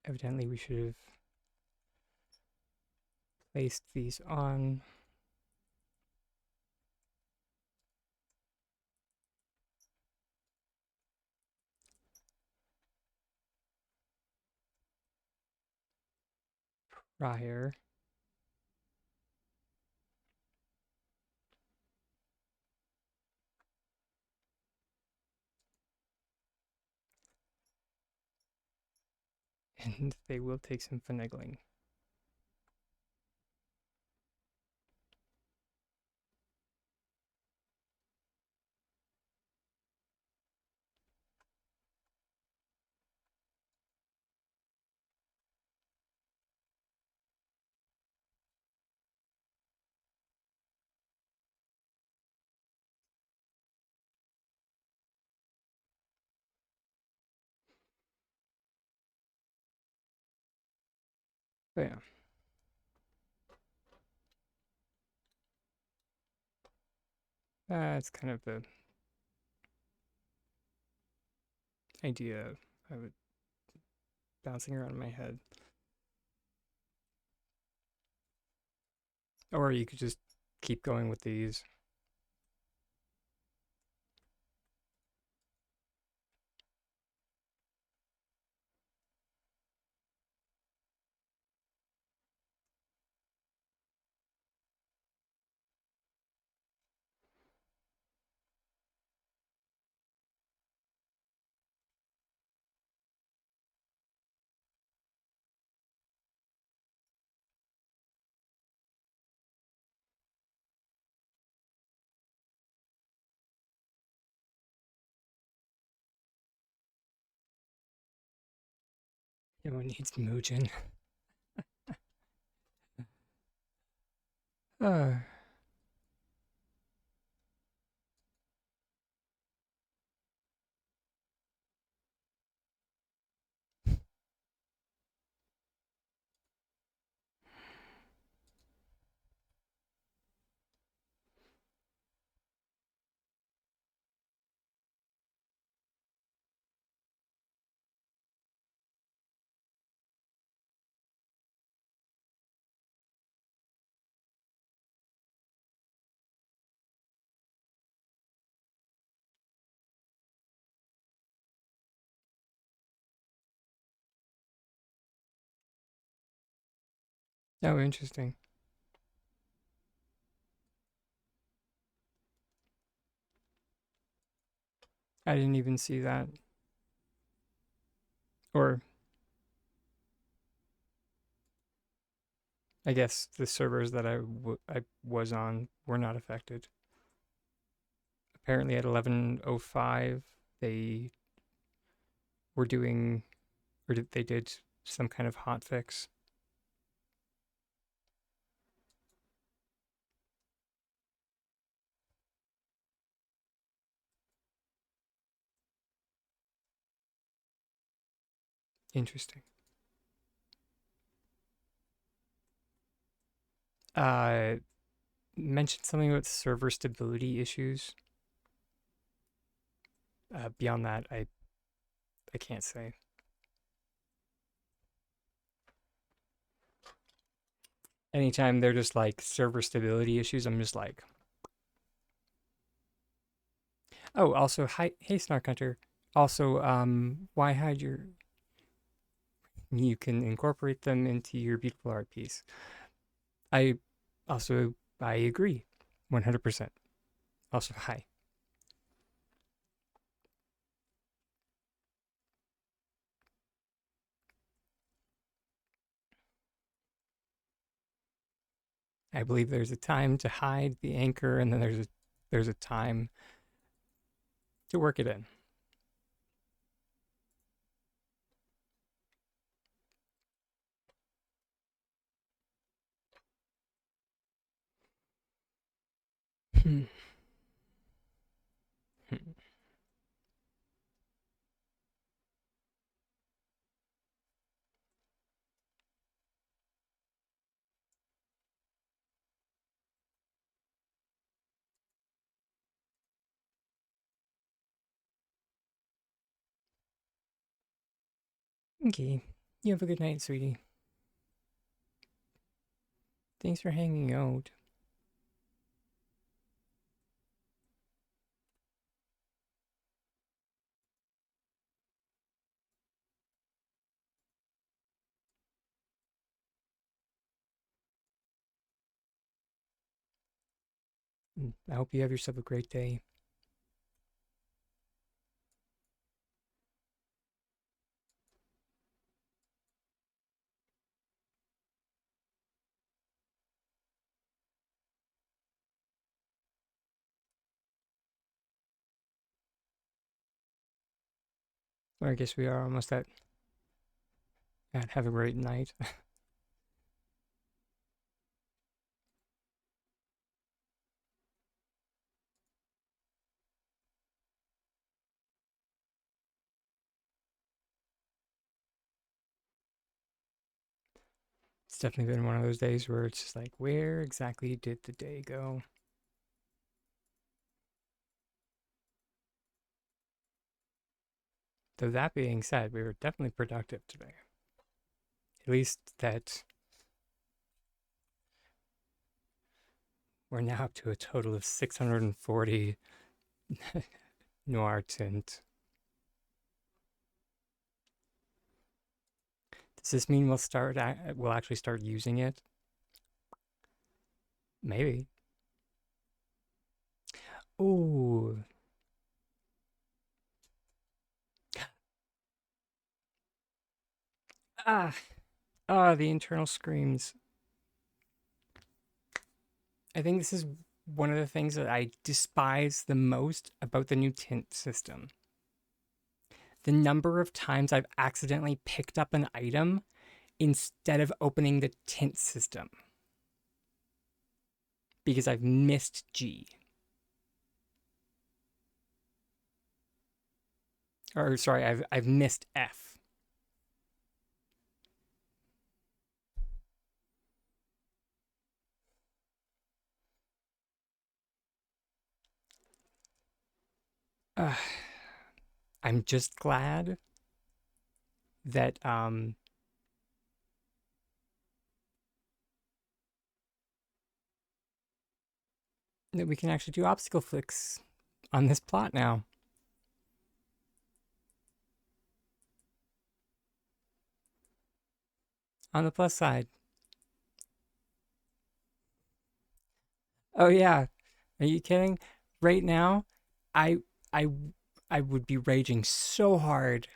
evidently we should have placed these on prior. And they will take some finagling. But yeah. That's kind of the idea I was bouncing around in my head. Or you could just keep going with these. Everyone needs Mugen. Uh, oh, interesting. I didn't even see that. Or I guess the servers that I was on were not affected. Apparently at 11:05 they were doing, or they did some kind of hot fix. Interesting. Uh, Mentioned something about server stability issues. Beyond that, I can't say. Anytime they're just like server stability issues, I'm just like, oh, also, hi, hey, Snark Hunter. Also, why hide your? You can incorporate them into your beautiful art piece. I also I agree, 100%. Also, hi. I believe there's a time to hide the anchor, and then there's a time to work it in. Hmm. Okay, you have a good night, sweetie. Thanks for hanging out. I hope you have yourself a great day. Or I guess we are almost at have a great night. It's definitely been one of those days where it's just like, where exactly did the day go? Though that being said, we were definitely productive today. At least that we're now up to a total of 640 Noir Tint. Does this mean we'll actually start using it? Maybe. Ooh. Ah. Ah, the internal screams. I think this is one of the things that I despise the most about the new tint system. The number of times I've accidentally picked up an item instead of opening the tint system because I've missed G. Or sorry, I've missed F. Uh, I'm just glad that that we can actually do obstacle flicks on this plot now. On the plus side. Oh yeah. Are you kidding? Right now, I I I would be raging so hard.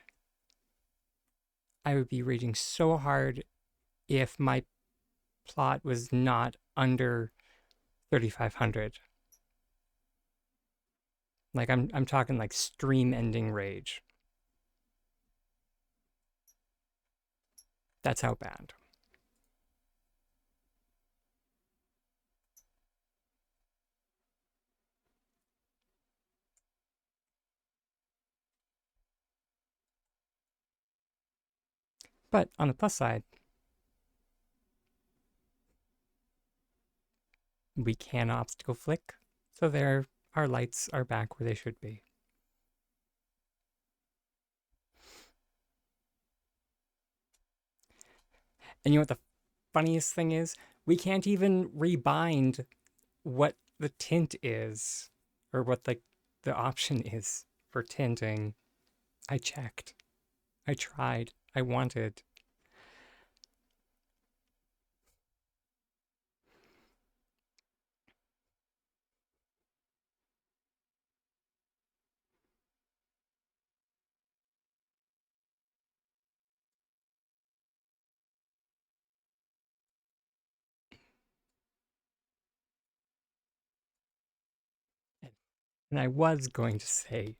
I would be raging so hard if my plot was not under 3500. Like I'm talking like stream ending rage. That's how bad. But on the plus side, we can obstacle flick, so there our lights are back where they should be. And you know what the funniest thing is? We can't even rebind what the tint is, or what the option is for tinting. I checked. I tried. I wanted. And I was going to say,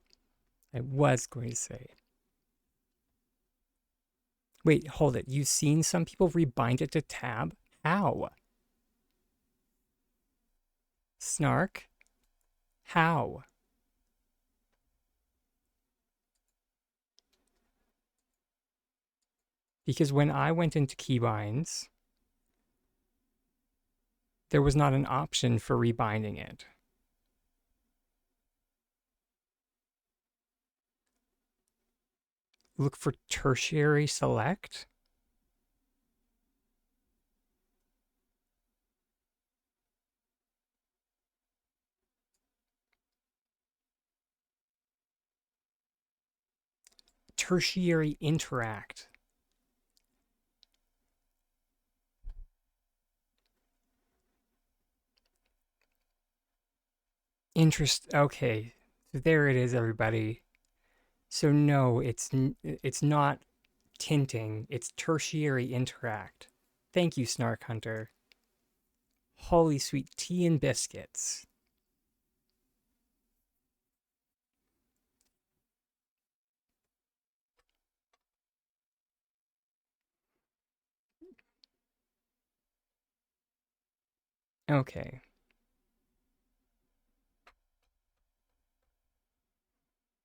wait, hold it. You've seen some people rebind it to tab? How? Snark? How? Because when I went into keybinds, there was not an option for rebinding it. Look for tertiary select. Tertiary interact. Okay, so there it is, everybody. So no, it's not tinting. It's tertiary interact. Thank you, Snark Hunter. Holy sweet tea and biscuits. Okay.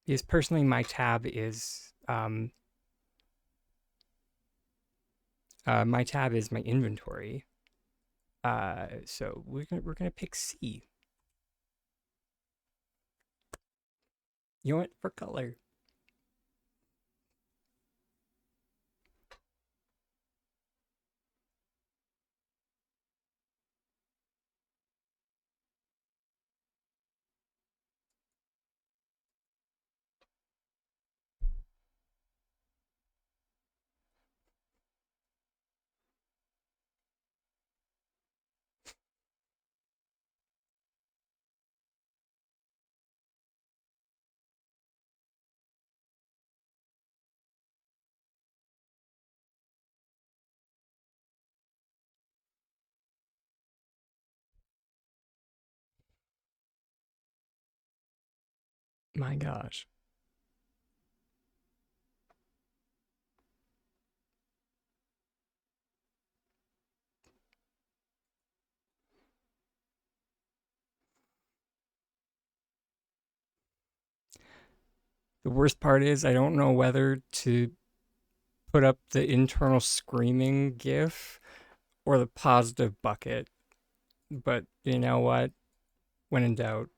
Because personally, my tab is my inventory. So we're gonna pick C. You know what? For color. My gosh. The worst part is I don't know whether to put up the internal screaming gif or the positive bucket. But you know what? When in doubt.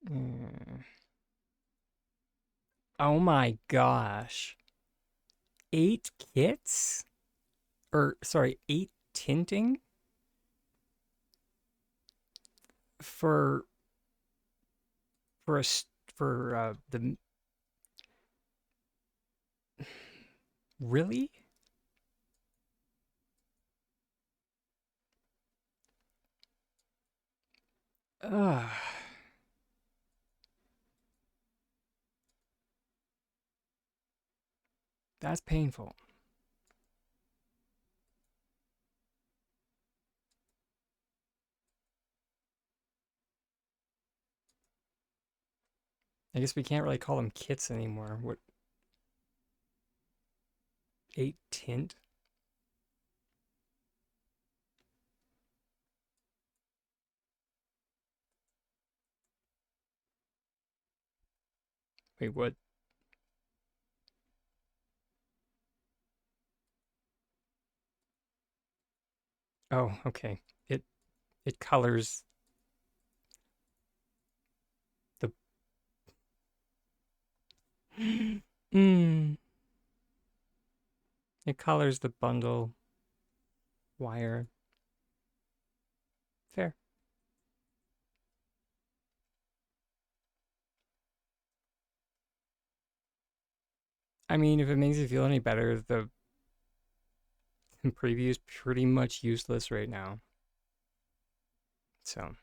Mm. Oh my gosh. 8 kits? Or, sorry, 8 tinting? For, for a, for, the, really? Ugh. That's painful. I guess we can't really call them kits anymore. What, 8 tint? Wait, what? Oh, okay. It it colors the mm, it colors the bundle wire. Fair. I mean, if it makes you feel any better, the preview is pretty much useless right now. So,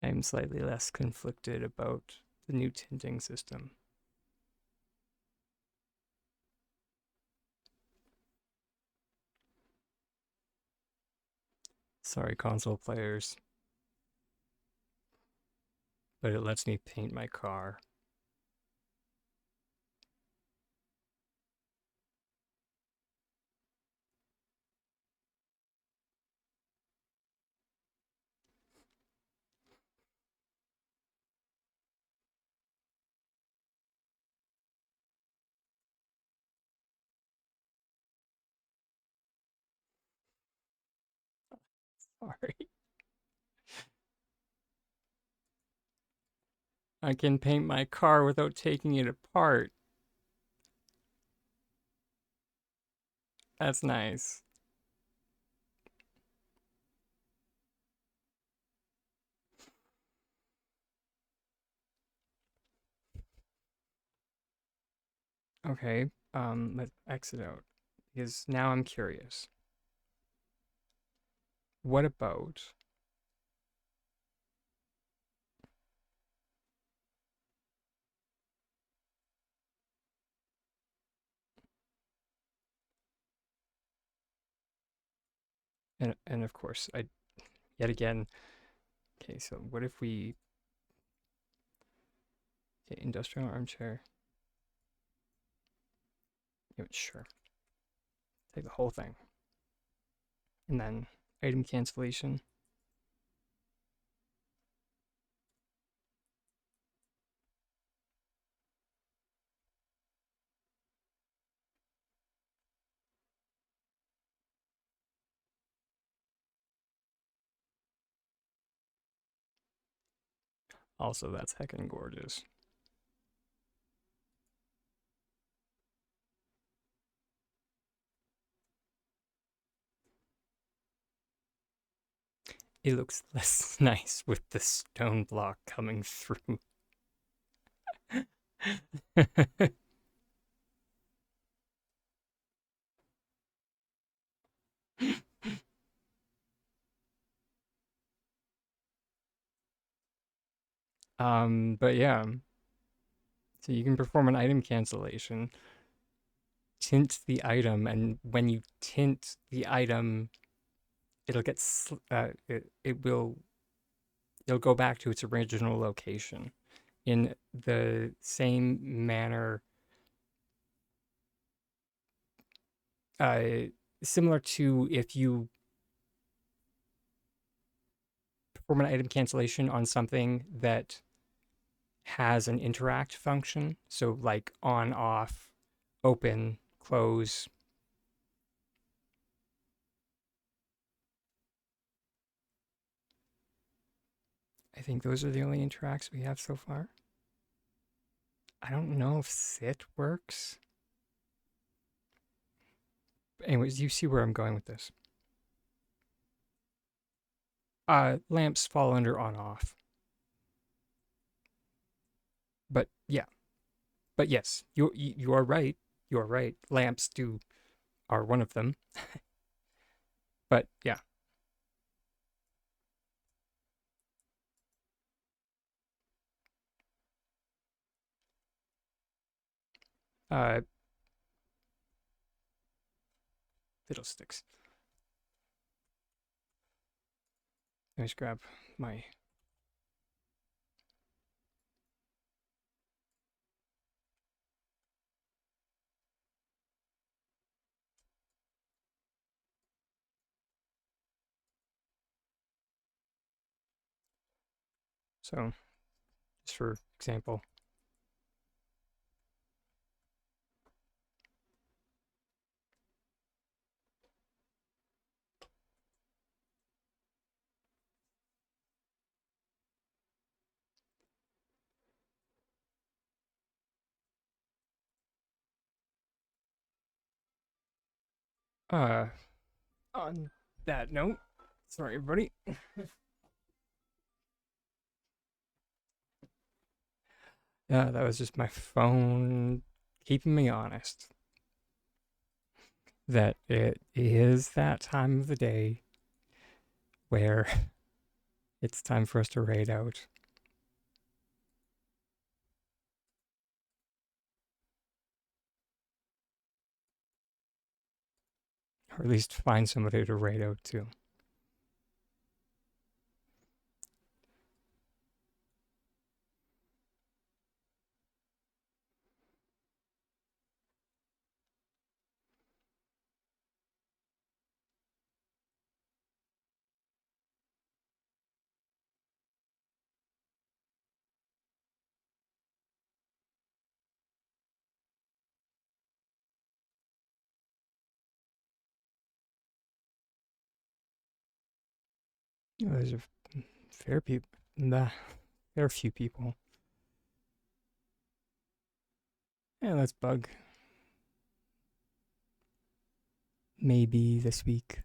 I'm slightly less conflicted about the new tinting system. Sorry, console players, but it lets me paint my car. Sorry. I can paint my car without taking it apart. That's nice. Okay, let's exit out because now I'm curious. What about, and of course, I yet again. Okay, so what if we, okay, industrial armchair? Yeah, sure. Take the whole thing. and then item cancellation. Also, that's heckin' gorgeous. It looks less nice with the stone block coming through. But yeah, so you can perform an item cancellation, tint the item, and when you tint the item, it'll get it'll go back to its original location in the same manner, uh, similar to if you perform an item cancellation on something that has an interact function. So like on, off, open, close. I think those are the only interacts we have so far. I don't know if sit works. But anyways, you see where I'm going with this. Lamps fall under on, off. But yeah. But yes, you are right. You are right. Lamps are one of them. But yeah. Uh Fiddlesticks. Let me just grab my so just for example. Uh on that note, sorry everybody. Yeah, that was just my phone keeping me honest that it is that time of the day where it's time for us to raid out. Or at least find somebody to raid out to. There's a fair people, nah, fair few people. Yeah, let's bug. Maybe this week.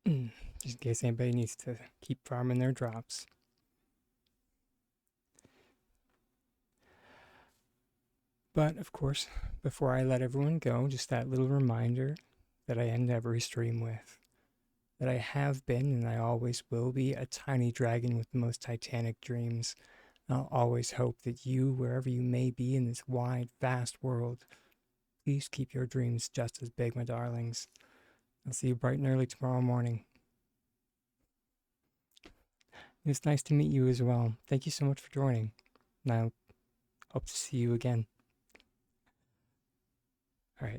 Just in case anybody needs to keep farming their drops. But of course, before I let everyone go, just that little reminder that I end every stream with, that I have been and I always will be a tiny dragon with the most titanic dreams. I'll always hope that you, wherever you may be in this wide, vast world, please keep your dreams just as big, my darlings. I'll see you bright and early tomorrow morning. It was nice to meet you as well. Thank you so much for joining. Now, hope to see you again.